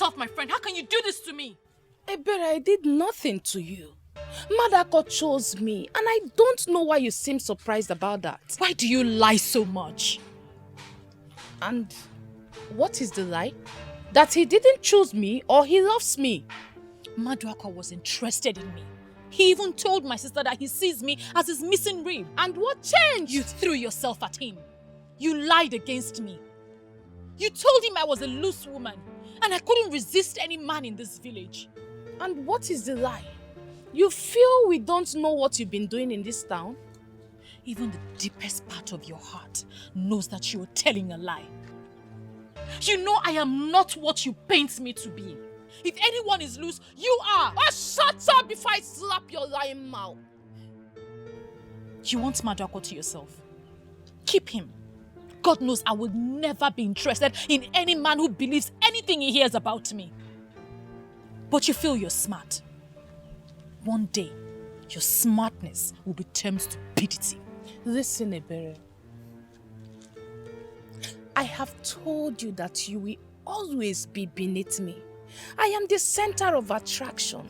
yourself, my friend. How can you do this to me? Ebere, I did nothing to you. Madako chose me, and I don't know why you seem surprised about that. Why do you lie so much? And what is the lie? That he didn't choose me or he loves me. Maduaka was interested in me. He even told my sister that he sees me as his missing rib. And what changed? You threw yourself at him. You lied against me. You told him I was a loose woman and I couldn't resist any man in this village. And what is the lie? You feel we don't know what you've been doing in this town? Even the deepest part of your heart knows that you are telling a lie. You know I am not what you paint me to be. If anyone is loose, you are. Oh, shut up before I slap your lying mouth. You want Maduako to yourself? Keep him. God knows I will never be interested in any man who believes anything he hears about me. But you feel you're smart. One day, your smartness will be turned to stupidity. Listen, Ebere. I have told you that you will always be beneath me. I am the center of attraction.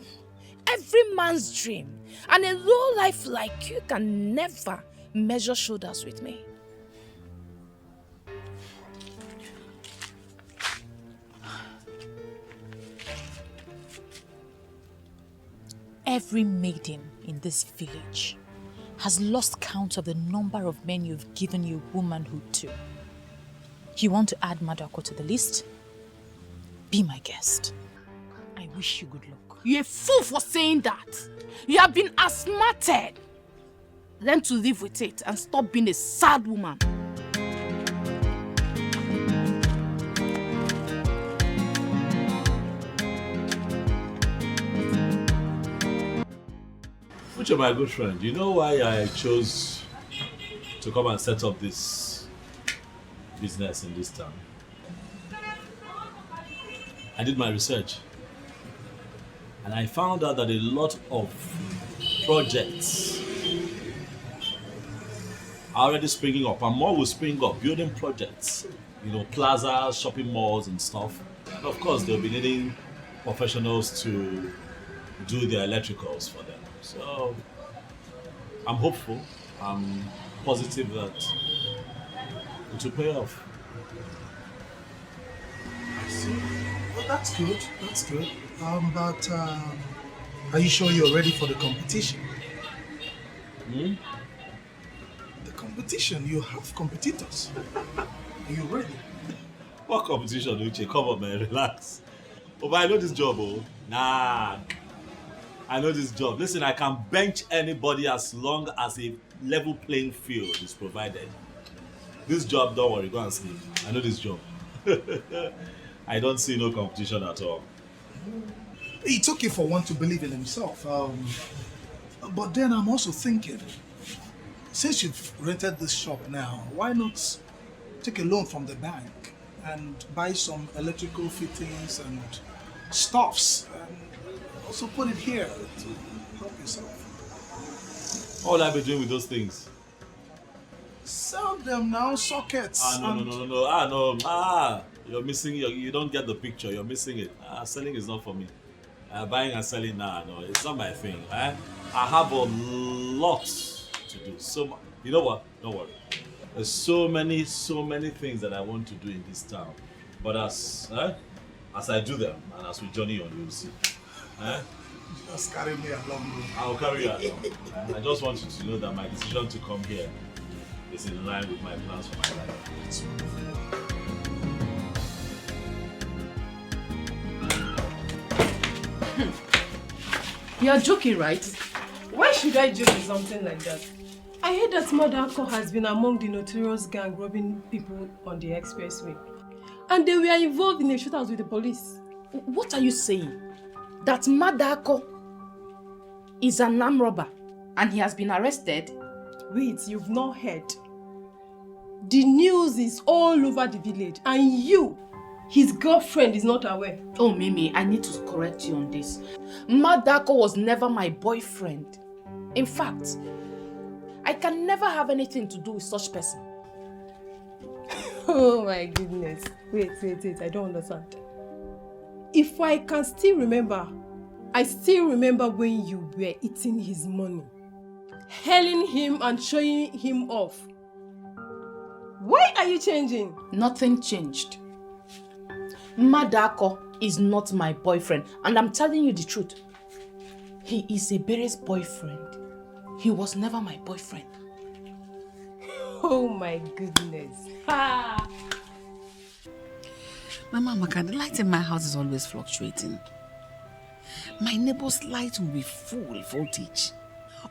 Every man's dream. And a low life like you can never measure shoulders with me. Every maiden in this village has lost count of the number of men you've given your womanhood to. You want to add Maduako to the list? Be my guest. I wish you good luck. You're a fool for saying that. You have been asthmated. Learn to live with it and stop being a sad woman. Uju, my good friend, you know why I chose to come and set up this business in this town? I did my research and I found out that a lot of projects are already springing up and more will spring up, building projects, you know, plazas, shopping malls and stuff. And of course they'll be needing professionals to do their electricals for them. So I'm hopeful, I'm positive that it will pay off. I see. Well, that's good. That's good. But are you sure you're ready for the competition? The competition, you have competitors. Are you ready? What competition, Uche? Come on, man, relax. Oh, but I know this job, oh. Nah. I know this job. Listen, I can bench anybody as long as a level playing field is provided. This job, don't worry, go and sleep. I know this job. I don't see no competition at all. It's okay for one to believe in himself. But then I'm also thinking, since you've rented this shop now, why not take a loan from the bank and buy some electrical fittings and stuffs and also put it here to help yourself? What will I be doing with those things? Sell them now, sockets. No. You're missing, you don't get the picture, you're missing it. Selling is not for me. Buying and selling, no, it's not my thing. I have a lot to do. So, you know what? Don't worry. There's so many things that I want to do in this town. But as I do them and as we journey on, you'll see. Just carry me along. I'll carry you along. I just want you to know that my decision to come here is in line with my plans for my life. You're joking, right? Why should I joke with something like that? I heard that Maduako has been among the notorious gang robbing people on the expressway. And they were involved in a shootout with the police. What are you saying? That Madako is an armed robber and he has been arrested? Wait, you've not heard. The news is all over the village and you, his girlfriend, is not aware. Oh, Mimi, I need to correct you on this. Madako was never my boyfriend. In fact, I can never have anything to do with such person. Oh my goodness. Wait, I don't understand. if I can still remember, I still remember when you were eating his money, hailing him and showing him off. Why are you changing? Nothing changed. Madako is not my boyfriend, and I'm telling you the truth. He is a Bere's boyfriend. He was never my boyfriend. Oh my goodness. Ha! Mama Amaka, the light in my house is always fluctuating. My neighbor's light will be full voltage,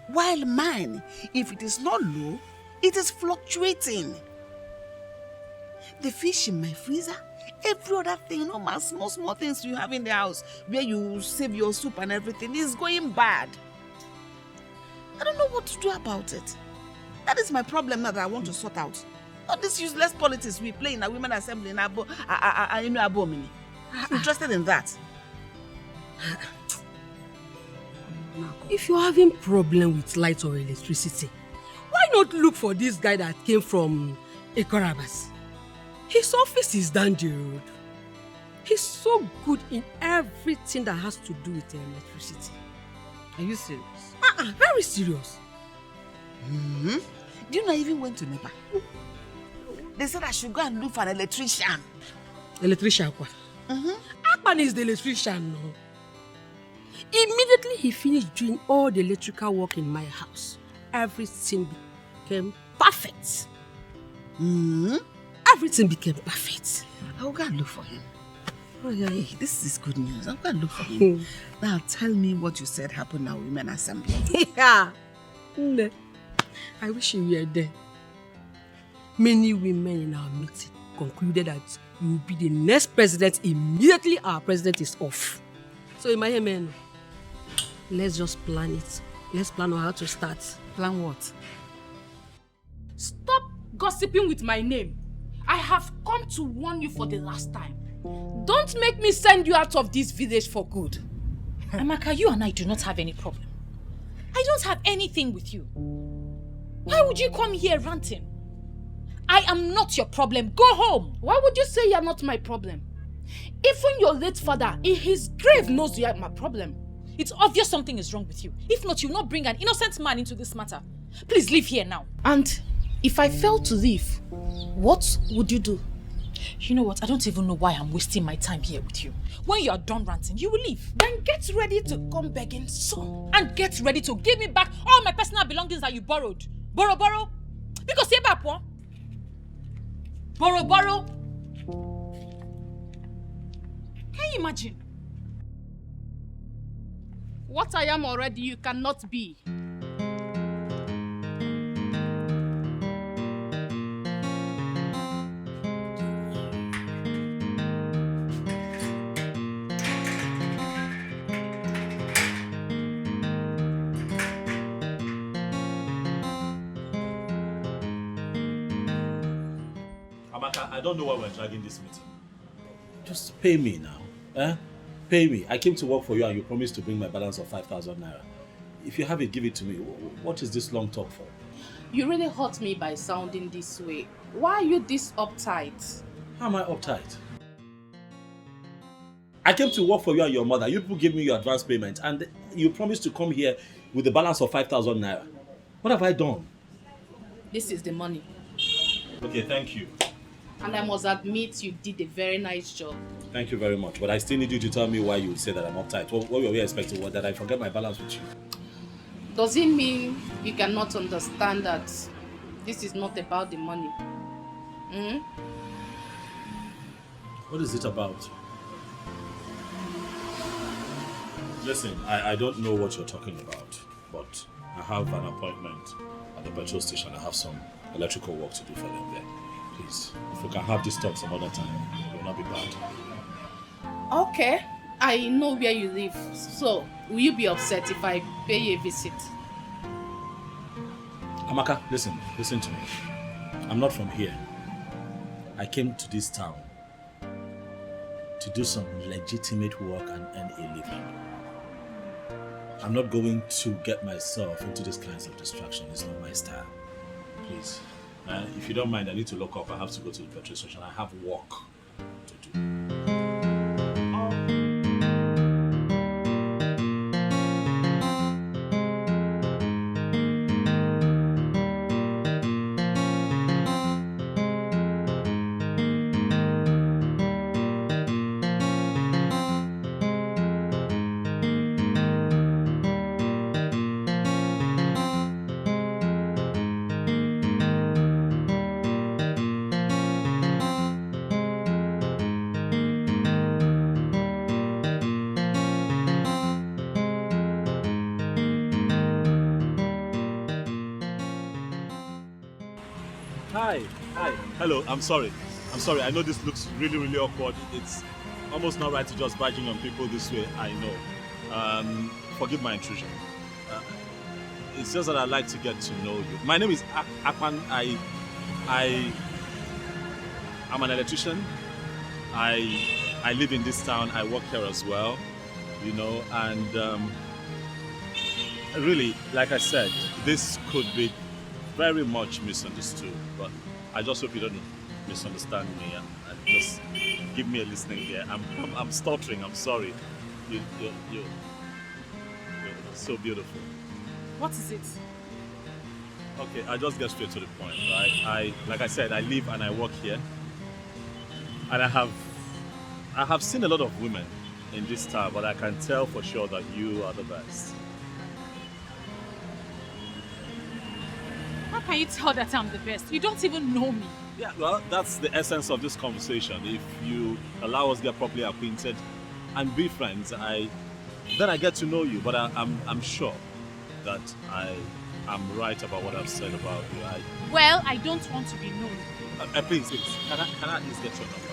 while mine, if it is not low, it is fluctuating. The fish in my freezer, every other thing, my small things you have in the house, where you save your soup and everything, is going bad. I don't know what to do about it. That is my problem now that I want to sort out. All this useless politics we play in a women assembly in Abo, I'm interested in that. If you're having problem with light or electricity, why not look for this guy that came from Ekorabas? His office is down the road. He's so good in everything that has to do with electricity. Are you serious? Very serious. Mm-hmm. Do you know I even went to NEPA? They said I should go and look for an electrician. Electrician what? Mm-hmm. Akpan is the electrician now. Immediately he finished doing all the electrical work in my house, everything became perfect. Mm-hmm. Everything became perfect. I will go and look for him. Oh yeah, this is good news. I'll go and look for him. Now tell me what you said happened now, Women Assembly. Yeah. I wish you were there. Many women in our meeting concluded that you will be the next president immediately our president is off. So in my head, let's just plan it. Let's plan on how to start. Plan what? Stop gossiping with my name. I have come to warn you for the last time. Don't make me send you out of this village for good. Amaka, you and I do not have any problem. I don't have anything with you. Why would you come here ranting? I am not your problem. Go home. Why would you say you're not my problem? Even your late father in his grave knows you are my problem. It's obvious something is wrong with you. If not, you'll not bring an innocent man into this matter. Please leave here now. And if I fail to leave, what would you do? You know what? I don't even know why I'm wasting my time here with you. When you are done ranting, you will leave. Then get ready to come begging soon. And get ready to give me back all my personal belongings that you borrowed. Borrow. Because here, Bapwa. Borrow. Can you imagine? What I am already, you cannot be. Amaka, I don't know why we're dragging this meeting. Just pay me now. Pay me. I came to work for you and you promised to bring my balance of 5,000 naira. If you have it, give it to me. What is this long talk for? You really hurt me by sounding this way. Why are you this uptight? How am I uptight? I came to work for you and your mother. You people gave me your advance payment and you promised to come here with the balance of 5,000 naira. What have I done? This is the money. Okay, thank you. And I must admit you did a very nice job. Thank you very much. But I still need you to tell me why you would say that I'm uptight. What were we expecting? What, that I forget my balance with you? Does it mean you cannot understand that this is not about the money? What is it about? Listen, I don't know what you're talking about, but I have an appointment at the petrol station. I have some electrical work to do for them there. Please, if we can have this talk some other time, it will not be bad. Okay, I know where you live. So, will you be upset if I pay you a visit? Amaka, listen to me. I'm not from here. I came to this town to do some legitimate work and earn a living. I'm not going to get myself into these kinds of distraction. It's not my style. Please. If you don't mind, I need to lock up. I have to go to the petrol station. I have work to do. Hi. Hello, I'm sorry. I know this looks really, really awkward. It's almost not right to just barging on people this way, I know. Forgive my intrusion. It's just that I'd like to get to know you. My name is Akpan. I'm an electrician. I live in this town. I work here as well, and really, like I said, this could be very much misunderstood, but I just hope you don't misunderstand me and just give me a listening ear. I'm stuttering. I'm sorry. You're so beautiful. What is it? Okay, I'll just get straight to the point, right? Like I said, I live and I work here, and I have seen a lot of women in this town, but I can tell for sure that you are the best. How can you tell that I'm the best? You don't even know me. Yeah, well, that's the essence of this conversation. If you allow us to get properly acquainted and be friends, then I get to know you. But I'm sure that I'm right about what I've said about you. Well, I don't want to be known. Please, can I at least get your number?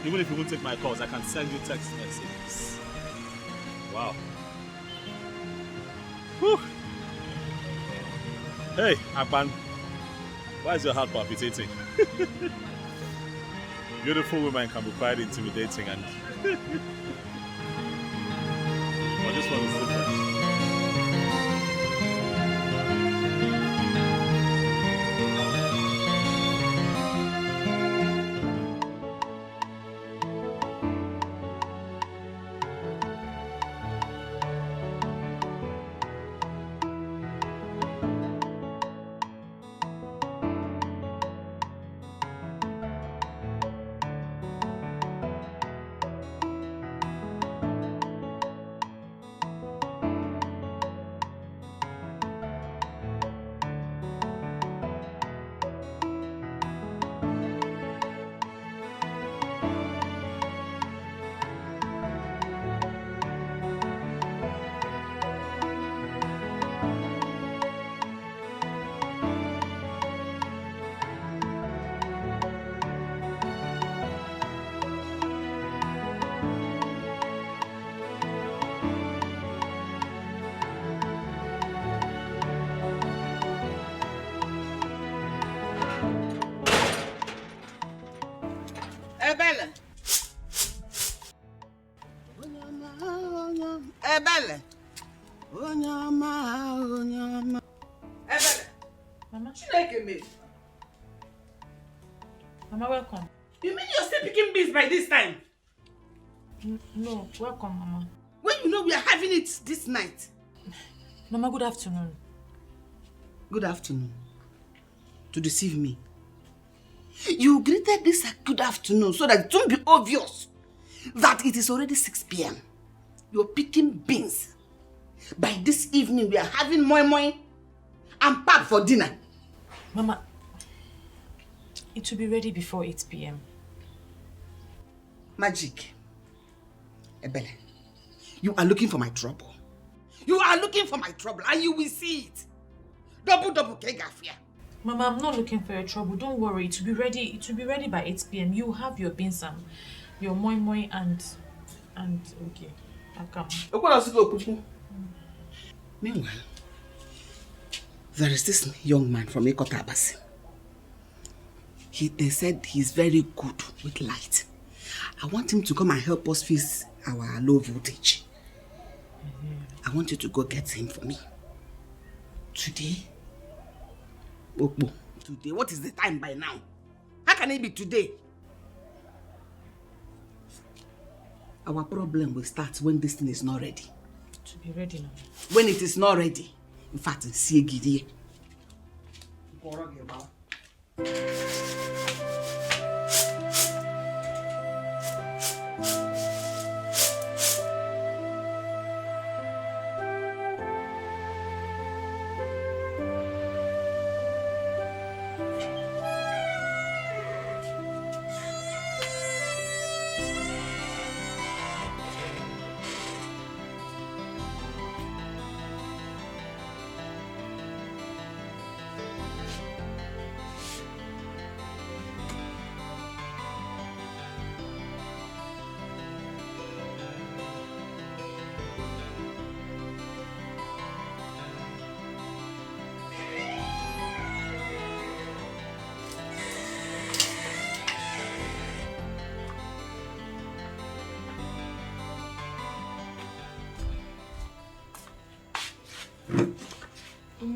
Even if you won't take my calls, I can send you text messages. Wow. Whew. Hey, Akpan. Why is your heart palpitating? Beautiful women can be quite intimidating, and I just want to sit there. Ebele. Ebele. Onyama. Ebele. Mama? Chineke me. Mama, welcome. You mean you're still picking beans by this time? No, welcome, Mama. When you know we are having it this night. Mama, good afternoon. Good afternoon. To deceive me. You greeted this a good afternoon so that it won't be obvious that it is already 6 p.m. You're picking beans. By this evening, we are having moi moi and pap for dinner. Mama, it will be ready before 8 p.m. Magic. Ebele, you are looking for my trouble. You are looking for my trouble and you will see it. Double kegafia. Mama, I'm not looking for your trouble. Don't worry. It will be ready. It will be ready by 8 p.m. You have your beans and your moi moi and okay. Akam. Meanwhile, there is this young man from Ekotabasi. They said he's very good with light. I want him to come and help us fix our low voltage. I want you to go get him for me. Today? Okpo. Today? What is the time by now? How can it be today? Our problem will start when this thing is not ready. To be ready now. When it is not ready. In fact, see Gidie.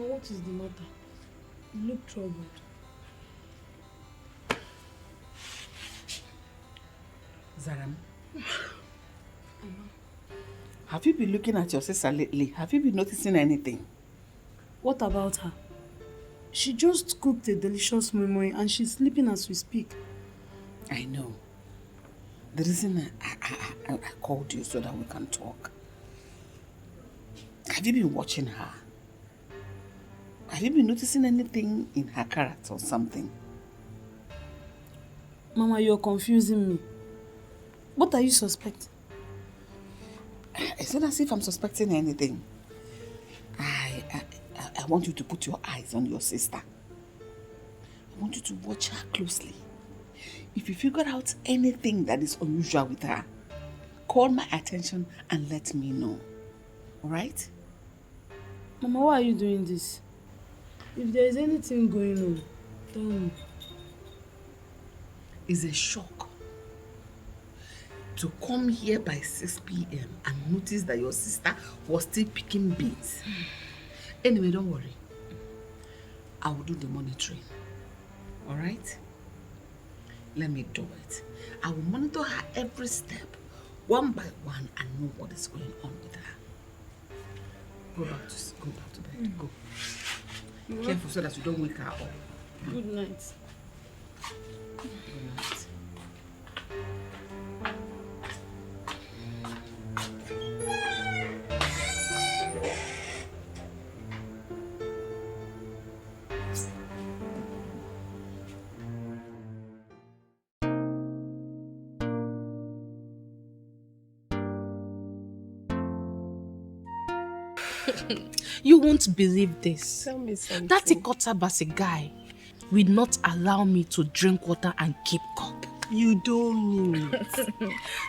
what is the matter? You look troubled. Zaram, have you been looking at your sister lately? Have you been noticing anything? What about her? She just cooked a delicious memory and she's sleeping as we speak. I know. The reason I called you so that we can talk. Have you been watching her? Have you been noticing anything in her character or something? Mama, you're confusing me. What are you suspecting? It's not as if I'm suspecting anything. I want you to put your eyes on your sister. I want you to watch her closely. If you figure out anything that is unusual with her, call my attention and let me know. Alright? Mama, why are you doing this? If there is anything going on, tell me. It's a shock to come here by 6 p.m. and notice that your sister was still picking beans. Anyway, don't worry. I will do the monitoring. Alright? Let me do it. I will monitor her every step, one by one, and know what is going on with her. Go back to bed. Go. Careful so that you don't wake her up. Good night. Good night. You won't believe this. Tell me something. That Ikotabasi guy will not allow me to drink water and keep cup. You don't mean it.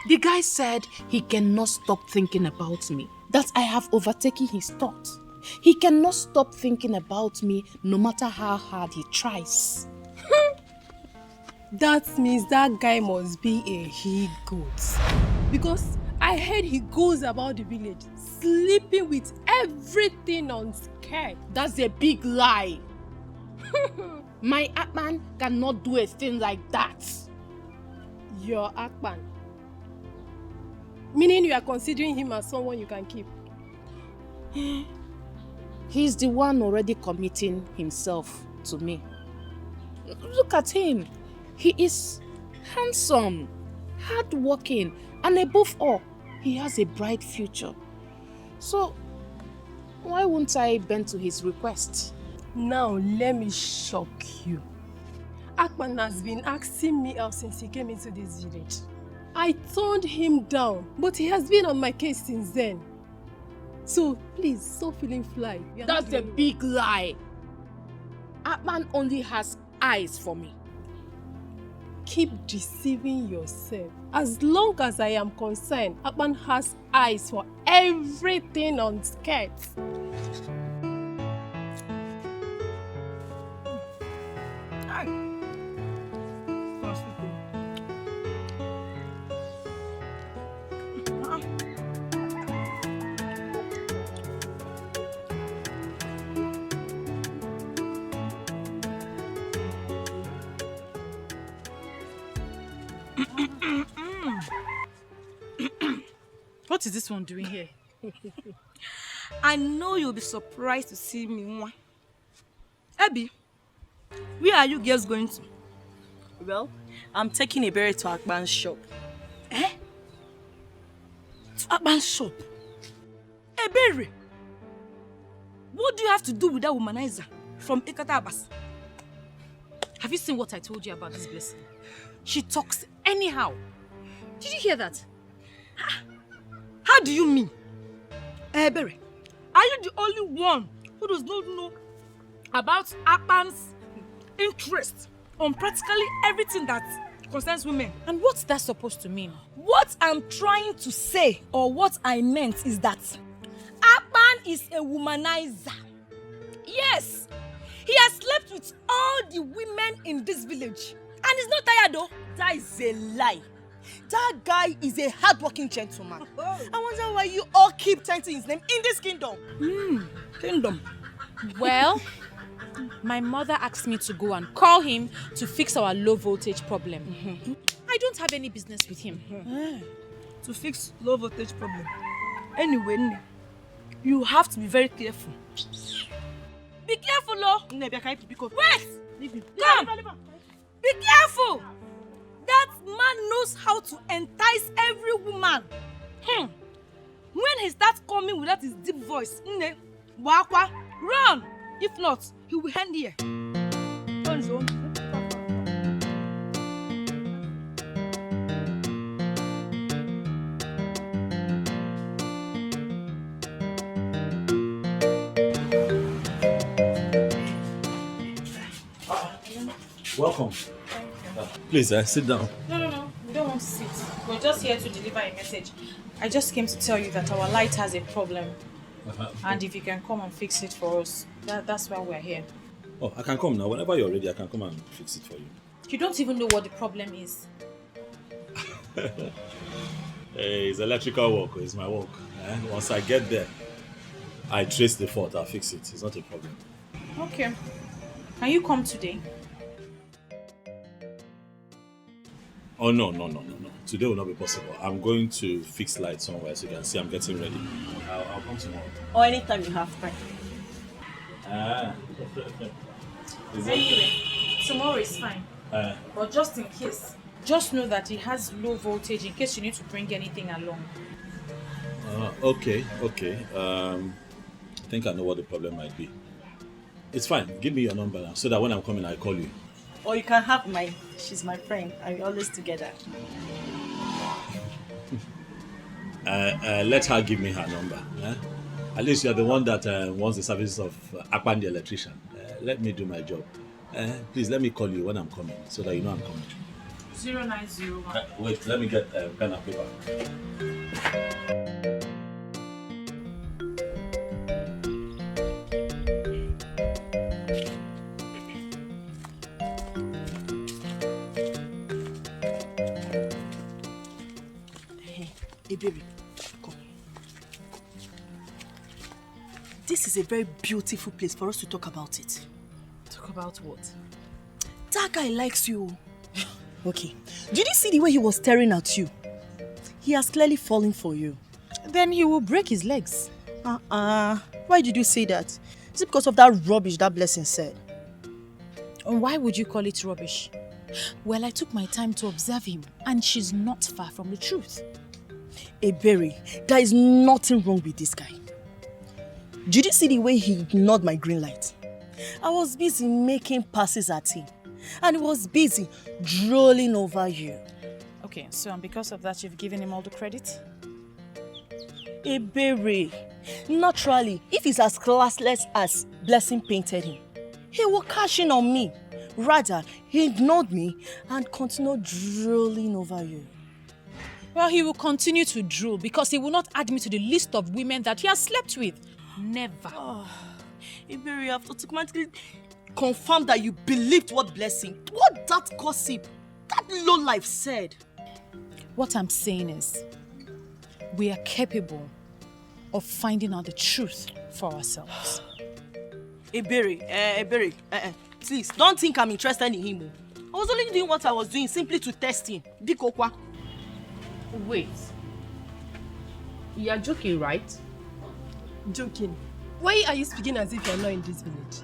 The guy said he cannot stop thinking about me, that I have overtaken his thoughts. He cannot stop thinking about me no matter how hard he tries. That means that guy must be a he-goat. Because I heard he goes about the village sleeping with everything on skirt. That's a big lie. My Atman cannot do a thing like that. Your Akpan. Meaning you are considering him as someone you can keep. He's the one already committing himself to me. Look at him. He is handsome, hardworking, and above all, he has a bright future. So, why won't I bend to his request? Now, let me shock you. Akpan has been asking me out since he came into this village. I turned him down, but he has been on my case since then. So, please, stop feeling fly. That's a big lie. Atman only has eyes for me. Keep deceiving yourself. As long as I am concerned, Atman has eyes for everything on skirts. What is this one doing here? I know you'll be surprised to see me. Abby, where are you girls going to? Well, I'm taking a berry to Akban's shop. Eh? To Akban's shop? A berry? What do you have to do with that womanizer from Ikatabas? Have you seen what I told you about this blessing? She talks anyhow. Did you hear that? How do you mean? Berry, are you the only one who does not know about Akban's interest on practically everything that concerns women? And what's that supposed to mean? What I'm trying to say, or what I meant, is that Akban is a womanizer. Yes, he has slept with all the women in this village. And he's not tired though. That is a lie. That guy is a hardworking gentleman. I wonder why you all keep chanting his name in this kingdom. Kingdom. Well, my mother asked me to go and call him to fix our low voltage problem. I don't have any business with him. To fix low voltage problem. Anyway, Nne, you have to be very careful. Be careful, Lo. Wait! Come! Be careful! That man knows how to entice every woman. When he starts coming with that his deep voice, Nne, Wakwa, run! If not, he will end here. Turn zone. Welcome. Please, sit down. No. We don't want to sit. We're just here to deliver a message. I just came to tell you that our light has a problem. And if you can come and fix it for us, that's why we're here. Oh, I can come now. Whenever you're ready, I can come and fix it for you. You don't even know what the problem is. Hey, it's electrical work. It's my work. Once I get there, I trace the fault. I'll fix it. It's not a problem. Okay. Can you come today? Oh, no. Today will not be possible. I'm going to fix lights somewhere so you can see I'm getting ready. I'll come tomorrow. Or anytime you have time. Anyway, tomorrow is fine. But just in case, just know that it has low voltage in case you need to bring anything along. Okay. I think I know what the problem might be. It's fine. Give me your number now so that when I'm coming, I call you. Or you can have mine. She's my friend. And we're always together. Let her give me her number. At least you're the one that wants the services of Akpan the electrician. Let me do my job. Please let me call you when I'm coming so that you know I'm coming. 0901. Wait, let me get pen and paper. Hey, baby, come. This is a very beautiful place for us to talk about it. Talk about what? That guy likes you. Okay. Did you see the way he was staring at you? He has clearly fallen for you. Then he will break his legs. Why did you say that? Is it because of that rubbish that Blessing said? And why would you call it rubbish? Well, I took my time to observe him, and she's not far from the truth. Ebere, there is nothing wrong with this guy. Did you see the way he ignored my green light? I was busy making passes at him, and he was busy drooling over you. Okay, so and because of that, you've given him all the credit? Ebere, naturally, if he's as classless as Blessing painted him, he will cash in on me. Rather, he ignored me and continued drooling over you. Well, he will continue to drool because he will not add me to the list of women that he has slept with. Never. Ebere, you have automatically confirmed that you believed what that gossip, that lowlife said. What I'm saying is, we are capable of finding out the truth for ourselves. Ebere, please, don't think I'm interested in him. I was only doing what I was doing simply to test him. Bikokwa. Wait. You're joking, right? Joking. Why are you speaking as if you're not in this village?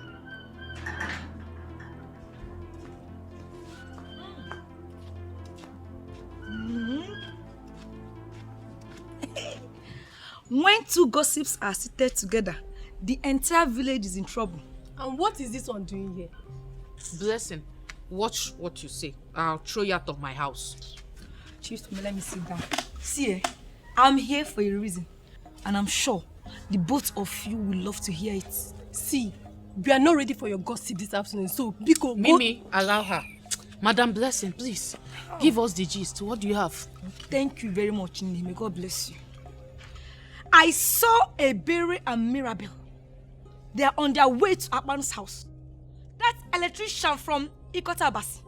When two gossips are seated together, the entire village is in trouble. And what is this one doing here? Blessing, watch what you say. I'll throw you out of my house. Chief, let me sit down. See, I'm here for a reason. And I'm sure the both of you will love to hear it. See, we are not ready for your gossip this afternoon, so Biko, Mimi, allow her. Madam Blessing, please, give us the gist. What do you have? Thank you very much, Nini. May God bless you. I saw Ebere and Mirabel. They are on their way to Akpan's house. That electrician from Ikotabasi.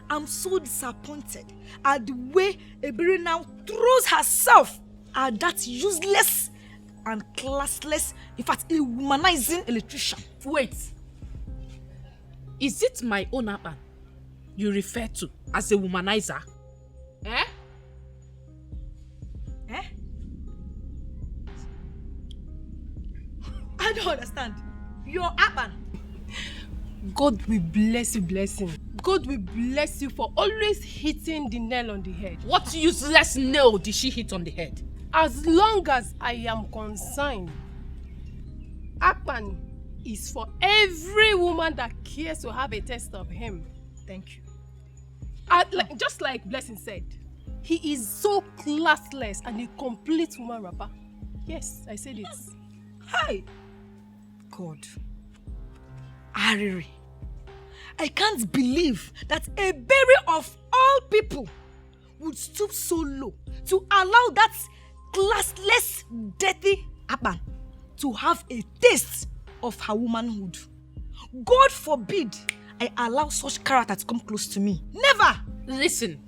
I'm so disappointed at the way Ebere now throws herself at that useless and classless, in fact, a womanizing electrician. Wait. Is it my own Akpan you refer to as a womanizer? Eh? Eh? I don't understand. Your Akpan. God will bless you, blessing. God will bless you for always hitting the nail on the head. What useless nail did she hit on the head? As long as I am concerned, Akpan is for every woman that cares to have a taste of him. Thank you. Just like Blessing said, he is so classless and a complete woman rapper. Yes, I said it. Hi. God. Ariri. I can't believe that a berry of all people would stoop so low to allow that classless, dirty Akpan to have a taste of her womanhood. God forbid I allow such character to come close to me. Never! Listen,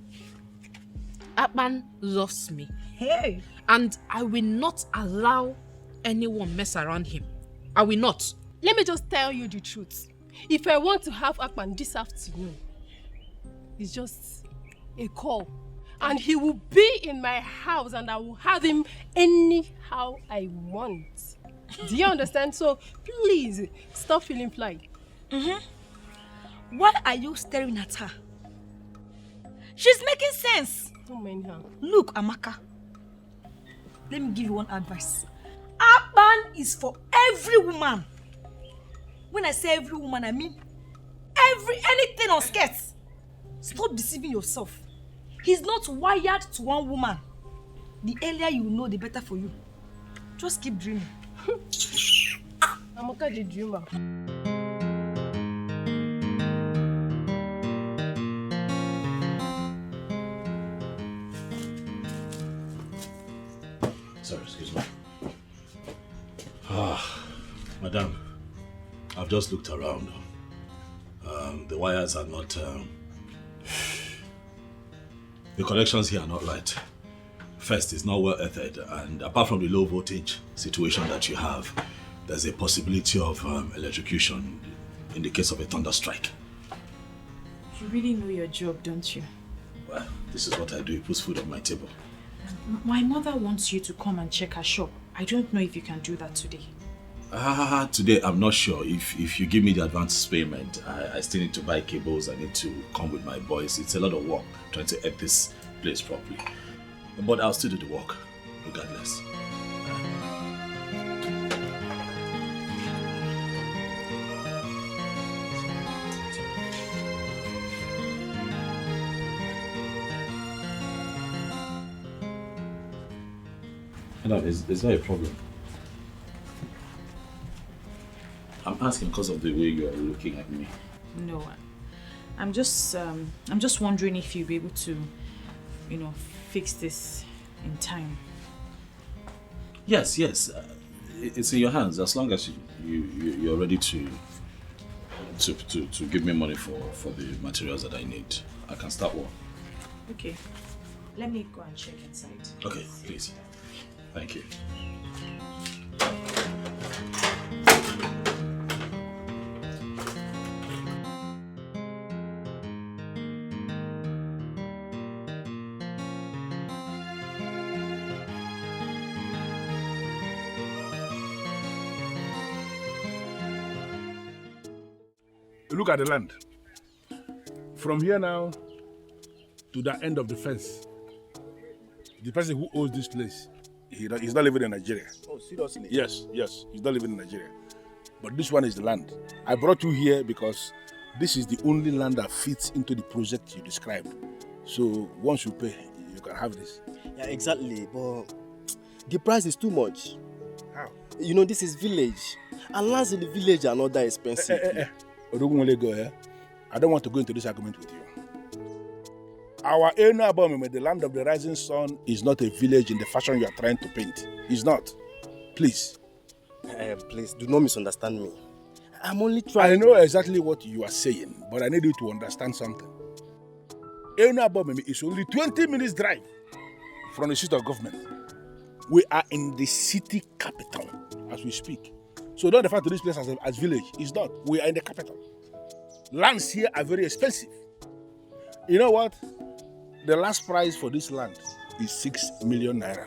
Akpan loves me. Hey! And I will not allow anyone mess around him. I will not. Let me just tell you the truth. If I want to have Akpan this afternoon, it's just a call. And he will be in my house and I will have him anyhow I want. Do you understand? So please, stop feeling fly. Why are you staring at her? She's making sense. Don't mind her. Look, Amaka. Let me give you one advice. Akpan is for every woman. When I say every woman, I mean anything on skirts. Stop deceiving yourself. He's not wired to one woman. The earlier you know, the better for you. Just keep dreaming. Amaka the dreamer. Sorry, excuse me. Madam, I've just looked around. The wires are not... the connections here are not right. First, it's not well earthed, and apart from the low voltage situation that you have, there's a possibility of electrocution in the case of a thunder strike. You really know your job, don't you? Well, this is what I do. It puts food on my table. My mother wants you to come and check her shop. I don't know if you can do that today. Today I'm not sure. If you give me the advance payment, I still need to buy cables. I need to come with my boys. It's a lot of work trying to edit this place properly. But I'll still do the work, regardless. Madam, is there a problem? I'm asking because of the way you are looking at me. No, I'm just wondering if you'll be able to, fix this in time. Yes. It's in your hands. As long as you're ready to give me money for the materials that I need, I can start work. Okay. Let me go and check inside. Okay, please. Thank you. Look at the land. From here now to the end of the fence, the person who owns this place, he's not living in Nigeria. Oh, seriously? Yes, he's not living in Nigeria. But this one is the land. I brought you here because this is the only land that fits into the project you described. So once you pay, you can have this. Yeah, exactly. But the price is too much. How? This is village. And lands in the village are not that expensive. Go here. I don't want to go into this argument with you. Our area, the land of the rising sun, is not a village in the fashion you are trying to paint. It's not. Please. Please, do not misunderstand me. I'm only trying. I know exactly what you are saying, but I need you to understand something. Area is only 20 minutes drive from the seat of government. We are in the city capital as we speak. So don't refer to this place as village. It's not. We are in the capital. Lands here are very expensive. You know what? The last price for this land is 6 million naira.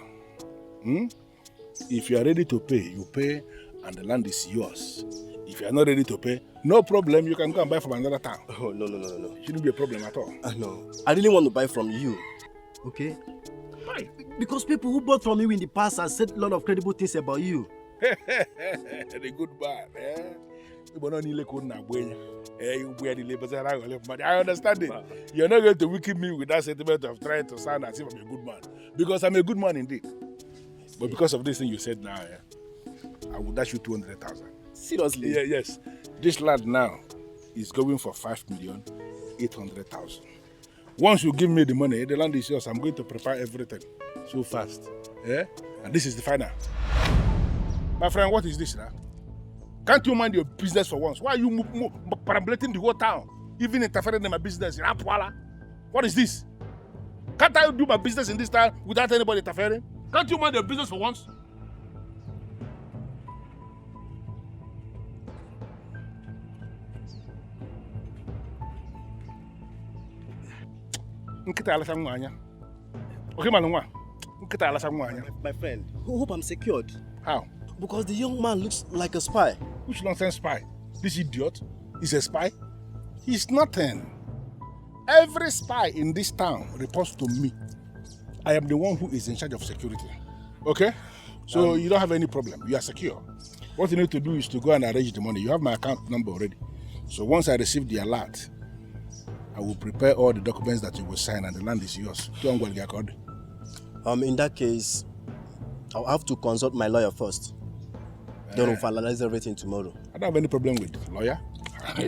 If you are ready to pay, you pay and the land is yours. If you are not ready to pay, no problem, you can go and buy from another town. Oh, no. Shouldn't be a problem at all. No. I really want to buy from you. Okay? Why? Because people who bought from you in the past have said a lot of credible things about you. The good man, I understand it. You're not going to wicked me with that sentiment of trying to sound as if I'm a good man. Because I'm a good man indeed. But because of this thing you said now, I will dash you 200,000. Seriously? Yeah, yes. This land now is going for 5,800,000. Once you give me the money, the land is yours. I'm going to prepare everything so fast. Yeah? And this is the final. My friend, what is this now? Can't you mind your business for once? Why are you perambulating the whole town? Even interfering in my business in Apwala? What is this? Can't I do my business in this town without anybody interfering? Can't you mind your business for once? My friend, hope I'm secured. How? Because the young man looks like a spy. Which nonsense spy? This idiot is a spy? He's nothing. Every spy in this town reports to me. I am the one who is in charge of security. Okay? So you don't have any problem. You are secure. What you need to do is to go and arrange the money. You have my account number already. So once I receive the alert, I will prepare all the documents that you will sign and the land is yours. In that case, I'll have to consult my lawyer first. Then we'll finalize everything tomorrow. I don't have any problem with lawyer.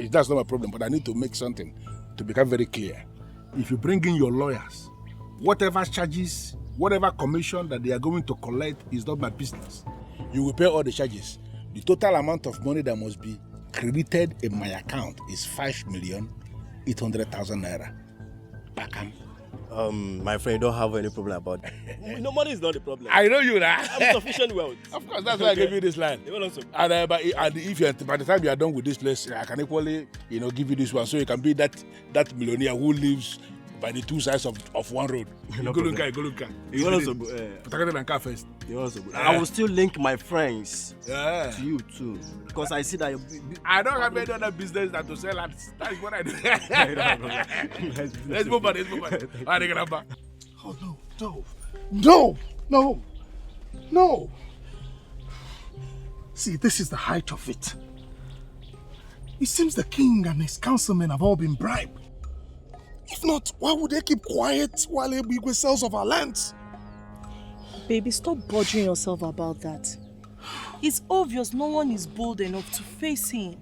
That's not my problem, but I need to make something to become very clear. If you bring in your lawyers, whatever charges, whatever commission that they are going to collect is not my business. You will pay all the charges. The total amount of money that must be credited in my account is 5,800,000 naira. Bakam. My friend, don't have any problem about that. No, money is not the problem. I know you now. I'm sufficient wealth. Of course, that's why I gave you this land. And if you, by the time you are done with this place, I can equally, give you this one, so you can be that millionaire who lives by the two sides of one road. No go problem. look at. You also, first. I will still link my friends to you too, because I see that I don't have any other business than to sell ads. That is what I do. Let's move on. Oh, no. See, this is the height of it. It seems the king and his councilmen have all been bribed. If not, why would they keep quiet while Ebigwe sells off our lands? Baby, stop bothering yourself about that. It's obvious no one is bold enough to face him.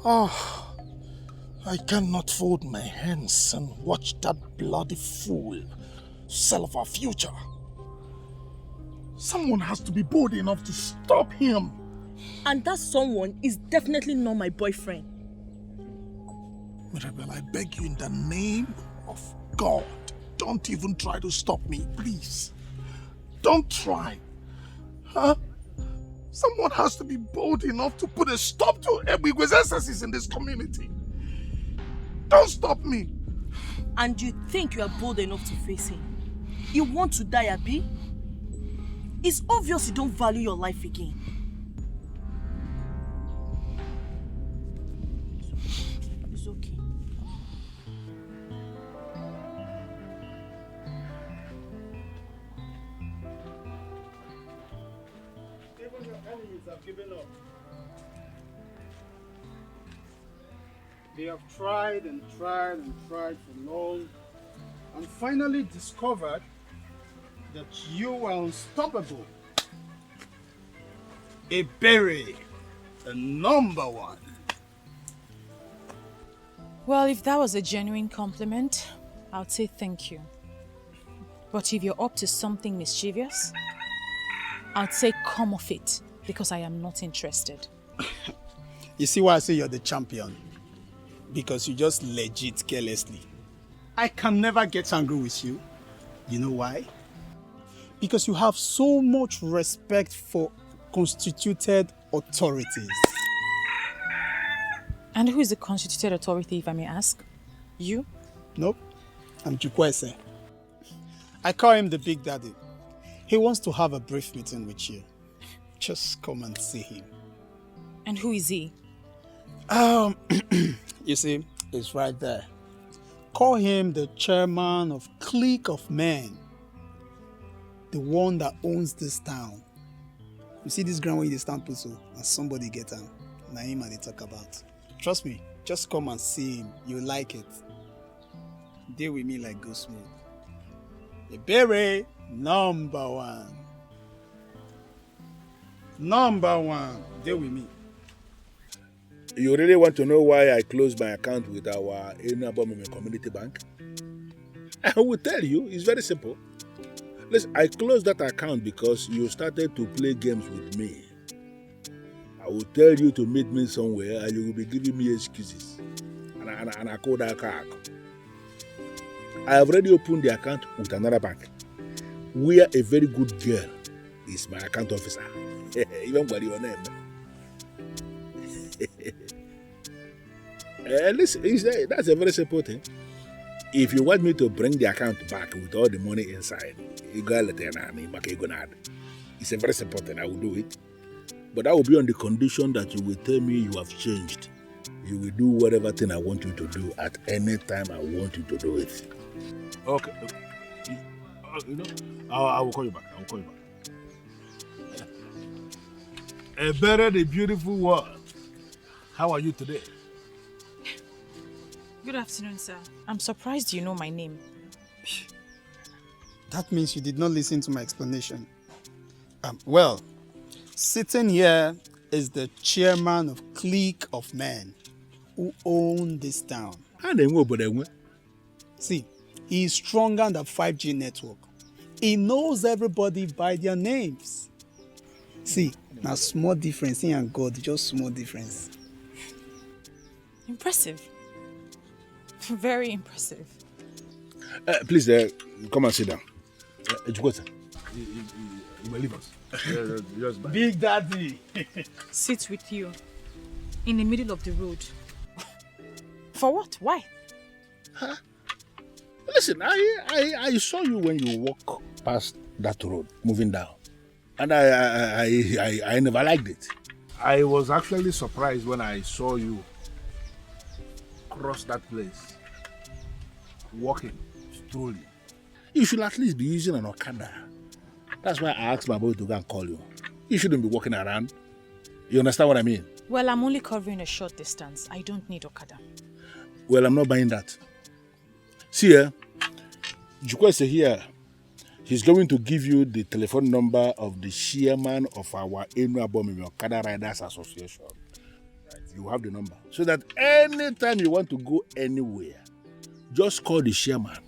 Oh, I cannot fold my hands and watch that bloody fool sell off our future. Someone has to be bold enough to stop him. And that someone is definitely not my boyfriend. Mirabel, I beg you in the name of God, don't even try to stop me, please. Don't try. Huh? Someone has to be bold enough to put a stop to Ebigwe's excesses in this community. Don't stop me. And you think you are bold enough to face him? You want to die, Abi? It's obvious you don't value your life again. It's okay. Even your enemies have given up. They have tried and tried and tried for long and finally discovered that you are unstoppable. A berry, the number one. Well, if that was a genuine compliment, I'd say thank you. But if you're up to something mischievous, I'd say come off it, because I am not interested. You see why I say you're the champion? Because you just legit carelessly. I can never get angry with you. You know why? Because you have so much respect for constituted authorities. And who is the constituted authority, if I may ask? You? Nope, I'm Chukwese. I call him the Big Daddy. He wants to have a brief meeting with you. Just come and see him. And who is he? You see, it's right there. Call him the chairman of Clique of Men. The one that owns this town. You see this ground where you stand puso and somebody get him. Na him they talk about. Trust me, just come and see him. You'll like it. Deal with me like go smooth. Ebere, number one. Number one. Deal with me. You really want to know why I closed my account with our Enabomime Community Bank? I will tell you, it's very simple. Listen, I closed that account because you started to play games with me. I will tell you to meet me somewhere and you will be giving me excuses. And I call that car. I have already opened the account with another bank, where a very good girl is my account officer. Even by your name. Listen, that's a very simple thing. If you want me to bring the account back with all the money inside, it's a very simple thing. I will do it. But that will be on the condition that you will tell me you have changed. You will do whatever thing I want you to do at any time I want you to do it. Okay. I will call you back. I will call you back. Ebere, the beautiful one. How are you today? Good afternoon, sir. I'm surprised you know my name. That means you did not listen to my explanation. Well, sitting here is the chairman of Clique of Men who own this town. See, he is stronger than the 5G network. He knows everybody by their names. See, now small difference, he and God, just small difference. Impressive. Very impressive. Please, come and sit down. You will leave us. Big Daddy. Sit with you in the middle of the road. For what? Why? Huh? Listen, I saw you when you walk past that road, moving down. And I never liked it. I was actually surprised when I saw you cross that place, walking, strolling. You should at least be using an Okada. That's why I asked my boy to go and call you. You shouldn't be walking around. You understand what I mean? Well, I'm only covering a short distance. I don't need Okada. Well, I'm not buying that. See here, Jukwese here. He's going to give you the telephone number of the chairman of our Enuabomime Okada Riders Association. Right. You have the number. So that anytime you want to go anywhere, just call the chairman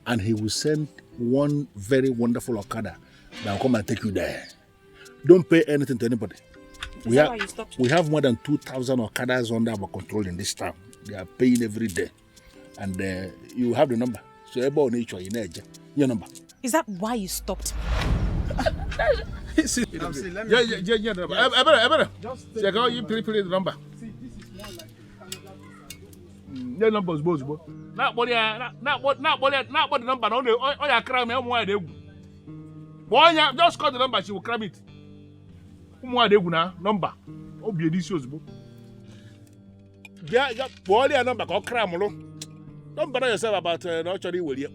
and he will send one very wonderful Okada that will come and take you there. Don't pay anything to anybody. We have more than 2,000 Okadas under our control in this town. They are paying every day. And you have the number. So everybody needs your number. Is that why you stopped me? Just take the number. See, this is more like the number is both. Not body number. Just call the number, she will cram it. Number. Number. Don't bother yourself about not actually will you.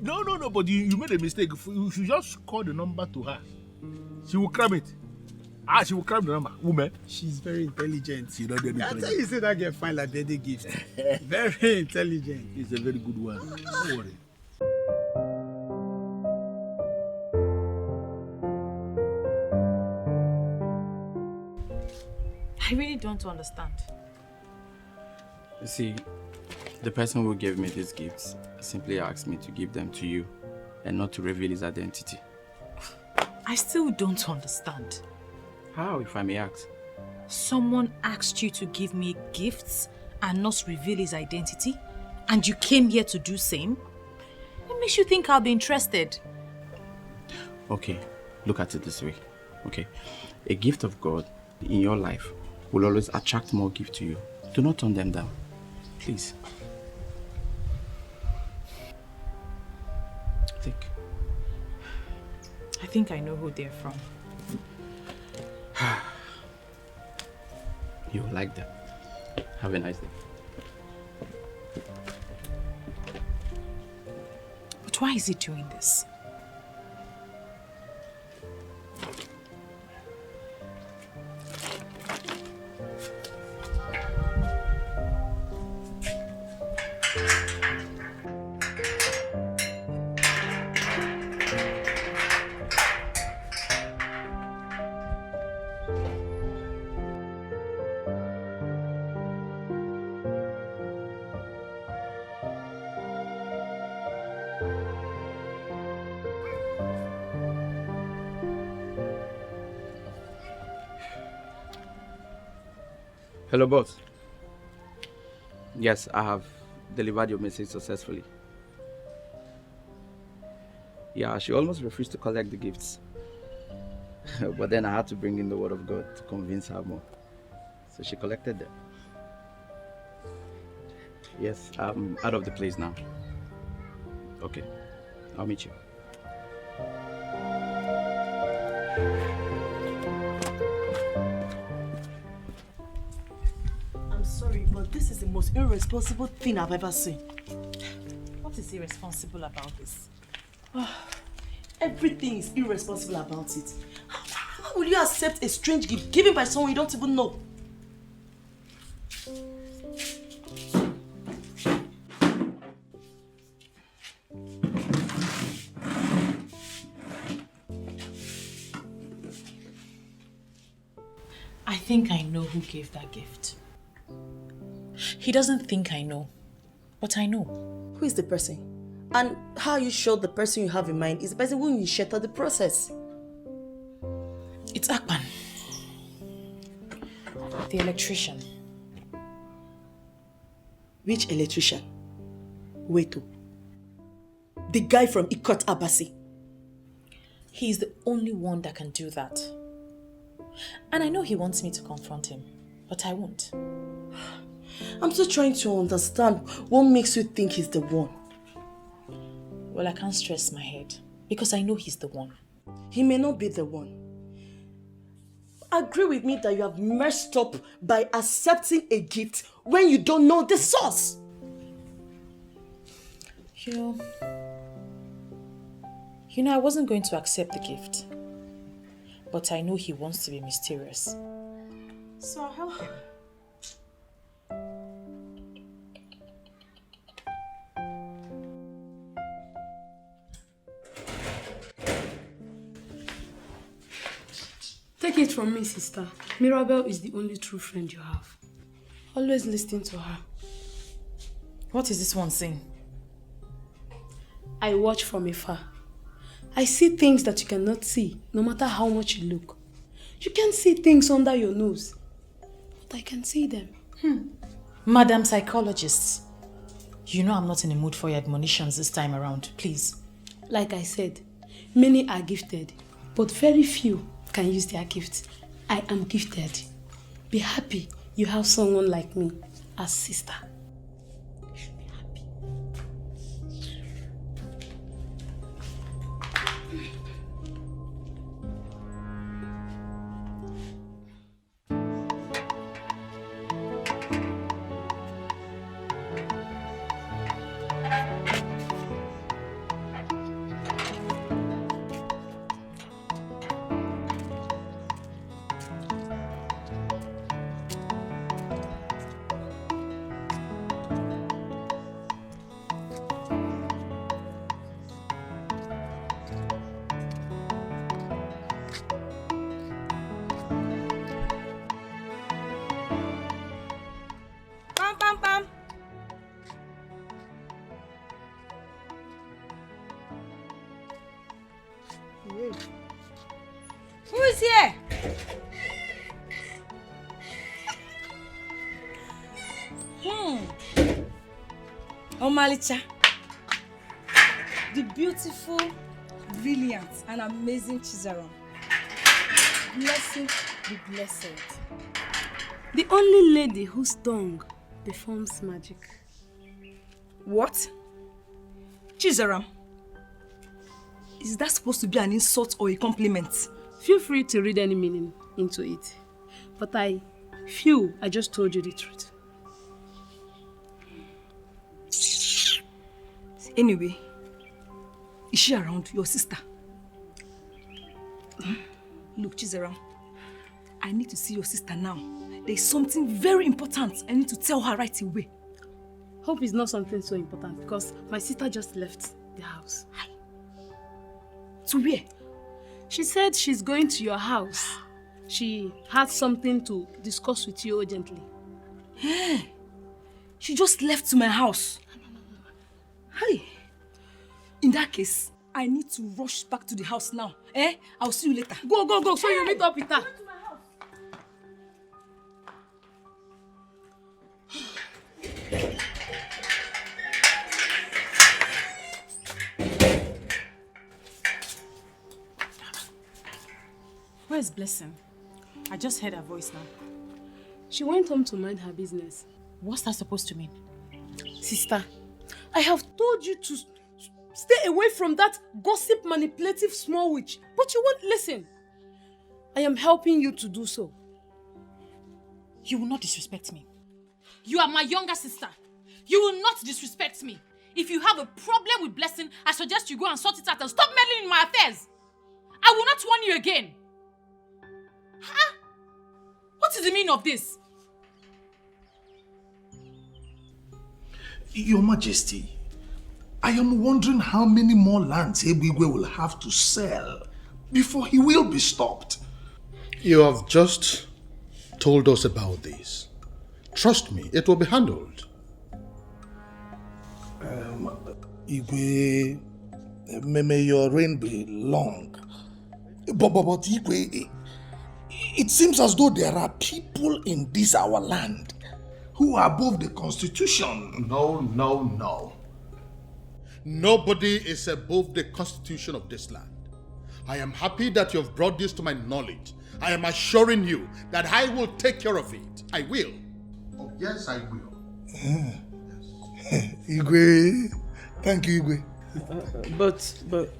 No, but you made a mistake. You should just call the number to her. She will cram it. She will cram the number. Woman. She's very intelligent. She don't do I tell you, say that girl find like birthday gift. Very intelligent. It's a very good one. Don't worry. I really don't understand. See, the person who gave me these gifts simply asked me to give them to you and not to reveal his identity. I still don't understand. How, if I may ask? Someone asked you to give me gifts and not reveal his identity, and you came here to do same? What makes you think I'll be interested? Okay, look at it this way. Okay, a gift of God in your life will always attract more gifts to you. Do not turn them down, please. Think. I think I know who they're from. You will like them. Have a nice day. But why is he doing this? Hello, boss. Yes, I have delivered your message successfully. Yeah, she almost refused to collect the gifts. But then I had to bring in the word of God to convince her more. So she collected them. Yes, I'm out of the place now. Okay, I'll meet you. I'm sorry, but this is the most irresponsible thing I've ever seen. What is irresponsible about this? Everything is irresponsible about it. How will you accept a strange gift given by someone you don't even know? I think I know who gave that gift. He doesn't think I know, but I know. Who is the person? And how are you sure the person you have in mind is the person who initiated the process? It's Akpan, the electrician. Which electrician? Wait, the guy from Ikot Abasi. He's the only one that can do that. And I know he wants me to confront him, but I won't. I'm still trying to understand what makes you think he's the one. Well, I can't stress my head because I know he's the one. He may not be the one. Agree with me that you have messed up by accepting a gift when you don't know the source. You know, I wasn't going to accept the gift. But I know he wants to be mysterious. So I'll help him. Take it from me, sister. Mirabel is the only true friend you have. Always listen to her. What is this one saying? I watch from afar. I see things that you cannot see, no matter how much you look. You can see things under your nose, but I can see them. Madam Psychologist, you know I'm not in the mood for your admonitions this time around, please. Like I said, many are gifted, but very few can use their gifts. I am gifted. Be happy you have someone like me as sister. Who is here? Omalicha. The beautiful, brilliant, and amazing Chizaram. Blessed be blessed. The only lady whose tongue performs magic. What? Chizaram? Is that supposed to be an insult or a compliment? Feel free to read any meaning into it. But I feel I just told you the truth. Anyway, is she around, your sister? Look, Chizaram, I need to see your sister now. There is something very important I need to tell her right away. Hope it's not something so important because my sister just left the house. To where? She said she's going to your house. She had something to discuss with you urgently. Hey, she just left to my house. Hey, in that case, I need to rush back to the house now. I'll see you later. Go, so you meet up with her. Where's Blessing? I just heard her voice now. She went home to mind her business. What's that supposed to mean? Sister, I have told you to stay away from that gossip manipulative small witch, but you won't listen. I am helping you to do so. You will not disrespect me. You are my younger sister. You will not disrespect me. If you have a problem with Blessing, I suggest you go and sort it out and stop meddling in my affairs. I will not warn you again. Huh? What is the meaning of this? Your Majesty, I am wondering how many more lands Ebigwe will have to sell before he will be stopped. You have just told us about this. Trust me, it will be handled. Igwe, may your reign be long. But Igwe, it seems as though there are people in this our land who are above the constitution. No. Nobody is above the constitution of this land. I am happy that you have brought this to my knowledge. I am assuring you that I will take care of it. I will. Oh, yes, I will. Igwe, thank you, Igwe. But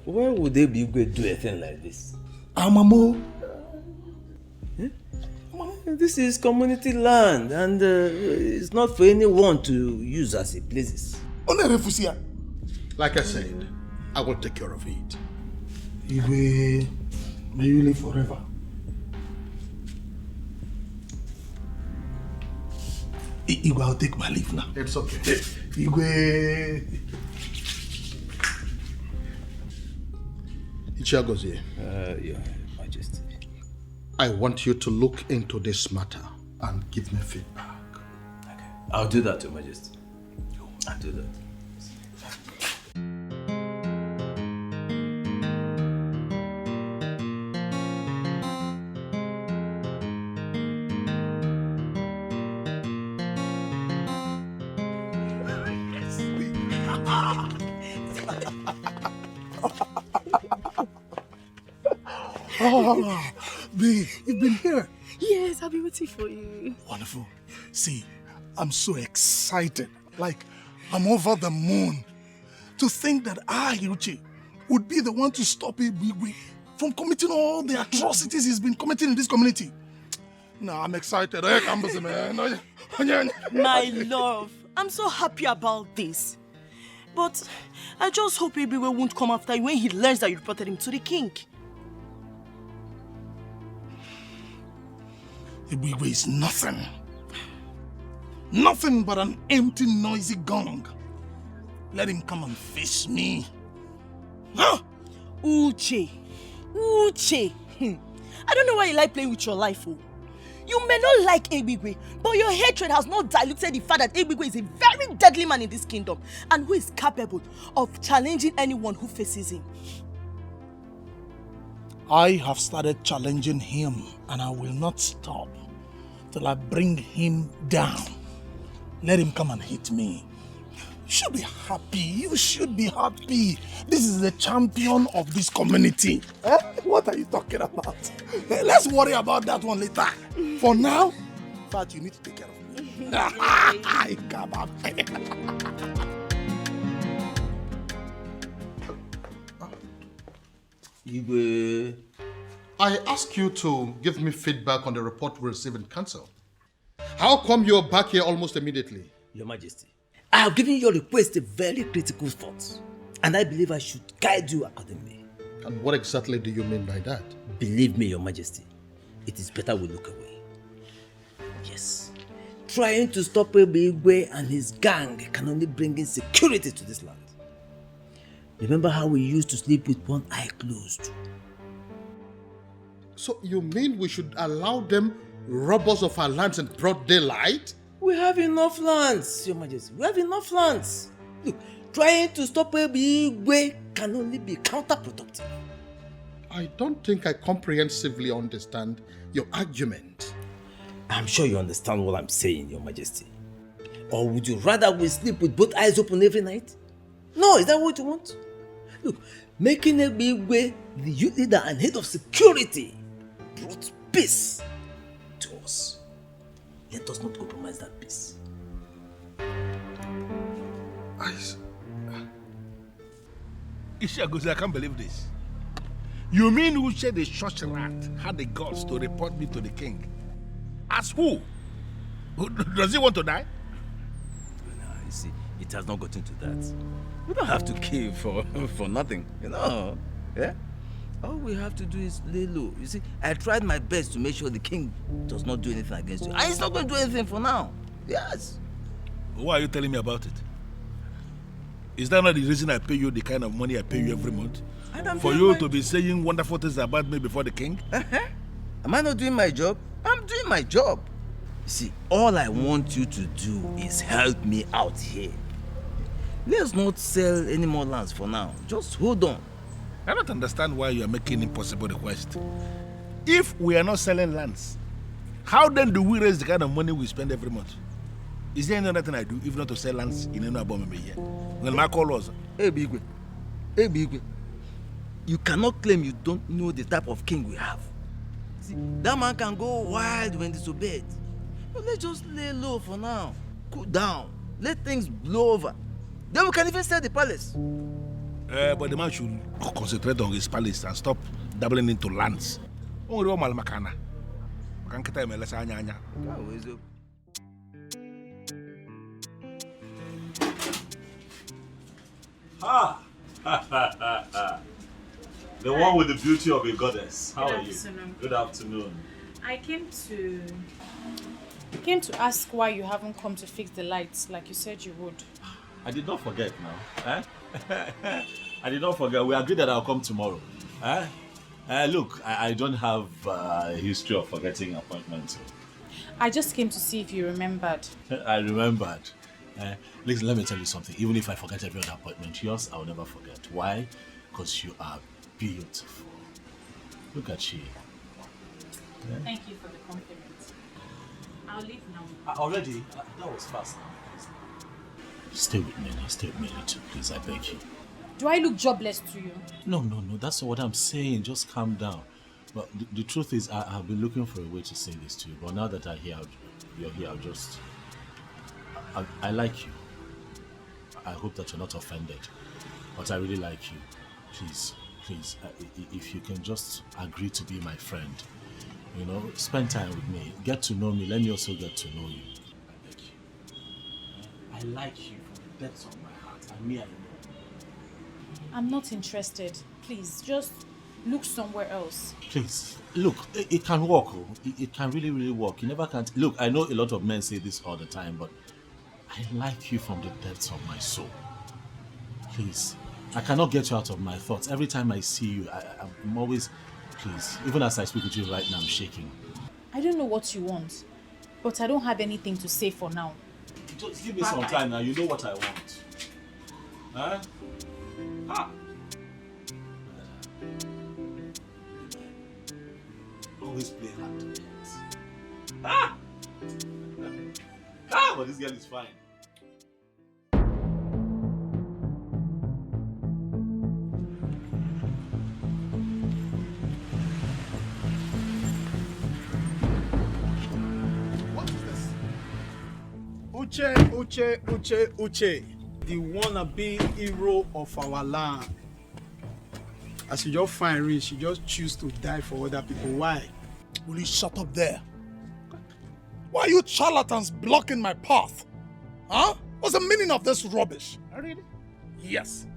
why would they be Igwe do a thing like this? Amamo. This is community land and it's not for anyone to use as it pleases. Like I said, I will take care of it. Igwe, may you live forever. Igwe, I'll take my leave now. It's okay. Igwe. Ichiagozie. Your Majesty. I want you to look into this matter and give me feedback. Okay. I'll do that, Your Majesty. I'll do that. Oh, babe, you've been here. Yes, I've been waiting for you. Wonderful. See, I'm so excited. Like, I'm over the moon. To think that I, Uche, would be the one to stop Ibigwe from committing all the atrocities he's been committing in this community. Nah, I'm excited. My love, I'm so happy about this. But I just hope Ibigwe won't come after you when he learns that you reported him to the king. Ibigwe is nothing. Nothing but an empty, noisy gong. Let him come and face me. Huh? Uche. I don't know why you like playing with your life, oh. You may not like Ibigwe, but your hatred has not diluted the fact that Ibigwe is a very deadly man in this kingdom and who is capable of challenging anyone who faces him. I have started challenging him, and I will not stop till I bring him down. Let him come and hit me. You should be happy. You should be happy. This is the champion of this community. Eh? What are you talking about? Let's worry about that one later. For now, in fact, you need to take care of me. Come on. Igwe, I ask you to give me feedback on the report we received in council. How come you're back here almost immediately? Your Majesty, I have given your request a very critical thought, and I believe I should guide you accordingly. And what exactly do you mean by that? Believe me, Your Majesty, it is better we look away. Yes, trying to stop Igwe and his gang can only bring insecurity to this land. Remember how we used to sleep with one eye closed? So you mean we should allow them rob us of our lands in broad daylight? We have enough lands, Your Majesty. We have enough lands. Look, trying to stop Igwe can only be counterproductive. I don't think I comprehensively understand your argument. I'm sure you understand what I'm saying, Your Majesty. Or would you rather we sleep with both eyes open every night? No, is that what you want? Look, making Igwe the youth leader and head of security brought peace to us. Let us not compromise that peace. Ishagozi, I can't believe this. You mean Uche the church rat had the guts to report me to the king? As who? Does he want to die? No, you see, it has not gotten to that. We don't have to kill for nothing, you know. Yeah? All we have to do is lay low. You see, I tried my best to make sure the king does not do anything against you. And he's not going to do anything for now. Yes. Why are you telling me about it? Is that not the reason I pay you the kind of money I pay you every month? For you to be saying wonderful things about me before the king? Am I not doing my job? I'm doing my job. You see, all I want you to do is help me out here. Let's not sell any more lands for now. Just hold on. I don't understand why you are making impossible request. If we are not selling lands, how then do we raise the kind of money we spend every month? Is there any other thing I do if not to sell lands in any above me here? When my call was, Hey Bigwe, you cannot claim you don't know the type of king we have. See, that man can go wild when disobeyed. But let's just lay low for now. Cool down. Let things blow over. Then we can even sell the palace. But the man should concentrate on his palace and stop dabbling into lands. Ah! The one with the beauty of a goddess. How are you? Good afternoon. I came to ask why you haven't come to fix the lights like you said you would. I did not forget now. I did not forget. We agreed that I'll come tomorrow. Look, I don't have a history of forgetting appointments. I just came to see if you remembered. I remembered. Listen, let me tell you something. Even if I forget every other appointment, yours I'll never forget. Why? Because you are beautiful. Look at you. Yeah? Thank you for the compliment. I'll leave now. Already? That was fast. Stay with me. Stay with me a little, please. I beg you. Do I look jobless to you? No. That's not what I'm saying. Just calm down. But the truth is, I've been looking for a way to say this to you. But now that you're here, I'll just... I like you. I hope that you're not offended. But I really like you. Please, if you can just agree to be my friend. You know, spend time with me. Get to know me. Let me also get to know you. I beg you. I like you from the depths of my heart. And me, I know. I'm not interested. Please, just look somewhere else. Please, look, it can work. It can really, really work. You never can. Look, I know a lot of men say this all the time, but I like you from the depths of my soul. Please, I cannot get you out of my thoughts. Every time I see you, I'm always... Please, even as I speak with you right now, I'm shaking. I don't know what you want, but I don't have anything to say for now. Just give me some time now. You know what I want. Huh? Ah. always play hard to get. Ah! Ah, but this girl is fine. What is this? Uche, the wannabe hero of our land. As you just find rich, you just choose to die for other people. Why? Will you shut up there? Why are you charlatans blocking my path? Huh? What's the meaning of this rubbish? Really? Yes.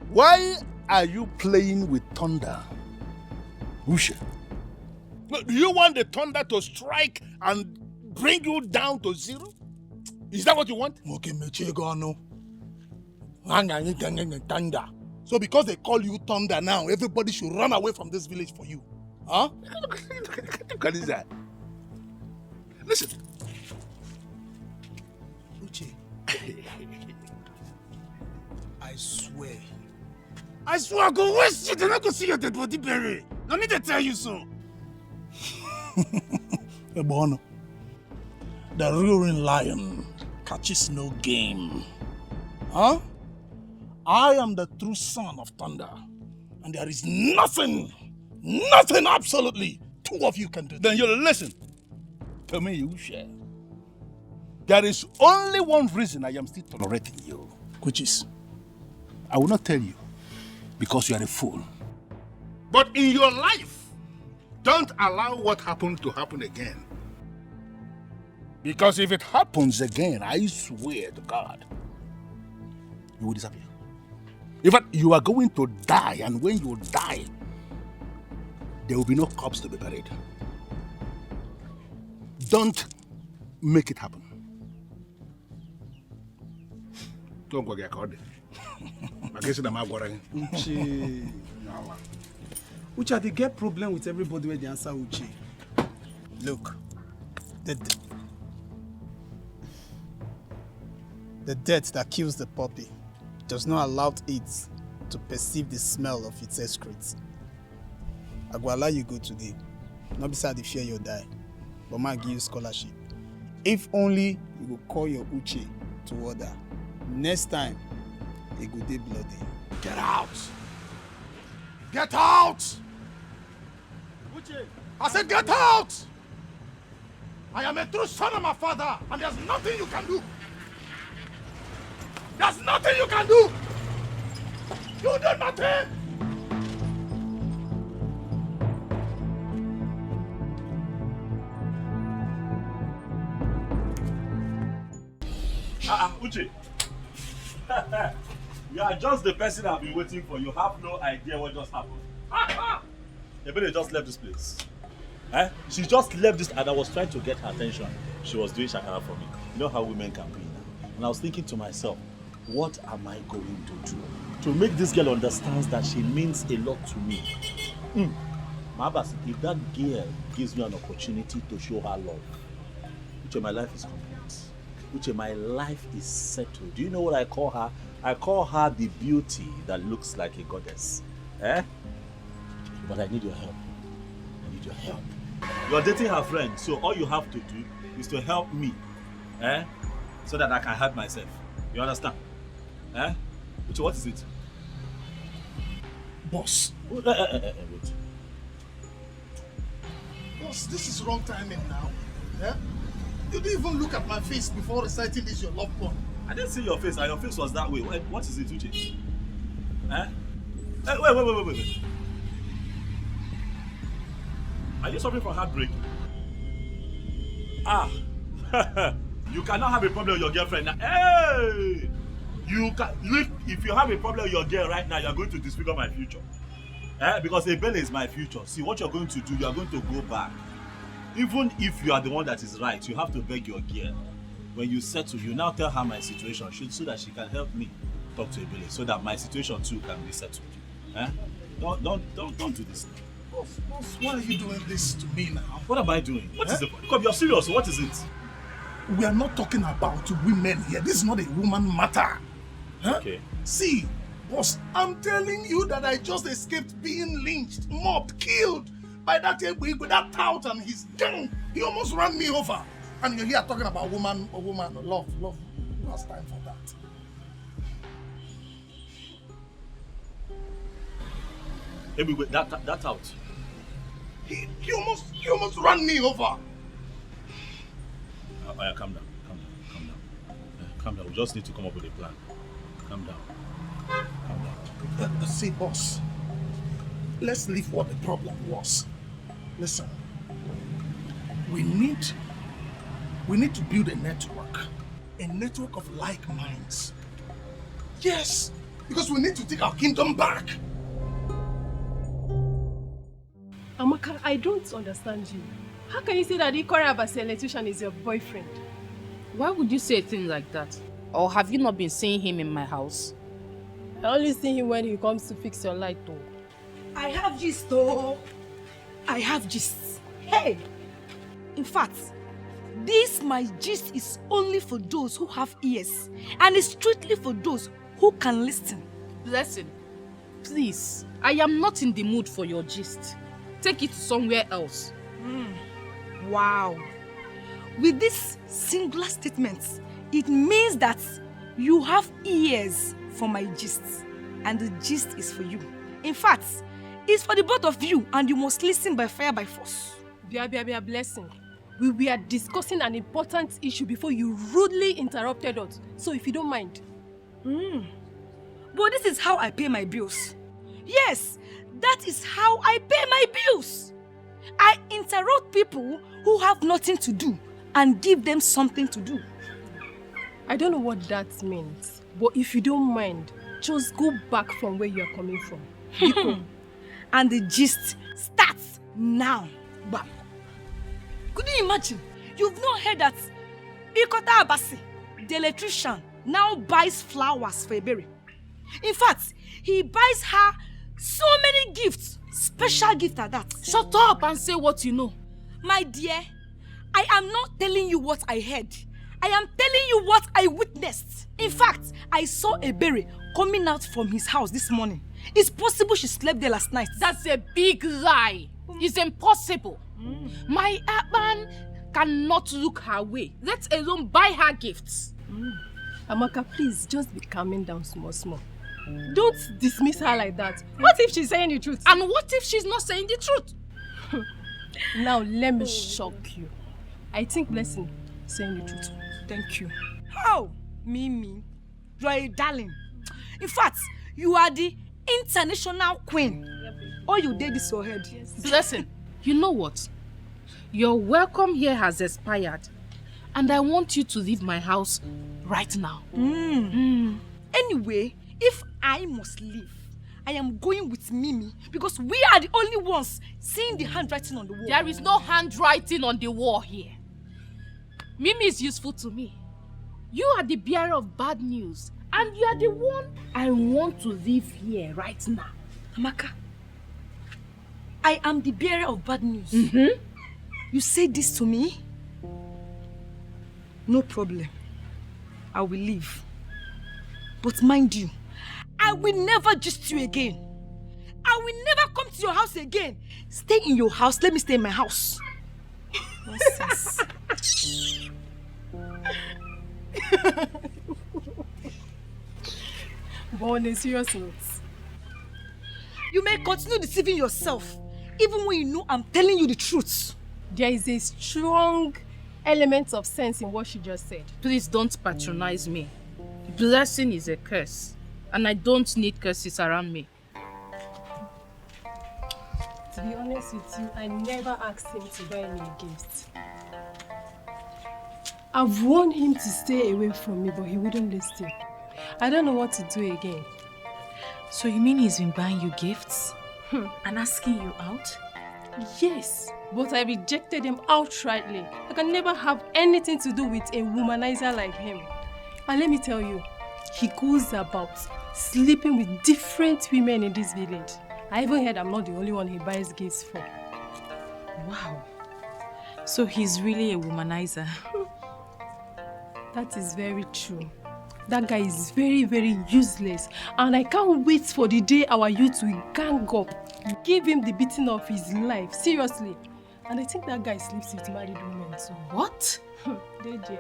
Why are you playing with thunder? Uche. Do you want the thunder to strike and bring you down to zero? Is that what you want? Okay, Mechegano. Thunder. So because they call you Thunder now, everybody should run away from this village for you. Huh? Look at that. Listen. Uche. I swear I go waste shit and I go see your dead body buried. I need to tell you so. Ebono, the roaring lion catches no game. Huh? I am the true son of thunder. And there is nothing, absolutely, two of you can do. Then you listen to me, Uche. There is only one reason I am still tolerating you. Which is? I will not tell you, because you are a fool. But in your life, don't allow what happened to happen again. Because if it happens again, I swear to God, you will disappear. In fact, you are going to die, and when you die, there will be no corpse to be buried. Don't make it happen. Don't go get caught. Uche, they get problem with everybody when they answer Uche. Look, the death that kills the puppy does not allow it to perceive the smell of its excrete. I go allow you go today. Not beside the fear you'll die, but I give you scholarship. If only you go call your Uche to order. Next time, it go dey bloody. Get out! Get out! Uche, I said get out! I am a true son of my father, and there's nothing you can do. There's nothing you can do! You do nothing! Uche. You are just the person I've been waiting for. You have no idea what just happened. Ebele just left this place. She just left this, and I was trying to get her attention. She was doing shakara for me. You know how women can be now. And I was thinking to myself, what am I going to do to make this girl understand that she means a lot to me? Mabas, if that girl gives me an opportunity to show her love, Uche, my life is complete. Uche, my life is settled. Do you know what I call her? I call her the beauty that looks like a goddess. But I need your help. I need your help. You're dating her friend, so all you have to do is to help me. So that I can help myself. You understand? Uche, what is it? Boss. Wait. Boss, this is wrong timing now. You didn't even look at my face before reciting this your love poem. I didn't see your face, and your face was that way. What is it, Uche? Wait. Are you suffering from heartbreak? You cannot have a problem with your girlfriend now. Hey! If you have a problem with your girl right now, you're going to disfigure my future. Because Ebele is my future. See, what you're going to do, you're going to go back. Even if you are the one that is right, you have to beg your girl. When you settle, you now tell her my situation so that she can help me talk to Ebele, so that my situation too can be settled. Don't do this. Boss, why are you doing this to me now? What am I doing? What is the point? Come, you're serious. What is it? We are not talking about women here. This is not a woman matter. Okay. See, boss, I'm telling you that I just escaped being lynched, mobbed, killed by that with that tout and his gang. He almost ran me over. And you're here talking about woman, love. Who has time for that? Maybe with that out. He almost ran me over. Calm down. Calm down. We just need to come up with a plan. Calm down. See, boss. Let's leave what the problem was. Listen. We need to build a network of like minds. Yes, because we need to take our kingdom back. Amaka, I don't understand you. How can you say that Ikora Abasi electrician is your boyfriend? Why would you say a thing like that? Or have you not been seeing him in my house? I only see him when he comes to fix your light though. I have gist though. I have gist. Hey! In fact, this my gist is only for those who have ears. And it's strictly for those who can listen. Blessing, please, I am not in the mood for your gist. Take it somewhere else. Wow. With this singular statement, it means that you have ears for my gist. And the gist is for you. In fact, it's for the both of you and you must listen by fire by force. Bia, Blessing. We were discussing an important issue before you rudely interrupted us. So if you don't mind. But this is how I pay my bills. Yes, that is how I pay my bills. I interrupt people who have nothing to do and give them something to do. I don't know what that means, but if you don't mind, just go back from where you are coming from. And the gist starts now. Bam. Could you imagine? You've not heard that Ikota Abasi, the electrician, now buys flowers for Ebere. In fact, he buys her so many gifts, special gift at that. Shut up and say what you know. My dear, I am not telling you what I heard. I am telling you what I witnessed. In fact, I saw Ebere coming out from his house this morning. It's possible she slept there last night. That's a big lie. It's impossible. My Akpan cannot look her way, let alone buy her gifts. Amaka, please, just be calming down small. Don't dismiss her like that. What if she's saying the truth? And what if she's not saying the truth? Now, let me shock you. I think Blessing is saying the truth. Thank you. Oh, Mimi, you are a darling. In fact, you are the international queen. All you did is your head. Blessing, you know what? Your welcome here has expired. And I want you to leave my house right now. Anyway, if I must leave, I am going with Mimi because we are the only ones seeing the handwriting on the wall. There is no handwriting on the wall here. Mimi is useful to me. You are the bearer of bad news. And you are the one I want to leave here right now. Amaka, I am the bearer of bad news. You say this to me? No problem. I will leave. But mind you, I will never gist you again. I will never come to your house again. Stay in your house. Let me stay in my house. Nonsense. But on a serious note, you may continue deceiving yourself, even when you know I'm telling you the truth. There is a strong element of sense in what she just said. Please don't patronize me. Blessing is a curse, and I don't need curses around me. To be honest with you, I never asked him to buy me a gift. I've warned him to stay away from me, but he wouldn't listen. I don't know what to do again. So you mean he's been buying you gifts? And asking you out? Yes, but I rejected him outrightly. I can never have anything to do with a womanizer like him. And let me tell you, he goes about sleeping with different women in this village. I even heard I'm not the only one he buys gifts for. Wow. So he's really a womanizer. That is very true. That guy is very, very useless. And I can't wait for the day our youth will gang up. Give him the beating of his life. Seriously. And I think that guy sleeps with married women too. What? DJ.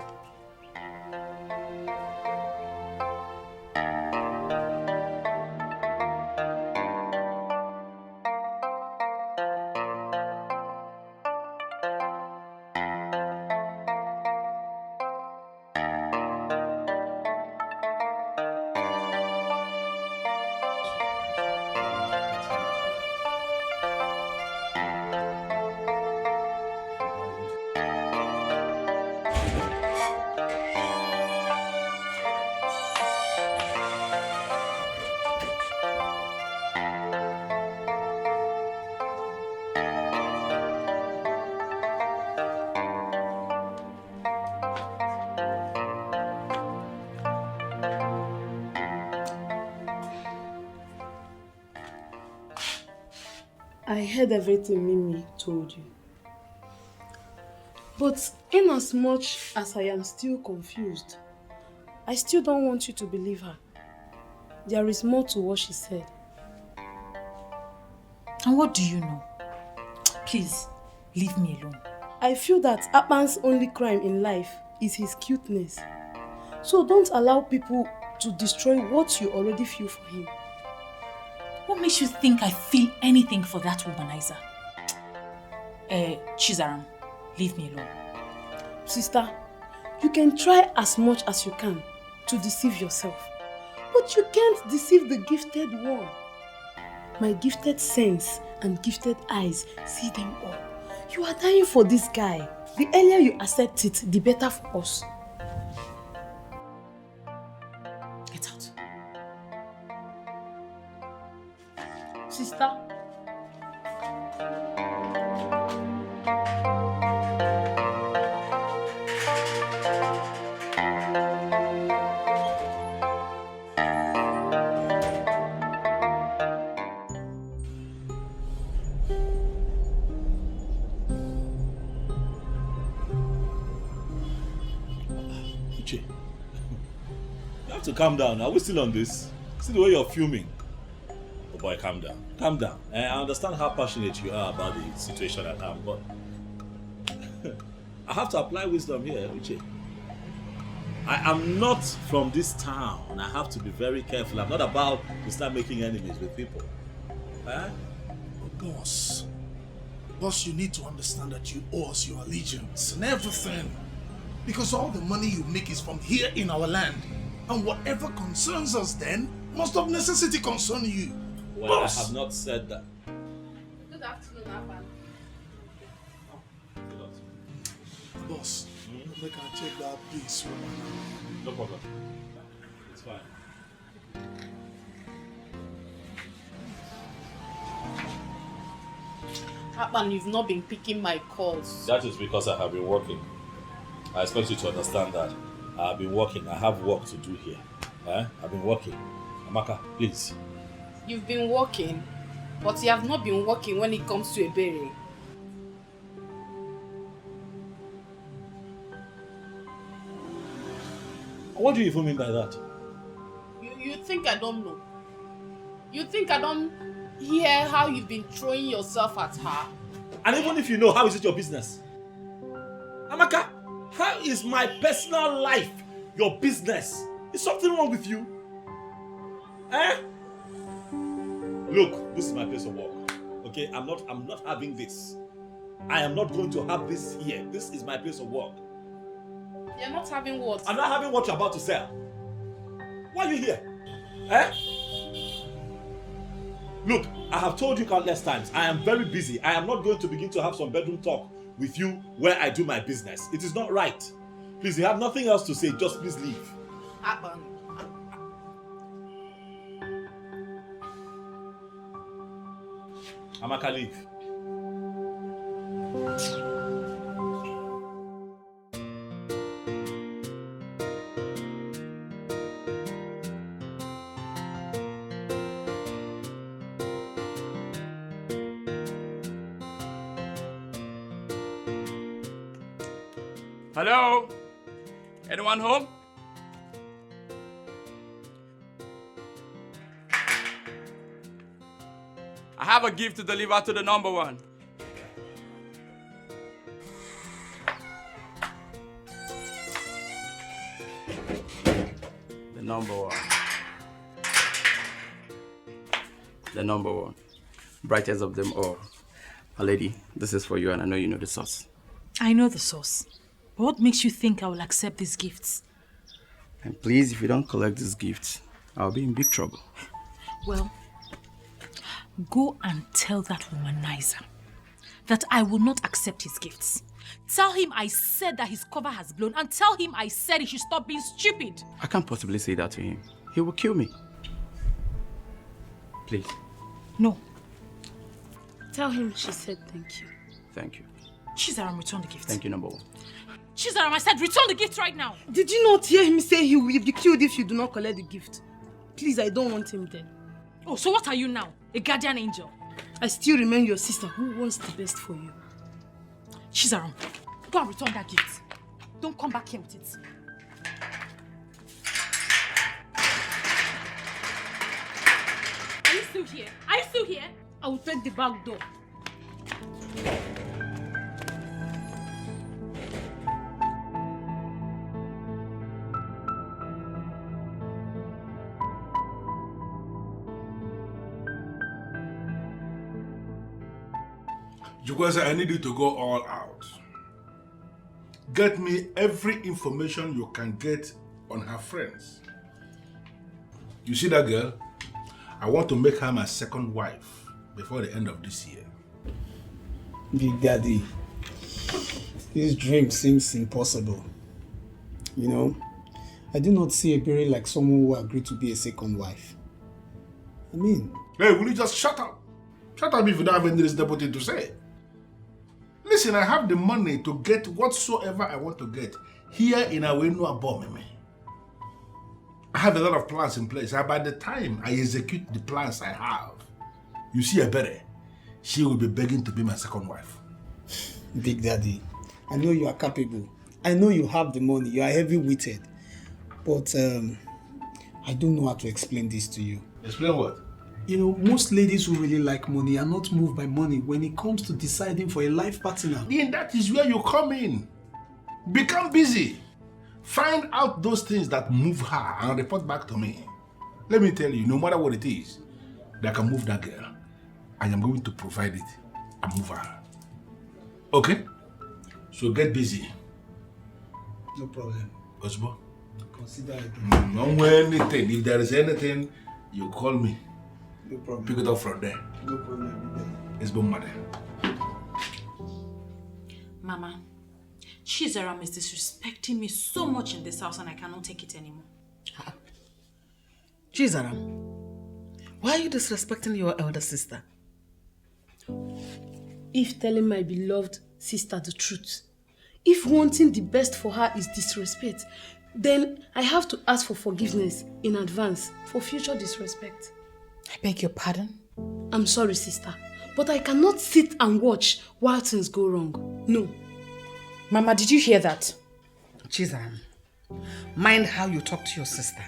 I heard everything Mimi told you. But in as much as I am still confused, I still don't want you to believe her. There is more to what she said. And what do you know? Please, leave me alone. I feel that Akpan's only crime in life is his cuteness. So don't allow people to destroy what you already feel for him. What makes you think I feel anything for that womanizer? Chizaram, leave me alone. Sister, you can try as much as you can to deceive yourself. But you can't deceive the gifted one. My gifted sense and gifted eyes see them all. You are dying for this guy. The earlier you accept it, the better for us. Get out. Sister. Uche, you have to calm down. Are we still on this? See the way you're fuming. Oh boy, calm down. Calm down. I understand how passionate you are about the situation at hand, but I have to apply wisdom here, Uche. I am not from this town. I have to be very careful. I'm not about to start making enemies with people. But boss, you need to understand that you owe us your allegiance and everything. Because all the money you make is from here in our land. And whatever concerns us then must of necessity concern you. Well, boss. I have not said that. Good afternoon, Aban. Boss, they can check that piece. No problem. It's fine. Akpan, you've not been picking my calls. That is because I have been working. I expect you to understand that. I have been working. I have work to do here. I've been working. Amaka, please. You've been working, but you have not been working when it comes to a berry. What do you even mean by that? You think I don't know? You think I don't hear how you've been throwing yourself at her? And even if you know, how is it your business? Amaka, how is my personal life your business? Is something wrong with you? Look, this is my place of work. Okay, I'm not having this. I am not going to have this here. This is my place of work. You're not having what? I'm not having what you're about to sell. Why are you here? Look, I have told you countless times, I am very busy. I am not going to begin to have some bedroom talk with you where I do my business. It is not right. Please, you have nothing else to say, just please leave. Akpan. Amaka, leave. Hello? Anyone home? I have a gift to deliver to the number one. The number one. The number one. Brightest of them all. A lady, this is for you and I know you know the sauce. I know the sauce. But what makes you think I will accept these gifts? And please, if you don't collect these gifts, I'll be in big trouble. Well, go and tell that womanizer that I will not accept his gifts. Tell him I said that his cover has blown and tell him I said he should stop being stupid. I can't possibly say that to him. He will kill me. Please. No. Tell him she said thank you. Thank you. Chizaram, return the gift. Thank you, number one. Chizaram, I said return the gift right now. Did you not hear him say he will be killed if you do not collect the gift? Please, I don't want him dead. Oh, so what are you now? A guardian angel? I still remain your sister who wants the best for you. Chizaram, go and return that gift. Don't come back here with it. Are you still here? Are you still here? I will take the back door. Jukwese, I need you to go all out. Get me every information you can get on her friends. You see that girl? I want to make her my second wife before the end of this year. Big Daddy, this dream seems impossible. You know, I do not see Ebere like someone who agreed to be a second wife. I mean... Hey, will you just shut up? Shut up if you don't have any reasonable thing to say. Listen, I have the money to get whatsoever I want to get here in Awenu Abomeme. I have a lot of plans in place, and by the time I execute the plans I have, you see Ebere, she will be begging to be my second wife. Big Daddy, I know you are capable. I know you have the money. You are heavy-witted. But I don't know how to explain this to you. Explain what? You know, most ladies who really like money are not moved by money when it comes to deciding for a life partner. Then that is where you come in. Become busy. Find out those things that move her and report back to me. Let me tell you, no matter what it is that can move that girl, I am going to provide it and move her. Okay? So get busy. No problem. Osbo? Consider it. Don't wear anything. If there is anything, you call me. No problem. Pick it up from there. No problem. It's been mother. Mama, Chizaram is disrespecting me so much in this house and I cannot take it anymore. Chizaram, why are you disrespecting your elder sister? If telling my beloved sister the truth, if wanting the best for her is disrespect, then I have to ask for forgiveness in advance for future disrespect. I beg your pardon? I'm sorry, sister, but I cannot sit and watch while things go wrong. No. Mama, did you hear that? Chizaram, mind how you talk to your sister.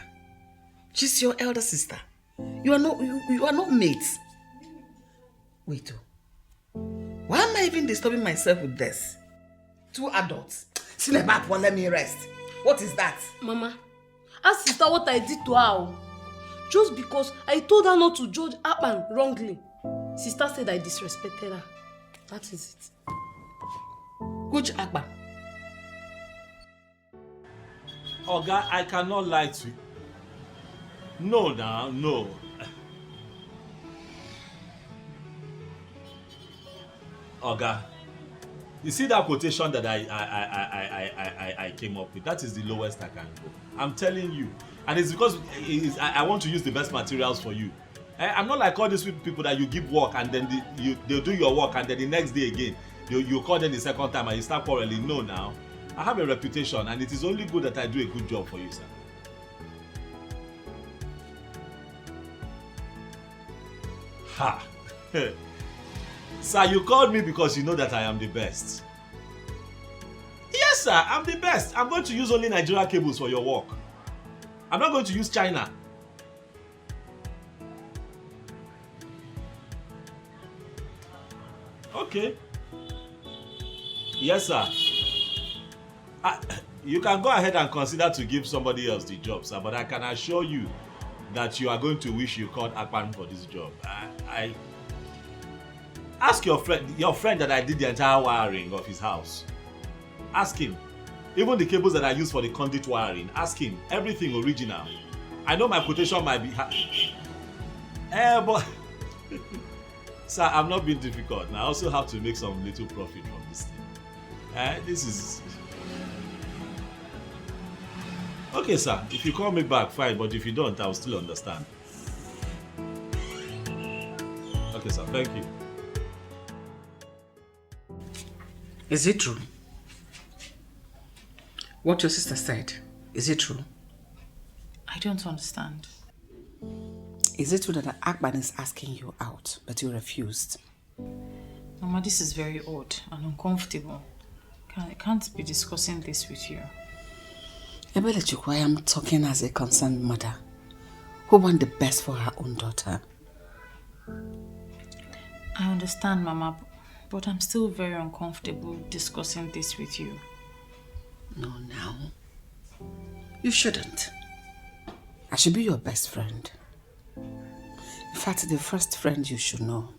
She's your elder sister. You are not mates. Wait, why am I even disturbing myself with this? Two adults. Sinebap won't let me rest. What is that? Mama, ask sister what I did to her. Just because I told her not to judge Akpan wrongly. Sister said I disrespected her. That is it. Which Akpan? Oga, I cannot lie to you. No, now, no. Oga, you see that quotation that I came up with? That is the lowest I can go. I'm telling you. And it's because I want to use the best materials for you. I'm not like all these people that you give work and then they'll do your work and then the next day again, you call them the second time and you start quarreling. No, now. I have a reputation and it is only good that I do a good job for you, sir. Ha! Sir, you called me because you know that I am the best. Yes, sir, I'm the best. I'm going to use only Nigerian cables for your work. I'm not going to use China. Okay. Yes, sir. You can go ahead and consider to give somebody else the job, sir, but I can assure you that you are going to wish you called Akpan for this job. I ask your friend that I did the entire wiring of his house. Ask him. Even the cables that I use for the conduit wiring, ask him. Everything original. I know my quotation might be but sir, I'm not being difficult. I also have to make some little profit from this thing. This is okay, sir. If you call me back, fine. But if you don't, I'll still understand. Okay, sir. Thank you. Is it true? What your sister said, is it true? I don't understand. Is it true that Akban is asking you out, but you refused? Mama, this is very odd and uncomfortable. I can't be discussing this with you. Ebelechuku, I am talking as a concerned mother who wants the best for her own daughter. I understand, Mama, but I'm still very uncomfortable discussing this with you. No, now. You shouldn't. I should be your best friend. In fact, the first friend you should know.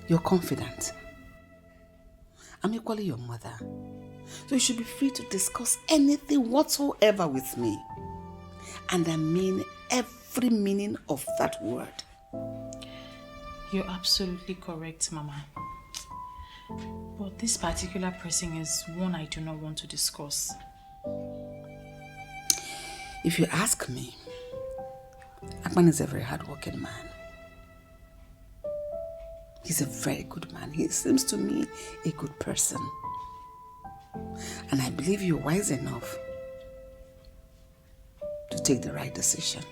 You're confident. I'm equally your mother. So you should be free to discuss anything whatsoever with me. And I mean every meaning of that word. You're absolutely correct, Mama. But this particular person is one I do not want to discuss. If you ask me, Akman is a very hardworking man. He's a very good man. He seems to me a good person. And I believe you're wise enough to take the right decision.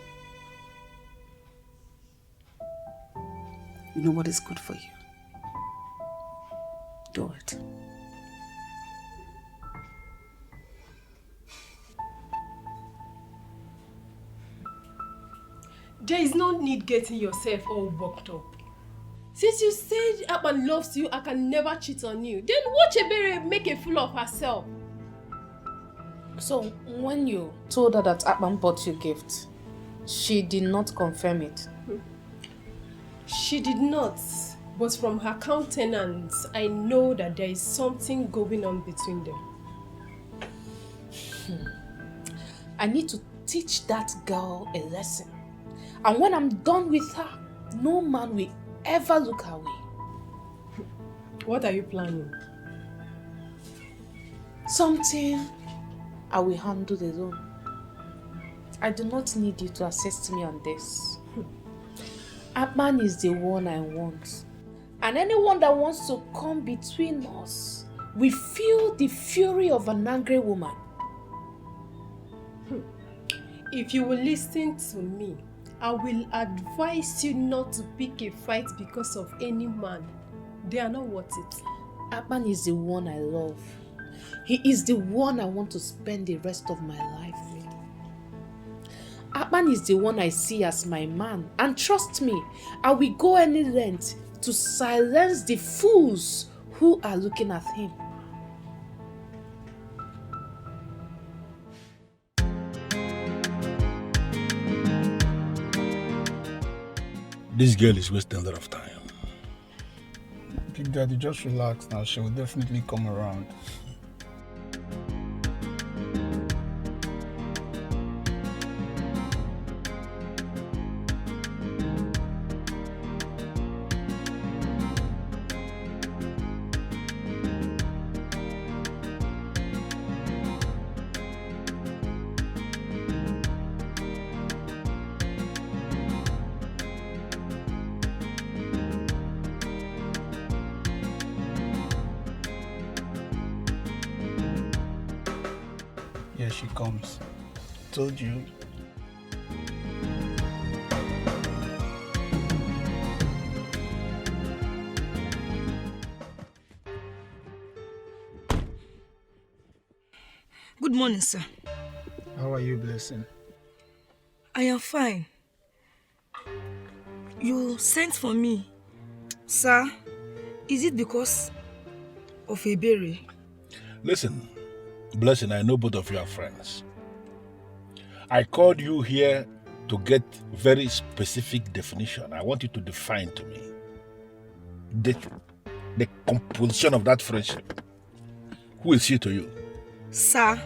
You know what is good for you. Do it. There is no need getting yourself all worked up. Since you said Akpan loves you, I can never cheat on you. Then watch Ebere make a fool of herself. So, when you told her that Akpan bought you a gift, she did not confirm it? She did not. But from her countenance, I know that there is something going on between them. I need to teach that girl a lesson. And when I'm done with her, no man will ever look her way. What are you planning? Something I will handle alone. I do not need you to assist me on this. Akpan is the one I want. And anyone that wants to come between us will feel the fury of an angry woman. If you will listen to me, I will advise you not to pick a fight because of any man. They are not worth it. Akpan is the one I love. He is the one I want to spend the rest of my life with. Akpan is the one I see as my man. And trust me, I will go any length to silence the fools who are looking at him. This girl is wasting a lot of time. Big Daddy, just relax now. She will definitely come around. Here she comes. Told you. Good morning, sir. How are you, Blessing? I am fine. You sent for me. Sir, is it because of Ebere? Listen, Blessing, I know both of you are friends. I called you here to get very specific definition. I want you to define to me the composition of that friendship. Who is she to you? Sir,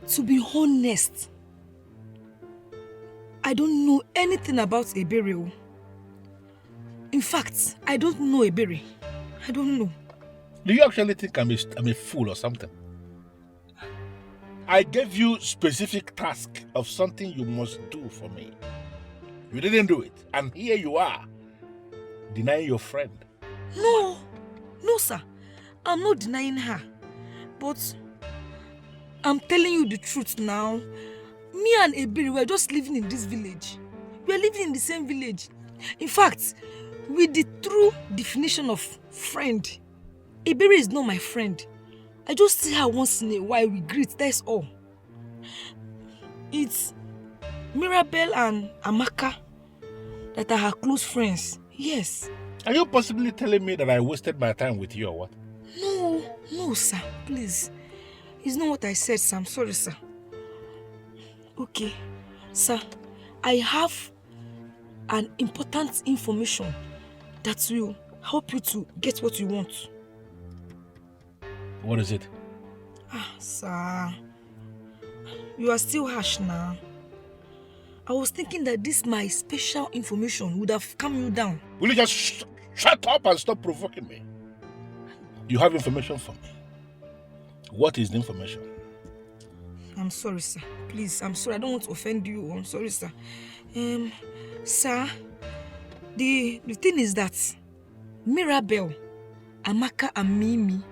to be honest, I don't know anything about Ebere. In fact, I don't know Ebere. I don't know. Do you actually think I'm a fool or something? I gave you specific task of something you must do for me. You didn't do it. And here you are, denying your friend. No, sir. I'm not denying her. But I'm telling you the truth now. Me and Ebere were just living in this village. We are living in the same village. In fact, with the true definition of friend, Ebere is not my friend. I just see her once in a while, we greet, that's all. It's Mirabel and Amaka that are her close friends, yes. Are you possibly telling me that I wasted my time with you or what? No, sir, please. It's not what I said, sir. I'm sorry, sir. Okay, sir, I have an important information that will help you to get what you want. What is it? Sir, you are still harsh now. I was thinking that this my special information would have calmed you down. Will you just shut up and stop provoking me? You have information for me. What is the information? I'm sorry, sir. Please, I'm sorry. I don't want to offend you. I'm sorry, sir. Sir, the thing is that Mirabel, Amaka and Mimi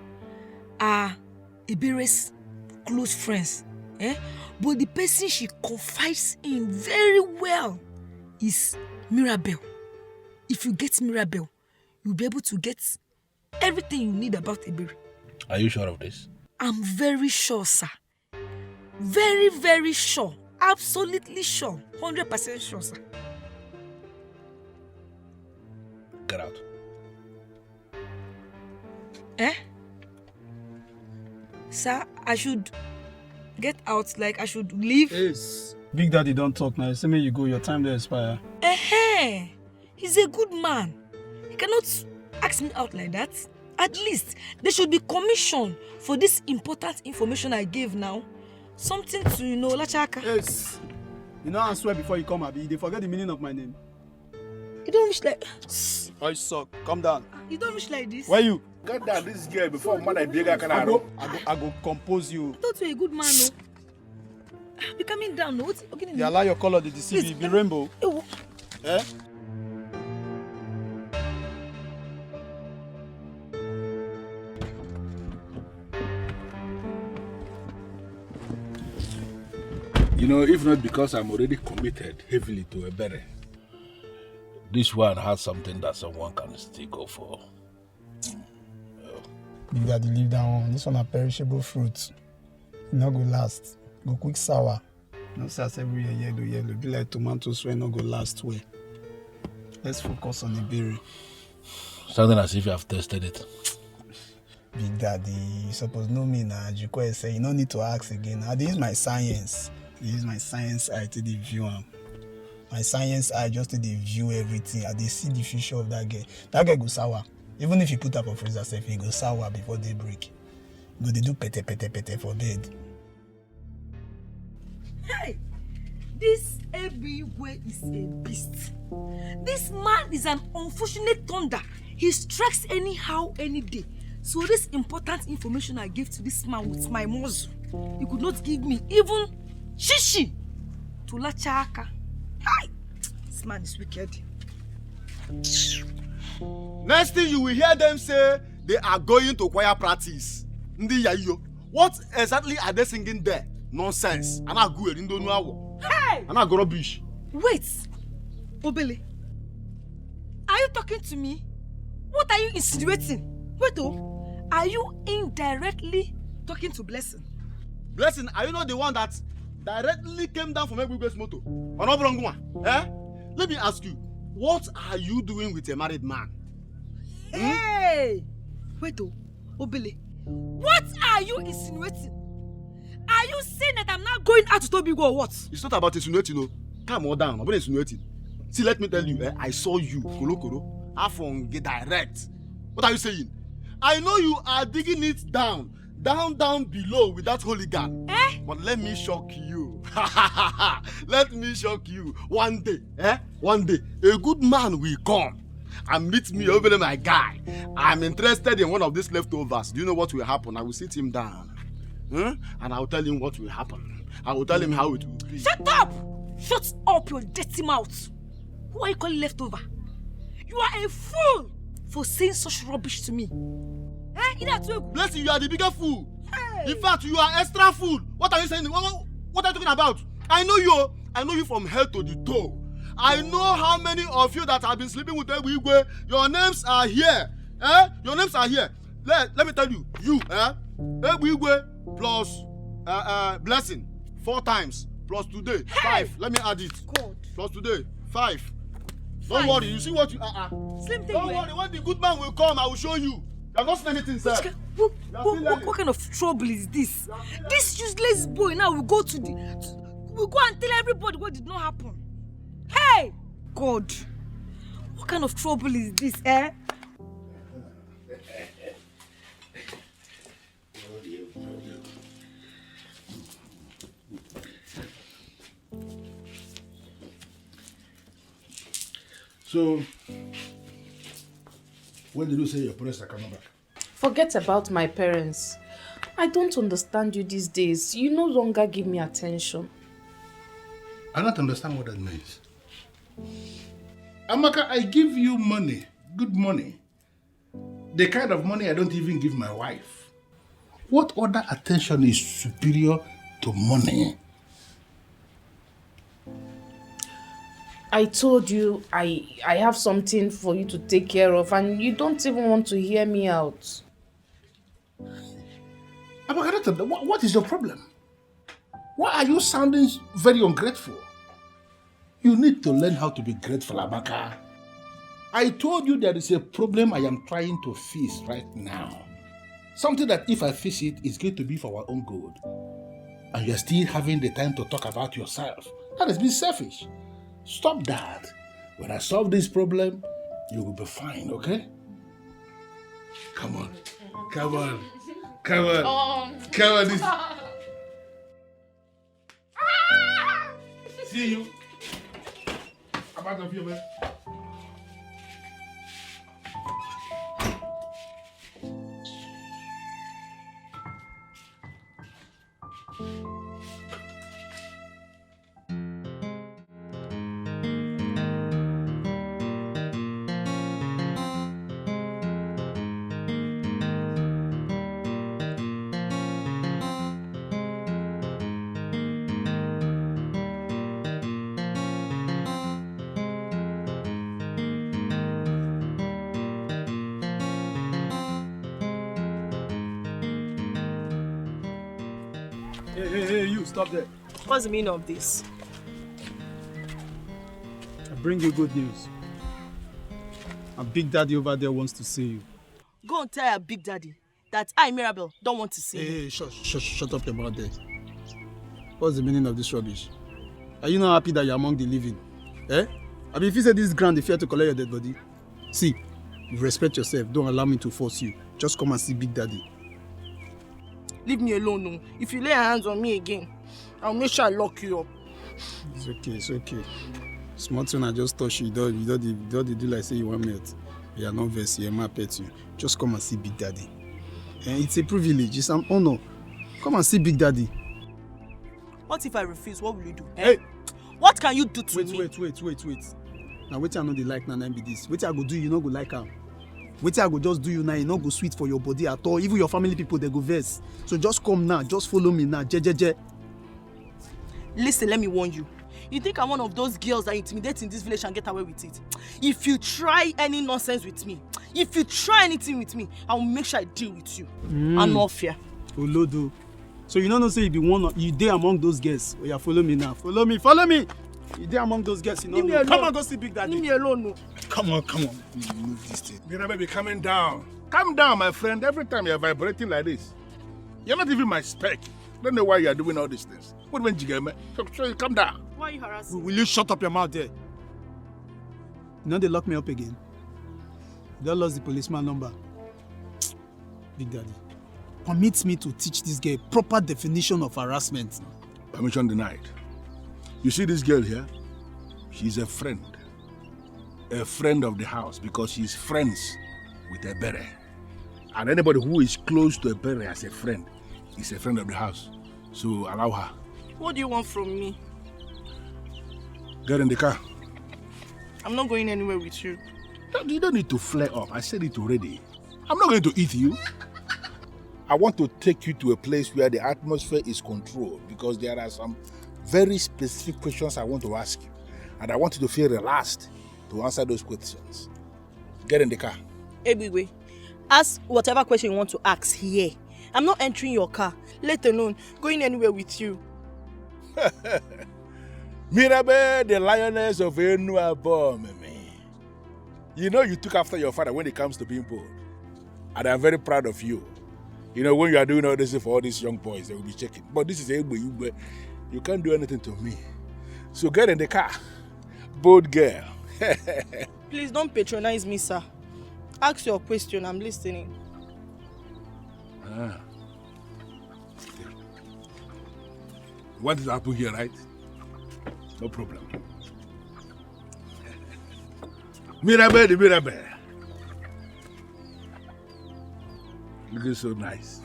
are Ebere's close friends. But the person she confides in very well is Mirabel. If you get Mirabel, you'll be able to get everything you need about Ebere. Are you sure of this? I'm very sure, sir. Very, very sure. Absolutely sure. 100% sure, sir. Get out. Sir, I should get out, like I should leave? Yes. Big Daddy don't talk now. Say me you go, your time to expire. He's a good man. He cannot ask me out like that. At least, there should be commission for this important information I gave now. Something to, Lachaka. Yes. You know I swear before you come, Abi, they forget the meaning of my name. You don't wish like... I suck. Calm down. You don't wish like this? Where you? Cut down this girl before man I bigger can I go compose you. I thought you were a good man, no? Be coming down, no? Okay, they allow your color to deceive you. Be rainbow. You know, if not because I'm already committed heavily to Ebere, this one has something that someone can still go for. Big Daddy, leave that one. This one a perishable fruit. It not go last. Go quick sour. No sense every year yellow. Be like tomatoes when not go last way. Let's focus on the berry. Sounding as if you have tested it. Big Daddy, you suppose know me now. Jukwe say you don't need to ask again. I use my science. I use my science eye to the view. My science eye just to the view everything. I see the future of that girl. That girl go sour. Even if you put up a freezer safe, he go sour before they break. Go they do pete for bed. Hey, this Ebigwe is a beast. This man is an unfortunate thunder. He strikes anyhow, any day. So this important information I gave to this man with my muzzle, he could not give me even shishi to Lachaka. Hi, this man is wicked. Next thing you will hear them say they are going to choir practice. Ndi yayo. What exactly are they singing there? Nonsense. Ana good in don't know. Hey! Ana go rubbish. Wait, Obele. Are you talking to me? What are you insinuating? Wait, are you indirectly talking to Blessing? Blessing, are you not the one that directly came down from Ebigwe's motor? Let me ask you, what are you doing with a married man? Hey! Wait, Obele. What are you insinuating? Are you saying that I'm not going out to Tobigo or what? It's not about insinuating, no. Calm on down. I'm not insinuating. See, let me tell you, I saw you, Kolo. Afon, get direct. What are you saying? I know you are digging it down below with that hooligan. But let me shock you. Let me shock you. One day, a good man will come and meet me over there, my guy. I'm interested in one of these leftovers. Do you know what will happen? I will sit him down. And I will tell him what will happen. I will tell him how it will be. Shut up! Shut up your dirty mouth. Who are you calling leftover? You are a fool for saying such rubbish to me. Blessing, you are the bigger fool. Hey. In fact, you are extra fool. What are you saying? What are you talking about? I know you from head to the toe. I know how many of you that have been sleeping with Ebuigwe. Your names are here. Your names are here. Let me tell you, Ebuigwe plus Blessing 4 times plus today 5. Let me add it. God. Plus today 5. Don't worry. You see what you Slim thing. Don't worry. When the good man will come, I will show you. You have not seen anything, sir. What kind of trouble is this? This useless boy now will go we'll go and tell everybody what did not happen. Hey! God! What kind of trouble is this, So, when did you say your parents are coming back? Forget about my parents. I don't understand you these days. You no longer give me attention. I don't understand what that means. Amaka, I give you money, good money. The kind of money I don't even give my wife. What other attention is superior to money? I told you I have something for you to take care of and you don't even want to hear me out. Amaka, what is your problem? Why are you sounding very ungrateful? You need to learn how to be grateful, Amaka. I told you there is a problem I am trying to fix right now. Something that if I fix it, it's going to be for our own good. And you're still having the time to talk about yourself. That is being selfish. Stop that. When I solve this problem, you will be fine, okay? Come on. Come on. Come on. Come on. See you. I'm out of here, man. Hey, you, stop there. What's the meaning of this? I bring you good news. A Big Daddy over there wants to see you. Go and tell your Big Daddy that I, Mirabel, don't want to see him. Hey, shut up about that. What's the meaning of this rubbish? Are you not happy that you're among the living? I mean, if you say this is grand, they fear to collect your dead body. See, you respect yourself. Don't allow me to force you. Just come and see Big Daddy. Leave me alone, no. If you lay your hands on me again, I'll make sure I lock you up. It's okay. Small thing I just touch you. You don't do like say you want me. You are not versed. You are pet you. Just come and see Big Daddy. And it's a privilege. It's an honor. Come and see Big Daddy. What if I refuse? What will you do? Hey! What can you do to me? Wait. Now, wait I know they like Nana be this. Wait I go do you not go like her. Wait I go just do you now, you not go sweet for your body at all. Even your family people, they go verse. So just come now, just follow me now. Je. Listen, let me warn you. You think I'm one of those girls that intimidate in this village and get away with it? If you try any nonsense with me, if you try anything with me, I will make sure I deal with you. And no fear. Olodo. So you don't know say you be one of you there among those girls. Oh yeah, follow me now. Follow me. You there among those girls, you know? Leave me alone. Come on, go see Big Daddy. Leave me alone. No. Come on. Move this thing. Mira, baby, calm down. Calm down, my friend. Every time you're vibrating like this, you're not even my spec. Don't know why you're doing all these things. What when you me? Calm down. Why are you harassing? Will you shut up your mouth there? You know they lock me up again. They lost the policeman number. Big Daddy, permit me to teach this girl proper definition of harassment. Permission denied. You see this girl here? She's a friend of the house because she's friends with a bere. And anybody who is close to a bere as a friend is a friend of the house. So allow her. What do you want from me? Get in the car. I'm not going anywhere with you. You don't need to flare up. I said it already. I'm not going to eat you. I want to take you to a place where the atmosphere is controlled because there are some very specific questions I want to ask you. And I want you to feel relaxed to answer those questions. Get in the car. Ebigwe, ask whatever question you want to ask here. I'm not entering your car, let alone going anywhere with you. Mirabe, the lioness of Enuabo, Mimi. You know you took after your father when it comes to being bold. And I'm very proud of you. You know, when you are doing all this for all these young boys, they will be checking. But this is Egbe, you can't do anything to me. So get in the car. Bold girl. Please don't patronize me, sir. Ask your question, I'm listening. What is happening here, right? No problem. Mirabe, the Mirabe. Looking so nice.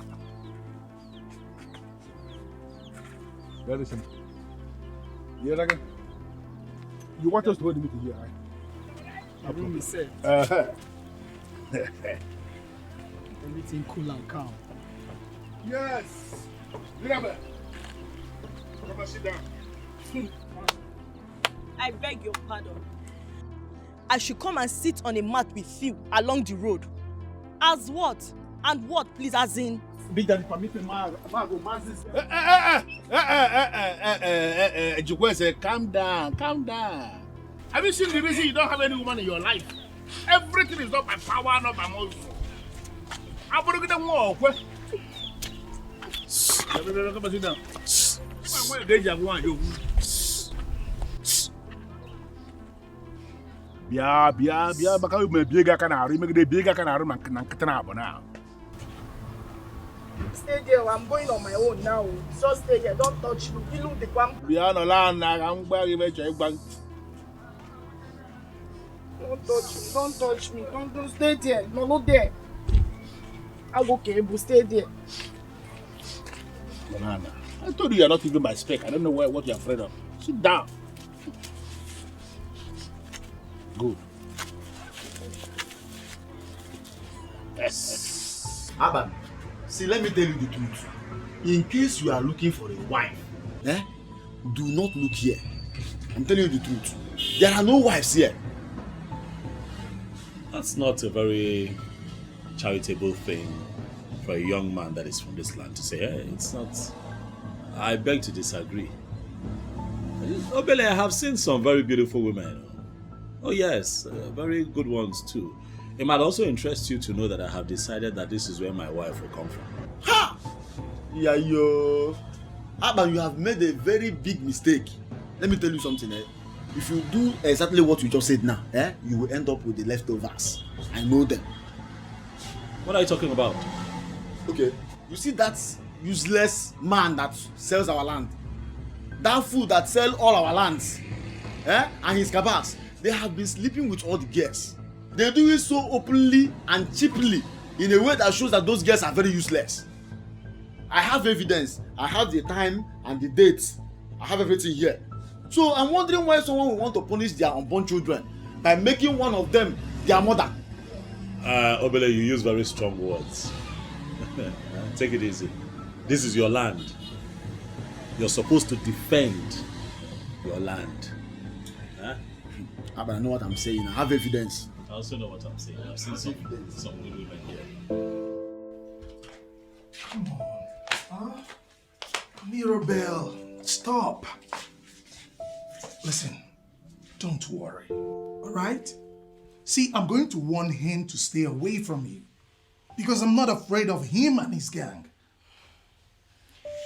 Very simple. You like it? You want us to hold the meeting here, right? I really said. Everything cool and calm. Yes! Mirabe! Come and sit down. I beg your pardon. I should come and sit on a mat with you along the road. As what? And what, please, as in? Big Daddy, permit me, go mazis. Jukwe said, calm down. Have you seen the reason you don't have any woman in your life? Everything is not by power, not by muscle. I'm going to get them more. Come and sit down. Bia, baka you may bigger canary, make the bigger canary man now. Stay there, I'm going on my own now. So stay there, don't touch me. You look the one. Bia no land, I'm going to bank. Don't touch me. Don't stay there. No, not there. I'll go cable, stay there. Banana. I told you you're not even my spec. I don't know what you're afraid of. Sit down. Good. Aban, see, let me tell you the truth. In case you are looking for a wife, do not look here. I'm telling you the truth. There are no wives here. That's not a very charitable thing for a young man that is from this land to say. Hey, it's not. I beg to disagree. Obele, I have seen some very beautiful women. Oh yes, very good ones too. It might also interest you to know that I have decided that this is where my wife will come from. Ha! Yeah, yo. Aban, you have made a very big mistake. Let me tell you something. If you do exactly what you just said now, you will end up with the leftovers. I know them. What are you talking about? Okay, you see that useless man that sells our land? That fool that sells all our lands, and his cabals, they have been sleeping with all the girls. They do it so openly and cheaply in a way that shows that those girls are very useless. I have evidence. I have the time and the dates. I have everything here. So I'm wondering why someone will want to punish their unborn children by making one of them their mother. Obele, you use very strong words. Take it easy. This is your land. You're supposed to defend your land. But I know what I'm saying. I have evidence. I also know what I'm saying. I've seen some good women here. Come on. Mirabelle, stop. Listen, don't worry, all right? See, I'm going to warn him to stay away from you because I'm not afraid of him and his gang.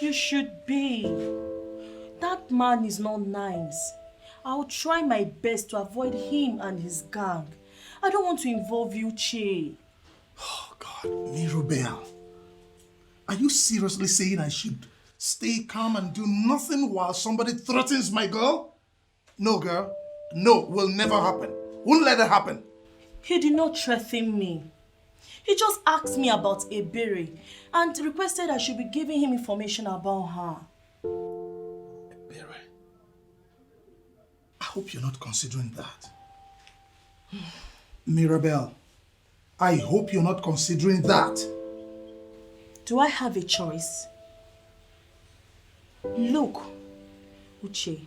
You should be. That man is not nice. I'll try my best to avoid him and his gang. I don't want to involve you, Che. Oh, God, Mirabel. Are you seriously saying I should stay calm and do nothing while somebody threatens my girl? No, girl. No, will never happen. Won't let it happen. He did not threaten me. He just asked me about Ebere and requested I should be giving him information about her. Ebere? I hope you're not considering that. Mirabel, I hope you're not considering that. Do I have a choice? Look, Uche,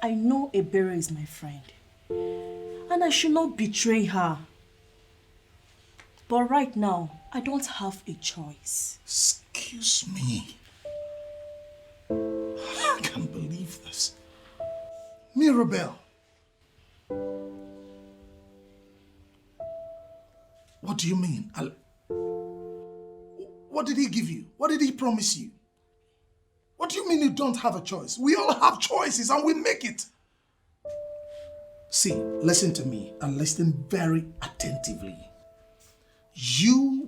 I know Ebere is my friend, and I should not betray her. But right now, I don't have a choice. Excuse me. I can't believe this. Mirabel. What do you mean? What did he give you? What did he promise you? What do you mean you don't have a choice? We all have choices and we make it. See, listen to me and listen very attentively. You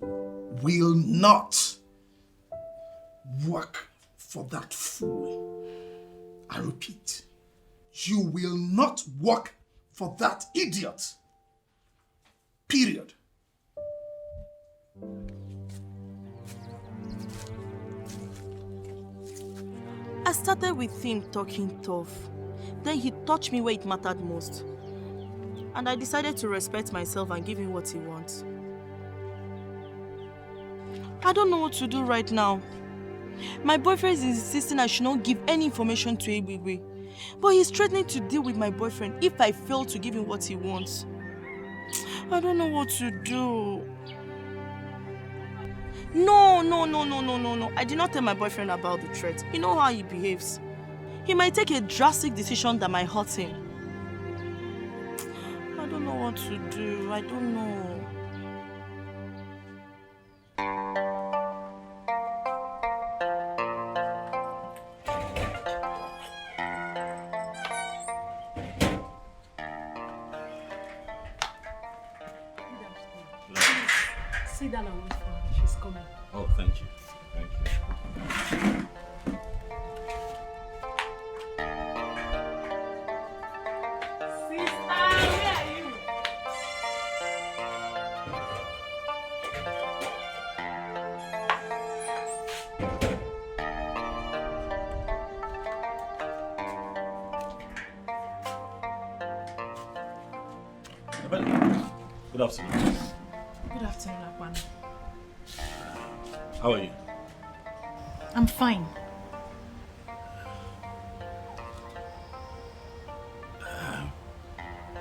will not work for that fool. I repeat, you will not work for that idiot. Period. I started with him talking tough. Then he touched me where it mattered most. And I decided to respect myself and give him what he wants. I don't know what to do right now. My boyfriend is insisting I should not give any information to Ebigwe. But he's threatening to deal with my boyfriend if I fail to give him what he wants. I don't know what to do. No. I did not tell my boyfriend about the threat. You know how he behaves. He might take a drastic decision that might hurt him. I don't know what to do. I don't know. Sit down and wait for her. She's coming. Oh, thank you. Thank you. Sister, where are you? Good afternoon. Good afternoon, Akwan. How are you? I'm fine.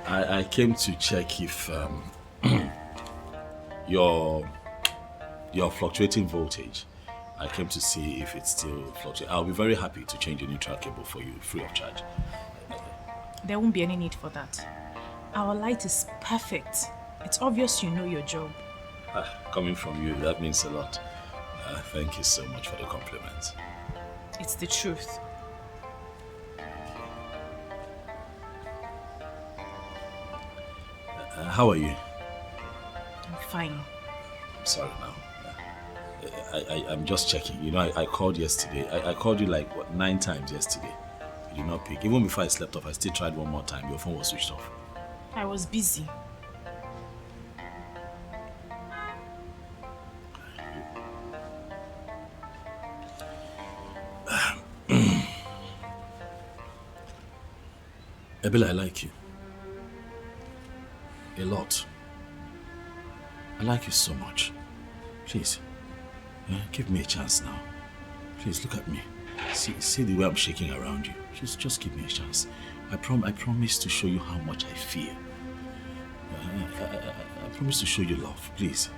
I came to check if your fluctuating voltage. I came to see if it's still fluctuating. I'll be very happy to change a neutral cable for you, free of charge. There won't be any need for that. Our light is perfect. It's obvious you know your job. Coming from you, that means a lot. Thank you so much for the compliment. It's the truth. How are you? I'm fine. I'm sorry now. I'm just checking. You know, I called yesterday. I called you like, what, 9 times yesterday. You did not pick. Even before I slept off, I still tried one more time. Your phone was switched off. I was busy. Ebele, I like you. A lot. I like you so much. Please, give me a chance now. Please, look at me. See the way I'm shaking around you. Just give me a chance. I promise to show you how much I feel. I promise to show you love, please.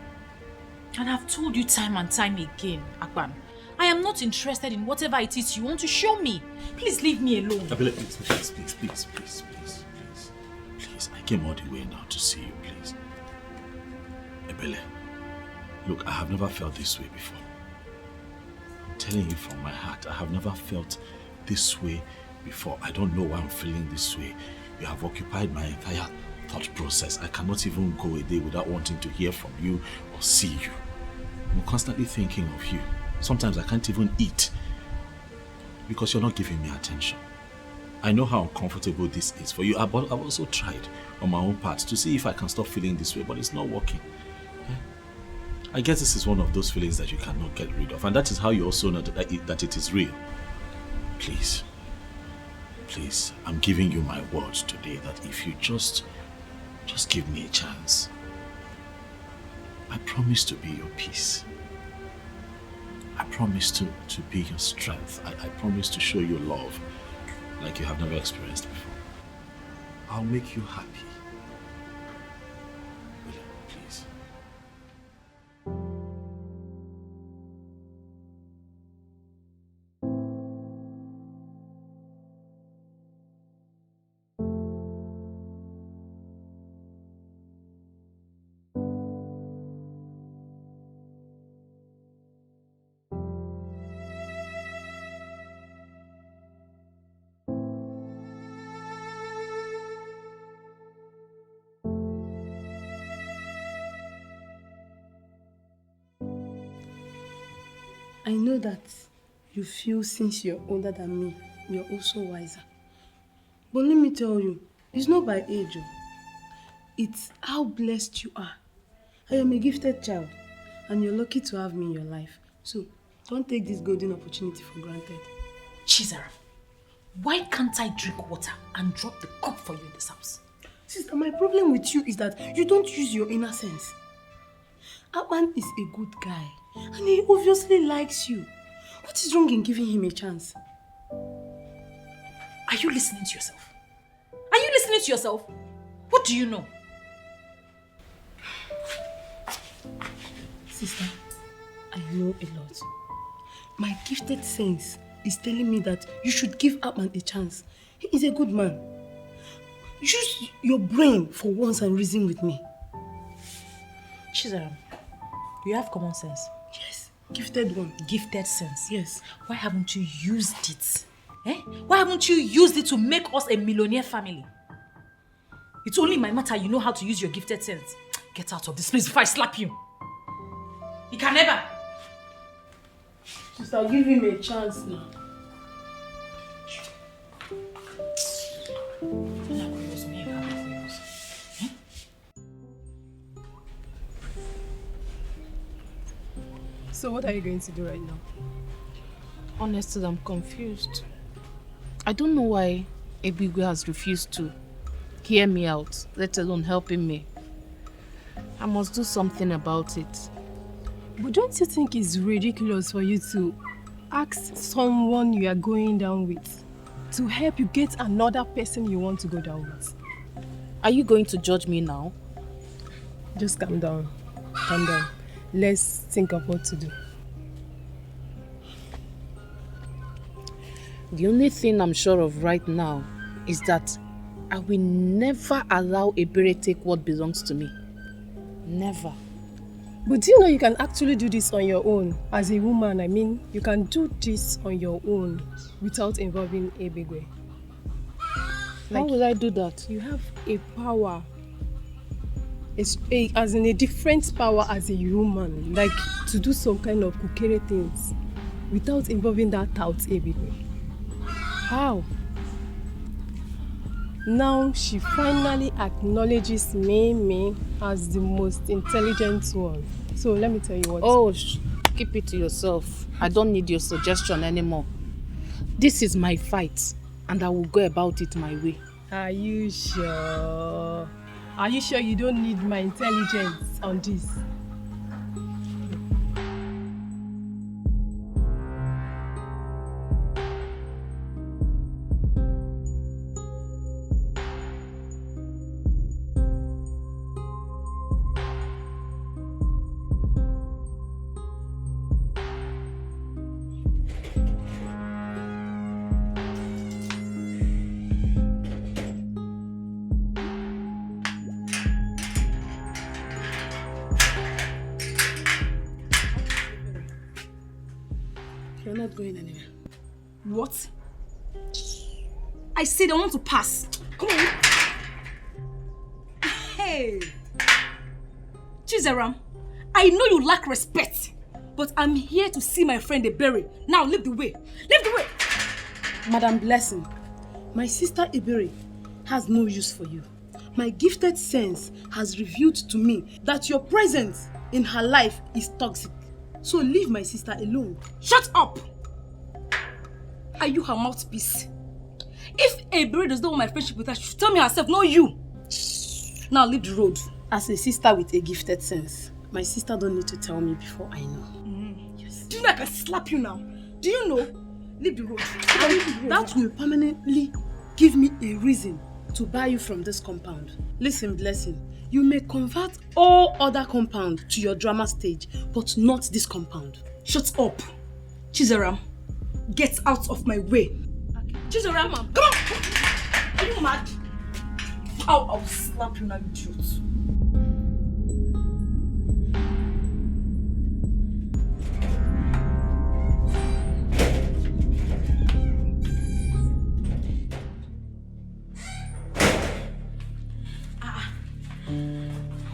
And I've told you time and time again, Akban, I am not interested in whatever it is you want to show me. Please leave me alone. Abele, please. Please, I came all the way now to see you, please. Abele, look, I have never felt this way before. I'm telling you from my heart, I have never felt this way before. I don't know why I'm feeling this way. You have occupied my entire thought process. I cannot even go a day without wanting to hear from you or see you. I'm constantly thinking of you. Sometimes I can't even eat because you're not giving me attention. I know how uncomfortable this is for you, but I've also tried on my own part to see if I can stop feeling this way, but it's not working. I guess this is one of those feelings that you cannot get rid of, and that is how you also know that it is real. Please, I'm giving you my word today that if you just give me a chance, I promise to be your peace. I promise to be your strength. I promise to show you love like you have never experienced before. I'll make you happy. Please. I know that you feel since you're older than me, you're also wiser. But let me tell you, it's not by age. It's how blessed you are. I am a gifted child, and you're lucky to have me in your life. So, don't take this golden opportunity for granted. Chizara, why can't I drink water and drop the cup for you in this house? Sister, my problem with you is that you don't use your inner sense. Akpan is a good guy, and he obviously likes you. What is wrong in giving him a chance? Are you listening to yourself? Are you listening to yourself? What do you know? Sister, I know a lot. My gifted sense is telling me that you should give Akpan a chance. He is a good man. Use your brain for once and reason with me. Chizaram, you have common sense. Yes, gifted one. Gifted sense. Yes. Why haven't you used it? Why haven't you used it to make us a millionaire family? It's only my matter you know how to use your gifted sense. Get out of this place before I slap you. You can never. Sister, give him a chance now. So what are you going to do right now? Honestly, I'm confused. I don't know why Ebigwe has refused to hear me out, let alone helping me. I must do something about it. But don't you think it's ridiculous for you to ask someone you are going down with to help you get another person you want to go down with? Are you going to judge me now? Just calm down. Calm down. Let's think of what to do. The only thing I'm sure of right now is that I will never allow Ebere take what belongs to me. Never. But do you know you can actually do this on your own? As a woman, I mean, you can do this on your own without involving Ebigwe. How will I do that? You have a power. As in a different power as a human, like to do some kind of kukere things without involving that tout Ebigwe. How? Now she finally acknowledges me as the most intelligent one. So let me tell you what. Oh, keep it to yourself. I don't need your suggestion anymore. This is my fight, and I will go about it my way. Are you sure? Are you sure you don't need my intelligence on this? You're not going anywhere. What? I said I want to pass. Come on. Hey. Chizaram, I know you lack respect, but I'm here to see my friend Ebere. Now leave the way. Leave the way. Madam Blessing, my sister Ebere has no use for you. My gifted sense has revealed to me that your presence in her life is toxic. So leave my sister alone. Shut up! Are you her mouthpiece? If Ebere does not want my friendship with her, she should tell me herself, not you. Now leave the road. As a sister with a gifted sense, my sister don't need to tell me before I know. Yes. Do you know I can slap you now? Do you know? Leave the road. That will permanently give me a reason to buy you from this compound. Listen, Blessing, you may convert all other compound to your drama stage, but not this compound. Shut up. Chizaram, get out of my way. Okay. Chizaram, come on. Are you mad? I'll slap you now, idiot.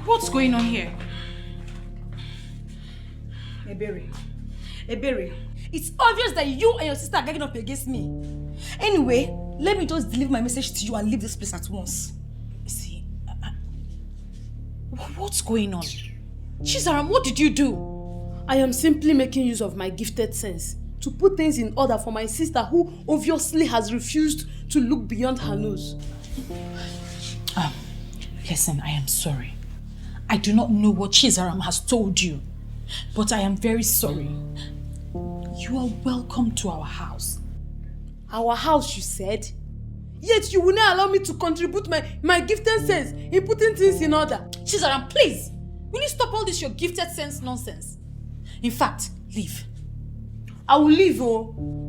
What's going on here? Ebere, it's obvious that you and your sister are getting up against me. Anyway, let me just deliver my message to you and leave this place at once. See, what's going on? Chizaram, what did you do? I am simply making use of my gifted sense to put things in order for my sister who obviously has refused to look beyond her nose. Listen, I am sorry. I do not know what Chizaram has told you, but I am very sorry. You are welcome to our house. Our house, you said? Yet you will not allow me to contribute my gifted sense in putting things in order. Chizaram, please! Will you stop all this your gifted sense nonsense? In fact, leave. I will leave,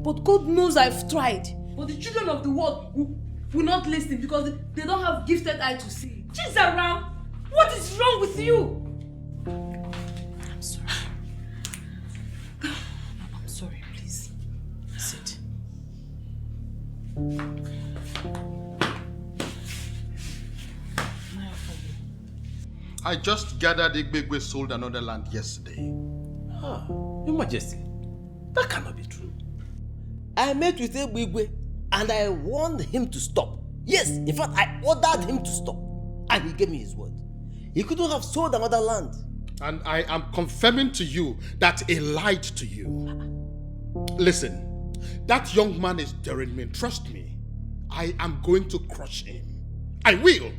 but God knows I've tried. But the children of the world will not listen because they don't have gifted eye to see. Chizaram, what is wrong with you? I'm sorry. I'm sorry, please. Sit. I just gathered Igbegwe sold another land yesterday. Your Majesty, that cannot be true. I met with Igbegwe and I warned him to stop. Yes, in fact, I ordered him to stop. And he gave me his word. He couldn't have sold another land. And I am confirming to you that he lied to you. Listen, that young man is daring me. Trust me. I am going to crush him. I will.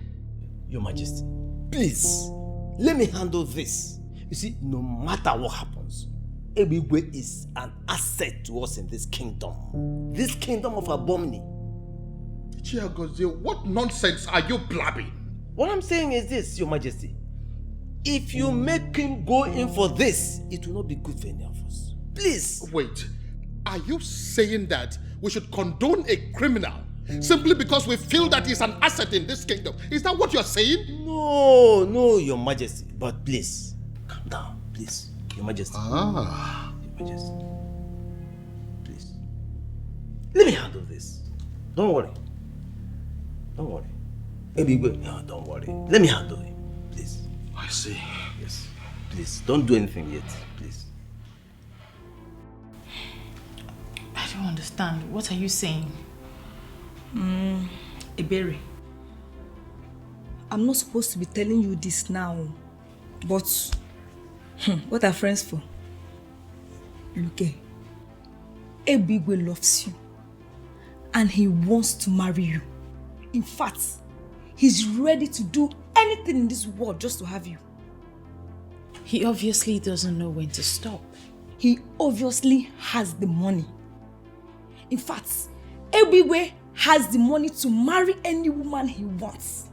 Your Majesty, please, let me handle this. You see, no matter what happens, Ebigwe is an asset to us in this kingdom. This kingdom of Abomni. Chiagozie, what nonsense are you blabbing? What I'm saying is this, Your Majesty. If you make him go in for this, it will not be good for any of us. Please. Wait, are you saying that we should condone a criminal simply because we feel that he's an asset in this kingdom? Is that what you're saying? No, Your Majesty. But please, calm down, please. Your Majesty. Your Majesty. Please. Let me handle this. Don't worry. Don't worry. No, don't worry. Let me handle it. Please. I see. Yes. Please, don't do anything yet. Please. I don't understand. What are you saying? Ebere, I'm not supposed to be telling you this now, but what are friends for? Look, Ebigwe loves you and he wants to marry you. In fact, he's ready to do anything in this world just to have you. He obviously doesn't know when to stop. He obviously has the money. In fact, Ebigwe has the money to marry any woman he wants.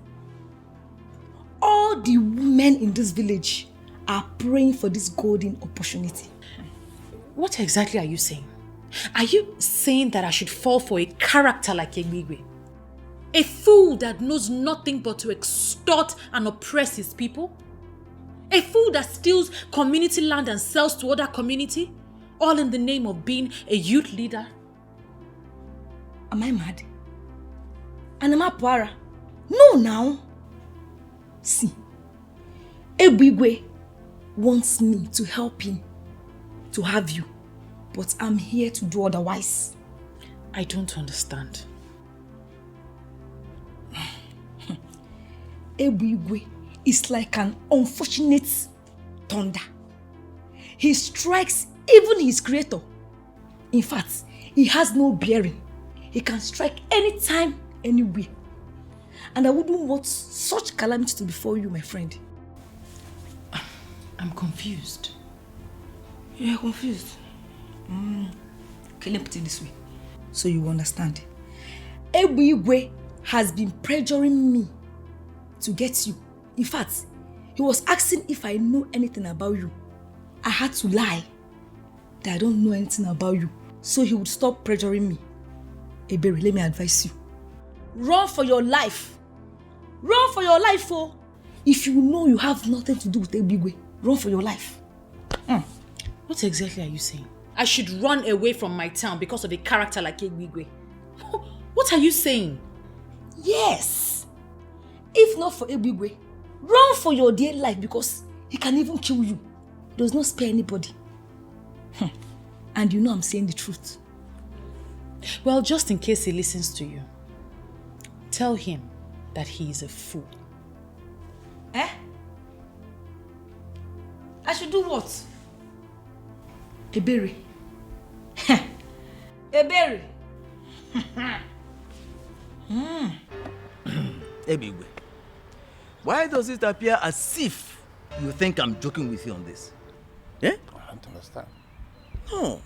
All the women in this village are praying for this golden opportunity. What exactly are you saying? Are you saying that I should fall for a character like Ebigwe? A fool that knows nothing but to extort and oppress his people? A fool that steals community land and sells to other community? All in the name of being a youth leader. Am I mad? And am I Puara? No, now. See, Ebigwe wants me to help him to have you, but I'm here to do otherwise. I don't understand. Ebigwe is like an unfortunate thunder. He strikes even his creator. In fact, he has no bearing. He can strike anytime, anywhere. And I wouldn't want such calamity to befall you, my friend. I'm confused. You're confused? Okay, let me put it this way, so you understand. Ebigwe has been pressuring me to get you. In fact, he was asking if I know anything about you. I had to lie that I don't know anything about you, so he would stop pressuring me. Ebere, let me advise you. Run for your life. Run for your life, oh. If you know you have nothing to do with Ebigwe, run for your life. What exactly are you saying? I should run away from my town because of a character like Ebigwe. What are you saying? Yes. If not for Ebigwe, run for your dear life because he can even kill you. He does not spare anybody. And you know I'm saying the truth. Well, just in case he listens to you, tell him that he is a fool. Eh? I should do what? Ebere. Ebere. Ebigwe, why does it appear as if you think I'm joking with you on this? Eh? I don't understand. No.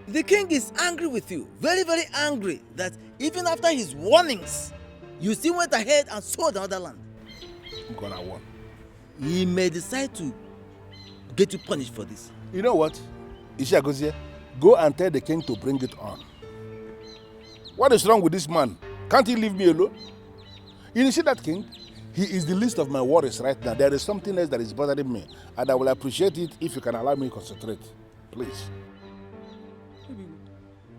The king is angry with you. Very, very angry that even after his warnings, you still went ahead and sold another land. I'm gonna warn. He may decide to get you punished for this. You know what? Ishiagozie, go and tell the king to bring it on. What is wrong with this man? Can't he leave me alone? You see that king? He is the least of my worries right now. There is something else that is bothering me, and I will appreciate it if you can allow me to concentrate. Please.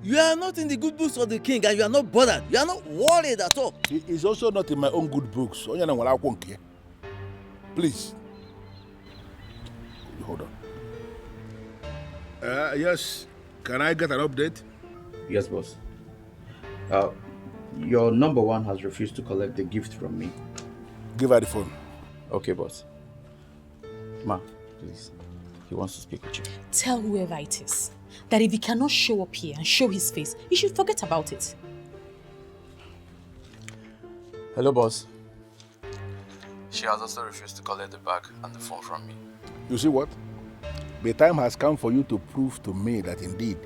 You are not in the good books of the king and you are not bothered. You are not worried at all. He is also not in my own good books. Please. Hold on. Yes. Can I get an update? Yes, boss. Your number one has refused to collect the gift from me. Give her the phone. Okay, boss. Ma, please. He wants to speak with you. Tell whoever it is that if he cannot show up here and show his face, he should forget about it. Hello, boss. She has also refused to collect the bag and the phone from me. You see what? The time has come for you to prove to me that indeed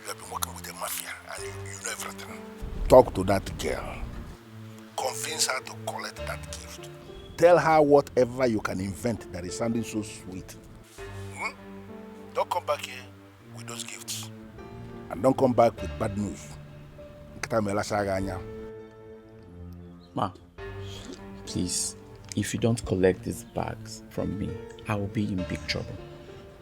you have been working with the mafia and you know everything. Talk to that girl. Convince her to collect that gift. Tell her whatever you can invent that is sounding so sweet. Don't come back here with those gifts. And don't come back with bad news. Ma, please, if you don't collect these bags from me, I will be in big trouble.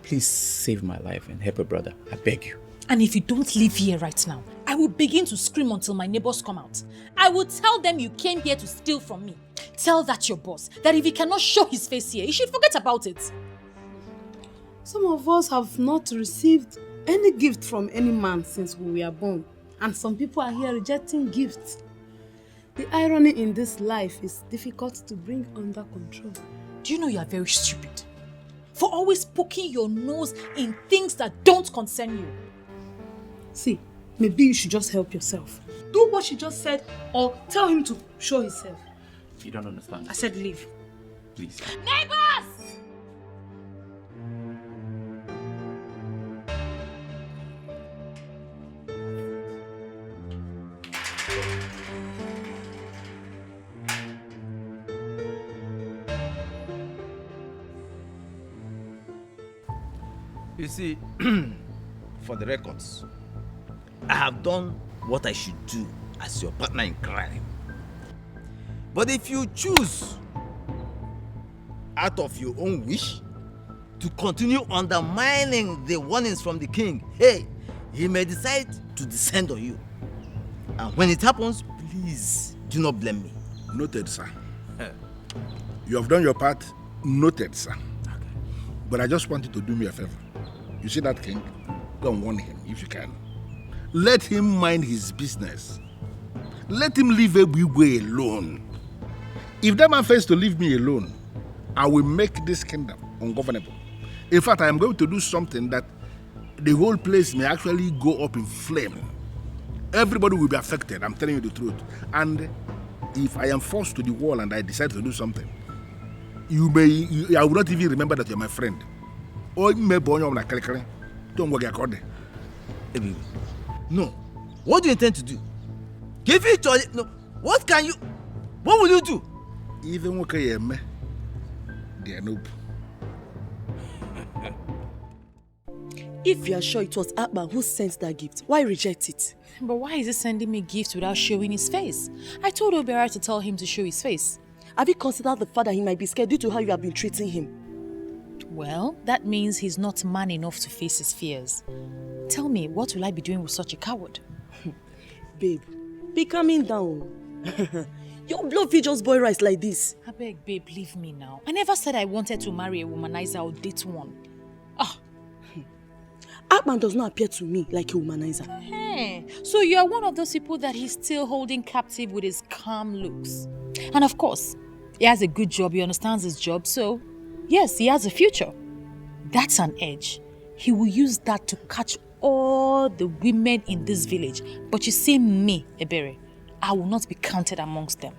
Please save my life and help a brother. I beg you. And if you don't leave here right now, I will begin to scream until my neighbors come out. I will tell them you came here to steal from me. Tell that your boss, that if he cannot show his face here, he should forget about it. Some of us have not received any gift from any man since we were born. And some people are here rejecting gifts. The irony in this life is difficult to bring under control. Do you know you are very stupid? For always poking your nose in things that don't concern you. See, maybe you should just help yourself. Do what she just said or tell him to show himself. You don't understand. I said leave. Please. Neighbors! You see, for the records, I have done what I should do as your partner in crime. But if you choose out of your own wish to continue undermining the warnings from the king, hey, he may decide to descend on you. And when it happens, please do not blame me. Noted, sir. You have done your part. Noted, sir. Okay. But I just want you to do me a favor. You see that king? Go and warn him if you can. Let him mind his business. Let him leave Ebigwe alone. If that man fails to leave me alone, I will make this kingdom ungovernable. In fact, I am going to do something that the whole place may actually go up in flame. Everybody will be affected, I'm telling you the truth. And if I am forced to the wall and I decide to do something, I will not even remember that you're my friend. Don't worry, no. What do you intend to do? Give it to... No. What will you do? Even when they are noob. If you are sure it was Akban who sent that gift, why reject it? But why is he sending me gifts without showing his face? I told Obiara to tell him to show his face. Have you considered the fact that he might be scared due to how you have been treating him? Well, that means he's not man enough to face his fears. Tell me, what will I be doing with such a coward? Babe, be calming down. Your blood feed just boil rice like this. I beg, babe, leave me now. I never said I wanted to marry a womanizer or date one. Akman does not appear to me like a womanizer. Hey, so you're one of those people that he's still holding captive with his calm looks. And of course, he has a good job, he understands his job, so yes, he has a future. That's an edge. He will use that to catch all the women in this village. But you see me, Ebere, I will not be counted amongst them.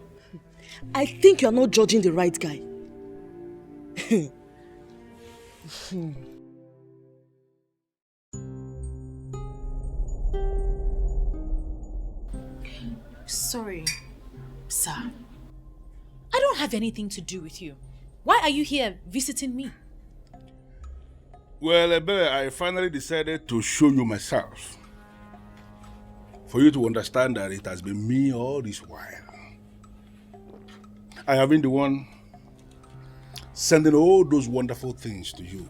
I think you're not judging the right guy. Sorry, sir. I don't have anything to do with you. Why are you here visiting me? Well, Ebere, I finally decided to show you myself. For you to understand that it has been me all this while. I have been the one sending all those wonderful things to you.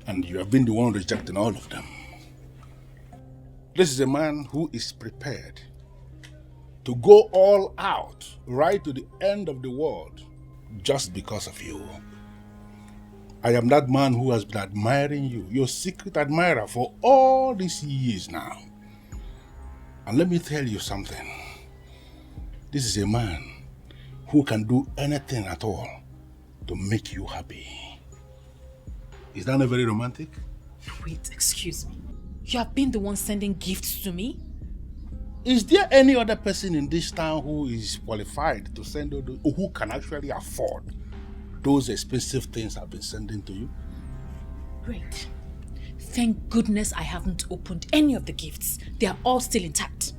And you have been the one rejecting all of them. This is a man who is prepared to go all out, right to the end of the world, just because of you. I am that man who has been admiring you, your secret admirer for all these years now. And let me tell you something. This is a man who can do anything at all to make you happy. Is that not very romantic? Wait, excuse me. You have been the one sending gifts to me? Is there any other person in this town who is qualified to send those, or who can actually afford those expensive things I've been sending to you? Great. Thank goodness I haven't opened any of the gifts. They are all still intact.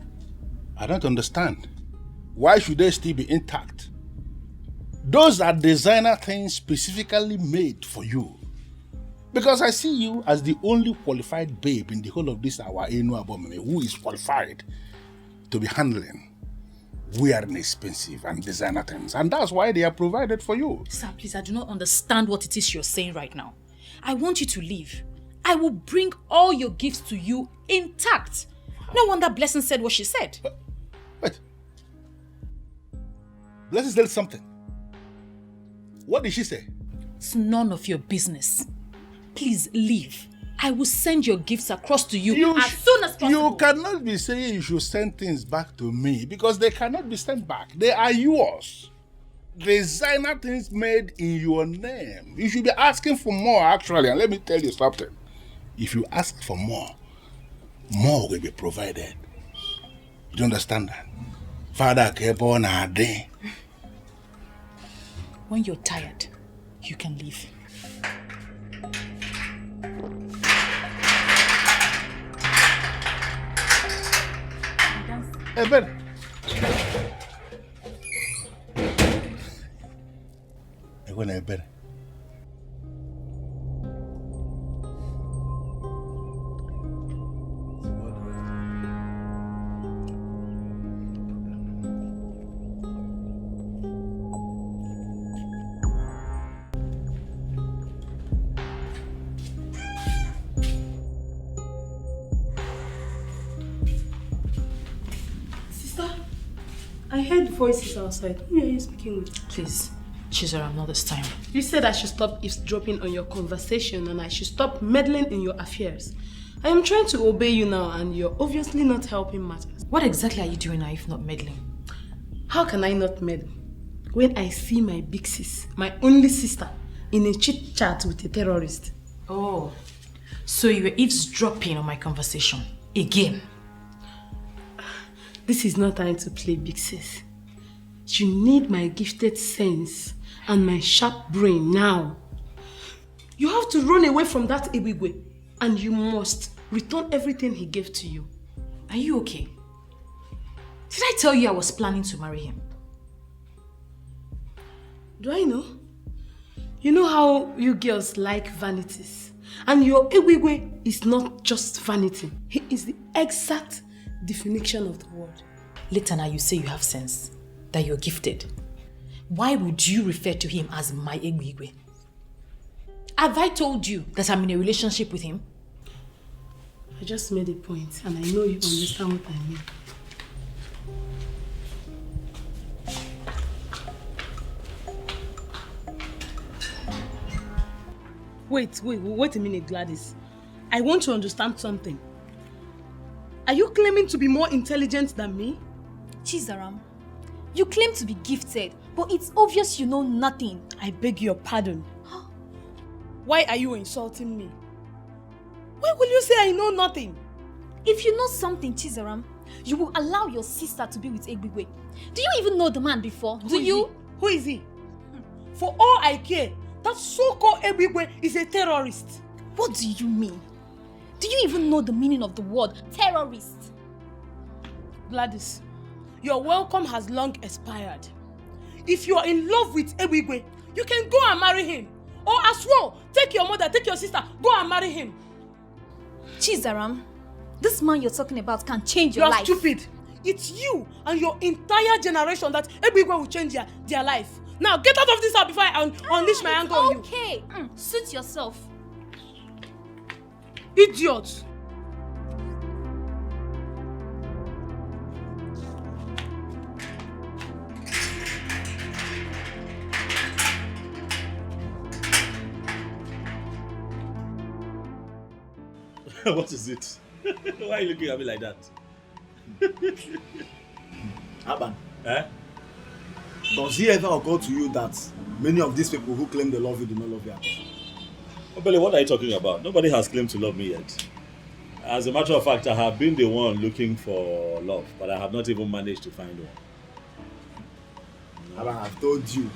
I don't understand. Why should they still be intact? Those are designer things specifically made for you. Because I see you as the only qualified babe in the whole of this our Enu Abomene who is qualified to be handling wearing expensive and designer things. And that's why they are provided for you. Sir, please, I do not understand what it is you're saying right now. I want you to leave. I will bring all your gifts to you intact. No wonder Blessing said what she said. Wait. Blessing said something. What did she say? It's none of your business. Please leave. I will send your gifts across to you as soon as possible. You cannot be saying you should send things back to me because they cannot be sent back. They are yours. Designer things made in your name. You should be asking for more, actually. And let me tell you something. If you ask for more, more will be provided. You understand that? Father kept on a day. When you're tired, you can leave. Ebere. Ebere. I heard voices outside. Who are you speaking with? Please, Chizaram, not this time. You said I should stop eavesdropping on your conversation and I should stop meddling in your affairs. I am trying to obey you now and you're obviously not helping matters. What exactly are you doing now if not meddling? How can I not meddle when I see my big sis, my only sister, in a chit chat with a terrorist? Oh, so you were eavesdropping on my conversation again? This is not time to play big sis. You need my gifted sense and my sharp brain now. You have to run away from that Ebigwe and you must return everything he gave to you. Are you okay? Did I tell you I was planning to marry him? Do I know? You know how you girls like vanities. And your Ebigwe is not just vanity. He is the exact definition of the word. Later now you say you have sense, that you're gifted. Why would you refer to him as my Ebigwe? Have I told you that I'm in a relationship with him? I just made a point and I know you understand what I mean. Wait a minute, Gladys. I want to understand something. Are you claiming to be more intelligent than me? Chizaram, you claim to be gifted, but it's obvious you know nothing. I beg your pardon. Why are you insulting me? Why will you say I know nothing? If you know something, Chizaram, you will allow your sister to be with Ebigwe. Do you even know the man before? Who is he? For all I care, that so-called Ebigwe is a terrorist. What do you mean? Do you even know the meaning of the word terrorist? Gladys, your welcome has long expired. If you are in love with Ebigwe, you can go and marry him. Or as well, take your mother, take your sister, go and marry him. Chizaram, this man you're talking about can change your life. You're stupid. It's you and your entire generation that Ebigwe will change their life. Now get out of this house before I unleash my anger on you. Okay, suit yourself. Idiot. What is it? Why are you looking at me like that? Aban, Eh? does it ever occur to you that many of these people who claim they love you do not love you at all? Obele, what are you talking about? Nobody has claimed to love me yet. As a matter of fact, I have been the one looking for love, but I have not even managed to find one. Aban, I've told you.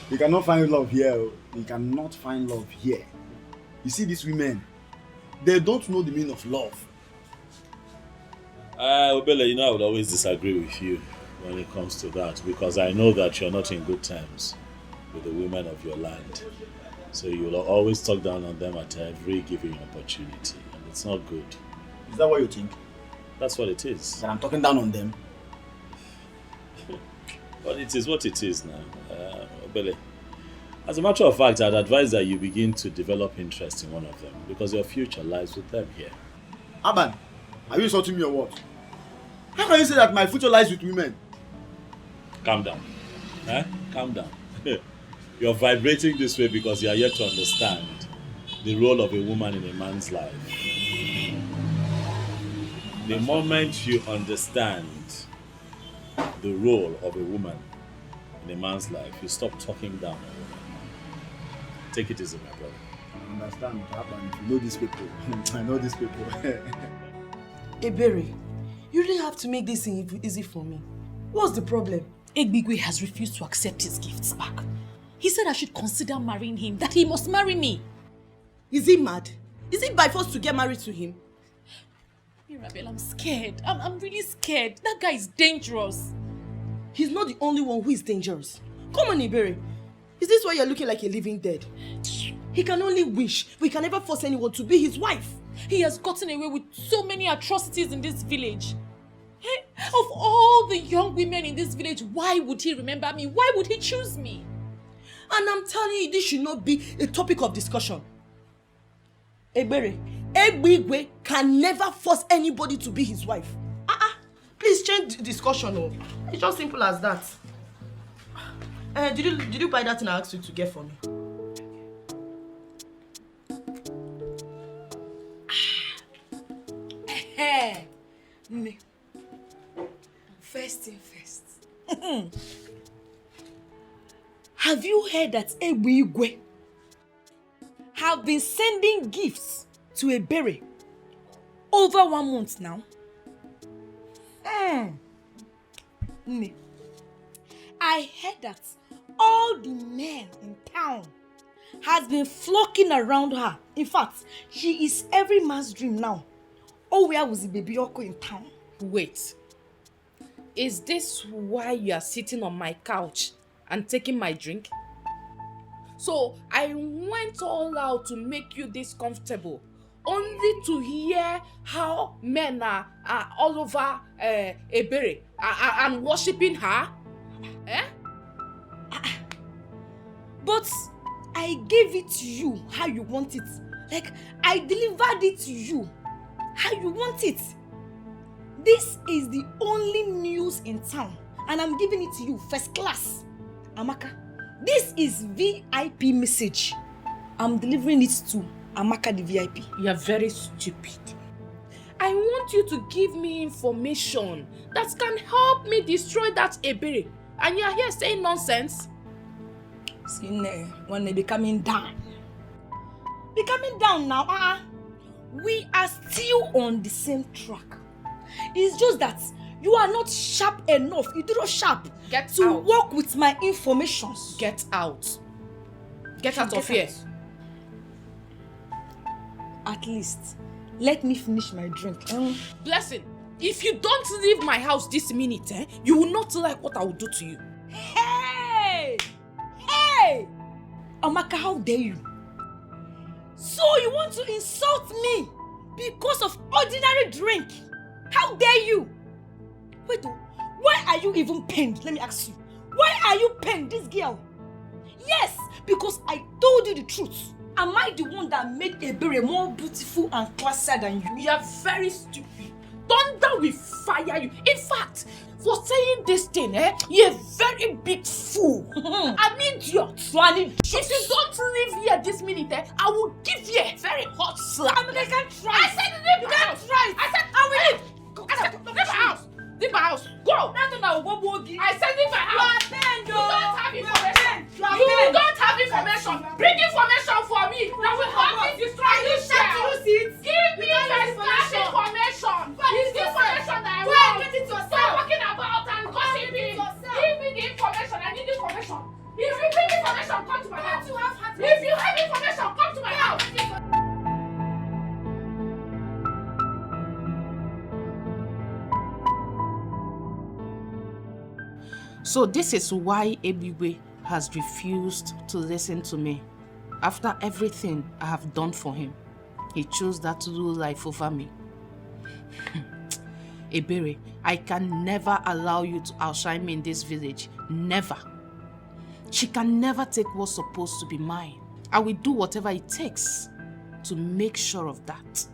You cannot find love here. You cannot find love here. You see these women, they don't know the meaning of love. Obele, you know I would always disagree with you when it comes to that, because I know that you're not in good terms with the women of your land. So you will always talk down on them at every given opportunity, and it's not good. Is that what you think? That's what it is. That I'm talking down on them? But it is what it is now. Obele, as a matter of fact, I'd advise that you begin to develop interest in one of them, because your future lies with them here. Aban, are you insulting me or what? How can you say that my future lies with women? Calm down. Calm down. You're vibrating this way because you are yet to understand the role of a woman in a man's life. The moment you understand the role of a woman in a man's life, you stop talking down on women. Take it easy, my brother. I understand what happened. You know these people. I know these people. Ebere, you really have to make this easy for me. What's the problem? Ebigwe has refused to accept his gifts back. He said I should consider marrying him, that he must marry me. Is he mad? Is it by force to get married to him? Mirabel, I'm scared. I'm really scared. That guy is dangerous. He's not the only one who is dangerous. Come on, Ebere. Is this why you're looking like a living dead? He can only wish, but he can never force anyone to be his wife. He has gotten away with so many atrocities in this village. Hey, of all the young women in this village, why would he remember me? Why would he choose me? And I'm telling you, this should not be a topic of discussion. Ebere, Ebigwe can never force anybody to be his wife. Please change the discussion. Oh. It's just simple as that. Did you buy that thing I asked you to get for me? Me. First thing first. Have you heard that Egbe have been sending gifts to Ebere over 1 month now? Me. I heard that all the men in town has been flocking around her. In fact, she is every man's dream now. Oh, where was the baby Oko in town? Wait. Is this why you are sitting on my couch and taking my drink? So I went all out to make you this comfortable, only to hear how men are all over Ebere and worshipping her? Eh? But I gave it to you how you want it. Like, I delivered it to you how you want it. This is the only news in town, and I'm giving it to you first class. Amaka, this is VIP message. I'm delivering it to Amaka the VIP. You are very stupid. I want you to give me information that can help me destroy that Ebere. And you are here saying nonsense? Sine, when they be coming down. Be coming down now. We are still on the same track. It's just that you are not sharp enough. You do not sharp to work with my information. Get out. Get out of here. At least, let me finish my drink. Blessing, if you don't leave my house this minute, you will not like what I will do to you. Hey! Hey! Amaka, how dare you? So you want to insult me because of ordinary drink? How dare you? Wait, why are you even pained? Let me ask you. Why are you pained, this girl? Yes, because I told you the truth. Am I the one that made Ebere more beautiful and classier than you? You are very stupid. Thunder will fire you. In fact, for saying this thing, you're a very big fool. An idiot. If you don't leave here this minute, I will give you a very hot slap. I mean, I can't try. I said leave you my can't house. try. I said I will leave. I said leave my house. Leave my house. Go. I said leave my house. You don't have information. You don't have information. Bring information for me. That will help me destroy this girl. Give me first class information. It's the information that I want. Stop walking about and gossiping. Give me the information. I need information. If you bring information, come to my house. If you have information, come to my house. So this is why Ebiwe has refused to listen to me. After everything I have done for him, he chose that to do life over me. Ebere, I can never allow you to outshine me in this village. Never. She can never take what's supposed to be mine. I will do whatever it takes to make sure of that.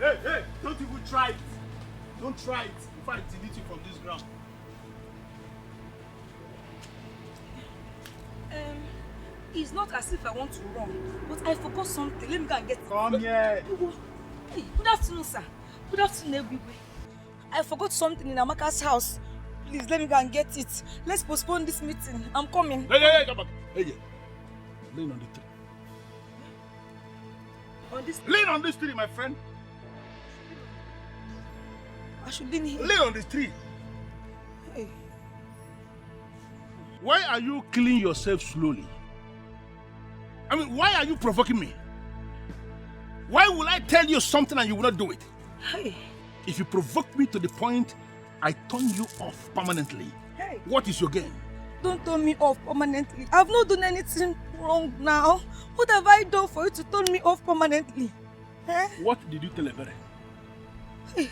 Hey, don't even try it. Don't try it. Before I delete you from this ground. It's not as if I want to run, but I forgot something. Let me go and get it. Come here. Hey, good afternoon, sir. Good afternoon, everybody. I forgot something in Amaka's house. Please, let me go and get it. Let's postpone this meeting. I'm coming. Hey, come back. Hey, lean on the tree. On this Lean on this tree, my friend. I should lean here. Lean on this tree. Hey. Why are you killing yourself slowly? I mean, why are you provoking me? Why will I tell you something and you will not do it? Hey. If you provoke me to the point I turn you off permanently, Hey. what is your game? Don't turn me off permanently. I've not done anything wrong now. What have I done for you to turn me off permanently? What did you tell Ebere? Hey.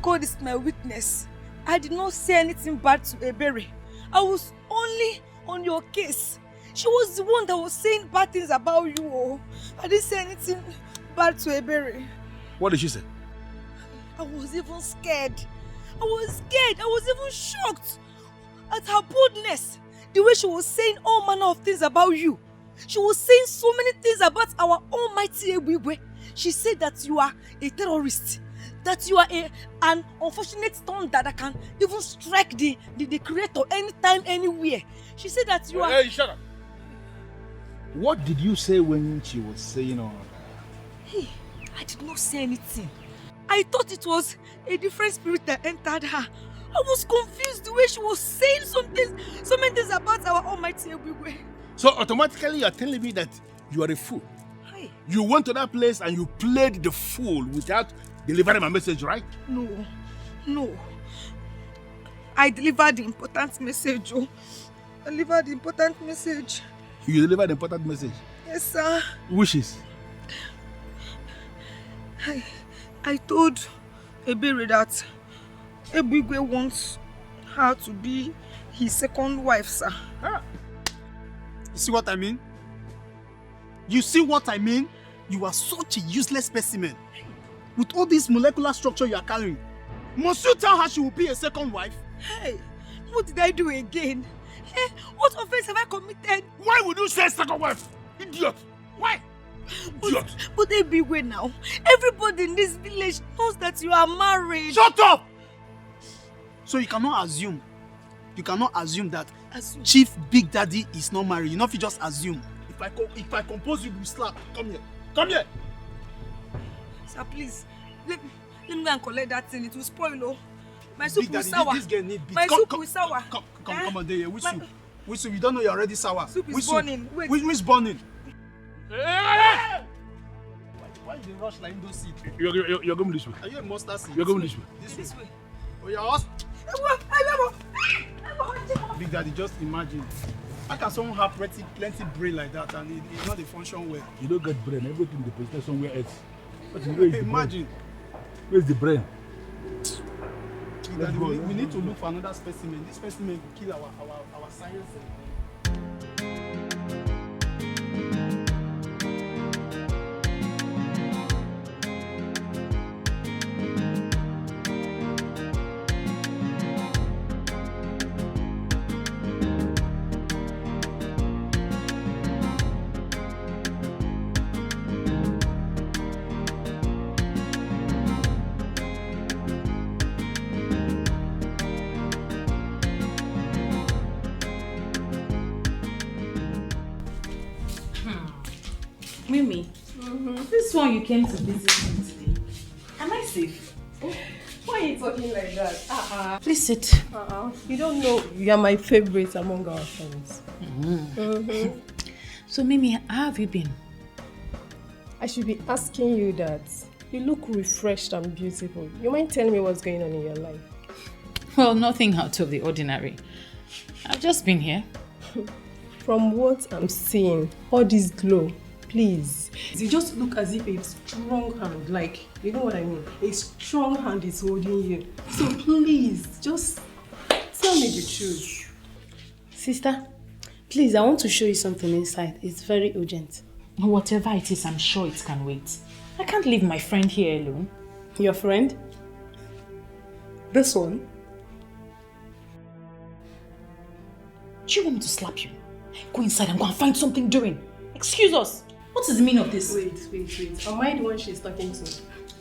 God is my witness. I did not say anything bad to Ebere. I was only on your case. She was the one that was saying bad things about you. Oh. I didn't say anything bad to Ebere. What did she say? I was even scared. I was scared. I was even shocked at her boldness. The way she was saying all manner of things about you. She was saying so many things about our almighty Ebigwe. She said that you are a terrorist. That you are an unfortunate thunder that can even strike the creator anytime, anywhere. She said that you are... Hey, shut up. What did you say when she was saying all that? Hey, I did not say anything. I thought it was a different spirit that entered her. I was confused the way she was saying so many things about our almighty Ebigwe. So automatically you are telling me that you are a fool. Hey. You went to that place and you played the fool without delivering my message, right? No. I delivered the important message, oh. I delivered the important message. You delivered the important message? Yes, sir. Which is? I told Ebere that Ebigwe wants her to be his second wife, sir. You see what I mean? You see what I mean? You are such a useless specimen. With all this molecular structure you are carrying, must you tell her she will be a second wife? Hey, what did I do again? Hey, what offense have I committed? Why would you say second wife? Idiot! Why? Idiot! But Ebigwe now, everybody in this village knows that you are married. Shut up! So you cannot assume that Chief Big Daddy is not married. You know if you just assume. If I compose you, you slap. Come here. Come here. Sir, please. Let me go and collect that thing. It will spoil, oh. My soup will sour. This girl need beat. My soup will sour. Come on, there. Which soup? Which soup? You don't know you're already sour. Soup is burning. Wait. Which burning? Hey! Why you rush like those seeds? You're going this way. Are you a monster seed? You're going this way. This way. Oh, you're us? Big Daddy, just imagine. How can someone have plenty brain like that and it's not a function well? You don't get brain. Everything deposited somewhere else. Imagine. Where's the brain? Daddy, we need to look for another specimen. This specimen will kill our science. Mimi, this one you came to visit me today. Am I safe? Why are you talking like that? Please sit. You don't know you are my favorite among our friends. So Mimi, how have you been? I should be asking you that. You look refreshed and beautiful. You mind telling me what's going on in your life? Well, nothing out of the ordinary. I've just been here. From what I'm seeing, all this glow, please. You just look as if a strong hand, like, you know what I mean? A strong hand is holding you. So please, just tell me the truth. Sister, please, I want to show you something inside. It's very urgent. Whatever it is, I'm sure it can wait. I can't leave my friend here alone. Your friend? This one? Do you want me to slap you? Go inside and go and find something doing. Excuse us. What is the meaning of this? Wait. Am I the one she's talking to?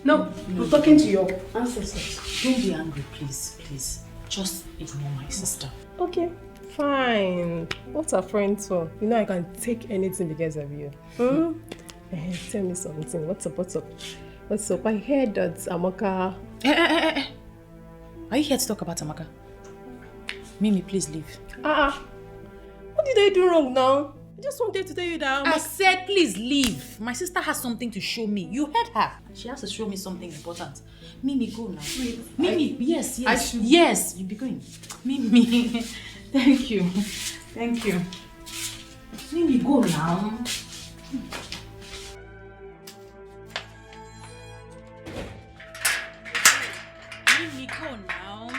No, I'm talking to your ancestors. Don't be angry, please. Just ignore my sister. Okay, fine. What's a friend for? You know I can take anything because of you. Tell me something. What's up? I heard that Amaka... Are you here to talk about Amaka? Mimi, please leave. What did I do wrong now? I just wanted to tell you that I said please leave. My sister has something to show me. You heard her. She has to show me something important. Mimi, go now. Wait, Mimi, yes. I should... Yes, you be going. Mimi, thank you. Mimi, go now. Mimi, go now.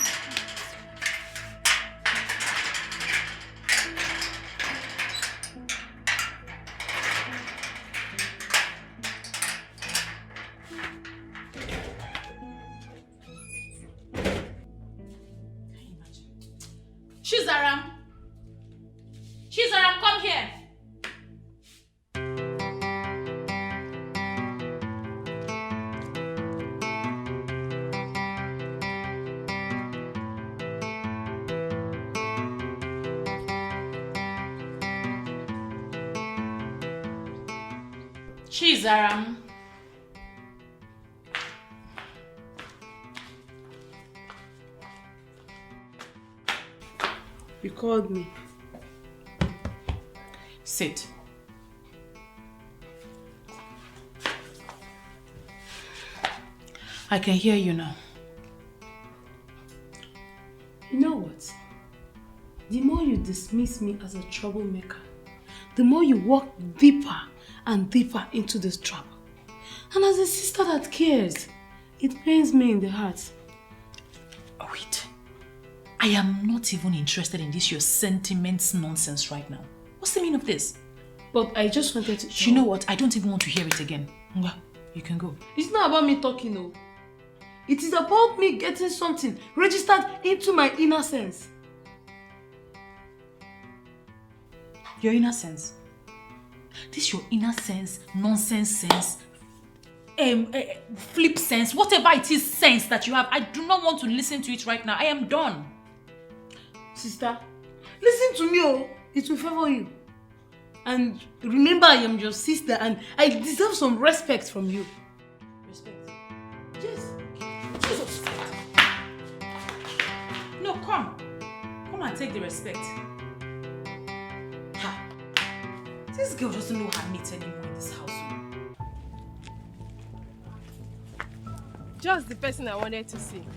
Chizaram! Chizaram, come here! Chizaram. You called me. Sit. I can hear you now. You know what? The more you dismiss me as a troublemaker, the more you walk deeper and deeper into this trouble. And as a sister that cares, it pains me in the heart. Oh, wait. I am not even interested in this your sentiments nonsense right now. What's the meaning of this? But I just wanted to... You know what? I don't even want to hear it again. Well, you can go. It's not about me talking, no. It is about me getting something registered into my inner sense. Your inner sense? This your inner sense, nonsense sense, flip sense, whatever it is sense that you have, I do not want to listen to it right now. I am done. Sister, listen to me, oh. It will favor you. And remember, I am your sister and I deserve some respect from you. Respect? Yes. Jesus. No, come. Come and take the respect. Ha. This girl doesn't know her mate anymore in this house. Just the person I wanted to see.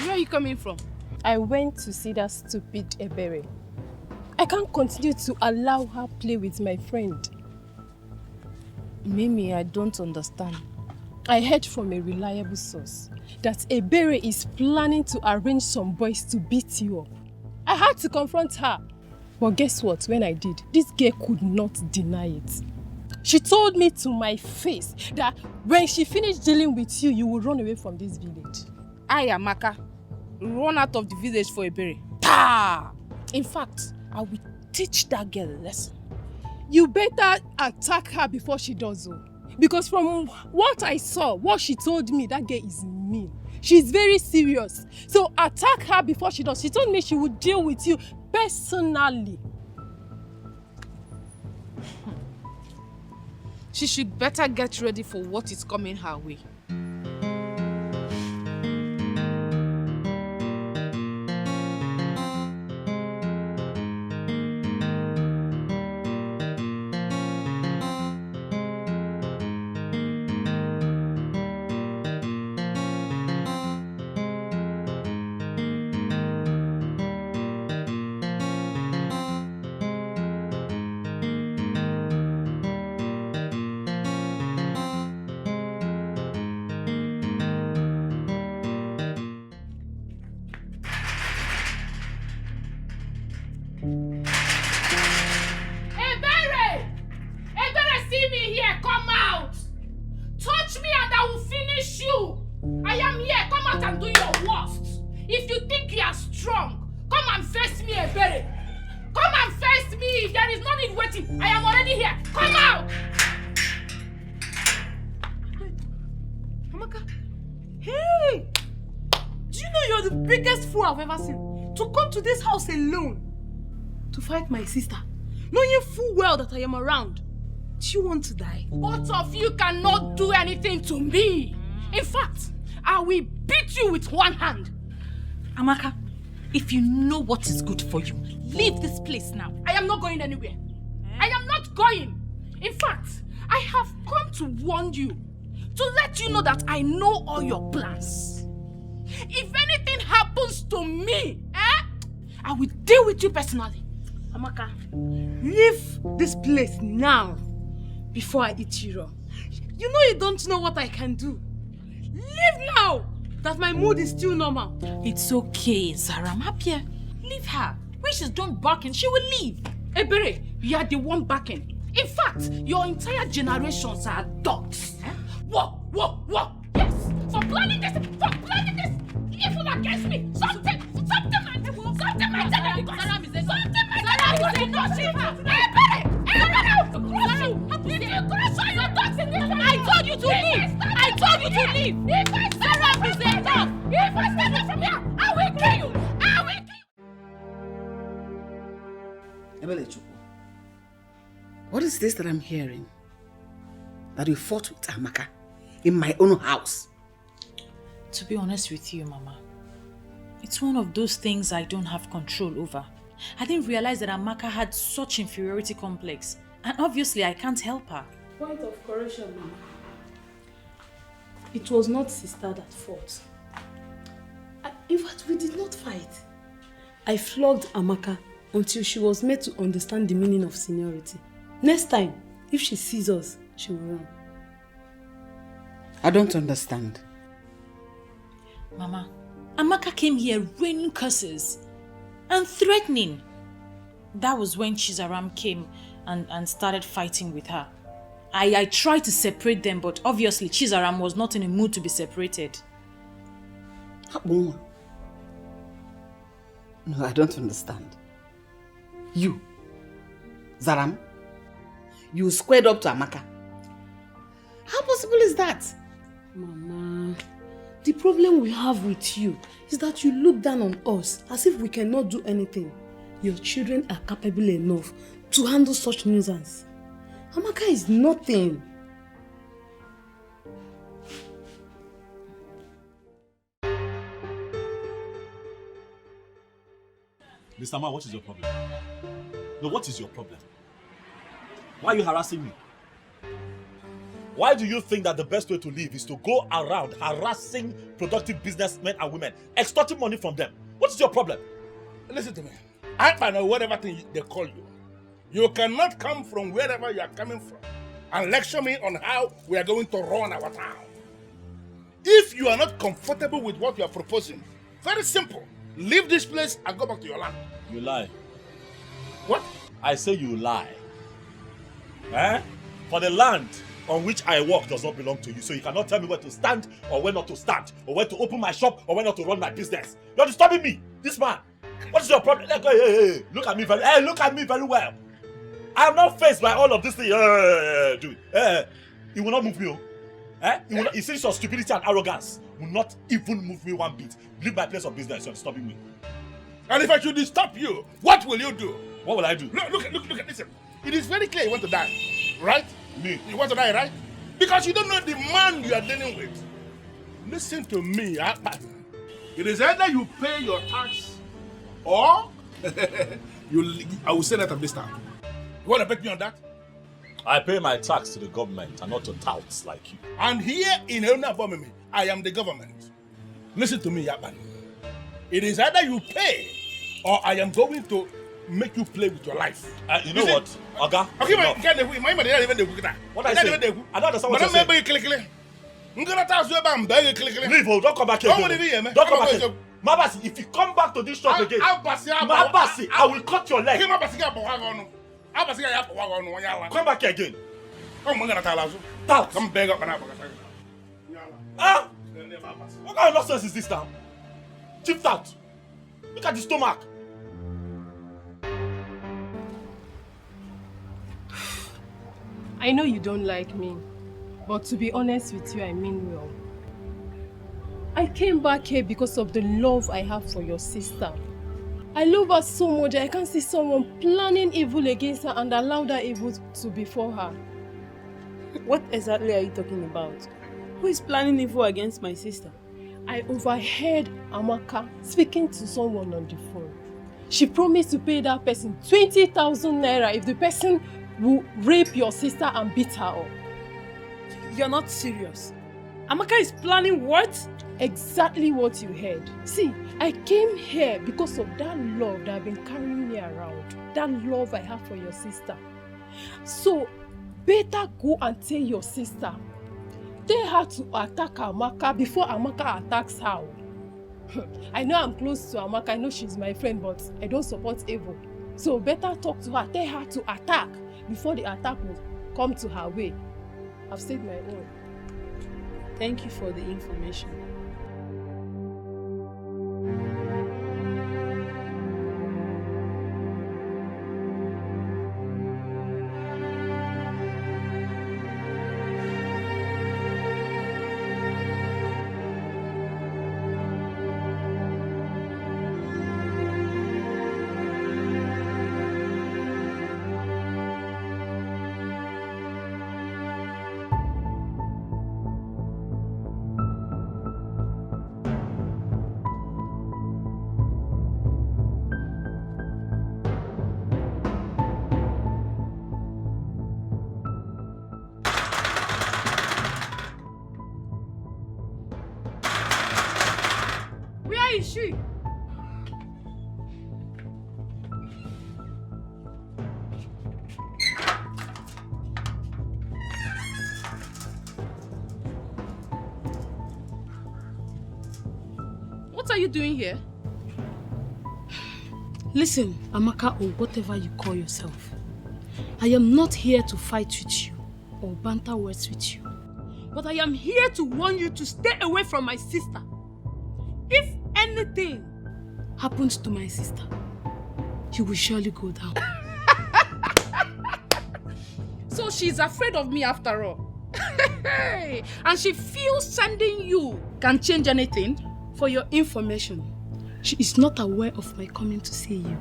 Where are you coming from? I went to see that stupid Ebere. I can't continue to allow her play with my friend. Mimi, I don't understand. I heard from a reliable source that Ebere is planning to arrange some boys to beat you up. I had to confront her. But guess what? When I did, this girl could not deny it. She told me to my face that when she finished dealing with you, you will run away from this village. I, Amaka, run out of the village for Ebere. Ta! In fact, I will teach that girl a lesson. You better attack her before she does so. Because from what I saw, what she told me, that girl is mean. She's very serious. So attack her before she does. She told me she would deal with you personally. She should better get ready for what is coming her way. I've ever seen. To come to this house alone to fight my sister, knowing full well that I am around. Do you want to die? Both of you cannot do anything to me. In fact, I will beat you with one hand. Amaka, if you know what is good for you, leave this place now. I am not going anywhere. I am not going. In fact, I have come to warn you, to let you know that I know all your plans. If anything happens to me, I will deal with you personally. Amaka, leave this place now before I eat you raw. You know you don't know what I can do. Leave now that my mood is still normal. It's okay, Zara. I'm happier. Leave her. When she's done barking, she will leave. Ebere, you are the one barking. In fact, your entire generations are dogs. Whoa. Yes, for planning this, even against me. Something, man. Something might tell her because Saram is enough. Something might tell her because enough. I told you to leave. I told you to leave. Saram is enough. If I stand up from here, I will kill you. I will kill you. What is this that I'm hearing? That you fought with Amaka in my own house? To be honest with you, Mama, it's one of those things I don't have control over. I didn't realize that Amaka had such inferiority complex, and obviously I can't help her. Point of correction, Mama. It was not sister that fought. In fact, we did not fight. I flogged Amaka until she was made to understand the meaning of seniority. Next time, if she sees us, she will run. I don't understand. Mama, Amaka came here raining curses and threatening. That was when Chizaram came and started fighting with her. I tried to separate them, but obviously Chizaram was not in a mood to be separated. No, I don't understand. You, Zaram, you squared up to Amaka. How possible is that? Mama, the problem we have with you is that you look down on us as if we cannot do anything. Your children are capable enough to handle such nuisance. Amaka is nothing. Mr. Man, what is your problem? No, what is your problem? Why are you harassing me? Why do you think that the best way to live is to go around harassing productive businessmen and women, extorting money from them? What is your problem? Listen to me. I know whatever thing they call you. You cannot come from wherever you are coming from and lecture me on how we are going to run our town. If you are not comfortable with what you are proposing, very simple. Leave this place and go back to your land. You lie. What? I say you lie. Eh? For the land on which I work does not belong to you, so you cannot tell me where to stand or where not to stand, or where to open my shop or where not to run my business. You're disturbing me, this man. What is your problem? Hey, look at me very well. I am not faced by all of this thing. Dude, it will not move me. You see your stupidity and arrogance will not even move me one bit. Leave my place of business. You're disturbing me. And if I should stop you, what will you do? What will I do? Look, listen. It is very clear you want to die, right? Me? You want to die, right? Because you don't know the man you are dealing with. Listen to me, Akpan. It is either you pay your tax or I will say that of this time. You want to bet me on that? I pay my tax to the government and not to touts like you. And here in Elna, I am the government. Listen to me, Yaban. It is either you pay or I am going to make you play with your life. You know what? Oga? Okay, what I say? I don't understand what you're saying. Leave, don't come back here. Don't come back here. Mabasi, if you come back to this shop again, Mabasi, I will cut your leg. Come back here again. Tout. Come beg up and up. Ah! What kind of nonsense is this now? Chipped out. Look at the stomach. I know you don't like me, but to be honest with you, I mean well. I came back here because of the love I have for your sister. I love her so much I can't see someone planning evil against her and allow that evil to befall her. What exactly are you talking about? Who is planning evil against my sister? I overheard Amaka speaking to someone on the phone. She promised to pay that person 20,000 naira if the person will rape your sister and beat her up. You're not serious. Amaka is planning what? Exactly what you heard. See, I came here because of that love that I've been carrying me around. That love I have for your sister. So, better go and tell your sister. Tell her to attack Amaka before Amaka attacks her. I know I'm close to Amaka. I know she's my friend, but I don't support evil. So, better talk to her. Tell her to attack before the attack will come to her way. I've said my own. Thank you for the information. She. What are you doing here? Listen, Amaka, or whatever you call yourself. I am not here to fight with you or banter words with you. But I am here to warn you to stay away from my sister. If anything happens to my sister, you will surely go down. So she's afraid of me after all. And she feels sending you can change anything? For your information, she is not aware of my coming to see you.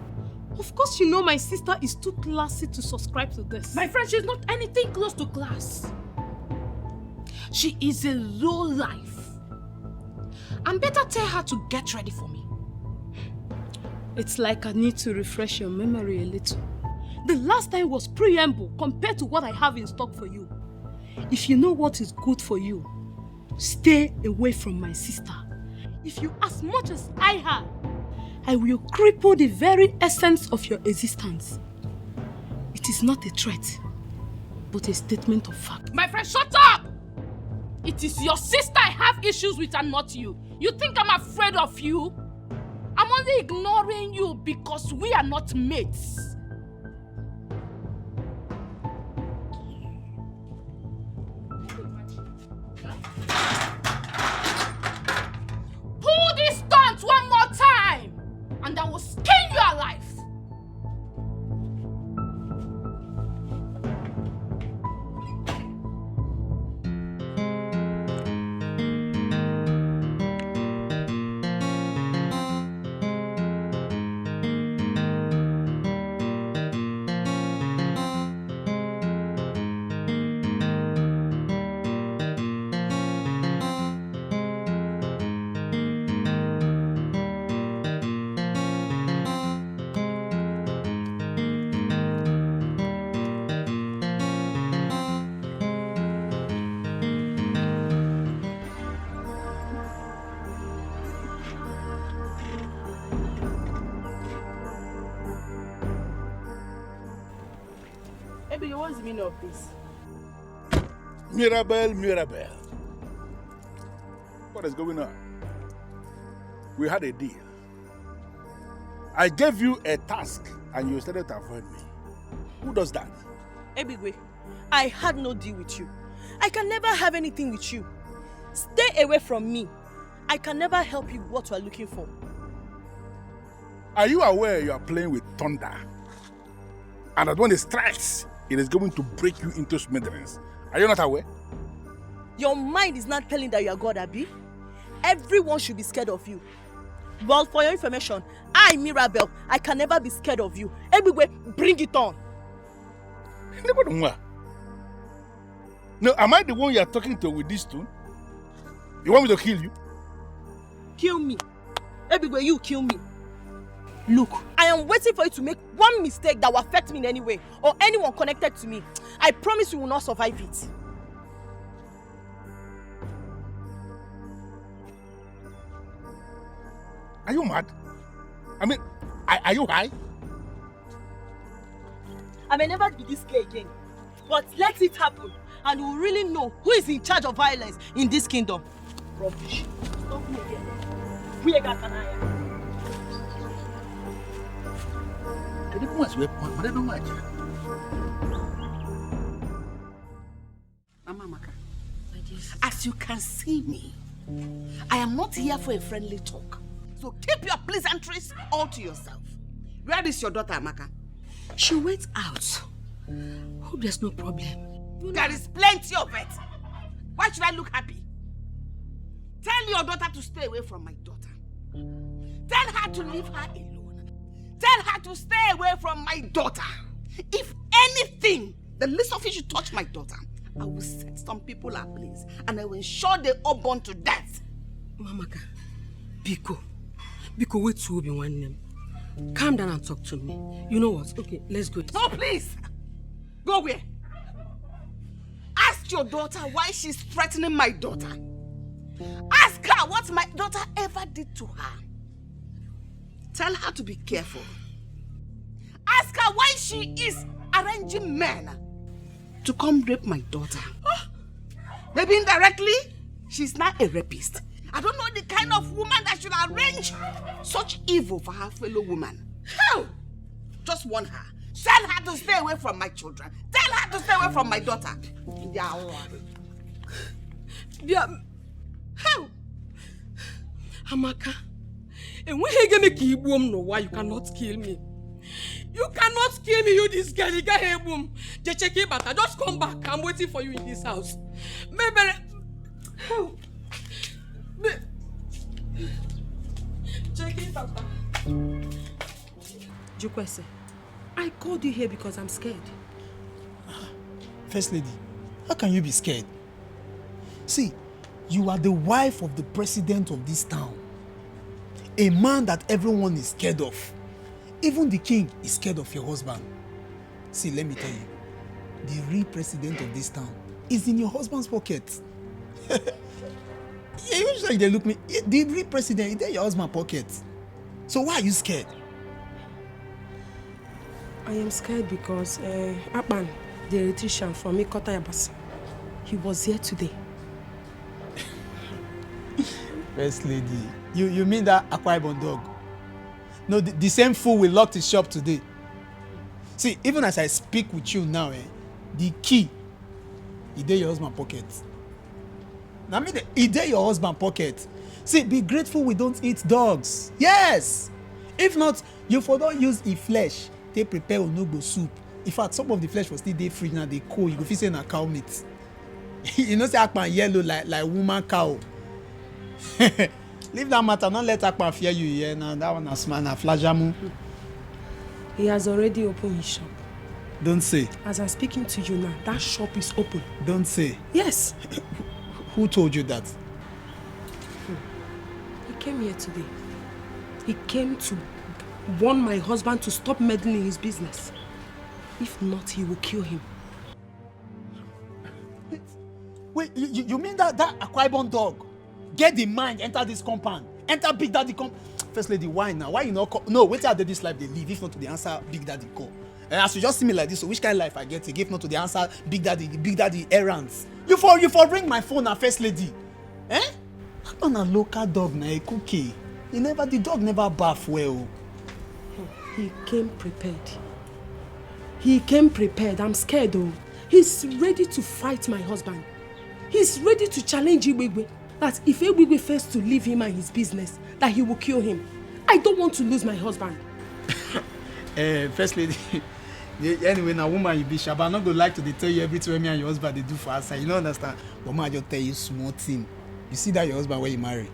Of course you know my sister is too classy to subscribe to this. My friend, she's not anything close to class. She is a low life. And better tell her to get ready for me. It's like I need to refresh your memory a little. The last time was preamble compared to what I have in stock for you. If you know what is good for you, stay away from my sister. If you as much as I have, I will cripple the very essence of your existence. It is not a threat, but a statement of fact. My friend, shut up! It is your sister I have issues with and not you. You think I'm afraid of you? I'm only ignoring you because we are not mates. Pull this stunt one more time and I will skin you alive. What's the meaning of this? Mirabelle. What is going on? We had a deal. I gave you a task and you started to avoid me. Who does that? Ebigwe, I had no deal with you. I can never have anything with you. Stay away from me. I can never help you with what you are looking for. Are you aware you are playing with thunder? And that when it strikes, it is going to break you into smithereens. Are you not aware? Your mind is not telling that you are God, Abi. Everyone should be scared of you. Well, for your information, I, Mirabelle, I can never be scared of you. Everywhere, bring it on. No, am I the one you are talking to with this tune? You want me to kill you? Kill me. Everywhere, you kill me. Look, I am waiting for you to make one mistake that will affect me in any way, or anyone connected to me. I promise you will not survive it. Are you mad? I mean, are you high? I may never be this gay again, but let it happen, and you will really know who is in charge of violence in this kingdom. Rubbish. Stop me again. We got an eye. Mama Maka, as you can see me, I am not here for a friendly talk. So keep your pleasantries all to yourself. Where is your daughter, Amaka? She went out. Hope there's no problem. There is plenty of it. Why should I look happy? Tell your daughter to stay away from my daughter. Tell her to leave her alone. Tell her to stay away from my daughter. If anything, the least of it should touch my daughter, I will set some people ablaze and I will ensure they all burn to death. Mamaka, Biko, wait to be one name. Calm down and talk to me. You know what? Okay, let's go. No, please. Go where? Ask your daughter why she's threatening my daughter. Ask her what my daughter ever did to her. Tell her to be careful. Ask her why she is arranging men to come rape my daughter. Maybe indirectly, she's not a rapist. I don't know the kind of woman that should arrange such evil for her fellow woman. Hell! Just warn her. Tell her to stay away from my children. Tell her to stay away from my daughter. Yeah. Hell! Amaka, and when you make you boom, no why you cannot kill me. You cannot kill me, you this girl. You got here boom. Just check it, but I just come back. I'm waiting for you in this house. Maybe. Hell. Check it, Papa. Jukwese, I called you here because I'm scared. First lady, how can you be scared? See, you are the wife of the president of this town. A man that everyone is scared of. Even the king is scared of your husband. See, let me tell you, the real president of this town is in your husband's pocket. Usually they look me, the real president is in your husband's pocket. So why are you scared? I am scared because Akpan, the electrician from Ikota Yabasa, he was here today. First lady, you mean that Akwa Ibom dog? No, the same fool will lock his shop today. See, even as I speak with you now, the key is in your husband's pocket. Now, it's in your husband's pocket. See, be grateful we don't eat dogs. Yes! If not, you for don't use the flesh. They prepare onugbo soup. In fact, some of the flesh was still there fridge now, they cold. You go feel say na cow meat. You know, say Akpan yellow like woman cow. Leave that matter, don't let Akpan fear you here. Now that one is man, flajamu. He has already opened his shop. Don't say. As I'm speaking to you now, that shop is open. Don't say. Yes. Who told you that? He came here today. He came to warn my husband to stop meddling in his business. If not, he will kill him. Wait, you mean that Akwa Ibom dog get the mind, enter this compound, enter Big Daddy First lady, why now? Why you not call? No, wait till this life they live, if not to the answer Big Daddy call. And as you just see me like this, so which kind of life I get? If not to the answer Big Daddy errands. You for ring my phone now, first lady. Eh? On a local dog na a cookie. The dog never bath well. He came prepared. He came prepared. I'm scared though. He's ready to fight my husband. He's ready to challenge Igwegwe. That if Igwegwe fails to leave him and his business, that he will kill him. I don't want to lose my husband. First lady, anyway, now woman you be sure, but I'm not gonna like to tell you everything me and your husband they do for us. You don't understand. But man, I just tell you small thing. You see that your husband when you marry,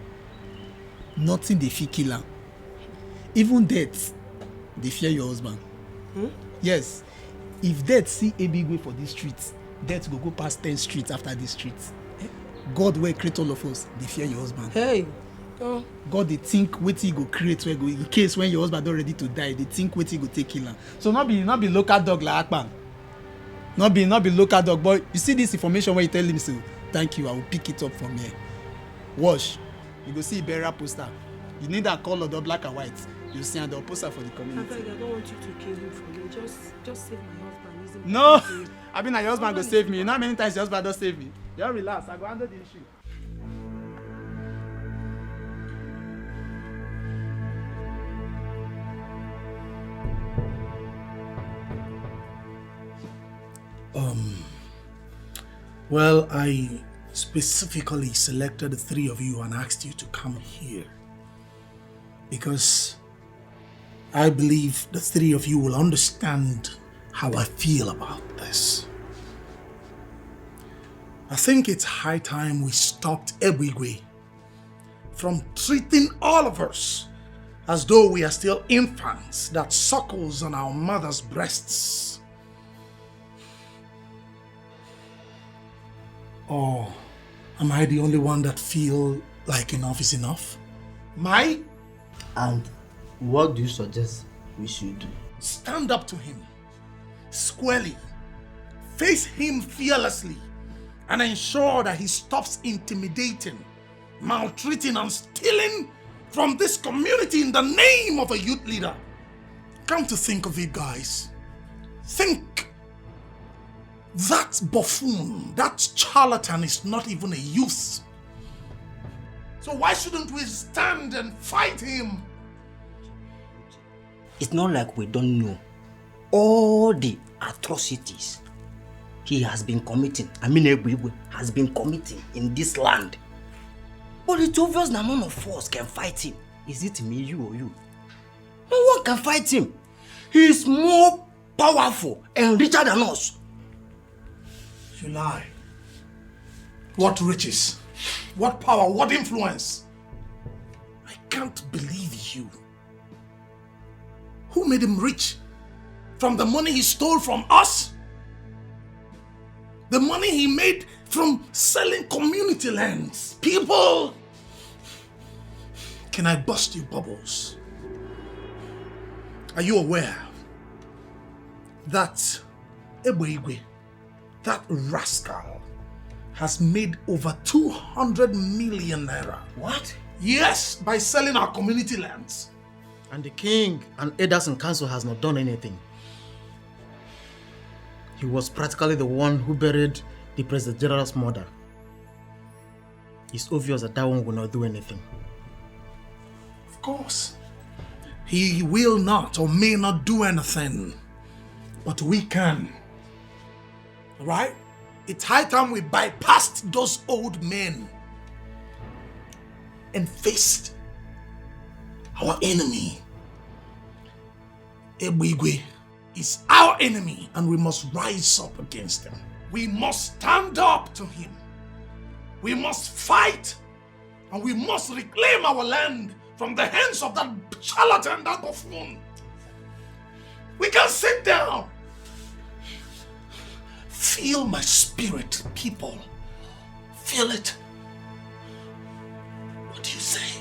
nothing they fear kill him. Even death, they fear your husband. Yes. If death see a big way for these streets, death will go past 10 streets after these streets. God will create all of us, they fear your husband. Hey. God they think what he go create where go in case when your husband not ready to die, they think what he go take kill him. So not be local dog like Akpan. Not be local dog, but you see this information where you tell him so thank you, I will pick it up from here. Wash. You go see Barrow poster. You need that color, the black and white. You see the poster for the community. I don't want you to kill him for me. Just save my husband. No, I mean your husband go save me. You know how many times your husband don't save me? Just relax, I go handle the issue. Well, I specifically selected the three of you and asked you to come here because I believe the three of you will understand how I feel about this. I think it's high time we stopped Ebwigwe from treating all of us as though we are still infants that suckles on our mother's breasts. Or am I the only one that feel like enough is enough? Mai? And what do you suggest we should do? Stand up to him, squarely, face him fearlessly, and ensure that he stops intimidating, maltreating and stealing from this community in the name of a youth leader. Come to think of it, guys. Think. That buffoon, that charlatan is not even a youth. So why shouldn't we stand and fight him? It's not like we don't know all the atrocities he has been committing. Ebigwe has been committing in this land. But it's obvious that none of us can fight him. Is it me, you, or you? No one can fight him. He is more powerful and richer than us. You lie. What riches? What power? What influence? I can't believe you. Who made him rich? From the money he stole from us? The money he made from selling community lands? People! Can I bust you bubbles? Are you aware that Ebigwe, that rascal, has made over 200 million naira? What? Yes, by selling our community lands. And the king and elders in council has not done anything. He was practically the one who buried the President General's mother. It's obvious that one will not do anything. Of course. He will not or may not do anything. But we can. Right? It's high time we bypassed those old men and faced our enemy. Ebigwe is our enemy and we must rise up against him. We must stand up to him. We must fight and we must reclaim our land from the hands of that charlatan, that buffoon. We can sit down. Feel my spirit, people. Feel it. What do you say?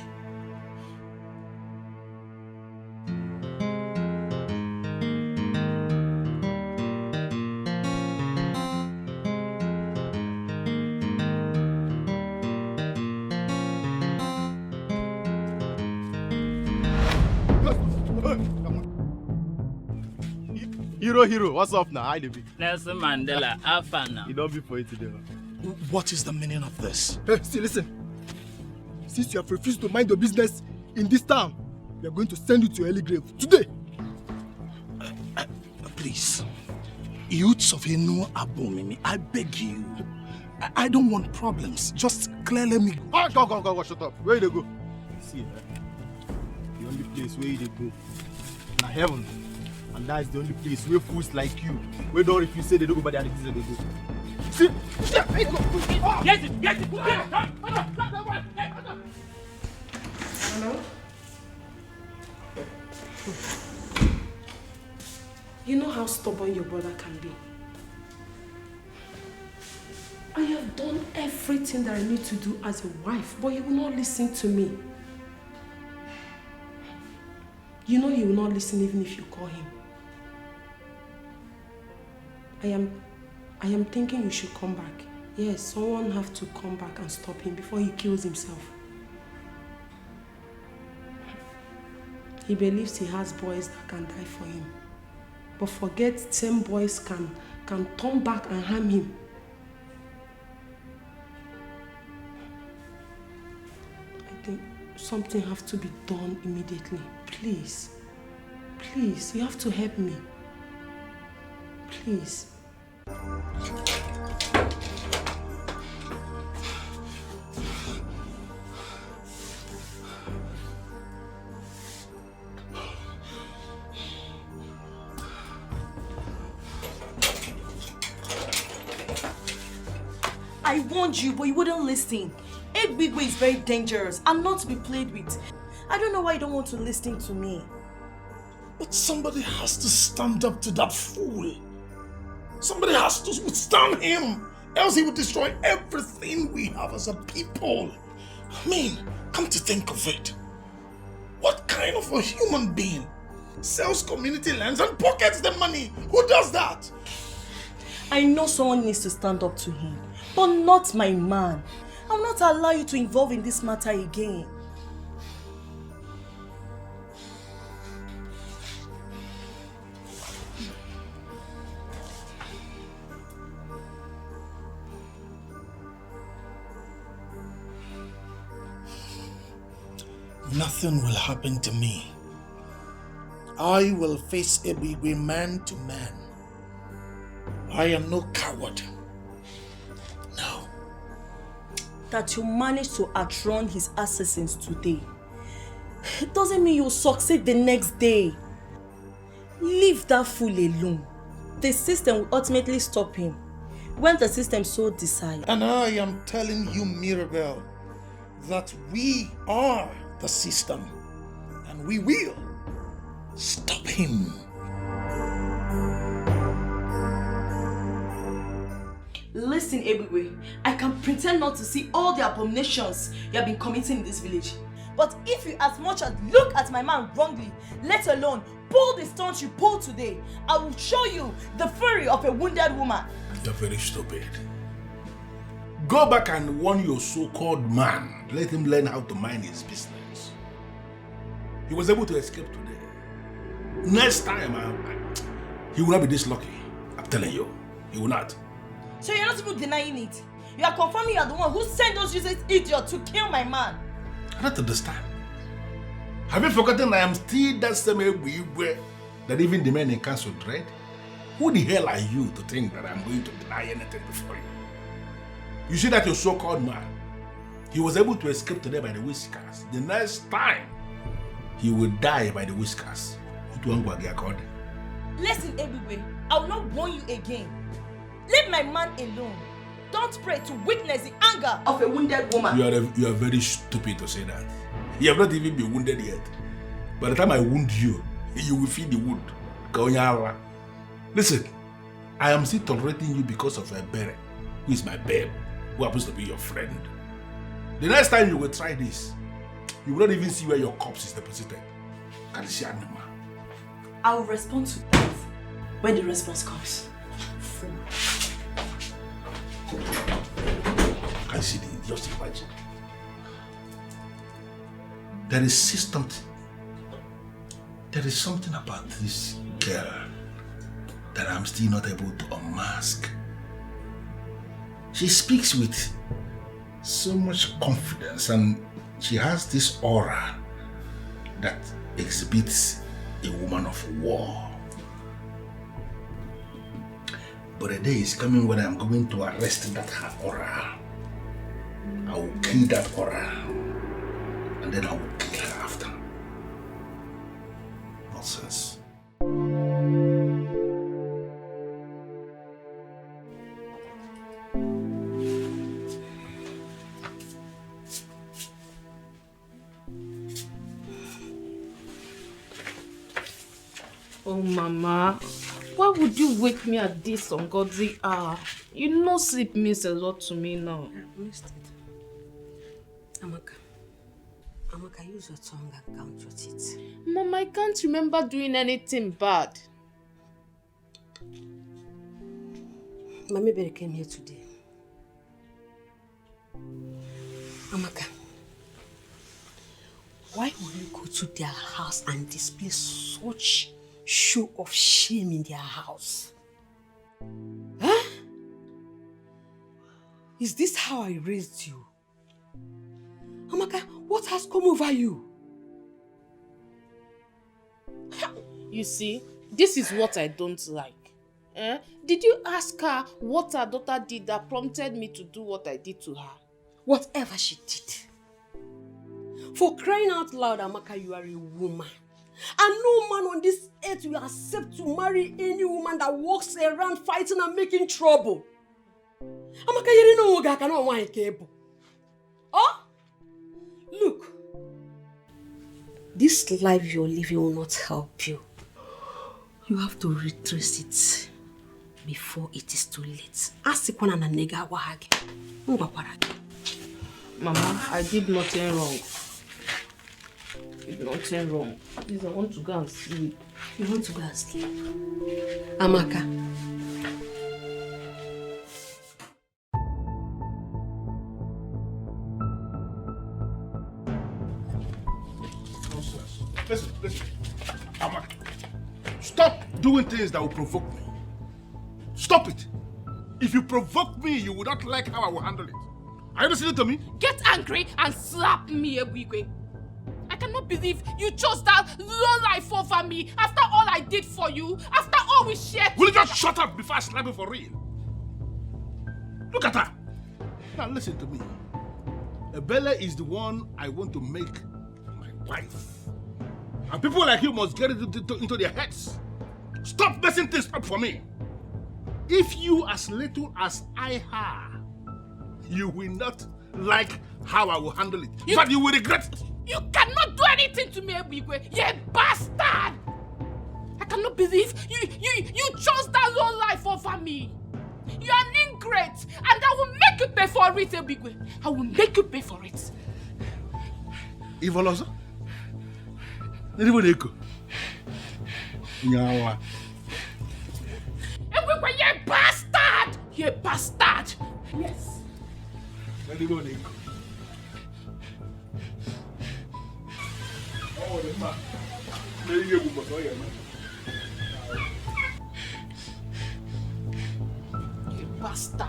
Hero, what's up now? Hi, David. Nelson Mandela, Alpha now. You don't be for it today. What is the meaning of this? Hey, see, listen. Since you have refused to mind your business in this town, we are going to send you to early grave today. Please, youths of Enu Abomimi, I beg you. I don't want problems. Just clearly me go. Go, shut up. Where you go? See, the only place where you go, na heaven. And that's the only place where fools like you, where don't refuse say they don't go by the things that they do. See? Get it! Hello? You know how stubborn your brother can be. I have done everything that I need to do as a wife, but he will not listen to me. You know he will not listen even if you call him. I am thinking you should come back. Yes, someone have to come back and stop him before he kills himself. He believes he has boys that can die for him. But forget same boys can turn back and harm him. I think something has to be done immediately. Please. Please, you have to help me. Please. I warned you, but you wouldn't listen. Ebigwe is very dangerous and not to be played with. I don't know why you don't want to listen to me. But somebody has to stand up to that fool. Somebody has to withstand him. Else he will destroy everything we have as a people. I mean, come to think of it. What kind of a human being sells community lands and pockets the money? Who does that? I know someone needs to stand up to him, but not my man. I'll not allow you to involve in this matter again. Nothing will happen to me. I will face Ebigwe man to man. I am no coward. No. That you managed to outrun his assassins today, it doesn't mean you'll succeed the next day. Leave that fool alone. The system will ultimately stop him when the system so decides. And I am telling you, Mirabel, that we are the system, and we will stop him. Listen, Ebigwe, I can pretend not to see all the abominations you have been committing in this village. But if you as much as look at my man wrongly, let alone pull the stunts you pulled today, I will show you the fury of a wounded woman. You're very stupid. Go back and warn your so-called man. Let him learn how to mind his business. He was able to escape today. Next time, he will not be this lucky. I'm telling you, he will not. So you're not even denying it. You are confirming you are the one who sent those useless idiots to kill my man. I don't understand. Have you forgotten I am still that same Ebigwe that even the men in council dread? Who the hell are you to think that I'm going to deny anything before you? You see that your so-called man, he was able to escape today by the whiskers. The next time, he will die by the whiskers. Listen, Ebigwe, I will not warn you again. Leave my man alone. Don't pray to witness the anger of a wounded woman. You are very stupid to say that. You have not even been wounded yet. By the time I wound you, you will feel the wound. Listen, I am still tolerating you because of a Barrow, who is my babe, who happens to be your friend. The next time you will try this, you will not even see where your corpse is deposited. Can you see animal? I will respond to that when the response comes. Can you see the just imagine? There is something about this girl that I'm still not able to unmask. She speaks with so much confidence and she has this aura that exhibits a woman of war. But a day is coming when I'm going to arrest that her aura. I will kill that aura and then I will kill her after. Nonsense. Oh, Mama, why would you wake me at this ungodly hour? You know sleep means a lot to me now. I missed it. Amaka, use your tongue and count your teeth. Mama, I can't remember doing anything bad. Mami Berry came here today. Amaka, why will you go to their house and display such show of shame in their house? Huh? Is this how I raised you? Amaka, what has come over you? You see, this is what I don't like. Did you ask her what her daughter did that prompted me to do what I did to her? Whatever she did. For crying out loud, Amaka, you are a woman. And no man on this earth will accept to marry any woman that walks around fighting and making trouble. Amaka, you don't know I cannot want a cable. Oh? Look. This life you're living will not help you. You have to retrace it before it is too late. Mama, I did nothing wrong. Nothing wrong. Please, I want to go and sleep. You want to go and sleep? Amaka. Listen. Amaka, stop doing things that will provoke me. Stop it. If you provoke me, you will not like how I will handle it. Are you listening to me? Get angry and slap me, Ebigwe. I can cannot believe you chose that low life over me after all I did for you, after all we shared. Will you just shut up before I slap you for real? Look at her. Now listen to me. Bella is the one I want to make my wife. And people like you must get it into their heads. Stop messing things up for me. If you as little as I have, you will not like how I will handle it. In fact, you will regret it. You cannot do anything to me, Ebigwe. You're a bastard. I cannot believe you chose that low life over me. You're an ingrate, and I will make you pay for it, Ebigwe. I will make you pay for it. Ivolosa? Anybody go? Nyawa. Ebigwe, you're a bastard. You're a bastard. Yes. Anybody go? Oh, the man. There you go, but man. Bastard.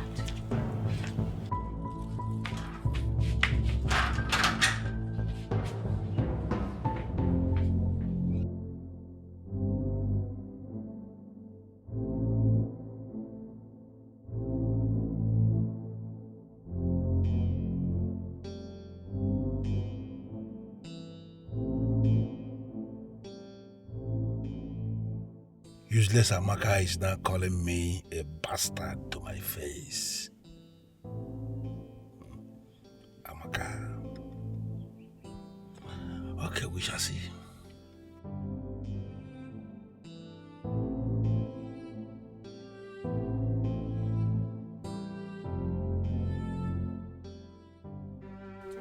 Useless Amaka is now calling me a bastard to my face. Amaka. Okay, we shall see.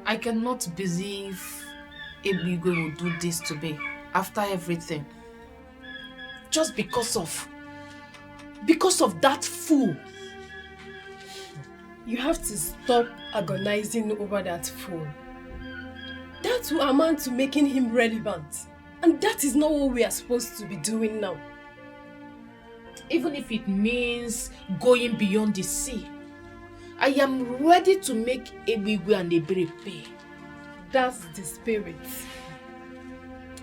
I cannot believe Ebigwe will do this to me after everything. Just because of that fool. You have to stop agonizing over that fool. That will amount to making him relevant. And that is not what we are supposed to be doing now. Even if it means going beyond the sea, I am ready to make Ebigwe and Ebere pay. That's the spirit.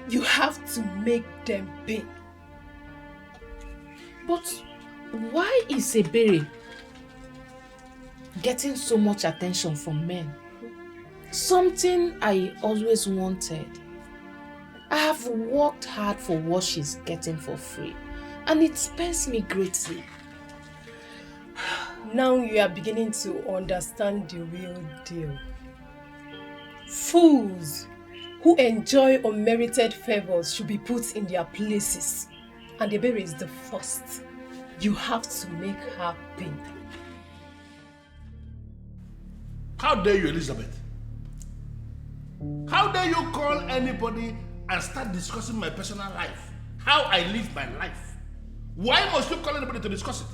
You have to make them pay. But why is Ebere getting so much attention from men? Something I always wanted. I have worked hard for what she's getting for free, and it pains me greatly. Now you are beginning to understand the real deal. Fools who enjoy unmerited favors should be put in their places. And Ebere is the first. You have to make her pay. How dare you, Elizabeth? How dare you call anybody and start discussing my personal life? How I live my life? Why must you call anybody to discuss it?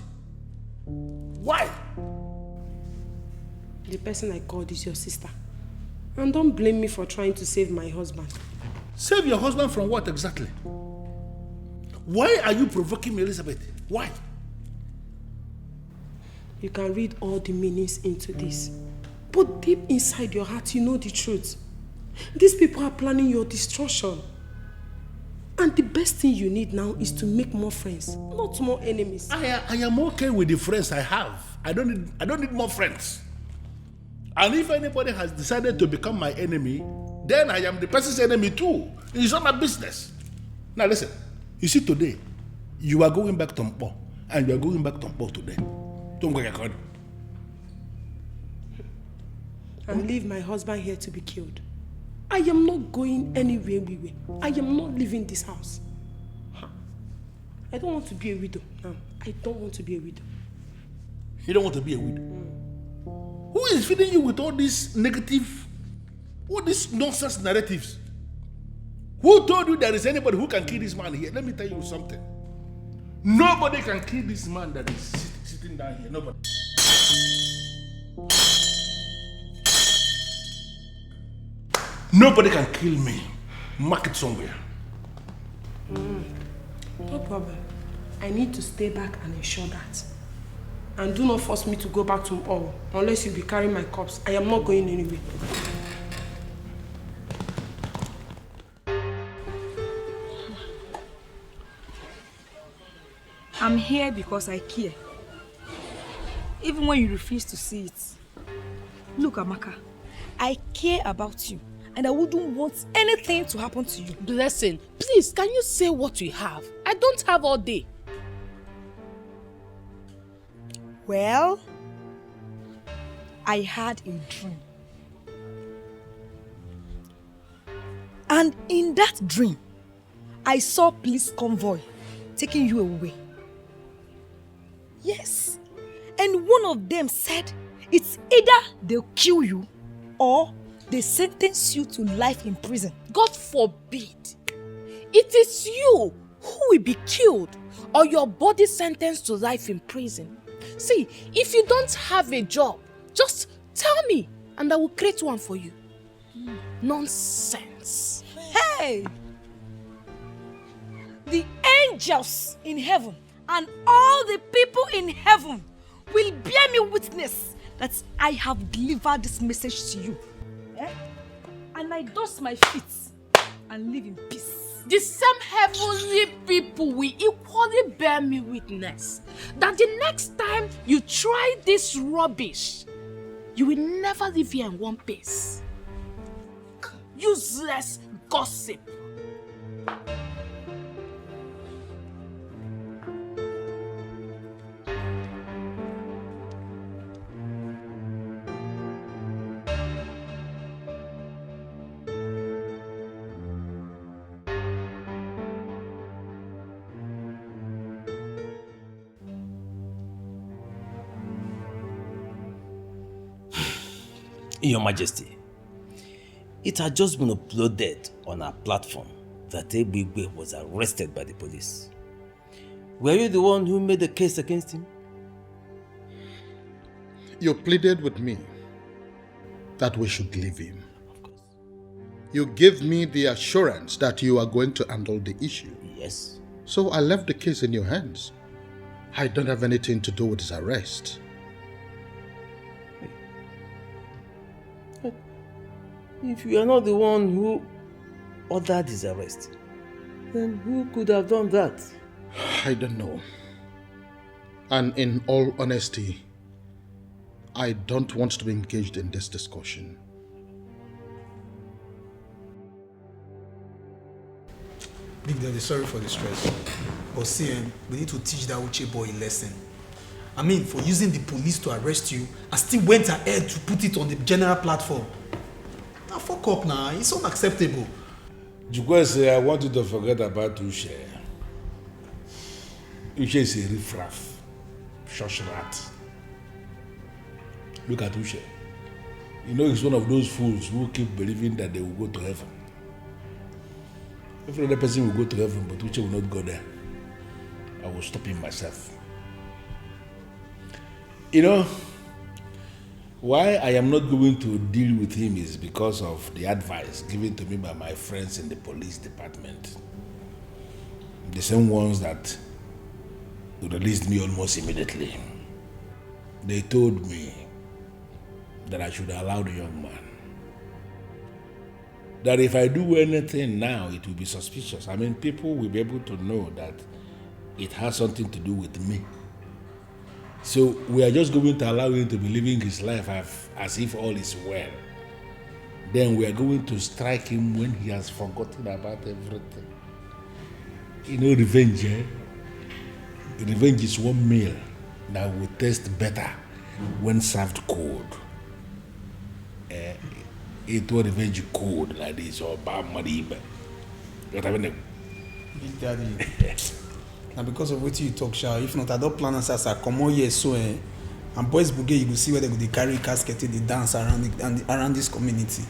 Why? The person I called is your sister. And don't blame me for trying to save my husband. Save your husband from what exactly? Why are you provoking me, Elizabeth? Why? You can read all the meanings into this. But deep inside your heart, you know the truth. These people are planning your destruction. And the best thing you need now is to make more friends, not more enemies. I am okay with the friends I have. I don't need more friends. And if anybody has decided to become my enemy, then I am the person's enemy too. It's not my business. Now listen. You see, today, you are going back to Mpo, and you are going back to Mpo today. Don't go get And leave my husband here to be killed. I am not going anywhere. I am not leaving this house. I don't want to be a widow now. I don't want to be a widow. You don't want to be a widow? Who is feeding you with all these nonsense narratives? Who told you there is anybody who can kill this man here? Let me tell you something. Nobody can kill this man that is sitting down here. Nobody. Nobody can kill me. Mark it somewhere. No problem. I need to stay back and ensure that. And do not force me to go back to all unless you be carrying my corpse. I am not going anywhere. I'm here because I care. Even when you refuse to see it. Look, Amaka, I care about you and I wouldn't want anything to happen to you. Blessing, please, can you say what you have? I don't have all day. Well, I had a dream. And in that dream, I saw police convoy taking you away. Yes. And one of them said, it's either they'll kill you or they sentence you to life in prison. God forbid. It is you who will be killed or your body sentenced to life in prison. See, if you don't have a job, just tell me and I will create one for you. Nonsense. Hey! The angels in heaven and all the people in heaven will bear me witness that I have delivered this message to you. Eh? And I dust my feet and live in peace. The same heavenly people will equally bear me witness that the next time you try this rubbish, you will never live here in one piece. Useless gossip. Your Majesty, it had just been uploaded on our platform that Ebigwe was arrested by the police. Were you the one who made the case against him? You pleaded with me that we should leave him. Of course. You gave me the assurance that you are going to handle the issue. Yes. So I left the case in your hands. I don't have anything to do with his arrest. If you are not the one who ordered his arrest, then who could have done that? I don't know. And in all honesty, I don't want to be engaged in this discussion. Big Daddy, sorry for the stress. But see, we need to teach that Uche boy a lesson. I mean, for using the police to arrest you, and still went ahead to put it on the general platform. Now, fuck up now. It's unacceptable. Jukwese, I want you to forget about Uche. Uche is a riffraff, shush rat. Look at Uche. You know he's one of those fools who keep believing that they will go to heaven. Every other person will go to heaven, but Uche will not go there. I will stop him myself. You know, why I am not going to deal with him is because of the advice given to me by my friends in the police department. The same ones that released me almost immediately. They told me that I should allow the young man. That if I do anything now, it will be suspicious. I mean, people will be able to know that it has something to do with me. So we are just going to allow him to be living his life as if all is well. Then we are going to strike him when he has forgotten about everything. You know, revenge, eh? Revenge is one meal that will taste better when served cold. It will revenge cold like this or bad money. Big Daddy. Now because of what you talk, Sha, if not, I don't plan as I come on here so and boys bougie, you will see where they go carry casket, they dance around this community.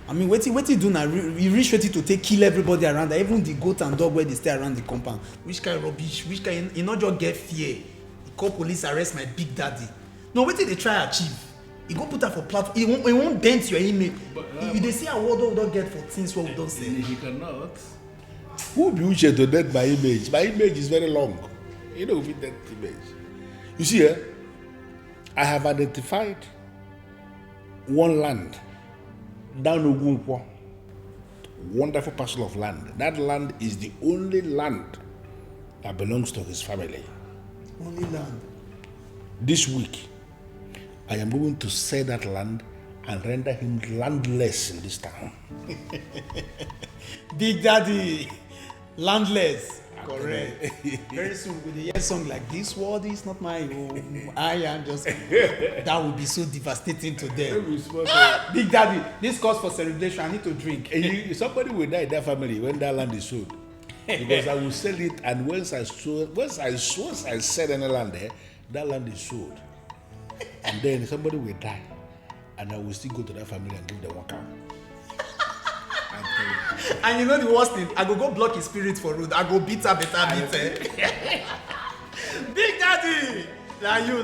I mean, what you do now? You reach ready to kill everybody around there, even the goat and dog where they stay around the compound. Which kind of rubbish? Which kind? You not just get fear. You call police arrest my Big Daddy. No, what did they try achieve? You go put that for platform. It won't dent your image. You they see a word we don't get for things what we don't say. He cannot. Who be Uche to dent my image? My image is very long. You know, with that image. You see, I have identified one land down Ogunkwo. Wonderful parcel of land. That land is the only land that belongs to his family. Only land. This week, I am going to sell that land and render him landless in this town. Big Daddy, landless. Correct. Very soon with a yes song like this world is not my home. I am just that would be so devastating to them. Big Daddy, this calls for celebration. I need to drink. Somebody will die in that family when that land is sold. Because I will sell it, and once I sell any land there, that land is sold. And then somebody will die, and I will still go to that family and give them one cow. And you know the worst thing, I go block his spirit for road. I go beat her better. Big Daddy! Now you.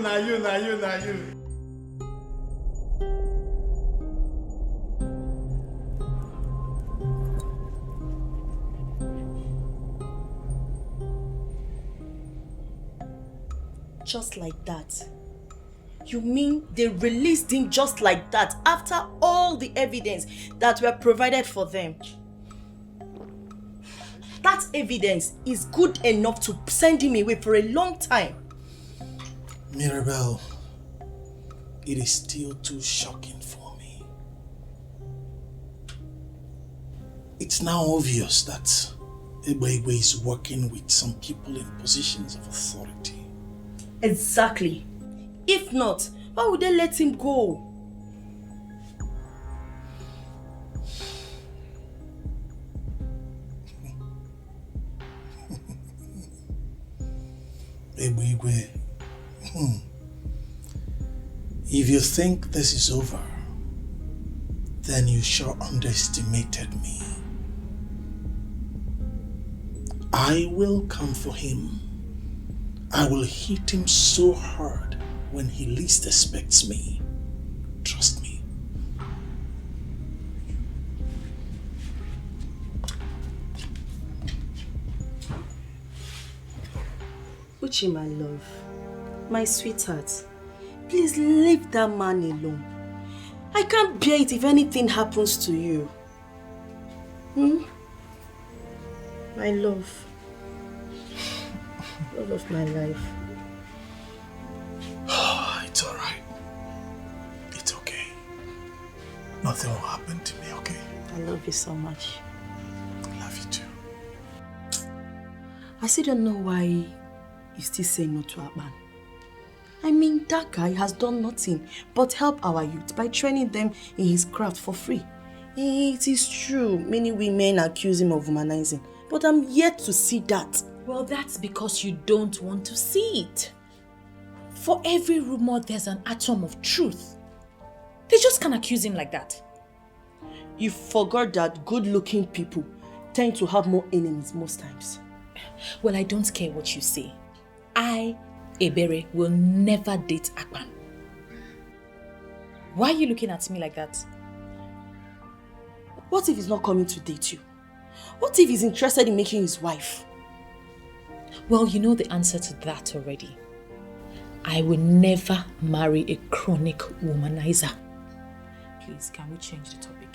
Just like that? You mean they released him just like that after all the evidence that were provided for them? That evidence is good enough to send him away for a long time. Mirabel, it is still too shocking for me. It's now obvious that Ebegbe is working with some people in positions of authority. Exactly. If not, why would they let him go? Ebegbe, if you think this is over, then you sure underestimated me. I will come for him. I will hit him so hard when he least expects me. Trust me. Uchi, my love, my sweetheart, please leave that man alone. I can't bear it if anything happens to you. My love. Love of my life. It's alright. It's okay. Nothing will happen to me, okay? I love you so much. I love you too. I still don't know why you still say no to Akpan. I mean, that guy has done nothing but help our youth by training them in his craft for free. It is true, many women accuse him of womanizing, but I'm yet to see that. Well, that's because you don't want to see it. For every rumor, there's an atom of truth. They just can't accuse him like that. You forgot that good-looking people tend to have more enemies most times. Well, I don't care what you say. I, Ebere, will never date Akpan. Why are you looking at me like that? What if he's not coming to date you? What if he's interested in making his wife? Well, you know the answer to that already. I will never marry a chronic womanizer. Please, can we change the topic?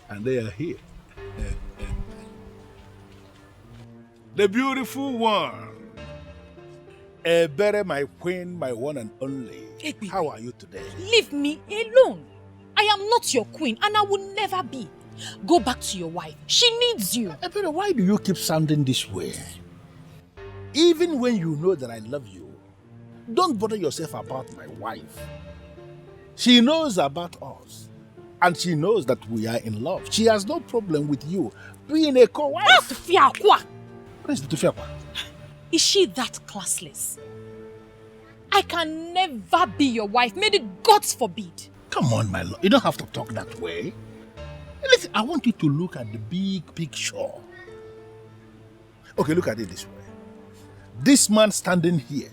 And they are here. The beautiful one. Ebere, my queen, my one and only. How are you today? Leave me alone. I am not your queen and I will never be. Go back to your wife. She needs you. Ebere, why do you keep sounding this way? Even when you know that I love you, don't bother yourself about my wife. She knows about us. And she knows that we are in love. She has no problem with you being a co-wife. What is the Tufiakwa? Is she that classless? I can never be your wife. May the gods forbid. Come on, my love. You don't have to talk that way. Listen, I want you to look at the big picture. Okay, look at it this way. This man standing here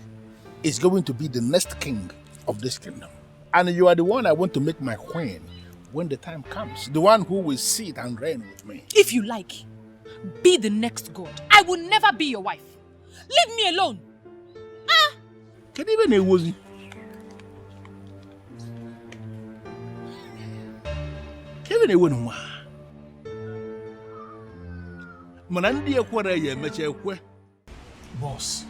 is going to be the next king of this kingdom. And you are the one I want to make my queen when the time comes. The one who will sit and reign with me. If you like, be the next god. I will never be your wife. Leave me alone. Can even a wozy? Even a one. Manandi akwara ye meche ekwe. Boss,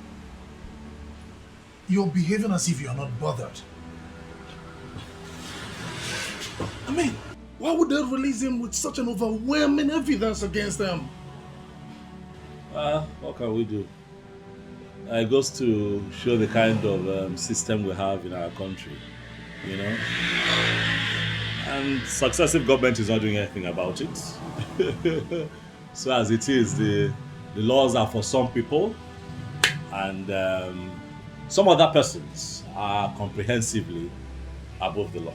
you're behaving as if you're not bothered. I mean, why would they release him with such an overwhelming evidence against them? What can we do? It goes to show the kind of system we have in our country, you know. And successive government is not doing anything about it. So as it is, the laws are for some people, and some other persons are comprehensively above the law.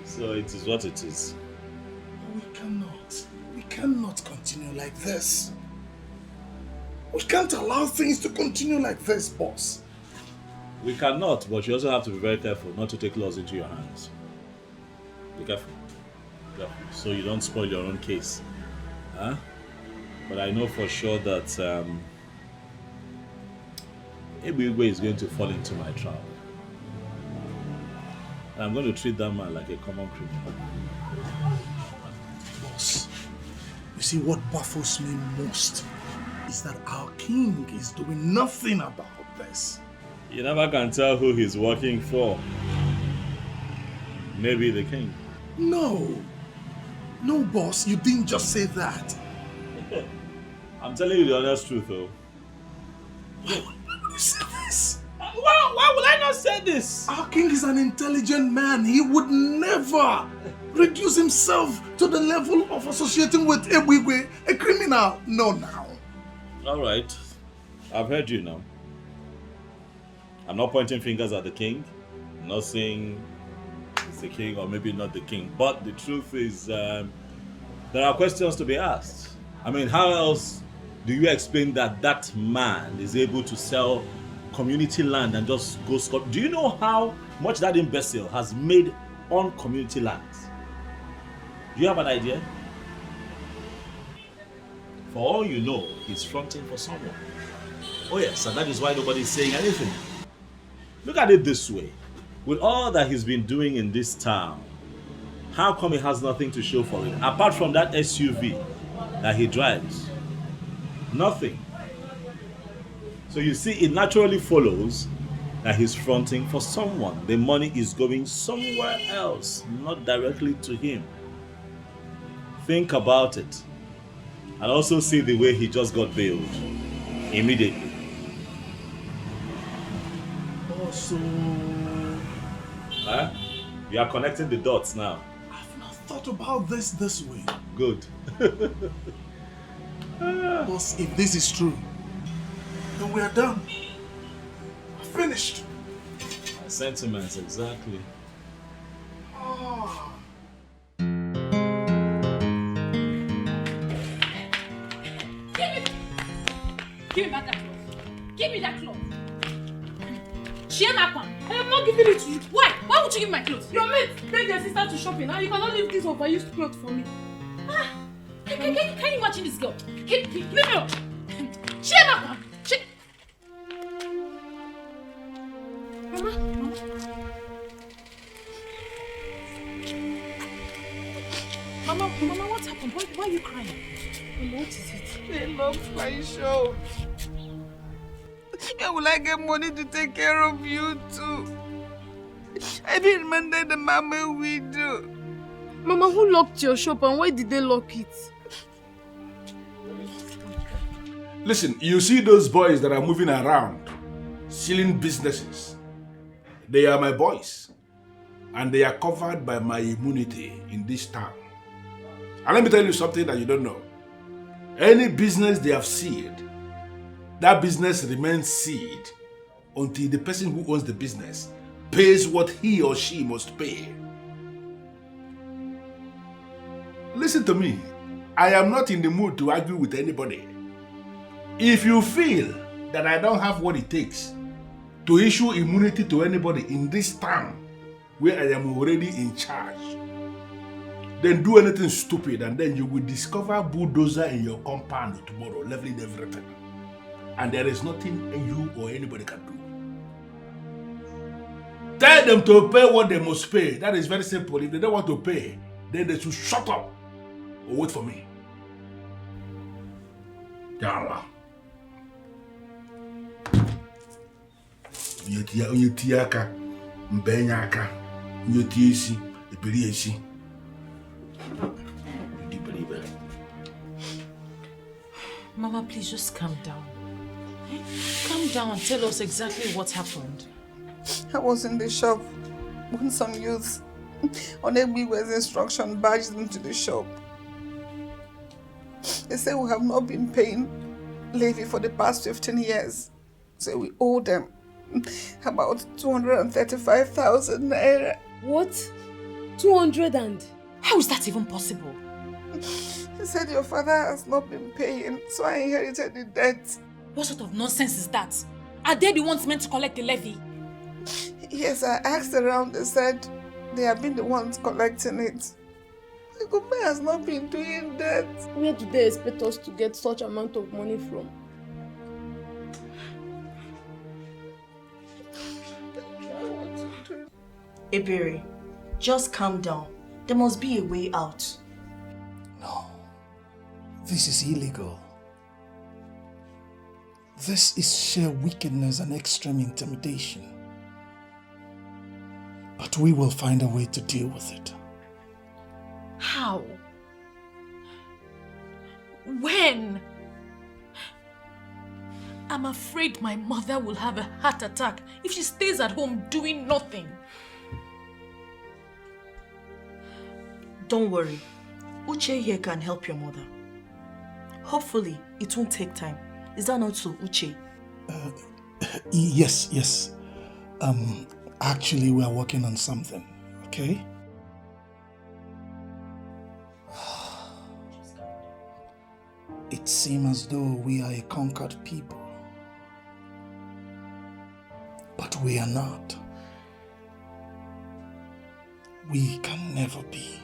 So it is what it is. We cannot continue like this. We can't allow things to continue like this, boss. We cannot, but you also have to be very careful not to take laws into your hands. Be careful. So you don't spoil your own case. Huh? But I know for sure that Igwe is going to fall into my trap. And I'm going to treat that man like a common criminal. Boss, you see what baffles me most is that our king is doing nothing about this. You never can tell who he's working for. Maybe the king. No, boss, you didn't just say that. I'm telling you the honest truth, though. Why would you say this? Why would I not say this? Our king is an intelligent man. He would never reduce himself to the level of associating with Ebwigwe, a criminal. No, now. All right. I've heard you now. I'm not pointing fingers at the king. I'm not saying it's the king or maybe not the king. But the truth is, there are questions to be asked. I mean, how else do you explain that man is able to sell community land and just go scot? Do you know how much that imbecile has made on community lands? Do you have an idea? For all you know, he's fronting for someone. Oh yes, and that is why nobody is saying anything. Look at it this way. With all that he's been doing in this town, how come he has nothing to show for it? Apart from that SUV that he drives. Nothing. So you see, it naturally follows that he's fronting for someone. The money is going somewhere else, not directly to him. Think about it. And also see the way he just got bailed. Immediately. Also, You are connecting the dots now. I've not thought about this way. Good. Boss, if this is true, then we are done. Finished. My sentiments, exactly. Oh. Give me back that cloth. Give me that cloth. Chiemaka, I am not giving it to you. Why? Why would you give me my clothes? Your mate take your sister to shopping and you cannot leave this overused clothes for me. Can you imagine this girl? Leave me alone. Chiemaka. Mama, what happened? Why are you crying? Mama, what is it? They love my show. Where will I get money to take care of you too? I didn't remember the mama we do. Mama, who locked your shop and why did they lock it? Listen, you see those boys that are moving around, stealing businesses. They are my boys. And they are covered by my immunity in this town. And let me tell you something that you don't know. Any business they have sealed, that business remains sealed until the person who owns the business pays what he or she must pay. Listen to me. I am not in the mood to argue with anybody. If you feel that I don't have what it takes to issue immunity to anybody in this town where I am already in charge, then do anything stupid and then you will discover bulldozer in your compound tomorrow, leveling everything. And there is nothing you or anybody can do. Tell them to pay what they must pay. That is very simple. If they don't want to pay, then they should shut up or wait for me. Yalla. Onye tie aka, mbenye aka, onye tie isi, ebiri isi. Mama, please just calm down. Calm down and tell us exactly what happened. I was in the shop when some youths on Egbiwe's instruction barged into the shop. They say we have not been paying levy for the past 15 years. So we owe them about 235,000 naira. What? 200 and? How is that even possible? He said your father has not been paying, so I inherited the debt. What sort of nonsense is that? Are they the ones meant to collect the levy? Yes, I asked around. They said they have been the ones collecting it. The government has not been doing that. Where do they expect us to get such amount of money from? Ebere, just calm down. There must be a way out. No. This is illegal. This is sheer wickedness and extreme intimidation. But we will find a way to deal with it. How? When? I'm afraid my mother will have a heart attack if she stays at home doing nothing. Don't worry. Uche here can help your mother. Hopefully, it won't take time. Is that not so, Uche? Yes. Actually, we are working on something, okay? It seems as though we are a conquered people. But we are not. We can never be.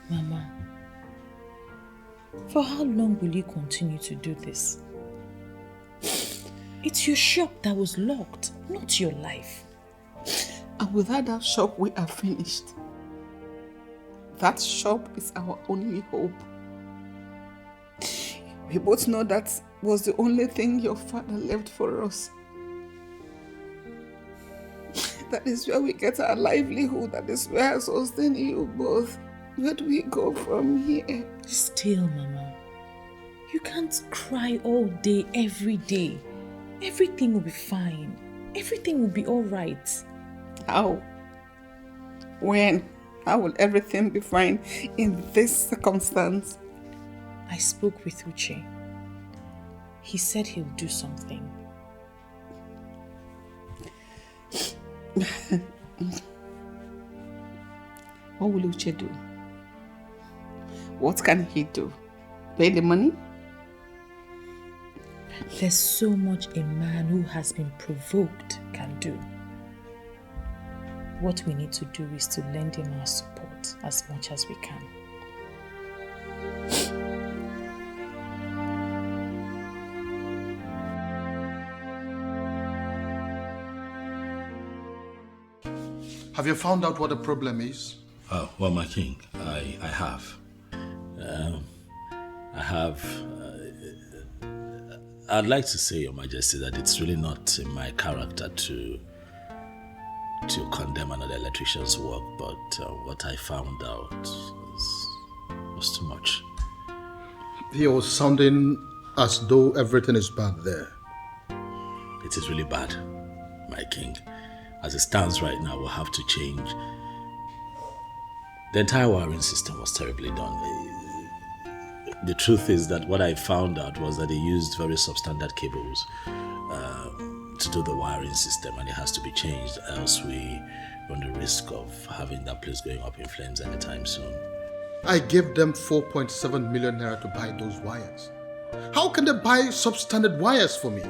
Mama, for how long will you continue to do this? It's your shop that was locked, not your life. And without that shop, we are finished. That shop is our only hope. We both know that was the only thing your father left for us. That is where we get our livelihood. That is where I sustain you both. Where do we go from here? Still, Mama, you can't cry all day, every day. Everything will be fine. Everything will be all right. How? When? How will everything be fine in this circumstance? I spoke with Uche. He said he'll do something. What will Uche do? What can he do? Pay the money? There's so much a man who has been provoked can do. What we need to do is to lend him our support as much as we can. Have you found out what the problem is? Oh, well, my king, I have. I'd like to say, Your Majesty, that it's really not in my character to condemn another electrician's work, but what I found out was too much. He was sounding as though everything is bad there. It is really bad, my king. As it stands right now, we'll have to change. The entire wiring system was terribly done. The truth is that what I found out was that they used very substandard cables to do the wiring system, and it has to be changed, else we run the risk of having that place going up in flames anytime soon. I gave them 4.7 million naira to buy those wires. How can they buy substandard wires for me?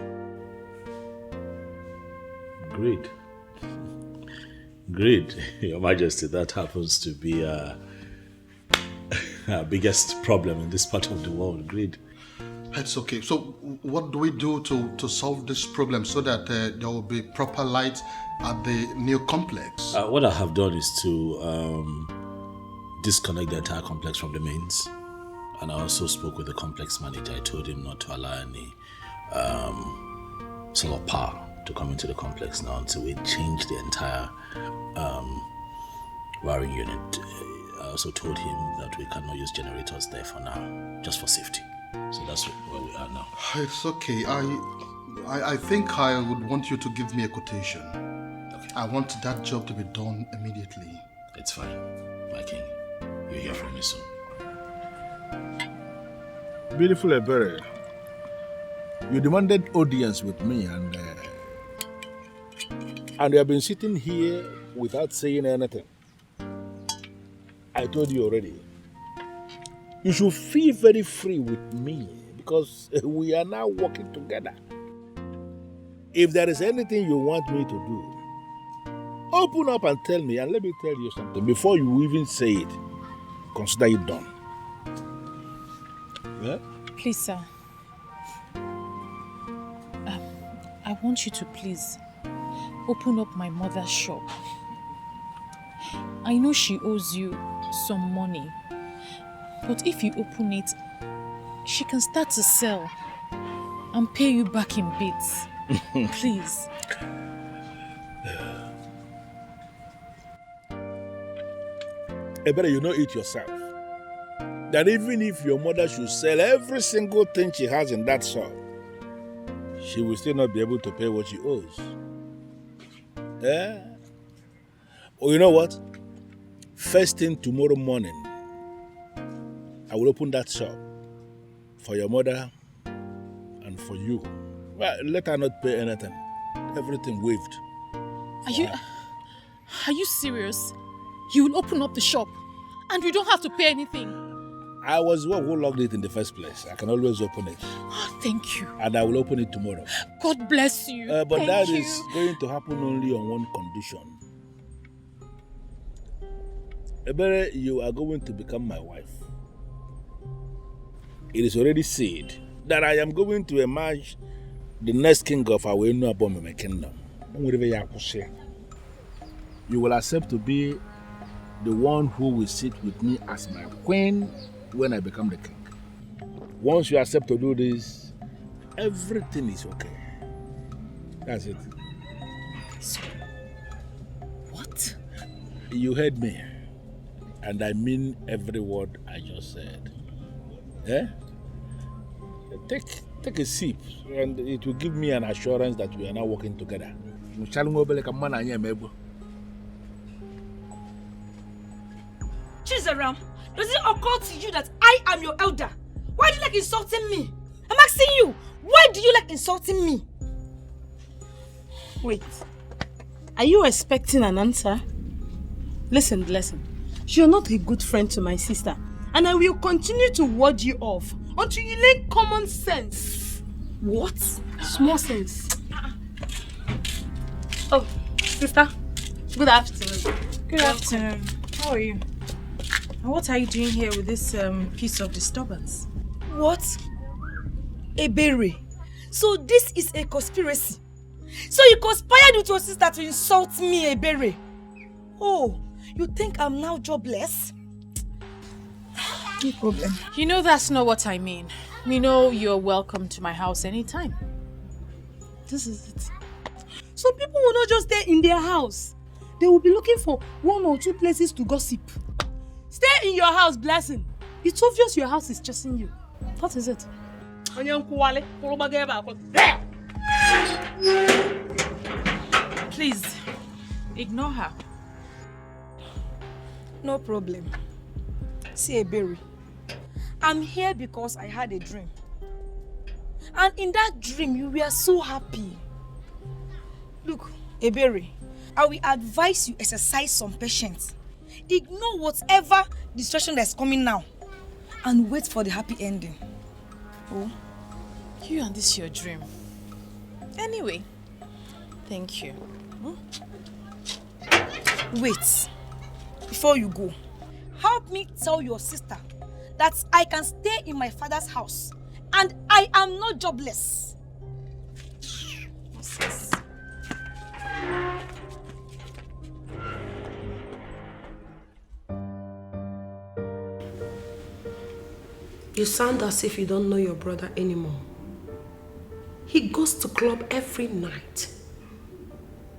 Greed. Greed, Your Majesty, that happens to be our biggest problem in this part of the world, greed. It's okay. So what do we do to solve this problem so that there will be proper light at the new complex? What I have done is to disconnect the entire complex from the mains. And I also spoke with the complex manager. I told him not to allow any solar power to come into the complex now until we change the entire wiring unit. I also told him that we cannot use generators there for now, just for safety. So that's where we are now. It's okay. I think I would want you to give me a quotation. Okay. I want that job to be done immediately. It's fine, my king. You'll hear from me soon. Beautiful Ebere, you demanded audience with me and you have been sitting here without saying anything. I told you already. You should feel very free with me because we are now working together. If there is anything you want me to do, open up and tell me, and let me tell you something. Before you even say it, consider it done. Yeah? Please, sir. I want you to please open up my mother's shop. I know she owes you some money, but if you open it, she can start to sell and pay you back in bits. Please. Better you know it yourself. That even if your mother should sell every single thing she has in that shop, she will still not be able to pay what she owes. Yeah? Oh, you know what? First thing tomorrow morning, I will open that shop for your mother and for you. Well, let her not pay anything. Everything waived. Are you serious? You will open up the shop and you don't have to pay anything? I was the one who locked it in the first place. I can always open it. Oh, thank you. And I will open it tomorrow. God bless you. But thank that you. is going to happen only on one condition. Ebere, you are going to become my wife. It is already said that I am going to emerge the next king of our Enuabomeme kingdom. You will accept to be the one who will sit with me as my queen when I become the king. Once you accept to do this, everything is okay. That's it. So, what? You heard me. And I mean every word I just said. Eh? Take a sip, and it will give me an assurance that we are now working together. Chizaram, does it occur to you that I am your elder? Why do you like insulting me? I'm asking you, why do you like insulting me? Wait, are you expecting an answer? Listen. You're not a good friend to my sister, and I will continue to ward you off until you learn common sense. What? Small sense. Oh, sister. Good afternoon. Good afternoon. How are you? And what are you doing here with this piece of disturbance? What? Ebere. So this is a conspiracy. So you conspired with your sister to insult me, Ebere. Oh, you think I'm now jobless? No problem. You know that's not what I mean. You know you're welcome to my house anytime. This is it. So people will not just stay in their house. They will be looking for 1 or 2 places to gossip. Stay in your house, Blessing. It's obvious your house is chasing you. What is it? Please, ignore her. No problem. See, Ebere, I'm here because I had a dream. And in that dream, you were so happy. Look, Ebere, I will advise you exercise some patience. Ignore whatever distraction that's coming now. And wait for the happy ending. Oh, you and this your dream. Anyway, thank you. Wait. Before you go, help me tell your sister that I can stay in my father's house and I am not jobless. Nonsense. You sound as if you don't know your brother anymore. He goes to club every night.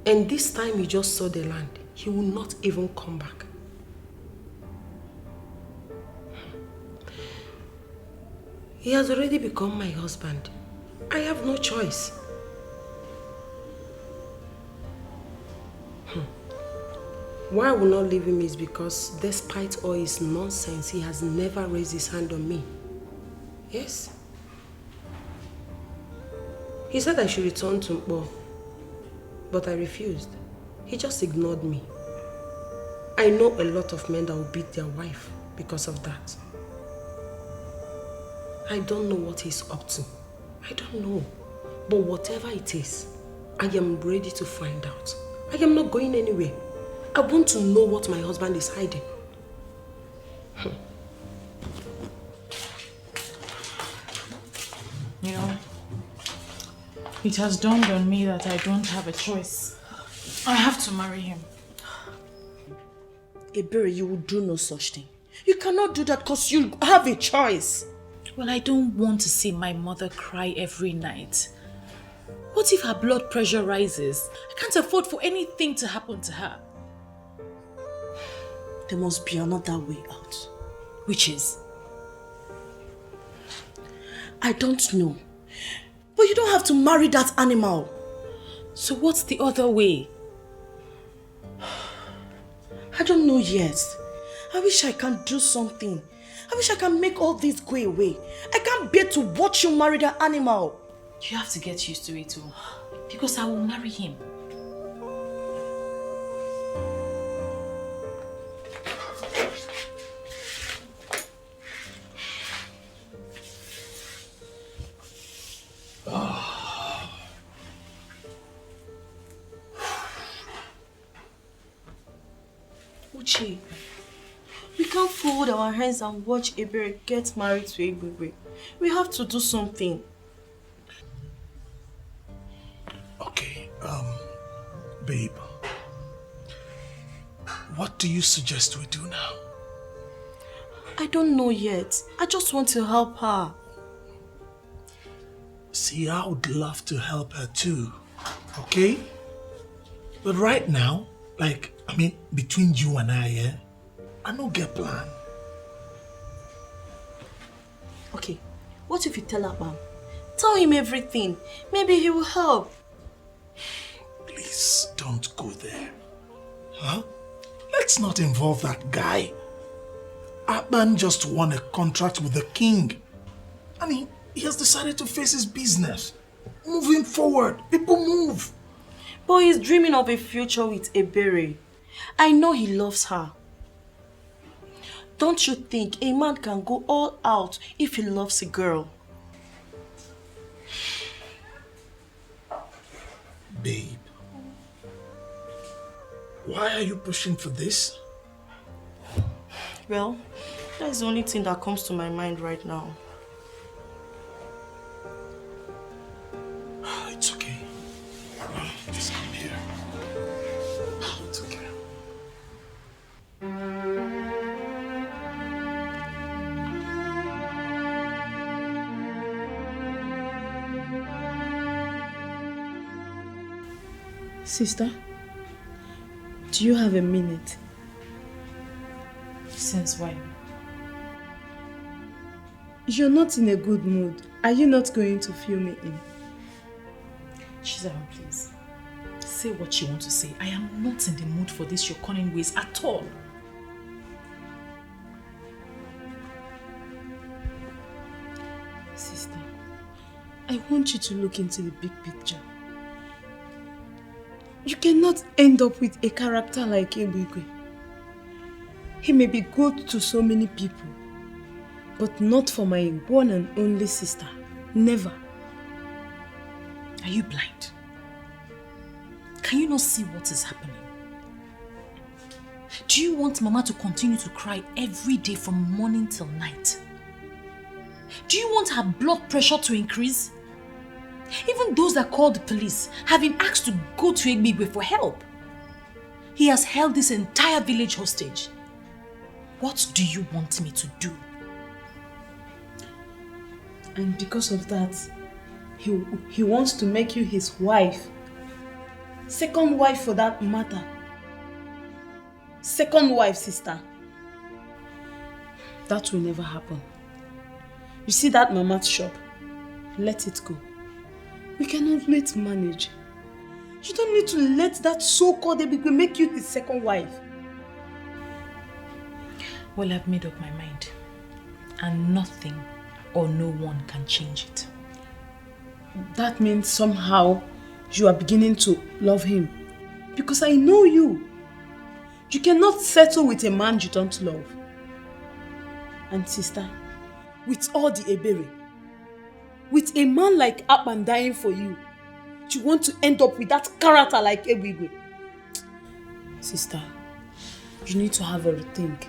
And this time he just saw the land. He will not even come back. He has already become my husband. I have no choice. Why I will not leave him is because despite all his nonsense, he has never raised his hand on me. Yes. He said I should return to Mpo, but I refused. He just ignored me. I know a lot of men that will beat their wife because of that. I don't know what he's up to. I don't know. But whatever it is, I am ready to find out. I am not going anywhere. I want to know what my husband is hiding. You know, it has dawned on me that I don't have a choice. I have to marry him. Ebere, you will do no such thing. You cannot do that because you have a choice. Well, I don't want to see my mother cry every night. What if her blood pressure rises? I can't afford for anything to happen to her. There must be another way out. Which is? I don't know. But you don't have to marry that animal. So what's the other way? I don't know yet. I wish I can do something. I wish I can make all this go away. I can't bear to watch you marry that animal. You have to get used to it too. Because I will marry him. Uchi, we can't fold our hands and watch Ebere get married to Egbegbe. We have to do something. Okay, babe. What do you suggest we do now? I don't know yet. I just want to help her. See, I would love to help her too, okay? But right now, between you and I, I don't get plan. Okay, what if you tell Abam? Tell him everything. Maybe he will help. Please, don't go there. Huh? Let's not involve that guy. Abam just won a contract with the king. He has decided to face his business. Moving forward, people move. But he's dreaming of a future with Ebere. I know he loves her. Don't you think a man can go all out if he loves a girl? Babe, why are you pushing for this? Well, that's the only thing that comes to my mind right now. It's okay. Just come here. It's okay. Sister, do you have a minute? Since when? You're not in a good mood. Are you not going to fill me in? Chizaram, please. Say what you want to say. I am not in the mood for this your cunning ways at all. Sister, I want you to look into the big picture. You cannot end up with a character like Ebigwe. He may be good to so many people, but not for my one and only sister. Never. Are you blind? Can you not see what is happening? Do you want Mama to continue to cry every day from morning till night? Do you want her blood pressure to increase? Even those that called the police have been asked to go to Egbigwe for help. He has held this entire village hostage. What do you want me to do? And because of that, he wants to make you his wife. Second wife for that matter. Second wife, sister. That will never happen. You see that mama's shop? Let it go. We can always manage. You don't need to let that so-called Ebigwe make you his second wife. Well, I've made up my mind. And nothing or no one can change it. That means somehow you are beginning to love him. Because I know you. You cannot settle with a man you don't love. And sister, with all the ebere, with a man like Akpan dying for you, you want to end up with that character like Ebigwe. Sister, you need to have a rethink.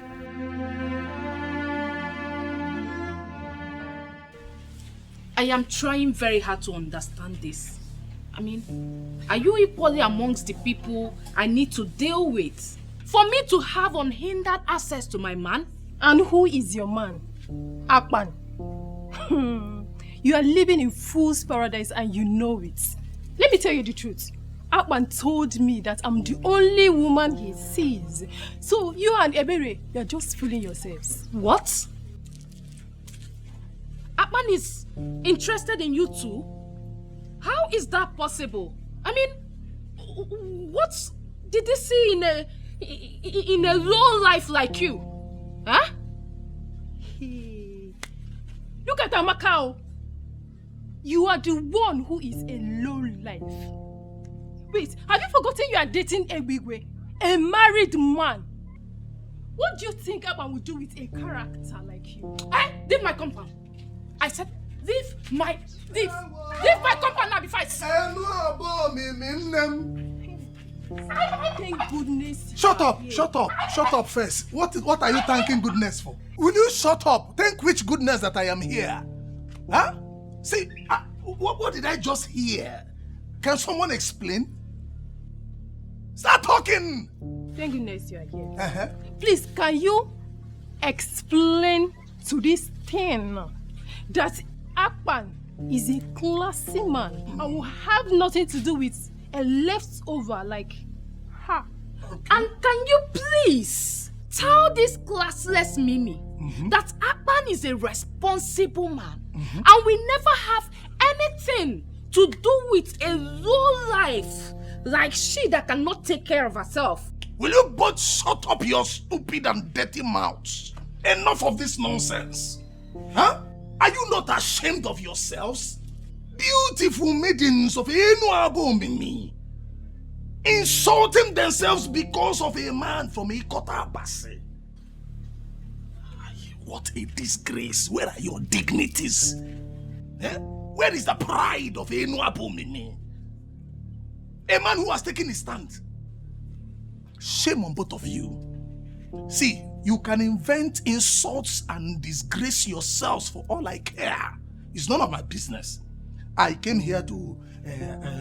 I am trying very hard to understand this. I mean, are you equally amongst the people I need to deal with for me to have unhindered access to my man? And who is your man? Akpan. You are living in fool's paradise and you know it. Let me tell you the truth. Akpan told me that I'm the only woman he sees. So you and Ebere, you're just fooling yourselves. What? Akpan is interested in you too? How is that possible? I mean, what did he see in a low life like you? Huh? Look at Amakao. You are the one who is a low life. Wait, have you forgotten you are dating Ebigwe, a married man? What do you think Akpan would do with a character like you? Leave my compound. I said, leave my compound now before I Thank goodness. Shut up first. What are you thanking goodness for? Will you shut up? Thank which goodness that I am here? Huh? See, what did I just hear? Can someone explain? Start talking! Thank goodness you are here. Please, can you explain to this thing that Akpan is a classy man and will have nothing to do with a leftover like her? And can you please tell this classless Mimi that Akpan is a responsible man and we never have anything to do with a low life like she that cannot take care of herself? Will you both shut up your stupid and dirty mouths? Enough of this nonsense. Huh? Are you not ashamed of yourselves? Beautiful maidens of Enuago Mimi, insulting themselves because of a man from Ikota Abase. What a disgrace. Where are your dignities? Eh? Where is the pride of Enuago Mimi? A man who has taken his stand. Shame on both of you. See, you can invent insults and disgrace yourselves for all I care. It's none of my business. I came here to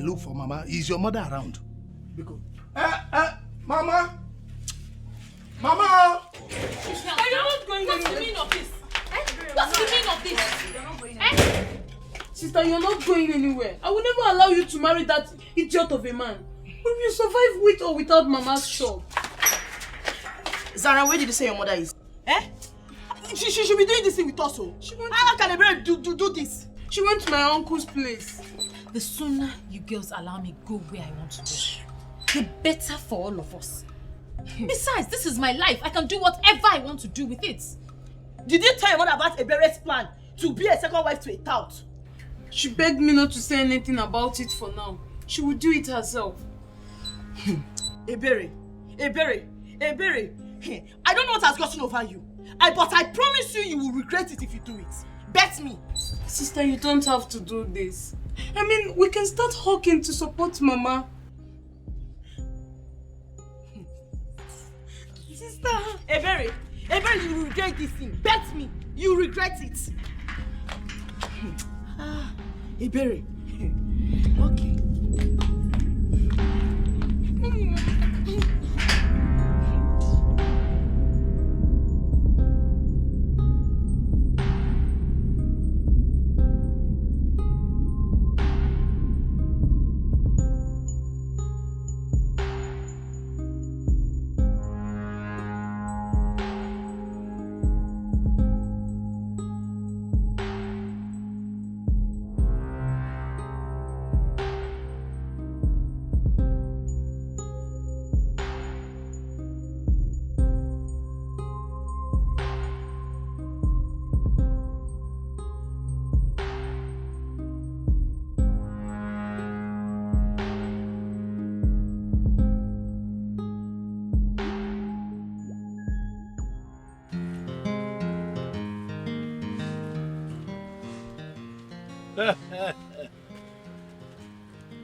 look for Mama. Is your mother around? Because, Mama! Mama! Are you not going anywhere? What's the meaning of this? What's the meaning of this? You're not going anywhere. Sister, you're not going anywhere. I will never allow you to marry that idiot of a man. We will survive with or without Mama's shop. Zara, where did you say your mother is? Eh? She should be doing this thing with us. How can a brother do this? She went to my uncle's place. The sooner you girls allow me go where I want to go, the better for all of us. Besides, this is my life. I can do whatever I want to do with it. Did you tell your mother about Ebere's plan to be a second wife to a tout? She begged me not to say anything about it for now. She will do it herself. Ebere, I don't know what has gotten over you. But I promise you will regret it if you do it. Bet me. Sister, you don't have to do this. I mean, we can start hawking to support Mama. Sister. Ebere, you will regret this thing. Bet me. You regret it. Ebere. Okay.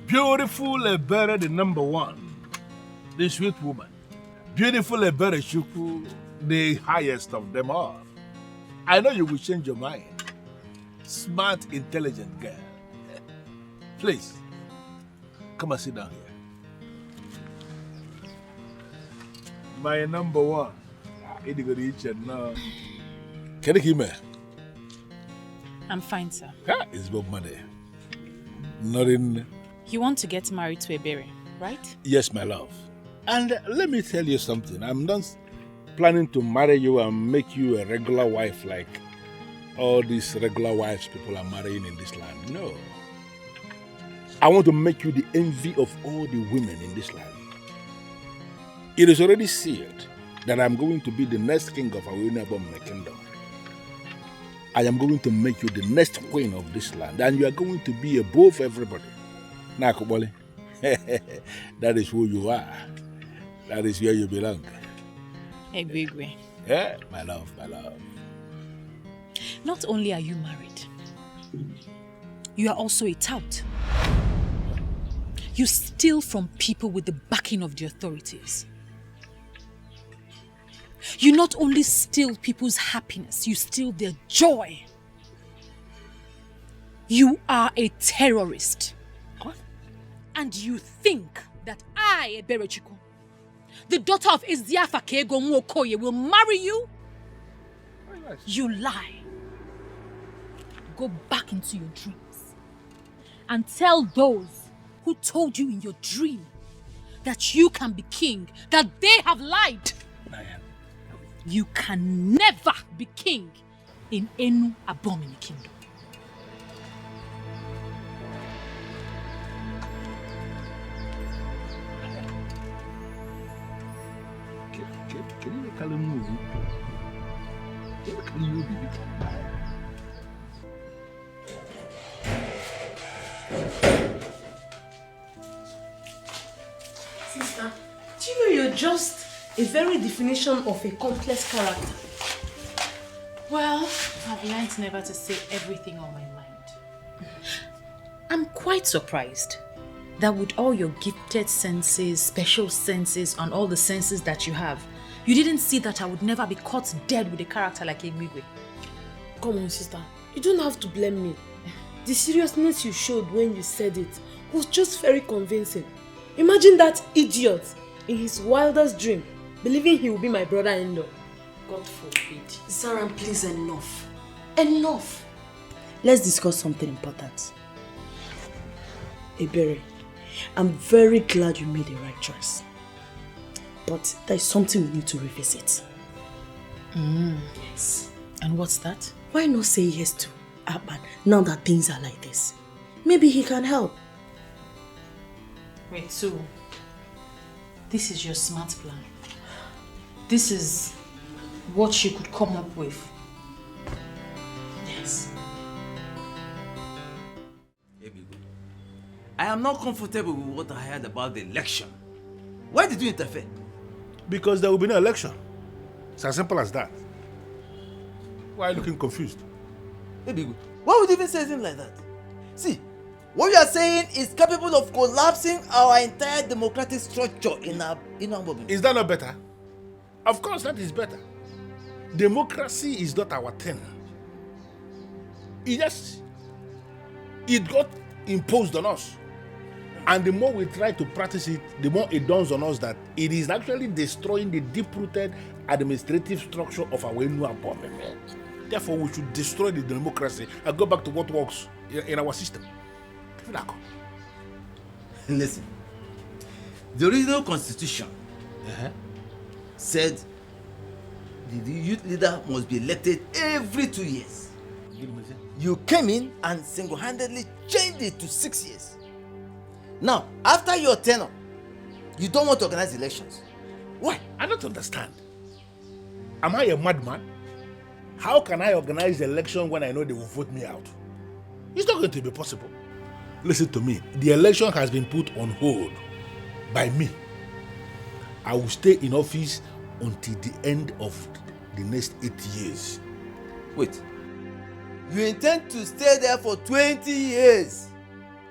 Beautiful Ebere, the number one, the sweet woman. Beautiful Ebere Shuku, the highest of them all. I know you will change your mind. Smart, intelligent girl. Please, come and sit down here. My number one. Can you hear me? I'm fine, sir. It's Bob Money. Nothing. You want to get married to Ebere, right? Yes, my love. And let me tell you something. I'm not planning to marry you and make you a regular wife like all these regular wives people are marrying in this land. No. I want to make you the envy of all the women in this land. It is already sealed that I'm going to be the next king of Awinabom kingdom. I am going to make you the next queen of this land, and you are going to be above everybody. Nakubole, that is who you are. That is where you belong. Ebegwe. Yeah, my love, my love. Not only are you married, you are also a tout. You steal from people with the backing of the authorities. You not only steal people's happiness, you steal their joy. You are a terrorist. What? And you think that I, Eberechiku, the daughter of Eziafa Kego Nwokoye, will marry you? You lie. Go back into your dreams and tell those who told you in your dream that you can be king, that they have lied. You can never be king in Enu Abomini kingdom. Sister, do you know you're just a very definition of a complex character? Well, I've learned never to say everything on my mind. I'm quite surprised that with all your gifted senses, special senses, and all the senses that you have, you didn't see that I would never be caught dead with a character like Emigwe. Come on, sister. You don't have to blame me. The seriousness you showed when you said it was just very convincing. Imagine that idiot in his wildest dream believing he will be my brother-in-law. God forbid. Sarah, please, enough. Enough. Let's discuss something important. Ebere, I'm very glad you made the right choice. But there's something we need to revisit. Yes. And what's that? Why not say yes to Akpan now that things are like this? Maybe he can help. Wait, so this is your smart plan? This is what she could come up with? Yes. I am not comfortable with what I heard about the election. Why did you interfere? Because there will be no election. It's as simple as that. Why are you looking confused? Baby, why would you even say something like that? See, what you are saying is capable of collapsing our entire democratic structure in our movement. Is that not better? Of course, that is better. Democracy is not our thing. It got imposed on us. And the more we try to practice it, the more it dawns on us that it is actually destroying the deep-rooted administrative structure of our new government. Therefore, we should destroy the democracy and go back to what works in our system. Listen, the original constitution said the youth leader must be elected every 2 years. You came in and single-handedly changed it to 6 years. Now, after your tenure, you don't want to organize elections. Why? I don't understand. Am I a madman? How can I organize the election when I know they will vote me out? It's not going to be possible. Listen to me. The election has been put on hold by me. I will stay in office until the end of the next 8 years. Wait. You intend to stay there for 20 years?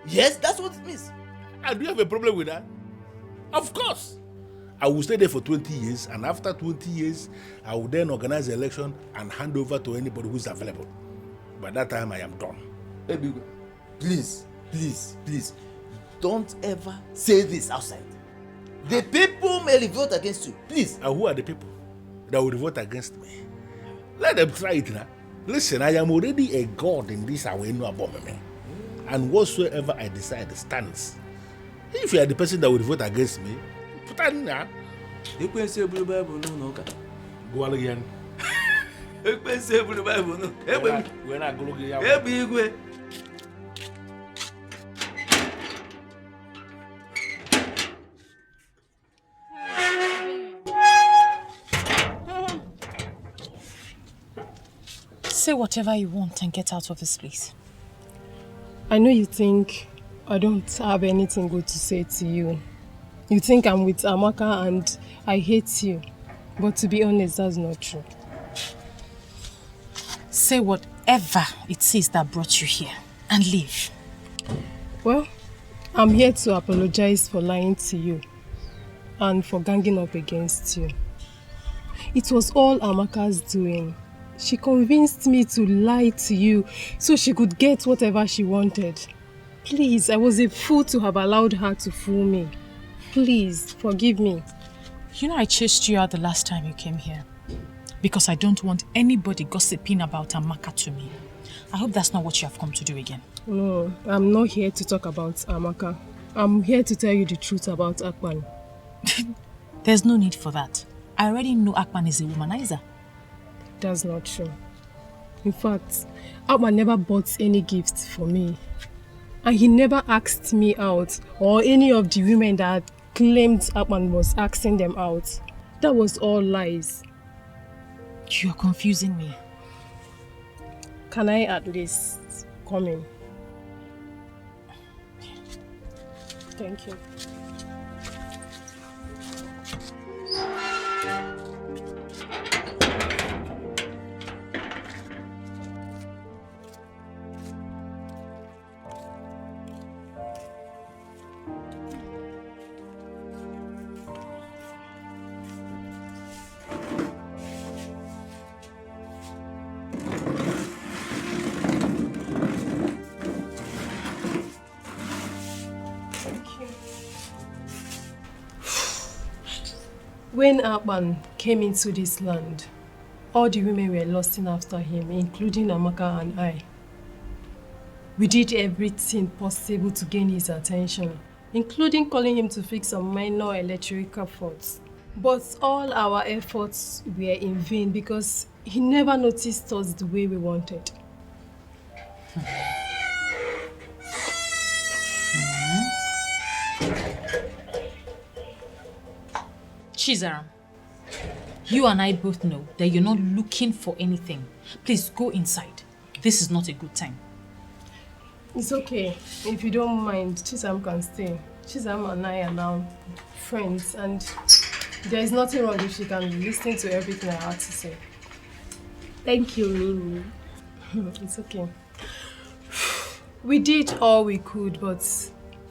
Yes, that's what it means. Do you have a problem with that? Of course. I will stay there for 20 years, and after 20 years, I will then organize the election and hand over to anybody who is available. By that time, I am done. Baby, please, don't ever say this outside. The people may vote against you, please. And who are the people that will vote against me? Let them try it now. Listen, I am already a god in this Awenu Abomeme, and whatsoever I decide stands. If you are the person that will vote against me, put that in there. Go on again. We're not going Say whatever you want and get out of this place. I know you think I don't have anything good to say to you. You think I'm with Amaka and I hate you. But to be honest, that's not true. Say whatever it is that brought you here and leave. Well, I'm here to apologize for lying to you and for ganging up against you. It was all Amaka's doing. She convinced me to lie to you so she could get whatever she wanted. Please, I was a fool to have allowed her to fool me. Please, forgive me. You know I chased you out the last time you came here because I don't want anybody gossiping about Amaka to me. I hope that's not what you have come to do again. No, I'm not here to talk about Amaka. I'm here to tell you the truth about Akpan. There's no need for that. I already know Akpan is a womanizer. That's not true. In fact, Akpan never bought any gifts for me. And he never asked me out or any of the women that claimed Akpan was asking them out. That was all lies. You're confusing me. Can I at least come in? Thank you. When Akpan came into this land, all the women were lusting after him, including Amaka and I. We did everything possible to gain his attention. including calling him to fix some minor electrical faults. But all our efforts were in vain because he never noticed us the way we wanted. Chizaram, you and I both know that you're not looking for anything. Please go inside. This is not a good time. It's okay. If you don't mind, Chizaram can stay. Chizaram and I are now friends, and there is nothing wrong if she can listen to everything I have to say. Thank you, Mimi. It's okay. We did all we could, but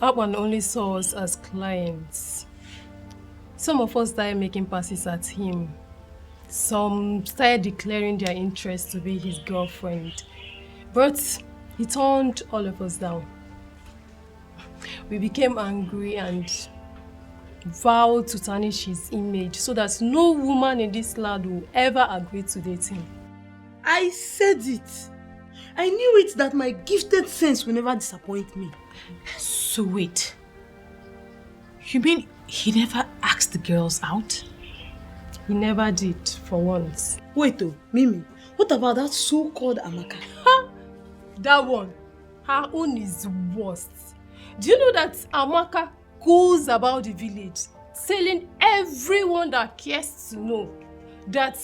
Akpan only saw us as clients. Some of us started making passes at him. Some started declaring their interest to be his girlfriend. But he turned all of us down. We became angry and vowed to tarnish his image so that no woman in this land will ever agree to date him. I said it. I knew it that my gifted sense will never disappoint me. So wait. You mean he never asked the girls out? He never did, for once. Wait Mimi, what about that so-called Amaka? That one, her own is worst. Do you know that Amaka goes about the village telling everyone that cares to know that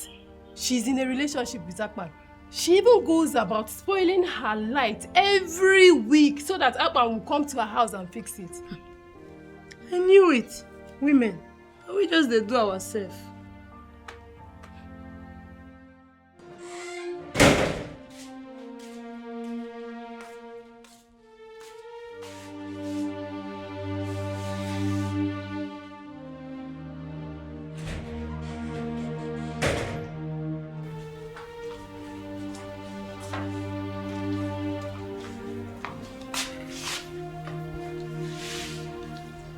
she's in a relationship with Akpan? She even goes about spoiling her light every week so that Akpan will come to her house and fix it. I knew it. Women, we just they do ourselves.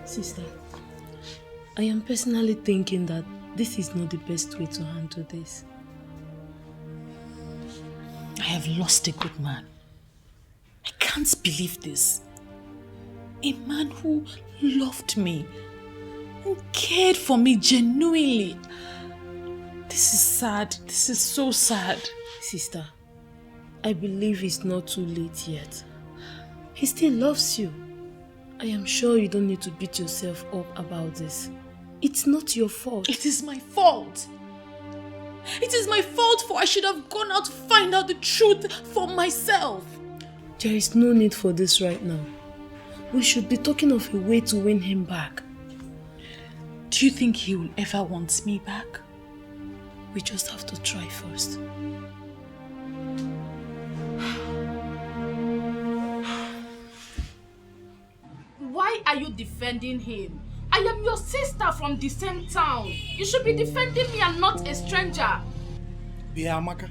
Sister, I am personally thinking that this is not the best way to handle this. I have lost a good man. I can't believe this. A man who loved me, who cared for me genuinely. This is sad. This is so sad. Sister, I believe it's not too late yet. He still loves you. I am sure you don't need to beat yourself up about this. It's not your fault. It is my fault. It is my fault, for I should have gone out to find out the truth for myself. There is no need for this right now. We should be talking of a way to win him back. Do you think he will ever want me back? We just have to try first. Why are you defending him? I am your sister from the same town. You should be defending me and not a stranger. Biamaka,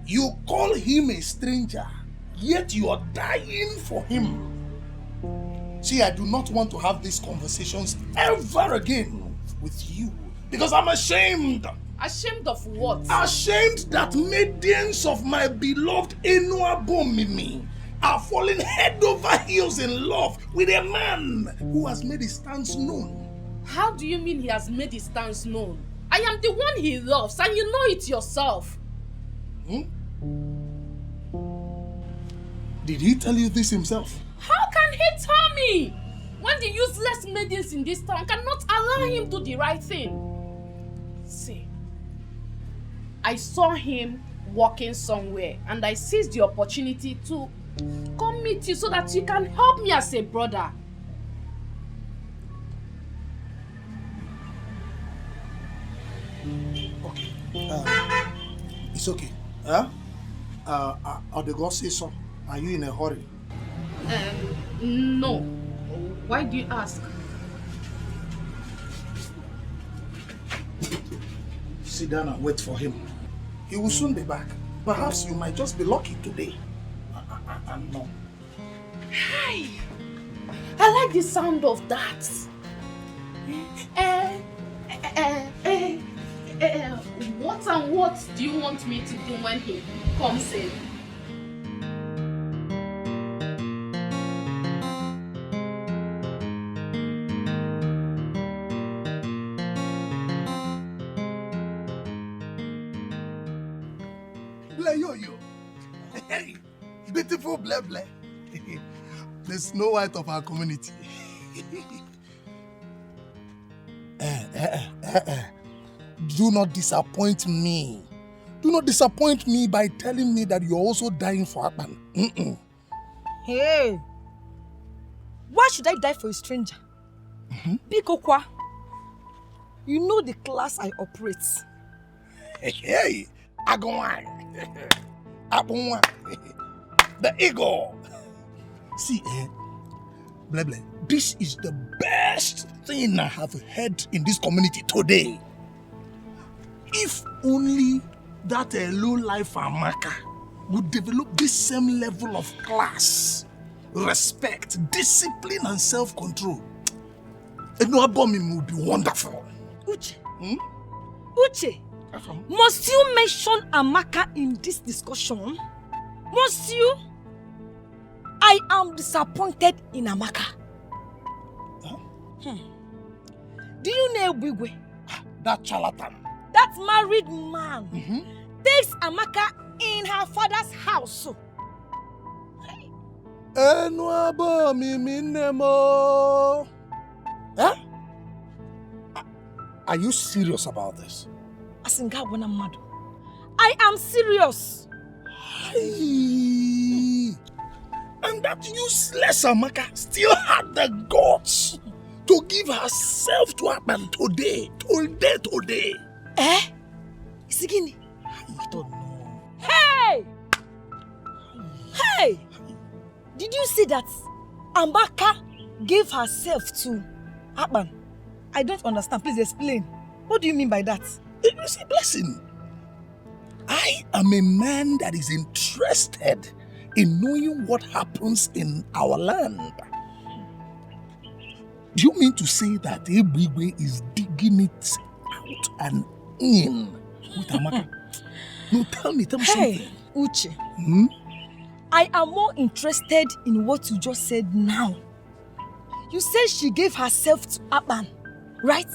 you call him a stranger, yet you are dying for him. See, I do not want to have these conversations ever again with you because I'm ashamed. Ashamed of what? Ashamed that maidens of my beloved Enuabomimi are falling head over heels in love with a man who has made his stance known. How do you mean he has made his stance known? I am the one he loves and you know it yourself. Did he tell you this himself? How can he tell me? When the useless maidens in this town cannot allow him to do the right thing. See, I saw him walking somewhere and I seized the opportunity to come meet you so that you can help me as a brother. Okay. It's okay. Or the God say so. Are you in a hurry? No. Why do you ask? Sit down and wait for him. He will soon be back. Perhaps you might just be lucky today. No. Hi! I like the sound of that. What and what do you want me to do when he comes in? Ble yo. Hey, beautiful ble ble. The Snow White of our community. Do not disappoint me. Do not disappoint me by telling me that you're also dying for Akpan. Hey, why should I die for a stranger? Bikokwa, you know the class I operate. Hey, Agwan. Abunwa. The eagle. See, Bleble, this is the best thing I have heard in this community today. If only that low-life Amaka would develop this same level of class, respect, discipline, and self-control, Enuabomim would be wonderful. Uche, Uche, must you mention Amaka in this discussion? Must you? I am disappointed in Amaka. Do you know Bigwe? That charlatan. That married man takes Amaka in her father's house. Huh? Are you serious about this? I am serious. Hey. And that useless Amaka still had the guts to give herself to Akpan today. Isigini? I don't know. Hey! Hey! Did you see that Amaka gave herself to Akpan? I don't understand. Please explain. What do you mean by that? You see, Blessing, I am a man that is interested in knowing what happens in our land. Do you mean to say that Ebigwe is digging it out and in with Amaka? No, tell me something. Uche. I am more interested in what you just said now. You said she gave herself to Akpan, right?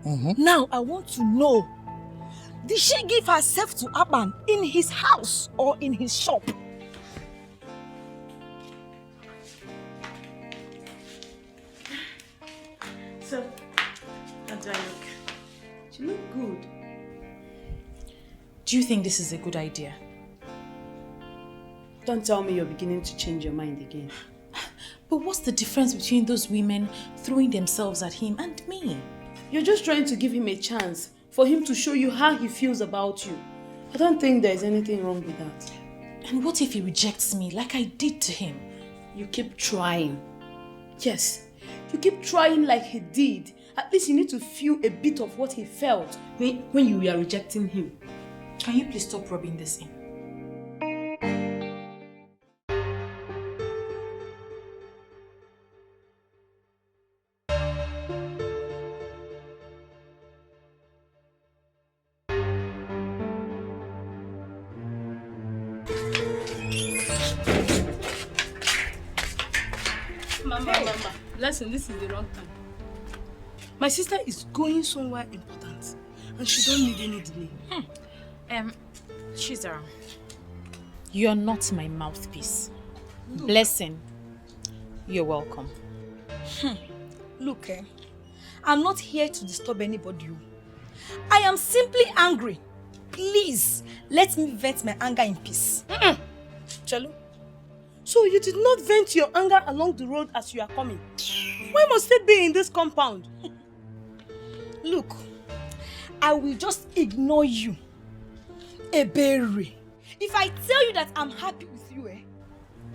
Now I want to know, did she give herself to Akpan in his house or in his shop? So, how do I look? You look good. Do you think this is a good idea? Don't tell me you're beginning to change your mind again. But what's the difference between those women throwing themselves at him and me? You're just trying to give him a chance for him to show you how he feels about you. I don't think there's anything wrong with that. And what if he rejects me like I did to him? You keep trying. Yes, you keep trying like he did. At least you need to feel a bit of what he felt when you were rejecting him. Can you please stop rubbing this in? Mama, listen, this is the wrong time. My sister is going somewhere important and she don't need any delay. Chizara, you're not my mouthpiece. No. Blessing, you're welcome. Look, I'm not here to disturb anybody. I am simply angry. Please, let me vent my anger in peace. Chalu, so you did not vent your anger along the road as you are coming? Why must it be in this compound? Look, I will just ignore you. Ebere. If I tell you that I'm happy with you,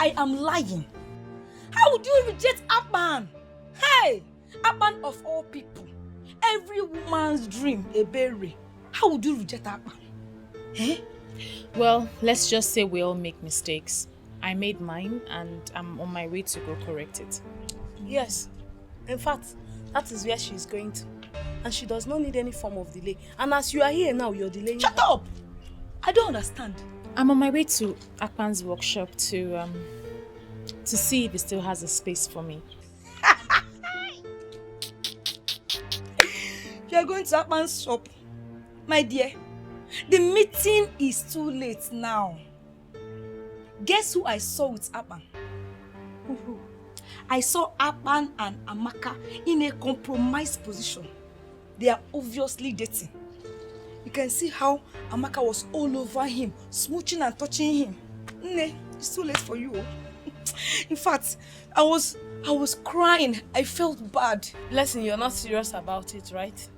I am lying. How would you reject Akpan? Hey, Akpan of all people. Every woman's dream, Ebere. How would you reject Akpan? Well, let's just say we all make mistakes. I made mine and I'm on my way to go correct it. Yes. In fact, that is where she is going to. And she does not need any form of delay. And as you are here now, you're delaying. Shut up! I don't understand. I'm on my way to Akpan's workshop to see if he still has a space for me. You're going to Akpan's shop, my dear. The meeting is too late now. Guess who I saw with Apan? I saw Apan and Amaka in a compromised position. They are obviously dating. You can see how Amaka was all over him, smooching and touching him. Nne, it's too late for you. In fact, I was crying. I felt bad. Blessing, you're not serious about it, right?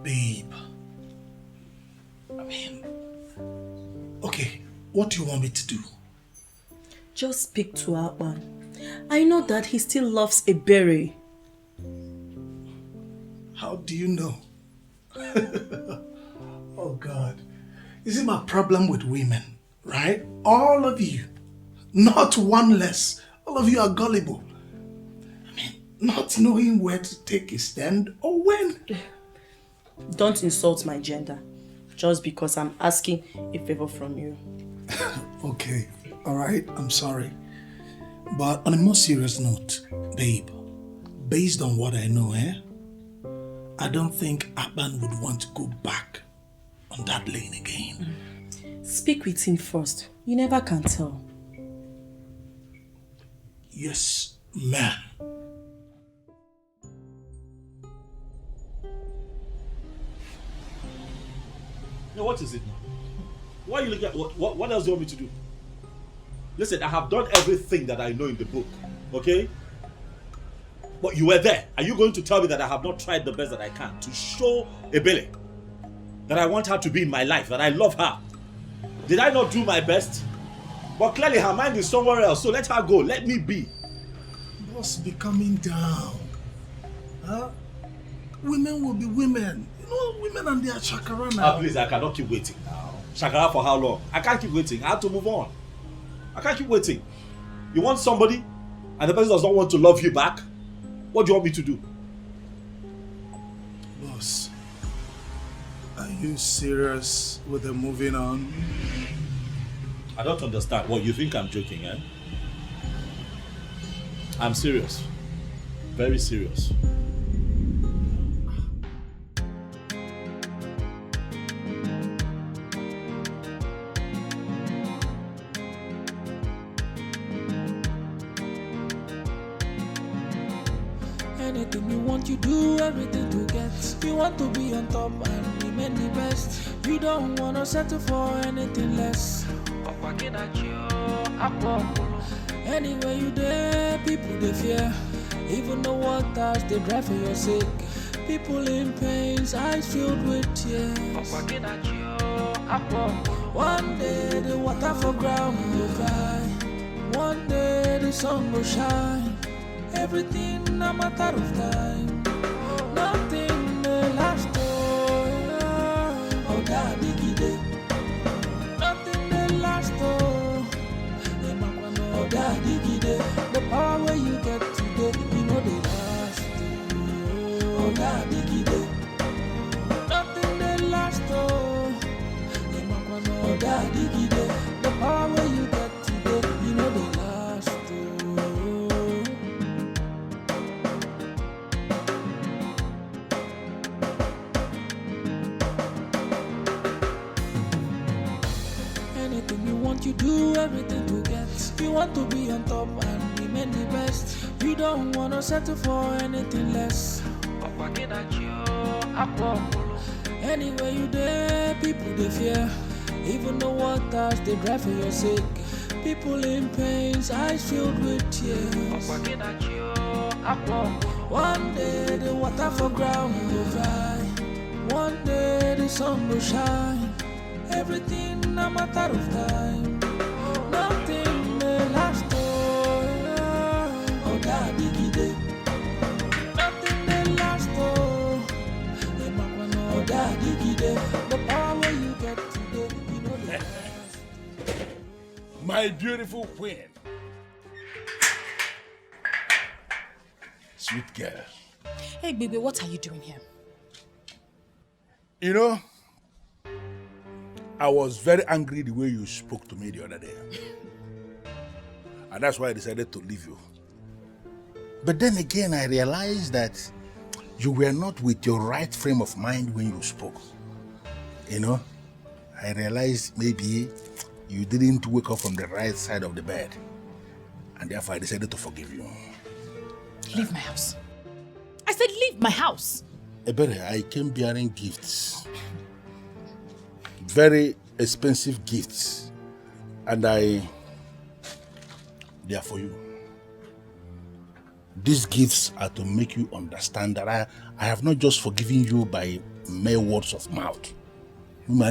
Babe. I mean, okay, what do you want me to do? Just speak to Akpan. I know that he still loves Ebere. How do you know? Oh God. You see, my problem with women, right? All of you, not one less. All of you are gullible. I mean, not knowing where to take a stand or when. Don't insult my gender just because I'm asking a favor from you. Okay, all right, I'm sorry. But on a more serious note, babe, based on what I know, I don't think Akpan would want to go back on that lane again. Speak with him first. You never can tell. Yes, ma'am. Now, what is it now? Why are you looking at what else do you want me to do? Listen, I have done everything that I know in the book, okay? But you were there. Are you going to tell me that I have not tried the best that I can to show Ebele that I want her to be in my life, that I love her? Did I not do my best? But clearly her mind is somewhere else, so let her go. Let me be. Boss, be coming down. Huh? Women will be women. You know, women and their chakra now. Please, I cannot keep waiting now. Shakara for how long? I can't keep waiting. I have to move on. I can't keep waiting. You want somebody and the person does not want to love you back? What do you want me to do? Boss, are you serious with the moving on? I don't understand. What, you think I'm joking, eh? I'm serious. Very serious. Anything you want, you do everything to get. You want to be on top and remain the best. You don't want to settle for anything less. Anywhere you there, people they fear. Even the waters they drive for your sake. People in pains, eyes filled with tears. One day the water for ground will dry. One day the sun will shine. Everything a matter of time. Nothing may last. Oh, God, digide. Nothing may last. Oh, God, digide. The power where you get today, you know they last. Oh, God, digide. Nothing may last. Oh, God, digide. The power where you get today, you know they last. You do everything to get. You want to be on top and remain the best. You don't want to settle for anything less. Anywhere you there, people they fear. Even the waters they drive for your sake. People in pains, eyes filled with tears. One day the water for ground will dry. One day the sun will shine. Everything a matter of time. Nothing may last. Oh, God, digide. Nothing may last. Oh, God, digide. The power where you get today, you know the last. My beautiful queen. Sweet girl. Hey, baby, what are you doing here? You know, I was very angry the way you spoke to me the other day. And that's why I decided to leave you. But then again, I realized that you were not with your right frame of mind when you spoke. You know, I realized maybe you didn't wake up from the right side of the bed. And therefore I decided to forgive you. Leave my house. I said leave my house. Ebere, I came bearing gifts. Very expensive gifts. And they are for you. These gifts are to make you understand that I have not just forgiven you by mere words of mouth. I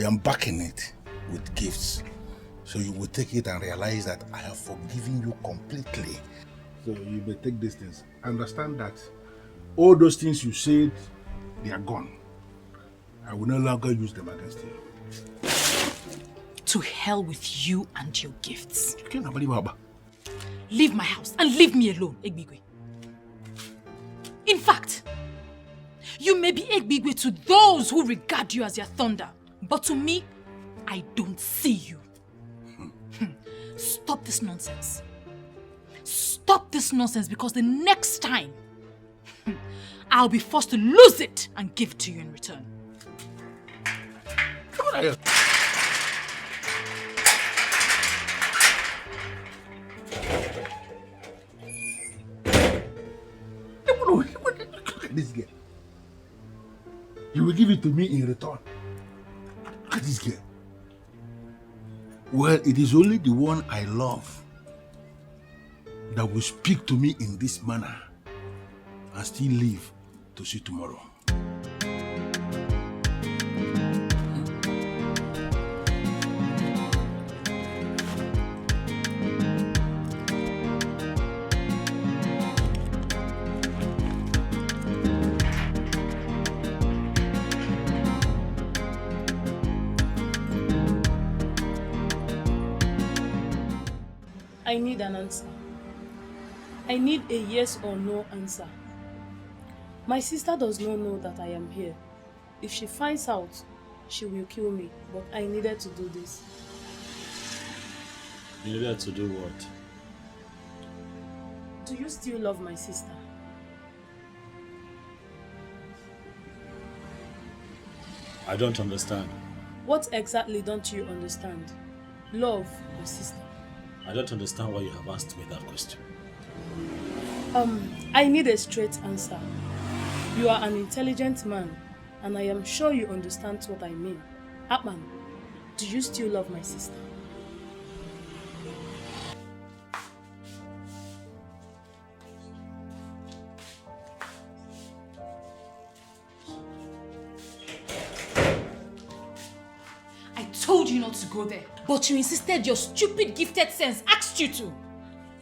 am backing it with gifts. So you will take it and realize that I have forgiven you completely. So you may take these things. Understand that all those things you said, they are gone. I will no longer use them against you. To hell with you and your gifts. You can't believe. Leave my house and leave me alone, Egbigwe. In fact, you may be Egbigwe to those who regard you as their thunder, but to me, I don't see you. Stop this nonsense. Stop this nonsense, because the next time, I'll be forced to lose it and give it to you in return. Come on here. Look at this girl. You will give it to me in return. Look at this girl. Well, it is only the one I love that will speak to me in this manner and still live to see tomorrow. I need an answer. I need a yes or no answer. My sister does not know that I am here. If she finds out, she will kill me. But I needed to do this. You needed to do what? Do you still love my sister? I don't understand. What exactly don't you understand? Love your sister. I don't understand why you have asked me that question. I need a straight answer. You are an intelligent man, and I am sure you understand what I mean. Atman, do you still love my sister? I told you not to go there, but you insisted. Your stupid gifted sense asked you to.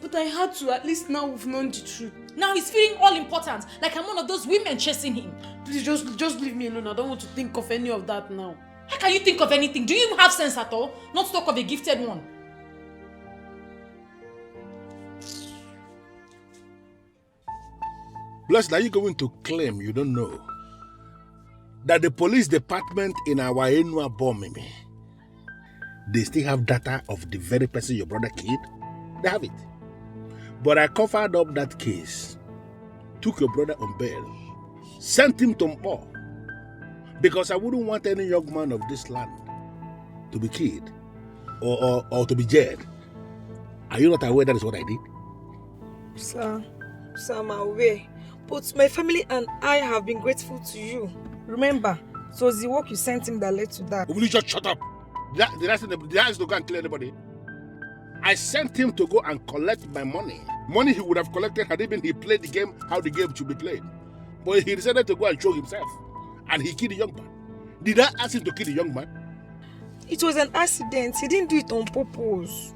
But I had to. At least now we've known the truth. Now he's feeling all important, like I'm one of those women chasing him. Please just leave me alone. I don't want to think of any of that now. How can you think of anything? Do you even have sense at all? Not to talk of a gifted one. Blessed, are you going to claim you don't know that the police department in our Enua bombing, they still have data of the very person your brother killed? They have it. But I covered up that case, took your brother on bail, sent him to Mpo, because I wouldn't want any young man of this land to be killed or to be jailed. Are you not aware that is what I did? Sir, I'm aware. But my family and I have been grateful to you. Remember, it was the work you sent him that led to that. Will you just shut up? Did I send to go and kill anybody? I sent him to go and collect my money. Money he would have collected had he played the game how the game should be played. But he decided to go and show himself. And he killed the young man. Did I ask him to kill the young man? It was an accident. He didn't do it on purpose.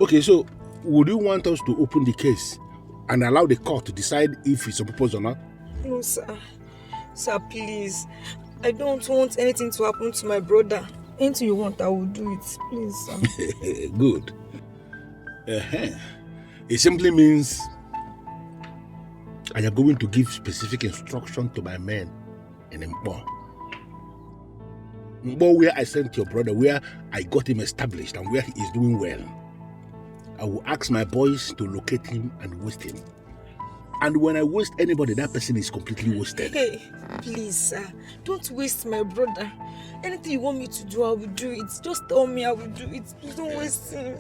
Okay, so would you want us to open the case and allow the court to decide if it's on purpose or not? No, sir. Sir, please. I don't want anything to happen to my brother. Anything you want, I will do it. Please, sir. Good. It simply means I am going to give specific instruction to my men in Mpo Mbo where I sent your brother, where I got him established and where he is doing well. I will ask my boys to locate him and waste him. And when I waste anybody, that person is completely wasted. Hey, please, sir, don't waste my brother. Anything you want me to do, I will do it. Just tell me I will do it. Please don't waste him.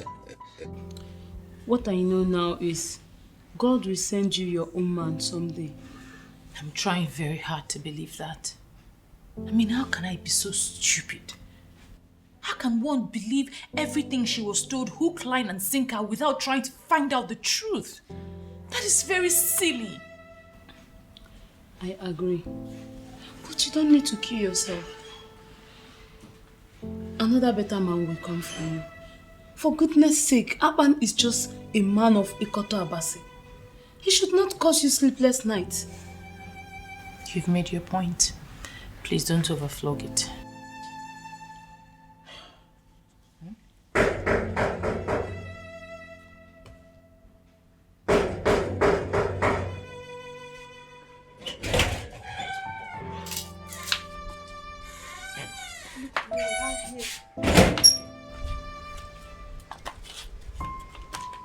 What I know now is God will send you your own man someday. I'm trying very hard to believe that. I mean, how can I be so stupid? How can one believe everything she was told hook, line and sinker without trying to find out the truth? That is very silly. I agree. But you don't need to kill yourself. Another better man will come for you. For goodness sake, Akpan is just a man of Ikoto Abasi. He should not cause you sleepless nights. You've made your point. Please don't overflog it.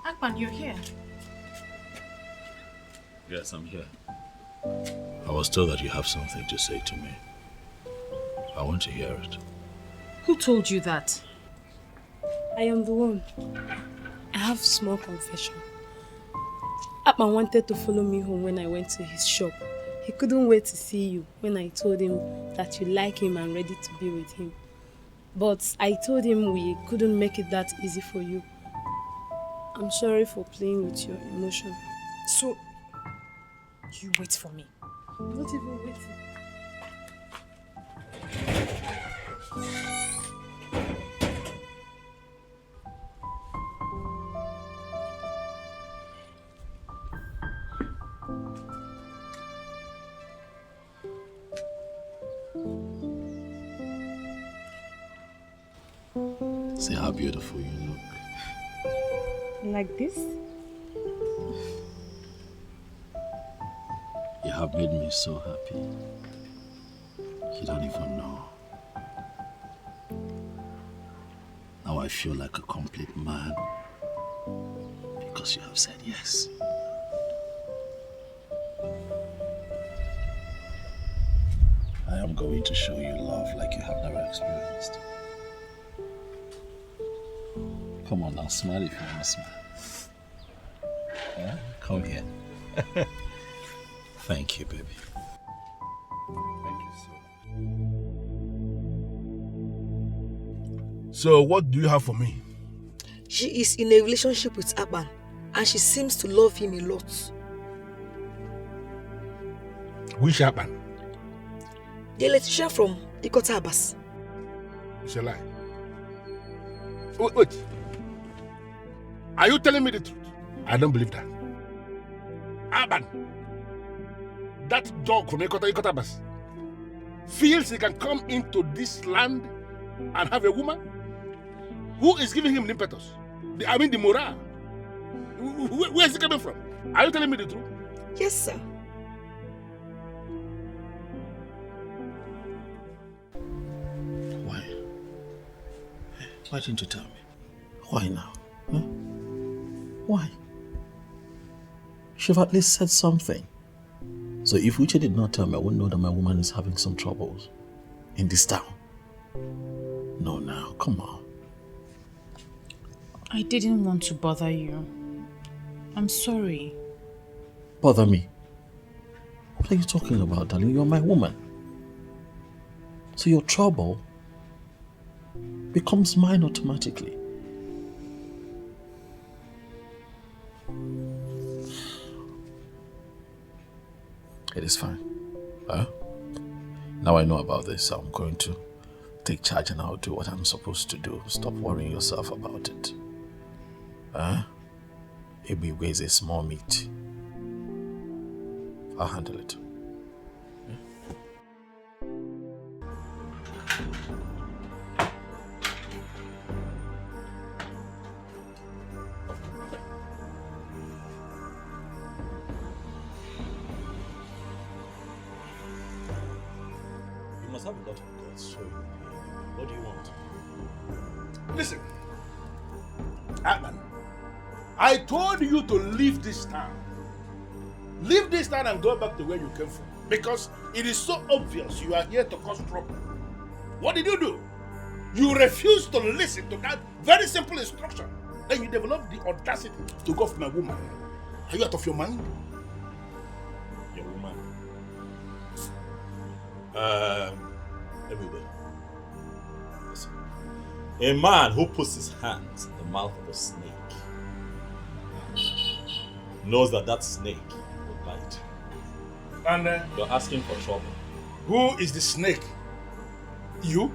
Akpan, you're here. Yes, I'm here. I was told that you have something to say to me. I want to hear it. Who told you that? I am the one. I have a small confession. Akpan wanted to follow me home when I went to his shop. He couldn't wait to see you when I told him that you like him and ready to be with him. But I told him we couldn't make it that easy for you. I'm sorry for playing with your emotion. So, you wait for me. I'm not even waiting. See how beautiful you look. Like this? You have made me so happy. You don't even know. Now I feel like a complete man because you have said yes. I am going to show you love like you have never experienced. Come on now, smile if you want to smile. Yeah? Come here. Thank you, baby. Thank you so much. So, what do you have for me? She is in a relationship with Akpan and she seems to love him a lot. Which Akpan? The electrician from Ikoto Abasi. It's a lie. Wait. Are you telling me the truth? I don't believe that. Akpan, that dog from Ikoto Abasi, feels he can come into this land and have a woman? Who is giving him the impetus? The morale. Where is he coming from? Are you telling me the truth? Yes, sir. Why? Why didn't you tell me? Why now? Huh? Why? Should have at least said something. So if Uche did not tell me, I wouldn't know that my woman is having some troubles in this town. No, now, come on. I didn't want to bother you. I'm sorry. Bother me? What are you talking about, darling? You're my woman. So your trouble becomes mine automatically. It is fine. Huh? Now I know about this, I'm going to take charge and I'll do what I'm supposed to do. Stop worrying yourself about it. Huh? It weighs a small meat. I'll handle it. You must have a lot of guts, so What do you want? Listen, Atman, I told you to leave this town. Leave this town and go back to where you came from. Because it is so obvious you are here to cause trouble. What did you do? You refused to listen to that very simple instruction. Then you developed the audacity to go for my woman. Are you out of your mind? Your woman. Everybody. Listen. A man who puts his hands in the mouth of a snake knows that that snake will bite. And you're asking for trouble. Who is the snake? You?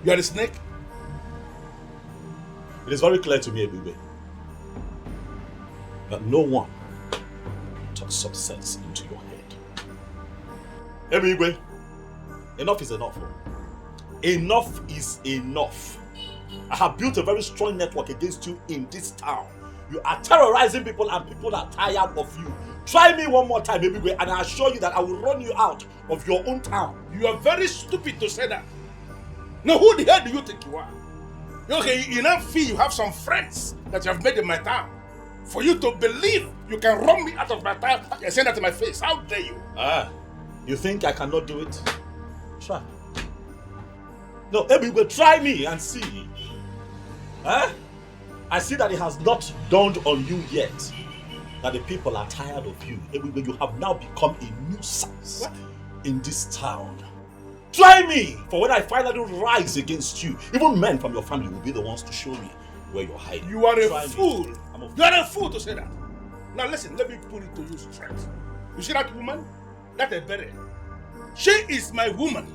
You are the snake? It is very clear to me, Ebube, that no one talks some sense into your head. Ebube, enough is enough. Enough is enough. I have built a very strong network against you in this town. You are terrorizing people and people are tired of you. Try me one more time, Ebube, and I assure you that I will run you out of your own town. You are very stupid to say that. Now, who the hell do you think you are? Okay, you now feel you have some friends that you have made in my town. For you to believe you can run me out of my town and say that to my face. How dare you? You think I cannot do it? Try. No, Ebube, try me and see. I see that it has not dawned on you yet that the people are tired of you. Ebube, you have now become a nuisance in this town. Try me! For when I finally rise against you, even men from your family will be the ones to show me where you're hiding. You are a fool. You are a fool to say that. Now listen, let me put it to you straight. You see that woman? That's a berry. She is my woman.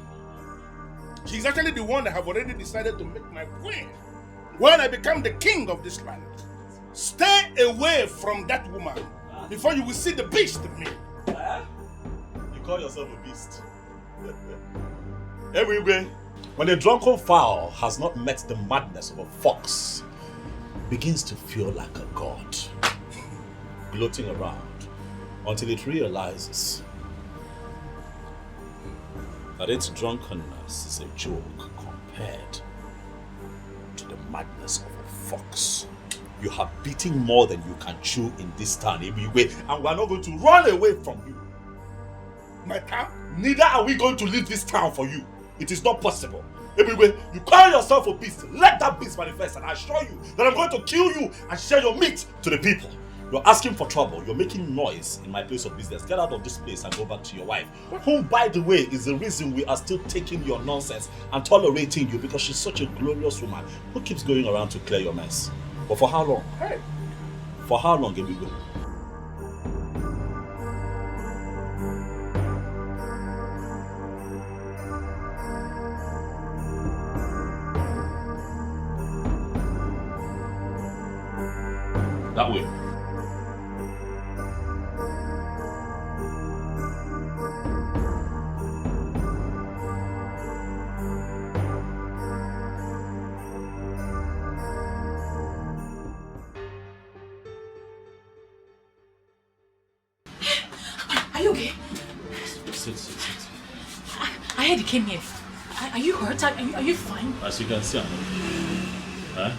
She's actually the one that have already decided to make my queen when I become the king of this land. Stay away from that woman before you will see the beast in me. You call yourself a beast? Everywhere, when a drunken fowl has not met the madness of a fox, begins to feel like a god, gloating around until it realizes that its drunkenness is a joke compared to the madness of a fox. You have beaten more than you can chew in this town, everywhere, and we are not going to run away from you. My town? Neither are we going to leave this town for you. It is not possible. Everywhere, you call yourself a beast. Let that beast manifest, and I assure you that I'm going to kill you and share your meat to the people. You're asking for trouble. You're making noise in my place of business. Get out of this place and go back to your wife, whom, by the way, is the reason we are still taking your nonsense and tolerating you, because she's such a glorious woman who keeps going around to clear your mess. But for how long? Hey. For how long, Ebube? That way. Are you okay? Sit. I heard you came here. Are you hurt? Are you fine? As you can see, I'm okay. Huh?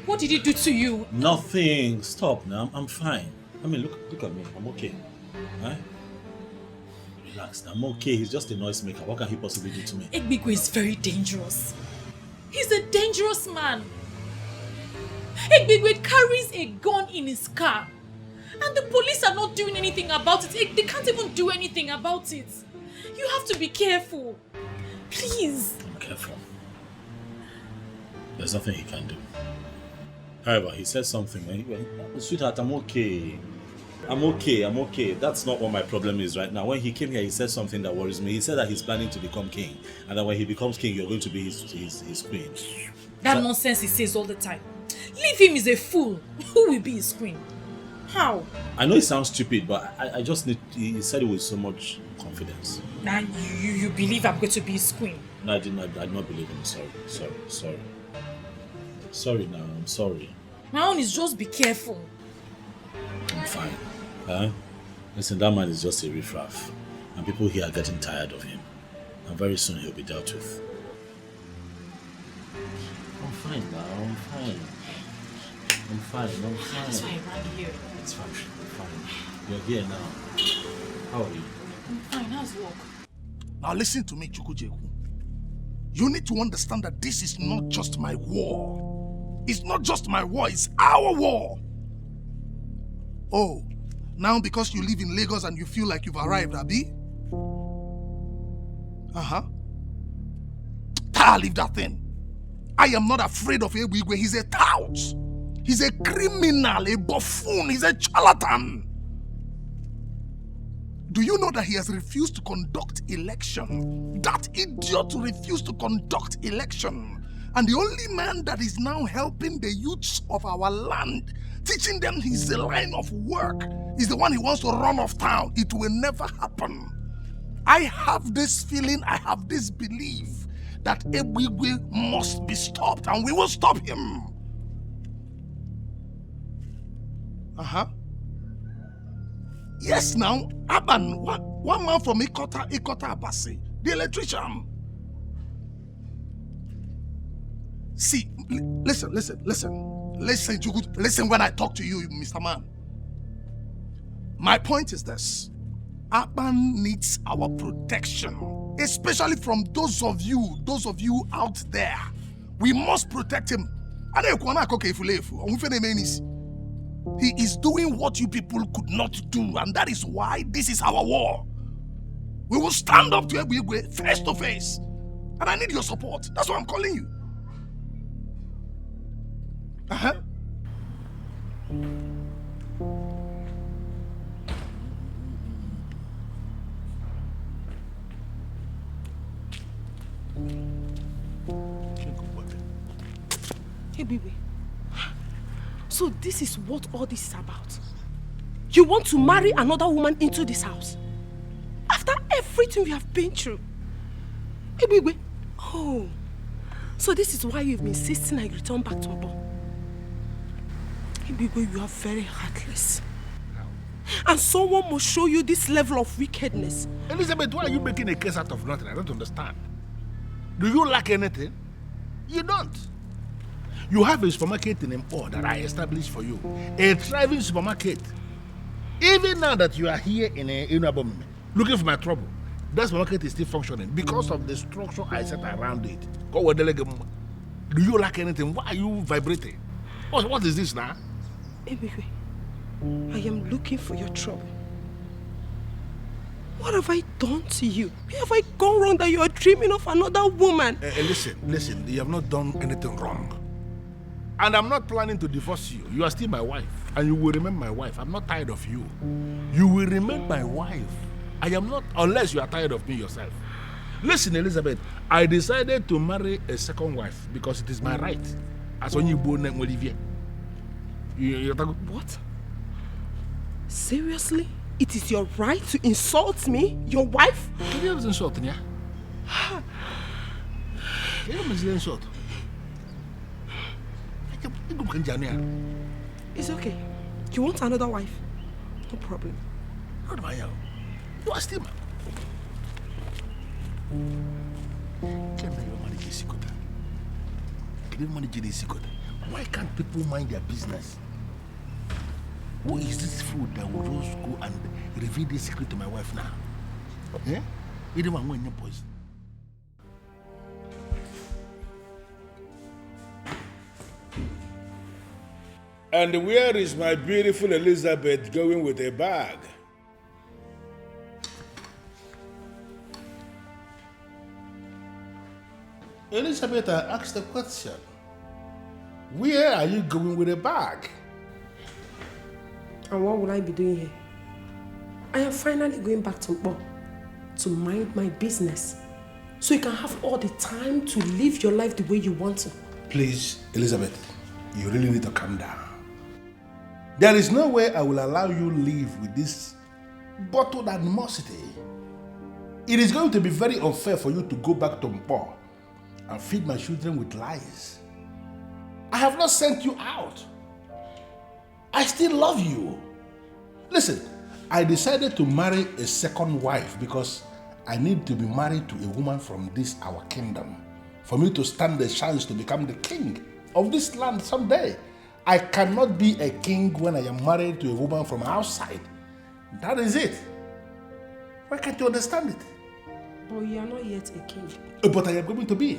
What did he do to you? Nothing. Stop now. I'm fine. I mean, look at me. I'm okay. Huh? Relax. I'm okay. He's just a noisemaker. What can he possibly do to me? Egbigwe is very dangerous. He's a dangerous man. Egbigwe carries a gun in his car. And the police are not doing anything about it. They can't even do anything about it. You have to be careful. Please. I'm careful. There's nothing he can do. However, he said something. Sweetheart, I'm okay. I'm okay. That's not what my problem is right now. When he came here, he said something that worries me. He said that he's planning to become king. And that when he becomes king, you're going to be his queen. That nonsense he says all the time. Leave him, he's a fool. Who will be his queen? How? I know it sounds stupid, but I just need... He said it with so much confidence. Now you believe I'm going to be his queen? No, I did not believe him. Sorry. Sorry now, I'm sorry. My own is just be careful. I'm fine. Huh? Listen, that man is just a riffraff. And people here are getting tired of him. I'm very soon he'll be dealt with. I'm fine now, I'm fine. That's why I rang you. It's fine, I'm fine. You're here now. How are you? I'm fine, how's work? Now listen to me, Chukwujeku. You need to understand that this is not just my war. It's not just my war, it's our war. Oh, now because you live in Lagos and you feel like you've arrived, Abi? Leave that thing. I am not afraid of Ebigwe. He's a tout. He's a criminal, a buffoon, he's a charlatan. Do you know that he has refused to conduct election? That idiot refused to conduct election. And the only man that is now helping the youths of our land, teaching them his line of work, is the one he wants to run off town. It will never happen. I have this feeling, I have this belief that Ebigwe must be stopped, and we will stop him. Yes, now, Aban, one man from Ikota Abasi, the electrician. See, listen, listen when I talk to you, Mr. Man. My point is this. Aban needs our protection, especially from those of you out there. We must protect him. He is doing what you people could not do, and that is why this is our war. We will stand up to Ebigwe face to face, and I need your support. That's why I'm calling you. Hey, baby. So this is what all this is about. You want to marry another woman into this house? After everything we have been through? Hey, baby. Oh. So this is why you've been insisting I return back to Mbo. Hey, baby, you are very heartless. And someone must show you this level of wickedness. Elizabeth, why are you making a case out of nothing? I don't understand. Do you lack anything? You don't. You have a supermarket in Mpo that I established for you. A thriving supermarket. Even now that you are here in Unabom, looking for my trouble, that supermarket is still functioning because of the structure I set around it. Do you lack anything? Why are you vibrating? What is this now? Ebigwe, I am looking for your trouble. What have I done to you? Where have I gone wrong that you are dreaming of another woman? Listen, you have not done anything wrong. And I'm not planning to divorce you. You are still my wife. And you will remain my wife. I'm not tired of you. You will remain my wife. I am not, unless you are tired of me yourself. Listen, Elizabeth, I decided to marry a second wife because it is my right. As when you born Olivia. What? Seriously? It is your right to insult me? Your wife? You don't insult me, You don't insult. It's okay. You want another wife? No problem. What about you? You are still why can't people mind their business? Who is this fool that will just go and reveal this secret to my wife now? Eh? You don't want your poison. And where is my beautiful Elizabeth going with a bag? Elizabeth, I asked the question. Where are you going with a bag? And what will I be doing here? I am finally going back to Mbo to mind my business. So you can have all the time to live your life the way you want to. Please, Elizabeth, you really need to calm down. There is no way I will allow you to live with this bottled animosity. It is going to be very unfair for you to go back to Mpo and feed my children with lies. I have not sent you out. I still love you. Listen, I decided to marry a second wife because I need to be married to a woman from this our kingdom for me to stand the chance to become the king of this land someday. I cannot be a king when I am married to a woman from outside. That is it. Why can't you understand it? But you are not yet a king. But I am going to be.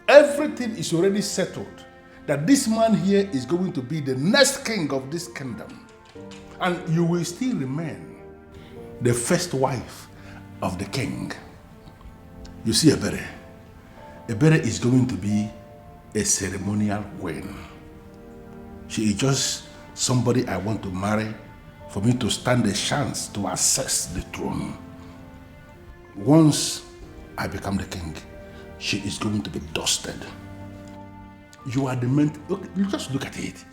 Everything is already settled that this man here is going to be the next king of this kingdom. And you will still remain the first wife of the king. You see, Ebere is going to be a ceremonial queen. She is just somebody I want to marry for me to stand a chance to access the throne. Once I become the king, she is going to be dusted. You are the man. Just look at it.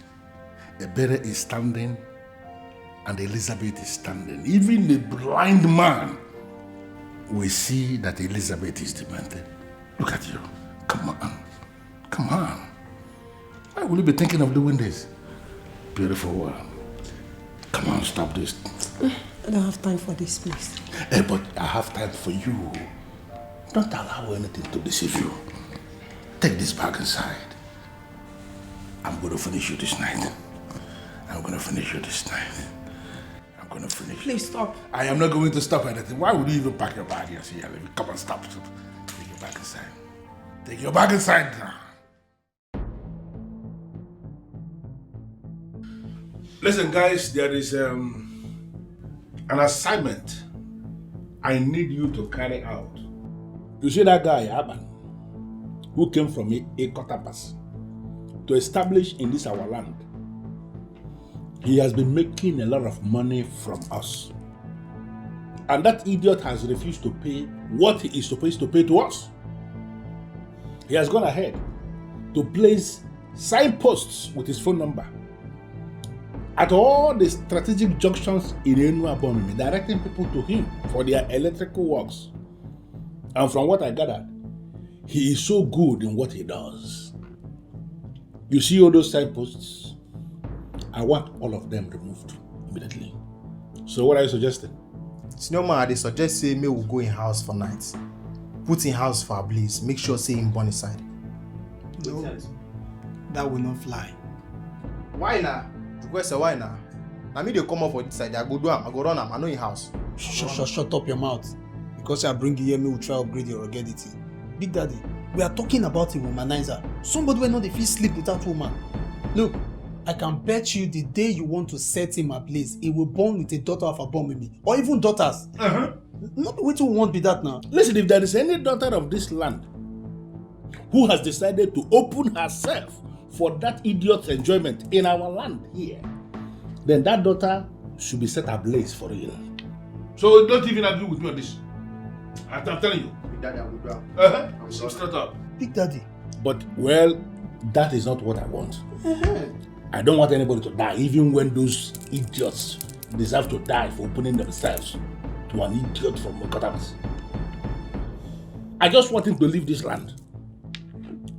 Ebere is standing and Elizabeth is standing. Even the blind man will see that Elizabeth is demented. Look at you. Come on. Come on. Why will you be thinking of doing this? Beautiful one. Come on, stop this. I don't have time for this, please. But I have time for you. Don't allow anything to deceive you. Take this bag inside. I'm going to finish you this night. I'm going to finish you this night. I'm going to finish you. Please stop. I am not going to stop anything. Why would you even pack your bag here? Come on, stop. Take your bag inside. Take your bag inside now. Listen, guys, there is an assignment I need you to carry out. You see that guy, Aban, who came from Ekotapas to establish in this our land. He has been making a lot of money from us. And that idiot has refused to pay what he is supposed to pay to us. He has gone ahead to place signposts with his phone number at all the strategic junctions in Enuabomimi, directing people to him for their electrical works. And from what I gathered, he is so good in what he does. You see all those signposts? I want all of them removed immediately. So what are you suggesting? Senior man, they suggest say me will go in house for nights. Put in house for a blaze. Make sure say him burn inside. No, that will not fly. Why now? Say why now? Now me they come up for this side. I go do am. I go run am. I know in house. Shut up your mouth. Because I bring you here, me will try to upgrade your ruggedity. Big Daddy, we are talking about a womanizer. Somebody will not feel sleep without woman. Look, I can bet you the day you want to set him ablaze, he will born with a daughter of a bomb with me. Or even daughters. Not which one won't be that now. Listen, if there is any daughter of this land who has decided to open herself for that idiot's enjoyment in our land here, then that daughter should be set ablaze for real. So don't even argue with me on this. I'm telling you. Big Daddy, I will do am. I'm straight up. Big Daddy. But, well, that is not what I want. I don't want anybody to die, even when those idiots deserve to die for opening themselves to an idiot from Mokotabas. I just want him to leave this land.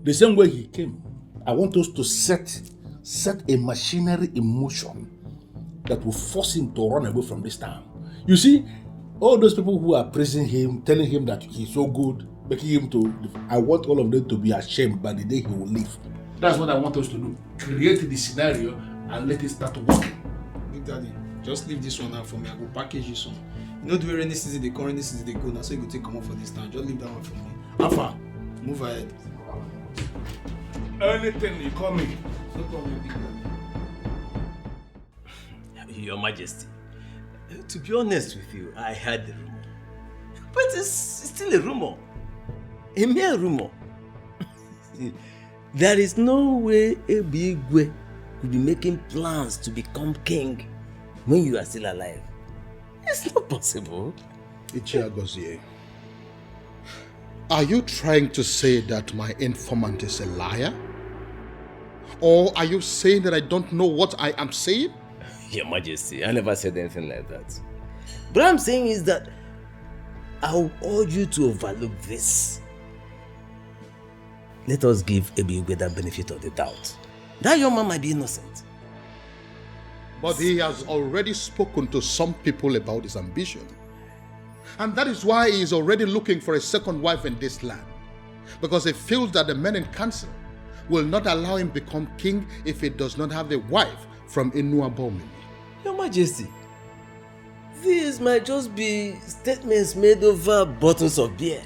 The same way he came. I want us to set a machinery in motion that will force him to run away from this town. You see, all those people who are praising him, telling him that he's so good, making him to, I want all of them to be ashamed by the day he will leave. That's what I want us to do. Create the scenario and let it start working. Big Daddy, just leave this one out for me. I go package this one. You know the way rainy season they come, rainy season they go. Now so you go take come up for this time. Just leave that one for me. Alpha, move ahead. Anything you call me. No problem, Big Daddy. Your Majesty, to be honest with you, I heard the rumor. But it's still a rumor. A mere rumor. There is no way Ebigwe could be making plans to become king when you are still alive. It's not possible. Ichiagozie, are you trying to say that my informant is a liar? Or are you saying that I don't know what I am saying? Your Majesty, I never said anything like that. What I'm saying is that I will urge you to overlook this. Let us give Ebigwe the benefit of the doubt. That young man might be innocent. But he has already spoken to some people about his ambition. And that is why he is already looking for a second wife in this land. Because he feels that the men in council will not allow him become king if he does not have a wife from Inuabomini. Your Majesty, these might just be statements made over bottles of beer.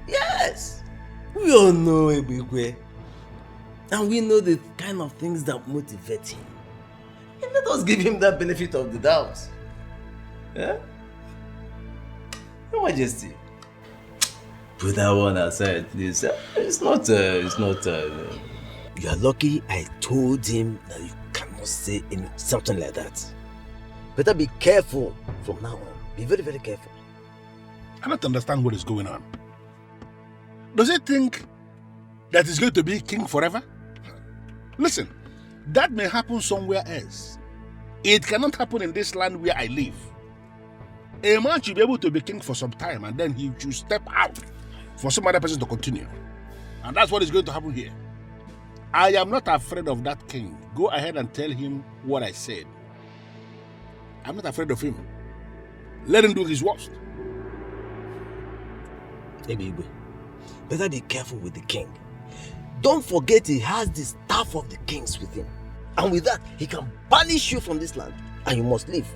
Yes, we all know Ebigwe, and we know the kind of things that motivate him. And let us give him that benefit of the doubt. Yeah? Your Majesty, put that one aside, please. It's not. You are lucky I told him that you cannot say something like that. Better be careful from now on. Be very, very careful. I don't understand what is going on. Does he think that he's going to be king forever? Listen, that may happen somewhere else. It cannot happen in this land where I live. A man should be able to be king for some time and then he should step out for some other person to continue. And that's what is going to happen here. I am not afraid of that king. Go ahead and tell him what I said. I'm not afraid of him. Let him do his worst. Ebigwe, better be careful with the king. Don't forget he has the staff of the kings with him. And with that, he can banish you from this land. And you must leave.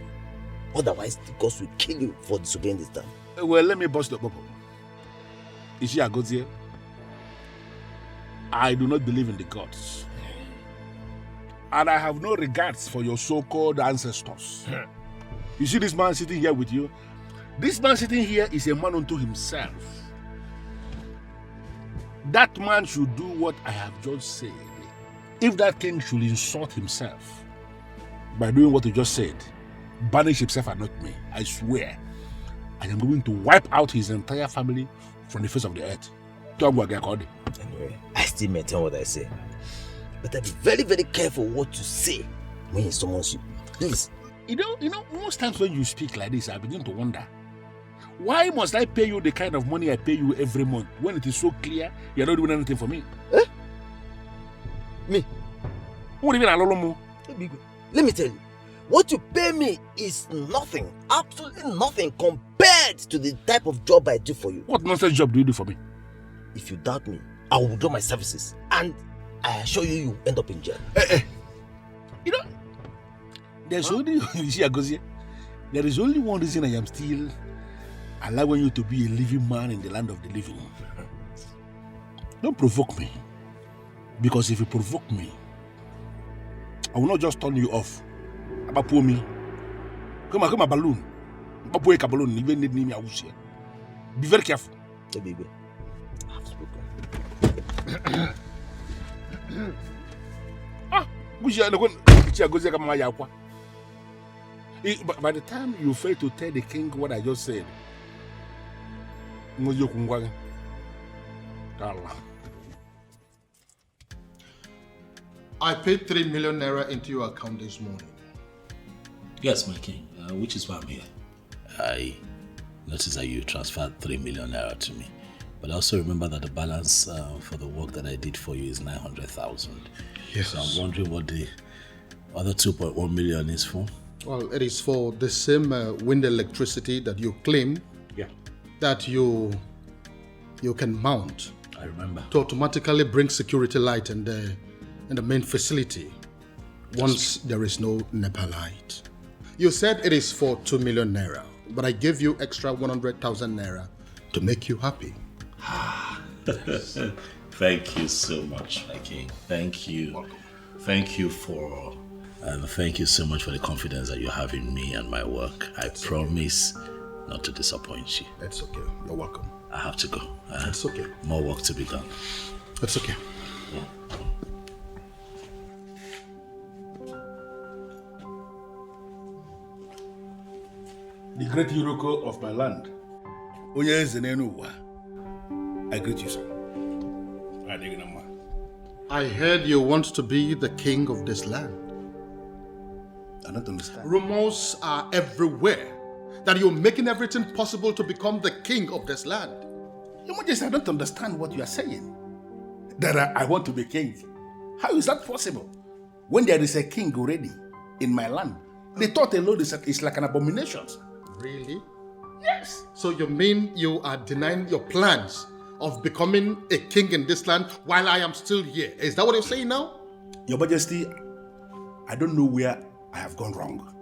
Otherwise, the gods will kill you for disobeying this time. Well, let me bust the bubble. Is she a god here? I do not believe in the gods. And I have no regards for your so-called ancestors. You see this man sitting here with you? This man sitting here is a man unto himself. That man should do what I have just said. If that king should insult himself by doing what you just said, banish himself and not me, I swear, I am going to wipe out his entire family from the face of the earth. Anyway, I still maintain what I say. But be very, very careful what you say when he summons you. Please. You know, most times when you speak like this, I begin to wonder, why must I pay you the kind of money I pay you every month when it is so clear you're not doing anything for me? Eh? Me? What do you mean, Alolomo? Let me tell you, what you pay me is nothing, absolutely nothing compared to the type of job I do for you. What nonsense job do you do for me? If you doubt me, I will withdraw my services and I assure you, you end up in jail. You know, there's only, you see, Agozie, there is only one reason I am still allowing you to be a living man in the land of the living. Don't provoke me. Because if you provoke me, I will not just turn you off. About poor me. Come on, balloon. About poor balloon, even need me, I will say. Be very careful. Hey, baby. I have spoken. By the time you fail to tell the king what I just said, I paid 3 million naira into your account this morning. Yes, my king, which is why I'm here. I noticed that you transferred 3 million naira to me. But also remember that the balance for the work that I did for you is 900,000. Yes. So I'm wondering what the other 2.1 million is for. Well, it is for the same wind electricity that you claim that you can mount. I remember. To automatically bring security light in the main facility once there is no NEPA light. You said it is for 2 million naira, but I gave you extra 100,000 naira to make you happy. Thank you so much, my king. Thank you. Welcome. Thank you for thank you so much for the confidence that you have in me and my work. I promise not to disappoint you. It's okay. You're welcome. I have to go. It's okay. More work to be done. It's okay. Yeah. The great Uroko of my land, I greet you, sir. I heard you want to be the king of this land. I don't understand. Rumors are everywhere that you're making everything possible to become the king of this land. Your Majesty, I don't understand what you are saying. That I want to be king. How is that possible? When there is a king already in my land, the thought alone is like an abomination. Really? Yes. So you mean you are denying your plans of becoming a king in this land while I am still here? Is that what you're saying now? Your Majesty, I don't know where I have gone wrong.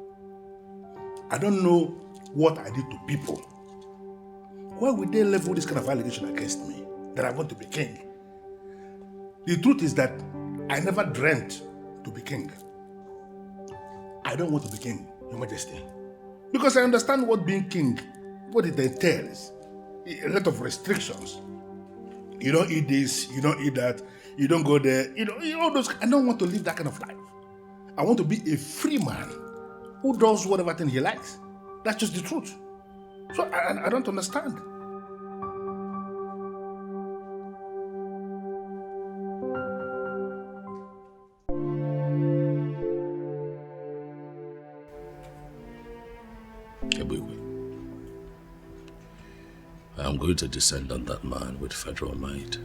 I don't know what I did to people. Why would they level this kind of allegation against me, that I want to be king? The truth is that I never dreamt to be king. I don't want to be king, Your Majesty. Because I understand what being king, what it entails. A lot of restrictions. You don't eat this, you don't eat that, you don't go there, all those. I don't want to live that kind of life. I want to be a free man who does whatever thing he likes. That's just the truth. So I don't understand. I am going to descend on that man with federal might.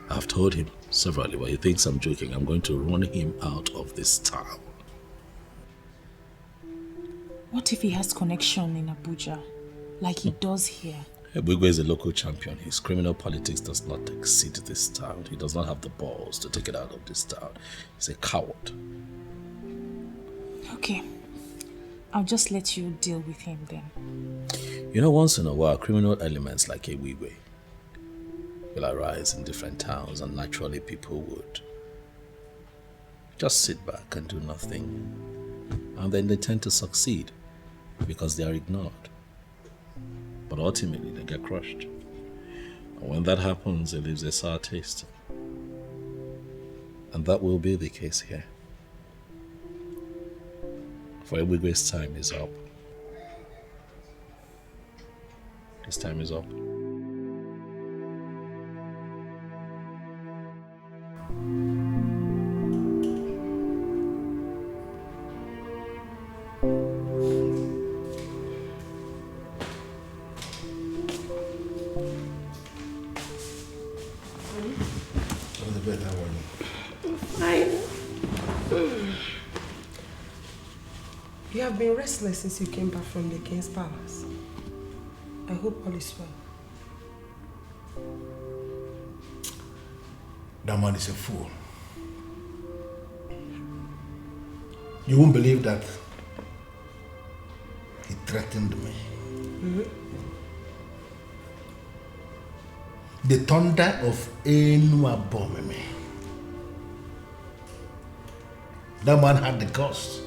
I've told him severally, but he thinks I'm joking. I'm going to run him out of this town. What if he has connection in Abuja, like he does here? Ebugwe is a local champion. His criminal politics does not exceed this town. He does not have the balls to take it out of this town. He's a coward. Okay. I'll just let you deal with him then. You know, once in a while, criminal elements like Ebugwe will arise in different towns, and naturally people would just sit back and do nothing. And then they tend to succeed because they are ignored. But ultimately they get crushed. And when that happens, it leaves a sour taste. And that will be the case here. For Ebugwe's time is up. His time is up. You have been restless since you came back from the king's palace. I hope all is well. That man is a fool. You won't believe that he threatened me. Mm-hmm. The thunder of Enuabomeme. That man had the guts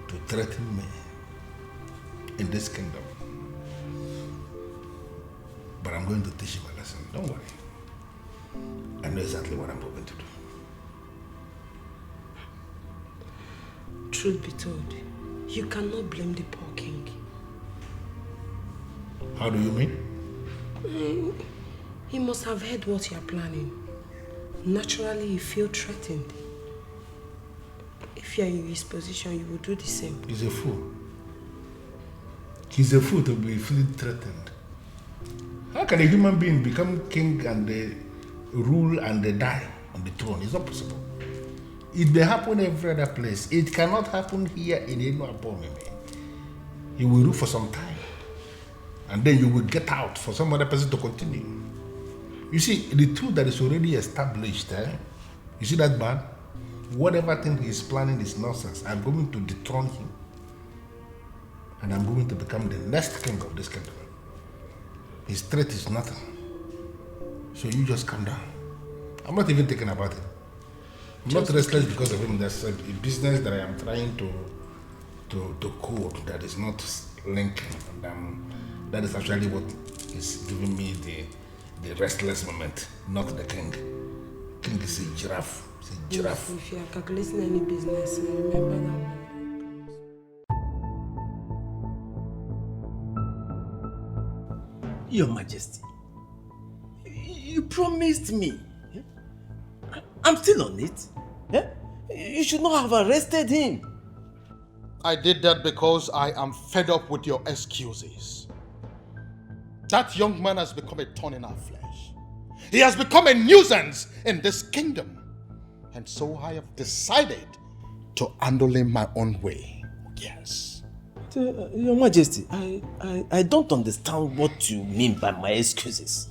to threaten me in this kingdom. But I'm going to teach him a lesson. Don't worry. I know exactly what I'm going to do. Truth be told, you cannot blame the poor king. How do you mean? He must have heard what you are planning. Naturally, you feel threatened. If you are in his position, you will do the same. He's a fool. He's a fool to be feeling threatened. How can a human being become king and rule and die on the throne? It's not possible. It may happen every other place. It cannot happen here in Enuabomeme. He will rule for some time. And then you will get out for some other person to continue. You see, the truth that is already established, you see that man? Whatever thing he's planning is nonsense. I'm going to dethrone him. And I'm going to become the next king of this kingdom. His threat is nothing. So you just calm down. I'm not even thinking about it. I'm not restless because of him. There's a business that I am trying to code that is not linking. And that is actually what is giving me the restless moment, not the king. King is a giraffe. It's a giraffe. If you are calculating any business, remember that. Your Majesty, you promised me. I'm still on it. You should not have arrested him. I did that because I am fed up with your excuses. That young man has become a thorn in our flesh. He has become a nuisance in this kingdom. And so I have decided to handle him my own way. Yes. Your Majesty, I don't understand what you mean by my excuses.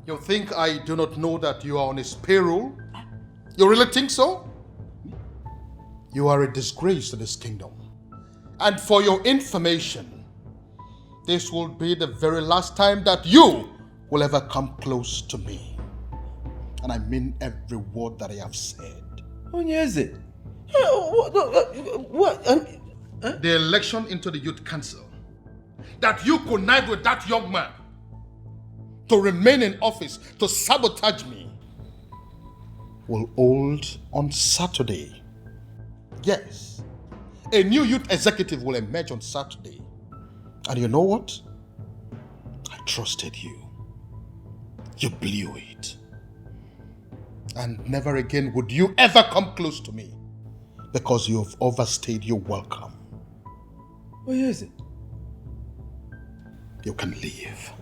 You think I do not know that you are on his payroll? You really think so? You are a disgrace to this kingdom. And for your information, this will be the very last time that you will ever come close to me. And I mean every word that I have said. Onyeze, what? The election into the youth council, that you connive with that young man to remain in office, to sabotage me, will hold on Saturday. Yes, a new youth executive will emerge on Saturday. And you know what? I trusted you. You blew it. And never again would you ever come close to me, because you have overstayed your welcome. Where is it? You can leave.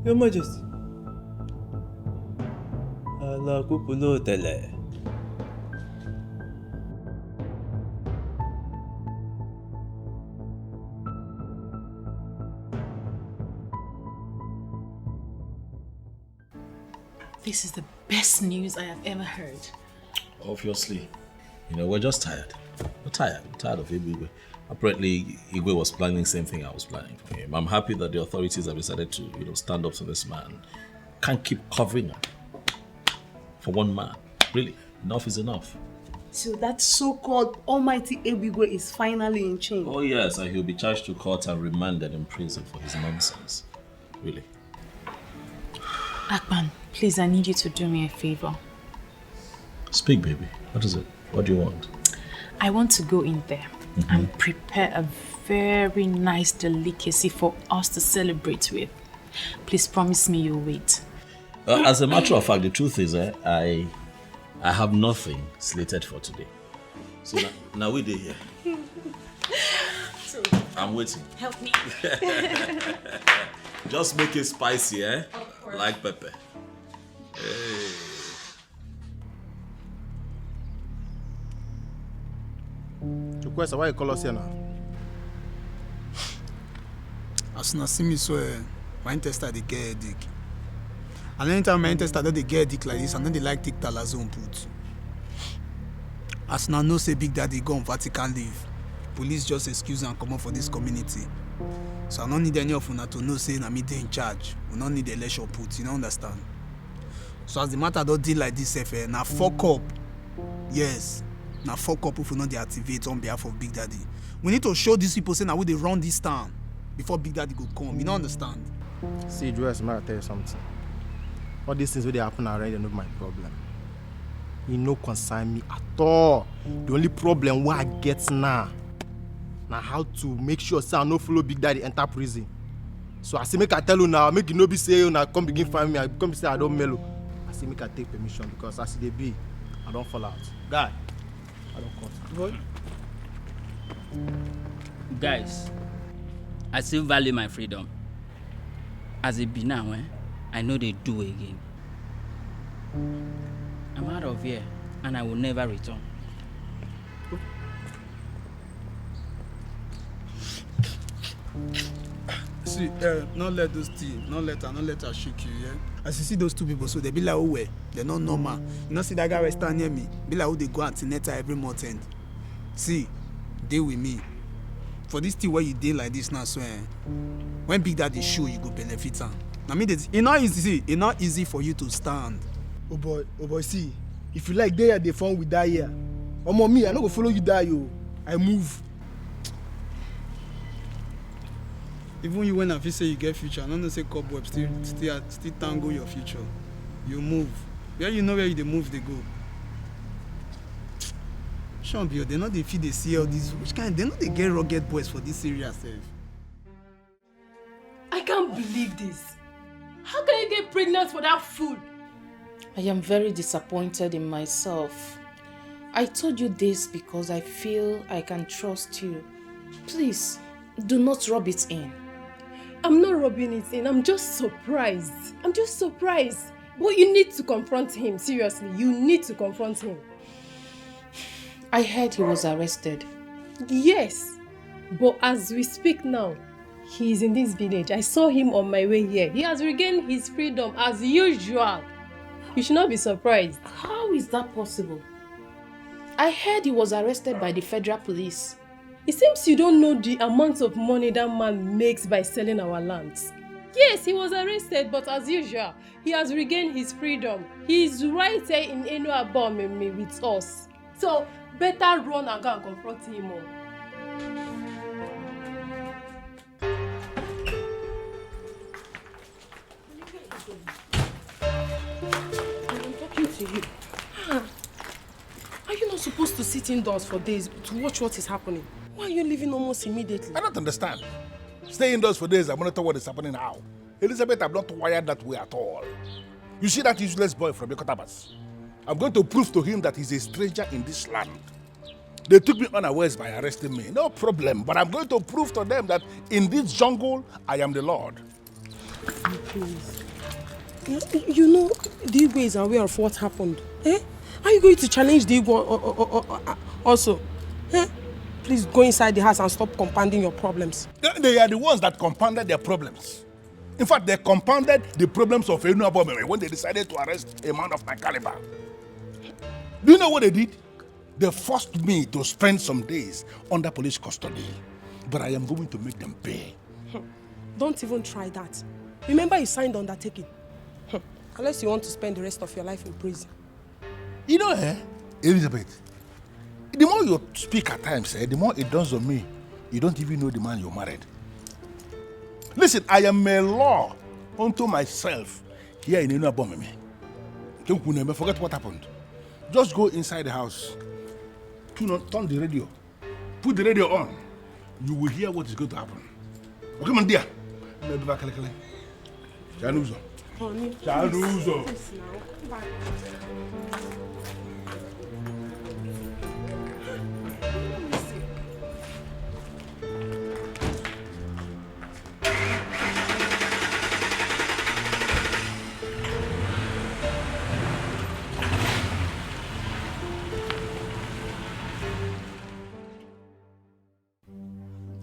Your Majesty. Allah kupulo tele. This is the best news I have ever heard. Obviously. We're just tired. We're tired of Igwe. Apparently, Igwe was planning the same thing I was planning for him. I'm happy that the authorities have decided to, stand up to this man. Can't keep covering up for one man. Really, enough is enough. So that so-called almighty Igwe is finally in chains. Oh yes, and he'll be charged to court and remanded in prison for his nonsense. Really. Akpan, please, I need you to do me a favor. Speak, baby. What is it? What do you want? I want to go in there and prepare a very nice delicacy for us to celebrate with. Please promise me you'll wait. As a matter of fact, the truth is, I have nothing slated for today. So now we're here. So, I'm waiting. help me. Just make it spicy, eh? Like pepper. Hey. Chukwesa, why you call us here now? As you see me, so my intestine they get headache. And anytime my intestine they get headache like this, and then they like take talazone put. As now know say Big Daddy go on Vatican leave, police just excuse and come up for this community. So I don't need any of you to know say na me dey in charge. We don't need election put, you don't understand? So as the matter don't deal like this, now fuck up. Yes. Now fuck up if we not deactivate on behalf of Big Daddy. We need to show these people say now we they run this town before Big Daddy go come. You don't understand? See, Joyce, may I tell you something? All these things where they happen already are not my problem. You no concern me at all. The only problem what I get now how to make sure say I no follow Big Daddy enter prison. So I say make I tell you now, make you no be say you now come begin find me, I come say I don't mellow. I say make I take permission because as they be, I don't fall out. Guy, I don't cut. Boy. Guys, I still value my freedom. As it be now, I know they do again. I'm out of here and I will never return. See, not let those things, not let her shake you, yeah? As you see those two people, so they be like, oh, well, they're not normal. You know, see that guy right stand near me, be like, oh, they go antenatal every month end. See, deal with me. For this thing where you deal like this now, so when Big Daddy show, you go benefit him. I mean, it's not easy for you to stand. Oh boy, see, if you like there, they fun with that here. Omo me, I no go follow you die, yo. I move. Even you when I feel say you get future, I don't say cobweb still tango your future. You move. Where you know where you move, they go. Champion, they know they feed they see all these. Which kind? They know they get rugged boys for this area, self. I can't believe this. How can you get pregnant for that fool? I am very disappointed in myself. I told you this because I feel I can trust you. Please, do not rub it in. I'm not rubbing it in. I'm just surprised. But you need to confront him. Seriously, you need to confront him. I heard he was arrested. Yes, but as we speak now, he is in this village. I saw him on my way here. He has regained his freedom as usual. You should not be surprised. How is that possible? I heard he was arrested by the federal police. It seems you don't know the amount of money that man makes by selling our lands. Yes, he was arrested, but as usual, he has regained his freedom. He is right here in Enuabomeme with us. So, better run and go and confront him all. I'm talking to you. Are you not supposed to sit indoors for days to watch what is happening? Why are you leaving almost immediately? I don't understand. Stay indoors for days and monitor what is happening now. Elizabeth, I'm not wired that way at all. You see that useless boy from Yokotabas? I'm going to prove to him that he's a stranger in this land. They took me unawares by arresting me. No problem. But I'm going to prove to them that in this jungle, I am the Lord. Please. You know, the Igwe is aware of what happened. Eh? Are you going to challenge the Igwe also? Eh? Please go inside the house and stop compounding your problems. They are the ones that compounded their problems. In fact, they compounded the problems of Enuabomeme when they decided to arrest a man of my caliber. Do you know what they did? They forced me to spend some days under police custody. But I am going to make them pay. Don't even try that. Remember you signed undertaking. Unless you want to spend the rest of your life in prison. You know, Elizabeth, the more you speak at times, the more it dawns on me, you don't even know the man you married. Listen, I am a law unto myself here in Enuabomeme. Forget what happened. Just go inside the house, turn the radio, put the radio on. You will hear what is going to happen. Okay, my dear. Chanuzo. Chanuzo.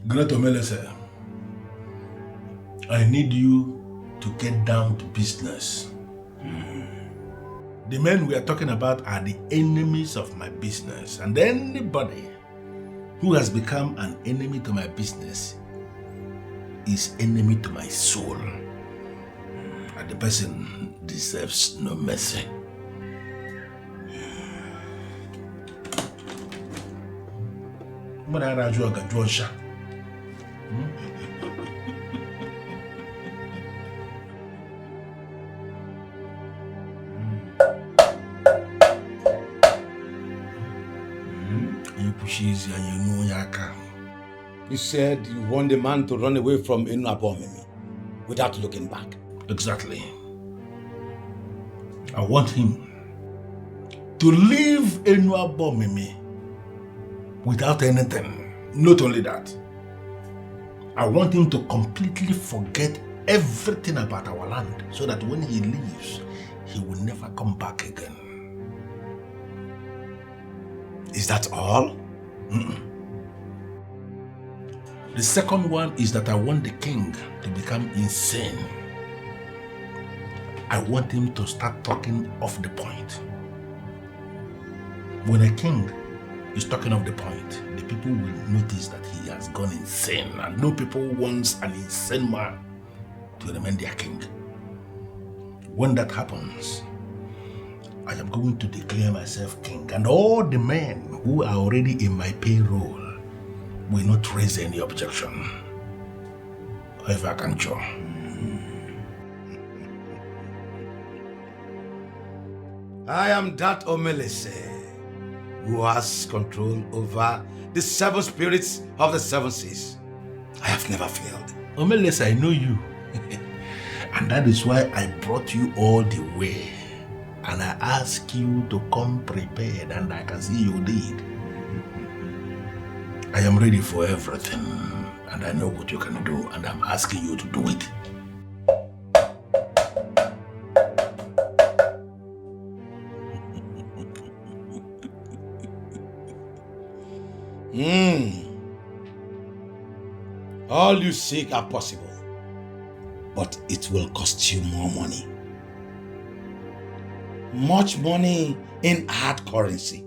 Great Omelese, I need you to get down to business. The men we are talking about are the enemies of my business, and anybody who has become an enemy to my business is enemy to my soul. And the person deserves no mercy. You said you want the man to run away from Enuabomeme without looking back. Exactly. I want him to leave Enuabomeme without anything. Not only that, I want him to completely forget everything about our land so that when he leaves, he will never come back again. Is that all? The second one is that I want the king to become insane. I want him to start talking off the point. When a king is talking off the point, the people will notice that he has gone insane, and no people wants an insane man to remain their king. When that happens, I am going to declare myself king, and all the men who are already in my payroll will not raise any objection. However, I can show. I am that Omelese who has control over the 7 spirits of the 7 seas. I have never failed. Omelese, I know you. And that is why I brought you all the way. And I ask you to come prepared, and I can see you did. I am ready for everything, and I know what you can do, and I'm asking you to do it. All you seek are possible, but it will cost you more money. Much money in hard currency.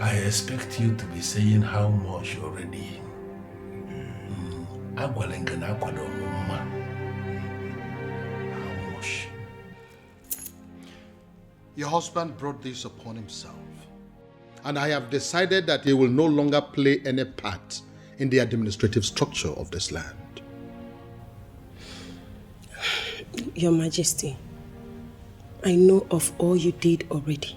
I expect you to be saying how much already. How much? Your husband brought this upon himself. And I have decided that he will no longer play any part in the administrative structure of this land. Your Majesty, I know of all you did already.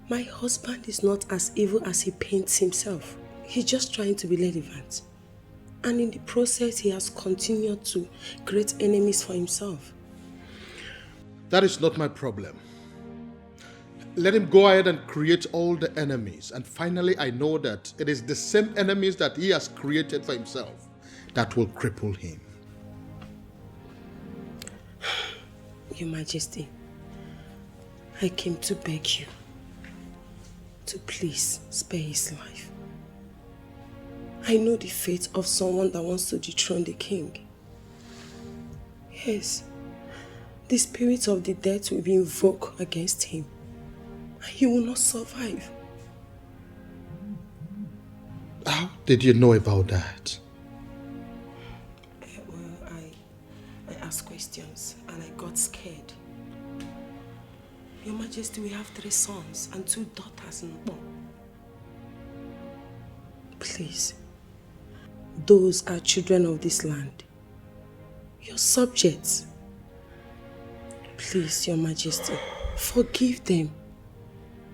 My husband is not as evil as he paints himself. He's just trying to be relevant. And in the process, he has continued to create enemies for himself. That is not my problem. Let him go ahead and create all the enemies. And finally, I know that it is the same enemies that he has created for himself that will cripple him. Your Majesty, I came to beg you to please spare his life. I know the fate of someone that wants to dethrone the king. Yes, the spirit of the dead will be invoked against him, and he will not survive. How did you know about that? Well, I asked questions and I got scared. Your Majesty, we have 3 sons and 2 daughters in Bo. Please, those are children of this land, your subjects. Please, Your Majesty, forgive them.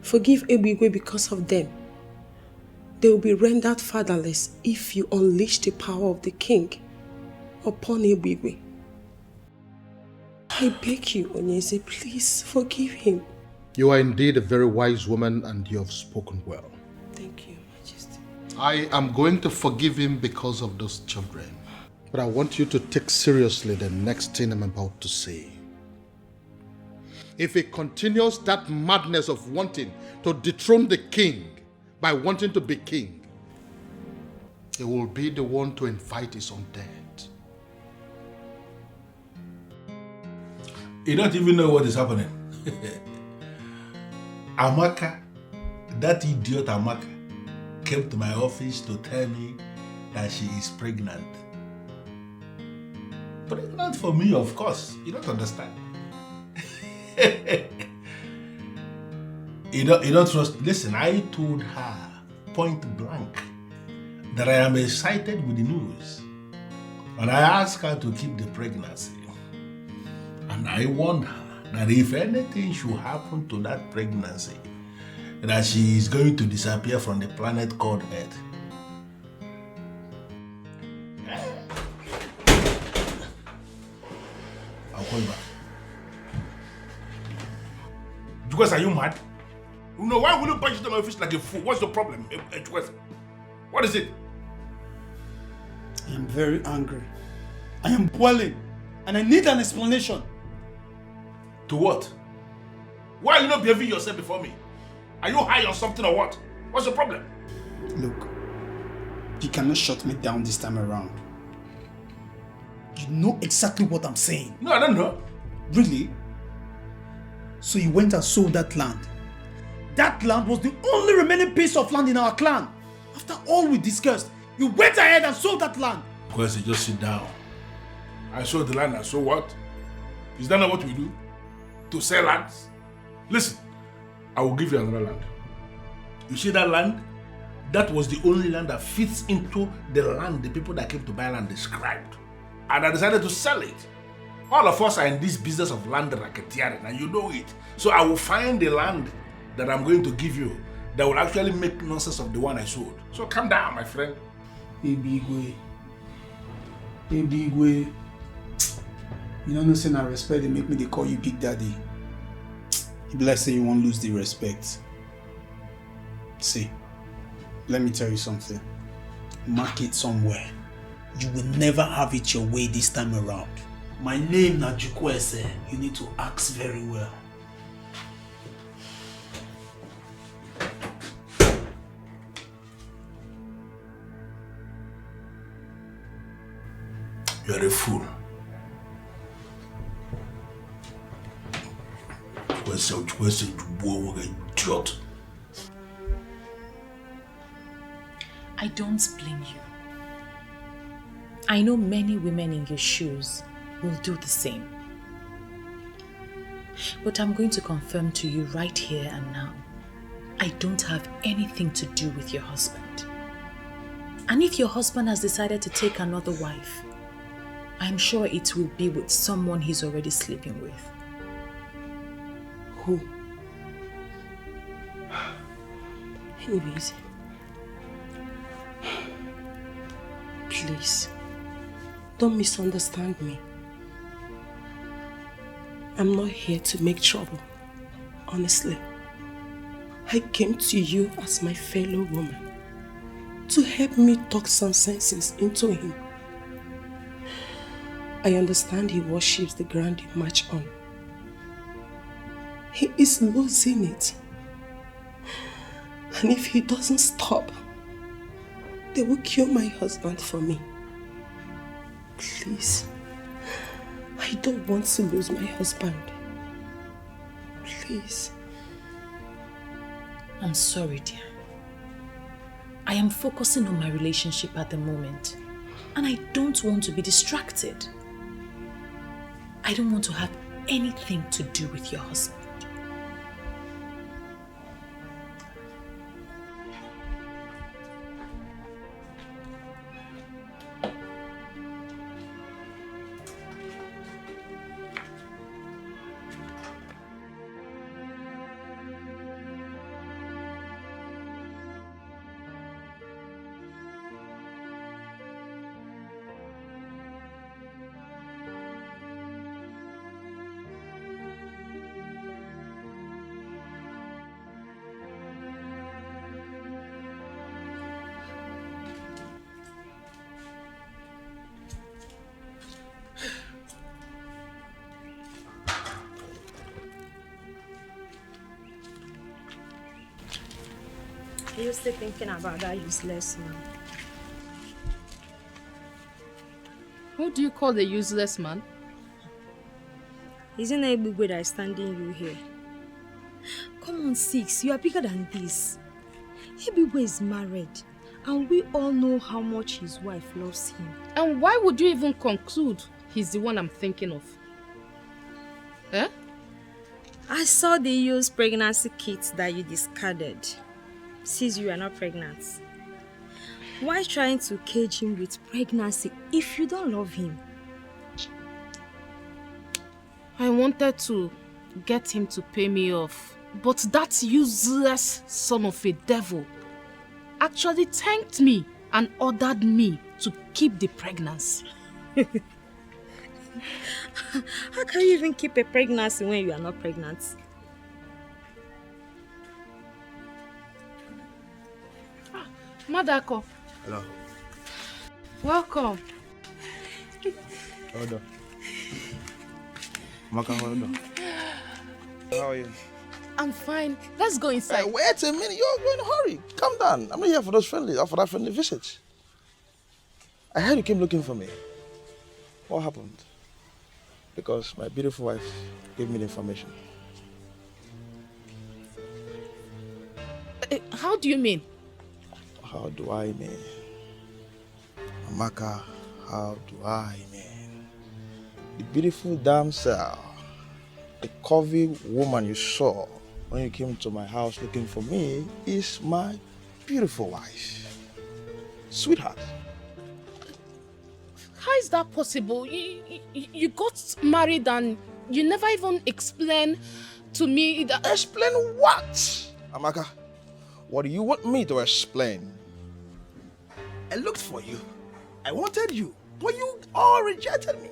Forgive Ebigwe because of them. They will be rendered fatherless if you unleash the power of the king upon Ebigwe. I beg you, Onyeze, please forgive him. You are indeed a very wise woman and you have spoken well. Thank you, Majesty. I am going to forgive him because of those children. But I want you to take seriously the next thing I'm about to say. If he continues that madness of wanting to dethrone the king by wanting to be king, he will be the one to invite his own death. You don't even know what is happening. Amaka, that idiot Amaka, came to my office to tell me that she is pregnant. Pregnant for me, of course. You don't understand. You don't trust. Listen, I told her point blank that I am excited with the news. And I asked her to keep the pregnancy. And I warned her that if anything should happen to that pregnancy, that she is going to disappear from the planet called Earth. I'll call you back. Because are you mad? You know, why will you punch into my face like a fool? What's the problem? What is it? I am very angry. I am boiling. And I need an explanation. To what? Why are you not behaving yourself before me? Are you high on something or what? What's the problem? Look, you cannot shut me down this time around. You know exactly what I'm saying. No, I don't know. Really? So you went and sold that land. That land was the only remaining piece of land in our clan. After all we discussed, you went ahead and sold that land. Because you just sit down. I sold the land and so what? Is that not what we do? To sell lands? Listen, I will give you another land. You see that land? That was the only land that fits into the land the people that came to buy land described. And I decided to sell it. All of us are in this business of land racketeering and you know it. So I will find the land that I'm going to give you that will actually make nonsense of the one I sold. So calm down, my friend. Ebigwe. You don't know, saying I respect, they make me they call you Big Daddy. You be like say you won't lose the respect. See, let me tell you something. Mark it somewhere. You will never have it your way this time around. My name na Jukwese. You need to ask very well. You are a fool. Idiot. I don't blame you. I know many women in your shoes will do the same. But I'm going to confirm to you right here and now, I don't have anything to do with your husband. And if your husband has decided to take another wife, I'm sure it will be with someone he's already sleeping with. Who? Anyways, please, don't misunderstand me. I'm not here to make trouble, honestly. I came to you as my fellow woman to help me talk some sense into him. I understand he worships the ground you march on. He is losing it. And if he doesn't stop, they will kill my husband for me. Please, I don't want to lose my husband. Please. I'm sorry, dear. I am focusing on my relationship at the moment, and I don't want to be distracted. I don't want to have anything to do with your husband. Are you still thinking about that useless man? Who do you call the useless man? Isn't it Ebugwe that is standing you here? Come on, Six, you are bigger than this. Ebugwe is married, and we all know how much his wife loves him. And why would you even conclude he's the one I'm thinking of? Eh? I saw the used pregnancy kits that you discarded. Since you are not pregnant. Why trying to cage him with pregnancy if you don't love him? I wanted to get him to pay me off, but that useless son of a devil actually thanked me and ordered me to keep the pregnancy. How can you even keep a pregnancy when you are not pregnant? Madako. Hello. Welcome. Hold on. Maka, hold on. How are you? I'm fine. Let's go inside. Hey, wait a minute. You're in a hurry. Calm down. I'm not here for that friendly visit. I heard you came looking for me. What happened? Because my beautiful wife gave me the information. How do you mean? How do I mean? Amaka, how do I mean? The beautiful damsel, the curvy woman you saw when you came to my house looking for me is my beautiful wife. Sweetheart. How is that possible? You got married and you never even explained to me that... Explain what? Amaka, what do you want me to explain? I looked for you. I wanted you. But you all rejected me.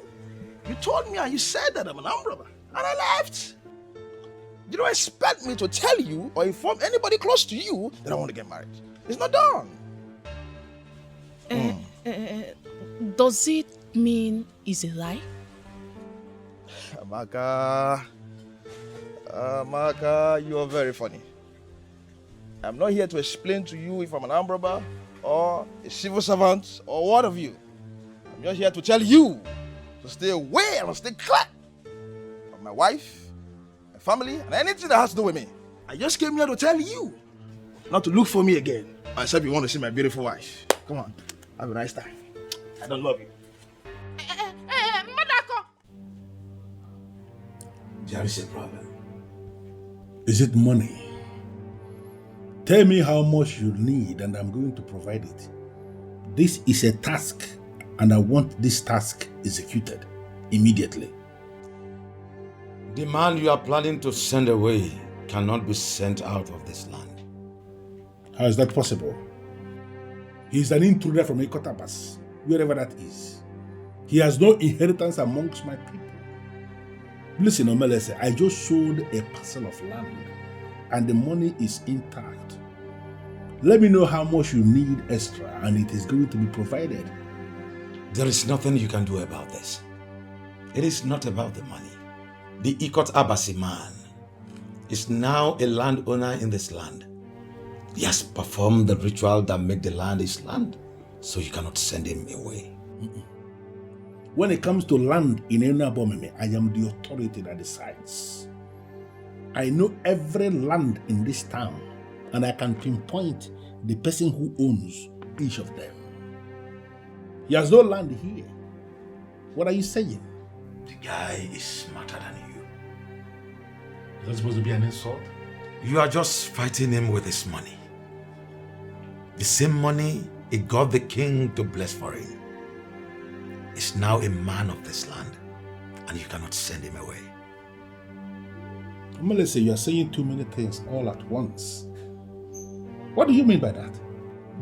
You told me and you said that I'm an armed robber. And I left. You don't expect me to tell you or inform anybody close to you that I want to get married. It's not done. Does it mean it's a lie? Amaka, you are very funny. I'm not here to explain to you if I'm an armed robber or a civil servant or what of you. I'm I'm just here to tell you to stay away and stay clear from my wife, my family, and anything that has to do with me. I just came here to tell you not to look for me again. Except you want to see my beautiful wife. Come on, have a nice time. I don't love you. Madako. There is a problem. Is it money? Tell me how much you need and I'm going to provide it. This is a task and I want this task executed immediately. The man you are planning to send away cannot be sent out of this land. How is that possible? He is an intruder from Ikotabas, wherever that is. He has no inheritance amongst my people. Listen, Omelese, I just sold a parcel of land and the money is intact. Let me know how much you need extra and it is going to be provided. There is nothing you can do about this. It is not about the money. The Ikot Abasi man is now a landowner in this land. He has performed the ritual that made the land his land, so you cannot send him away. When it comes to land in Enabomeme, I am the authority that decides. I know every land in this town, and I can pinpoint the person who owns each of them. He has no land here. What are you saying? The guy is smarter than you. Is that supposed to be an insult? You are just fighting him with his money. The same money he got the king to bless for him. Is now a man of this land, and you cannot send him away. Melissa, you are saying too many things all at once. What do you mean by that?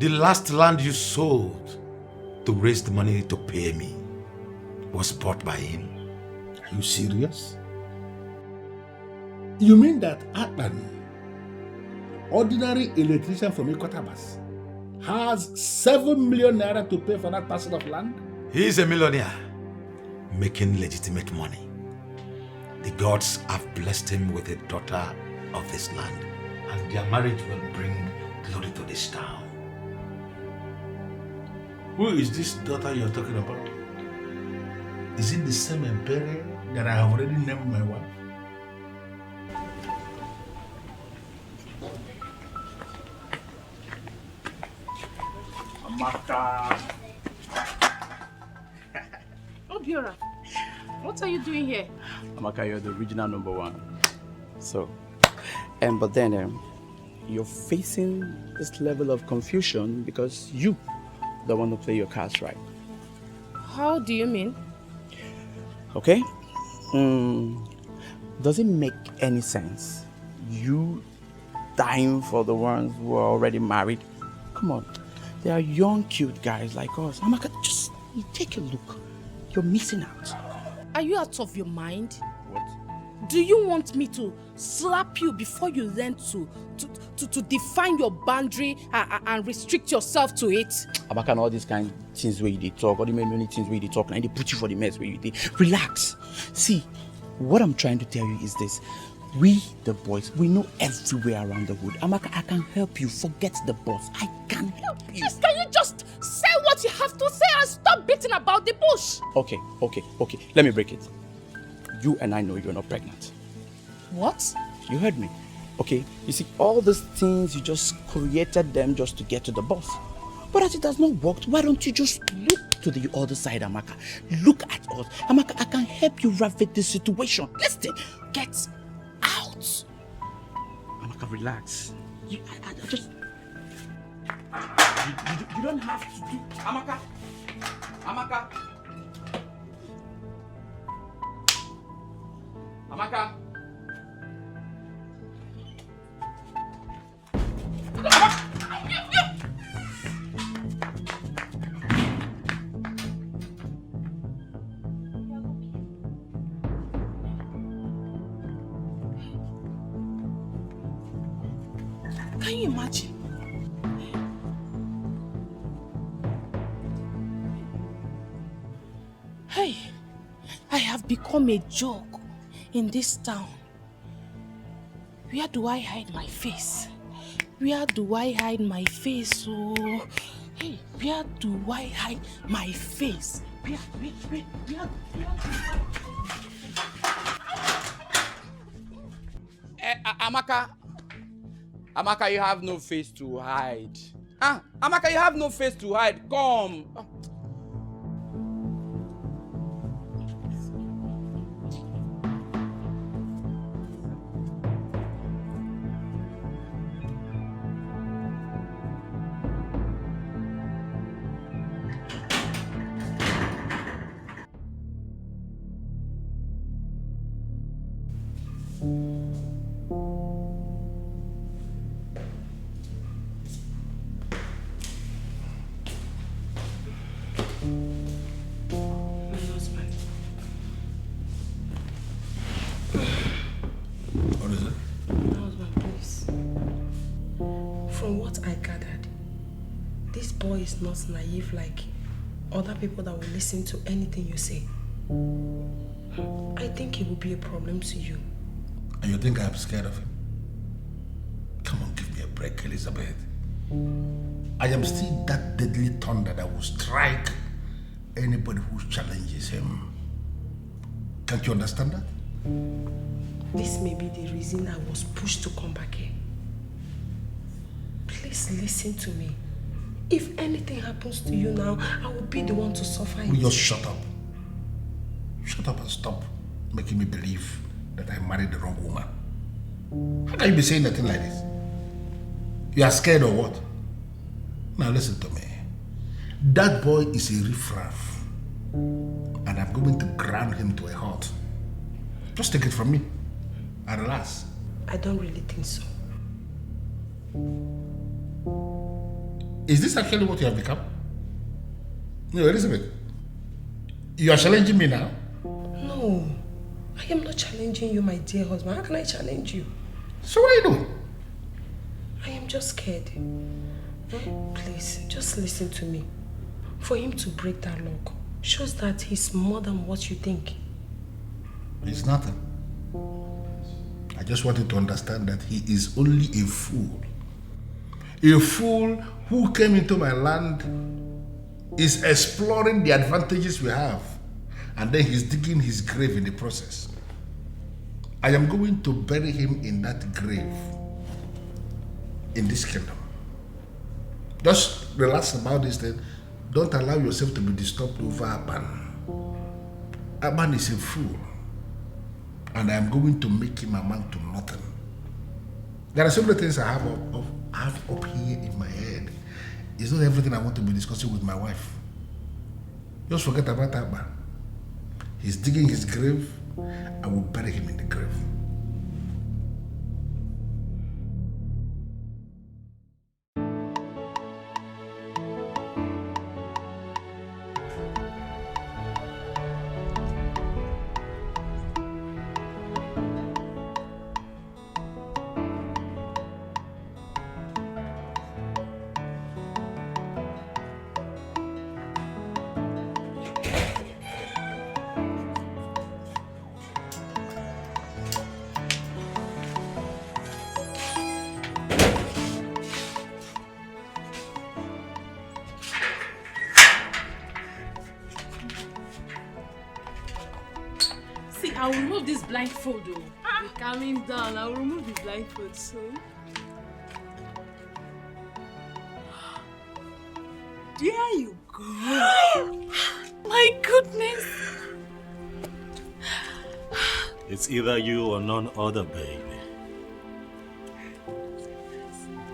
The last land you sold to raise the money to pay me was bought by him. Are you serious? You mean that Atlan, ordinary electrician from Ikotabas, has 7 million naira to pay for that parcel of land? He is a millionaire, making legitimate money. The gods have blessed him with a daughter of this land, and their marriage will bring glory to this town. Who is this daughter you are talking about? Is it the same Empere that I have already named my wife? Amaka. Obiora, what are you doing here? Amaka, you're the original #1. So, but then you're facing this level of confusion because you don't want to play your cards right. How do you mean? Okay? Does it make any sense? You dying for the ones who are already married? Come on. They are young, cute guys like us. Amaka, just take a look. You're missing out. Are you out of your mind? What? Do you want me to slap you before you learn to define your boundary and restrict yourself to it? Amaka, and all these kind of things where you dey talk, all the many things where you dey talk, and they put you for the mess where you dey. Relax. See, what I'm trying to tell you is this. We, the boys, we know everywhere around the wood. Amaka, I can help you. Forget the boss. I can help you. Yes, can you just say what you have to say and stop beating about the bush? Okay. Let me break it. You and I know you're not pregnant. What? You heard me. Okay, you see, all these things, you just created them just to get to the boss. But as it has not worked, why don't you just look to the other side, Amaka? Look at us. Amaka, I can help you ravage this situation. Listen, get out. Amaka, relax. You don't have to do... Amaka. Can you imagine? Hey, I have become a joke in this town. Where do I hide my face? Where do I hide my face? Oh, hey, where do I hide my face? Amaka, you have no face to hide. Amaka, you have no face to hide. Come. Is not naive like other people that will listen to anything you say. I think it will be a problem to you. And you think I'm scared of him? Come on, give me a break, Elizabeth. I am still that deadly thunder that will strike anybody who challenges him. Can't you understand that? This may be the reason I was pushed to come back here. Please listen to me. If anything happens to you now, I will be the one to suffer. Will you just shut up? Shut up and stop making me believe that I married the wrong woman. How can you be saying nothing like this? You are scared or what? Now listen to me. That boy is a riffraff. And I'm going to ground him to a halt. Just take it from me. And relax. I don't really think so. Is this actually what you have become? No, Elizabeth. You are challenging me now? No. I am not challenging you, my dear husband. How can I challenge you? So what are you doing? I am just scared. Please, just listen to me. For him to break that lock shows that he's more than what you think. He's nothing. I just wanted to understand that he is only a fool. A fool who came into my land, is exploring the advantages we have, and then he's digging his grave in the process. I am going to bury him in that grave in this kingdom. Just relax about this thing. Don't allow yourself to be disturbed over Aban. Aban is a fool, and I am going to make him amount to nothing. There are so many things I have up here in my head. It's not everything I want to be discussing with my wife. Just forget about Aban. He's digging his grave. I will bury him in the grave. I will remove this blindfold. Be calming down. I will remove the blindfold soon. There you go. My goodness. It's either you or none other, baby.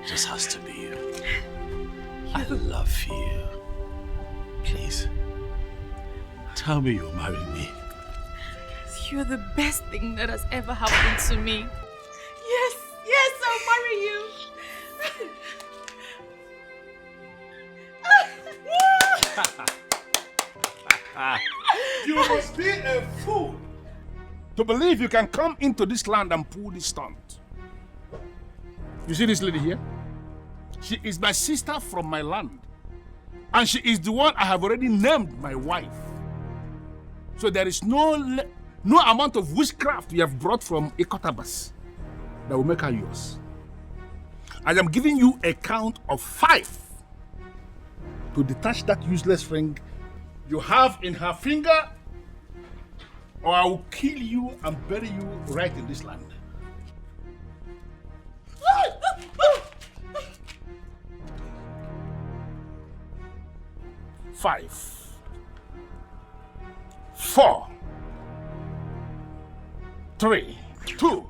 Just has to be you. I love you. Please, tell me you'll marry me. You're the best thing that has ever happened to me. Yes, I'll marry you. You must be a fool to believe you can come into this land and pull this stunt. You see this lady here? She is my sister from my land. And she is the one I have already named my wife. So there is no amount of witchcraft you have brought from Ikotabas that will make her yours. I am giving you a count of 5 to detach that useless ring you have in her finger, or I will kill you and bury you right in this land. 5, 4, 3, 2.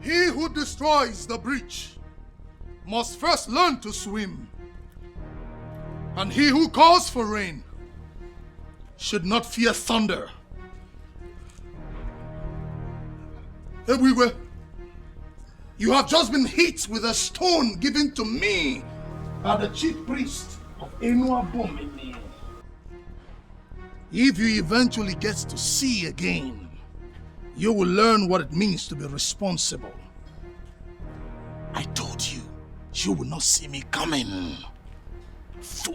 He who destroys the breach must first learn to swim. And he who calls for rain should not fear thunder. Ewiwe, you have just been hit with a stone given to me by the chief priest of Enuabomene. If you eventually get to see again, you will learn what it means to be responsible. I told you, you will not see me coming. Fool.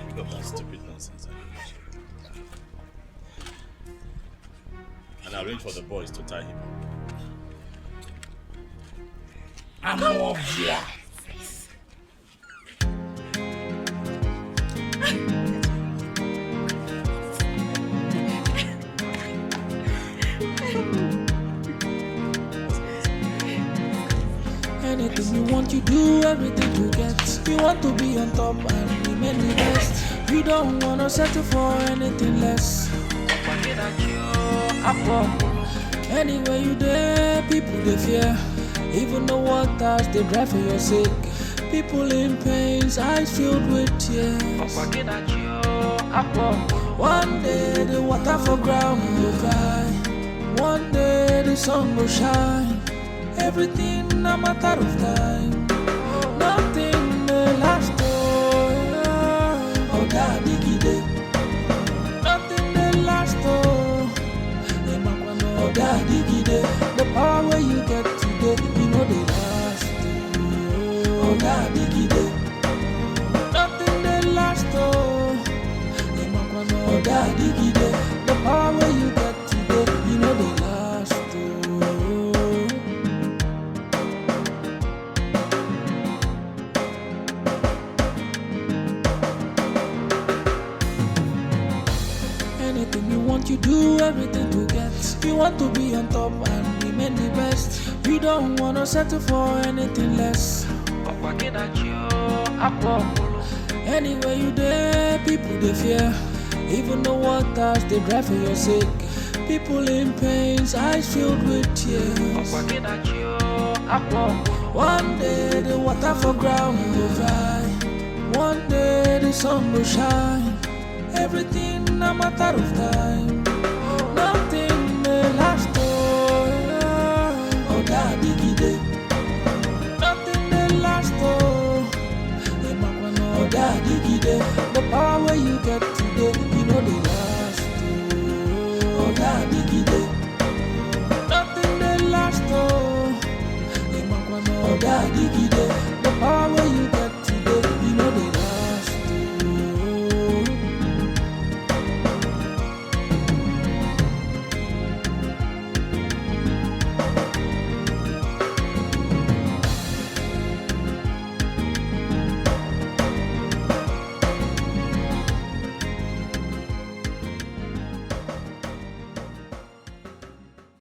Pick up that stupid nonsense. And arrange for the boys to tie him up. I'm over. Anything you want, you do everything to get. You want to be on top and remain the best. You don't wanna settle for anything less. Anywhere you there, people they fear. Even the waters they drive for your sake. People in pains, eyes filled with tears. One day the water for ground will dry. One day the sun will shine. Everything a matter of time. Nothing may last. Oh, daddy gide. Nothing may last. Oh, daddy gide. The power where you get today, you know they last. Oh, daddy gide. Nothing may last. Oh, daddy gide. The power where you get today, you know they last. You do everything to get. You want to be on top and remain the best. You don't wanna settle for anything less. Anywhere you there, people they fear. Even the waters they drive for your sake. People in pains, eyes filled with tears. One day the water for ground will dry. One day the sun will shine. Everything a matter of time. Nothing may last. Oh, daddy gide. Nothing may last. Oh, daddy gide. The power where you get today, you know they last. Oh, daddy gide. Nothing may last. Oh, daddy gide. The power where you get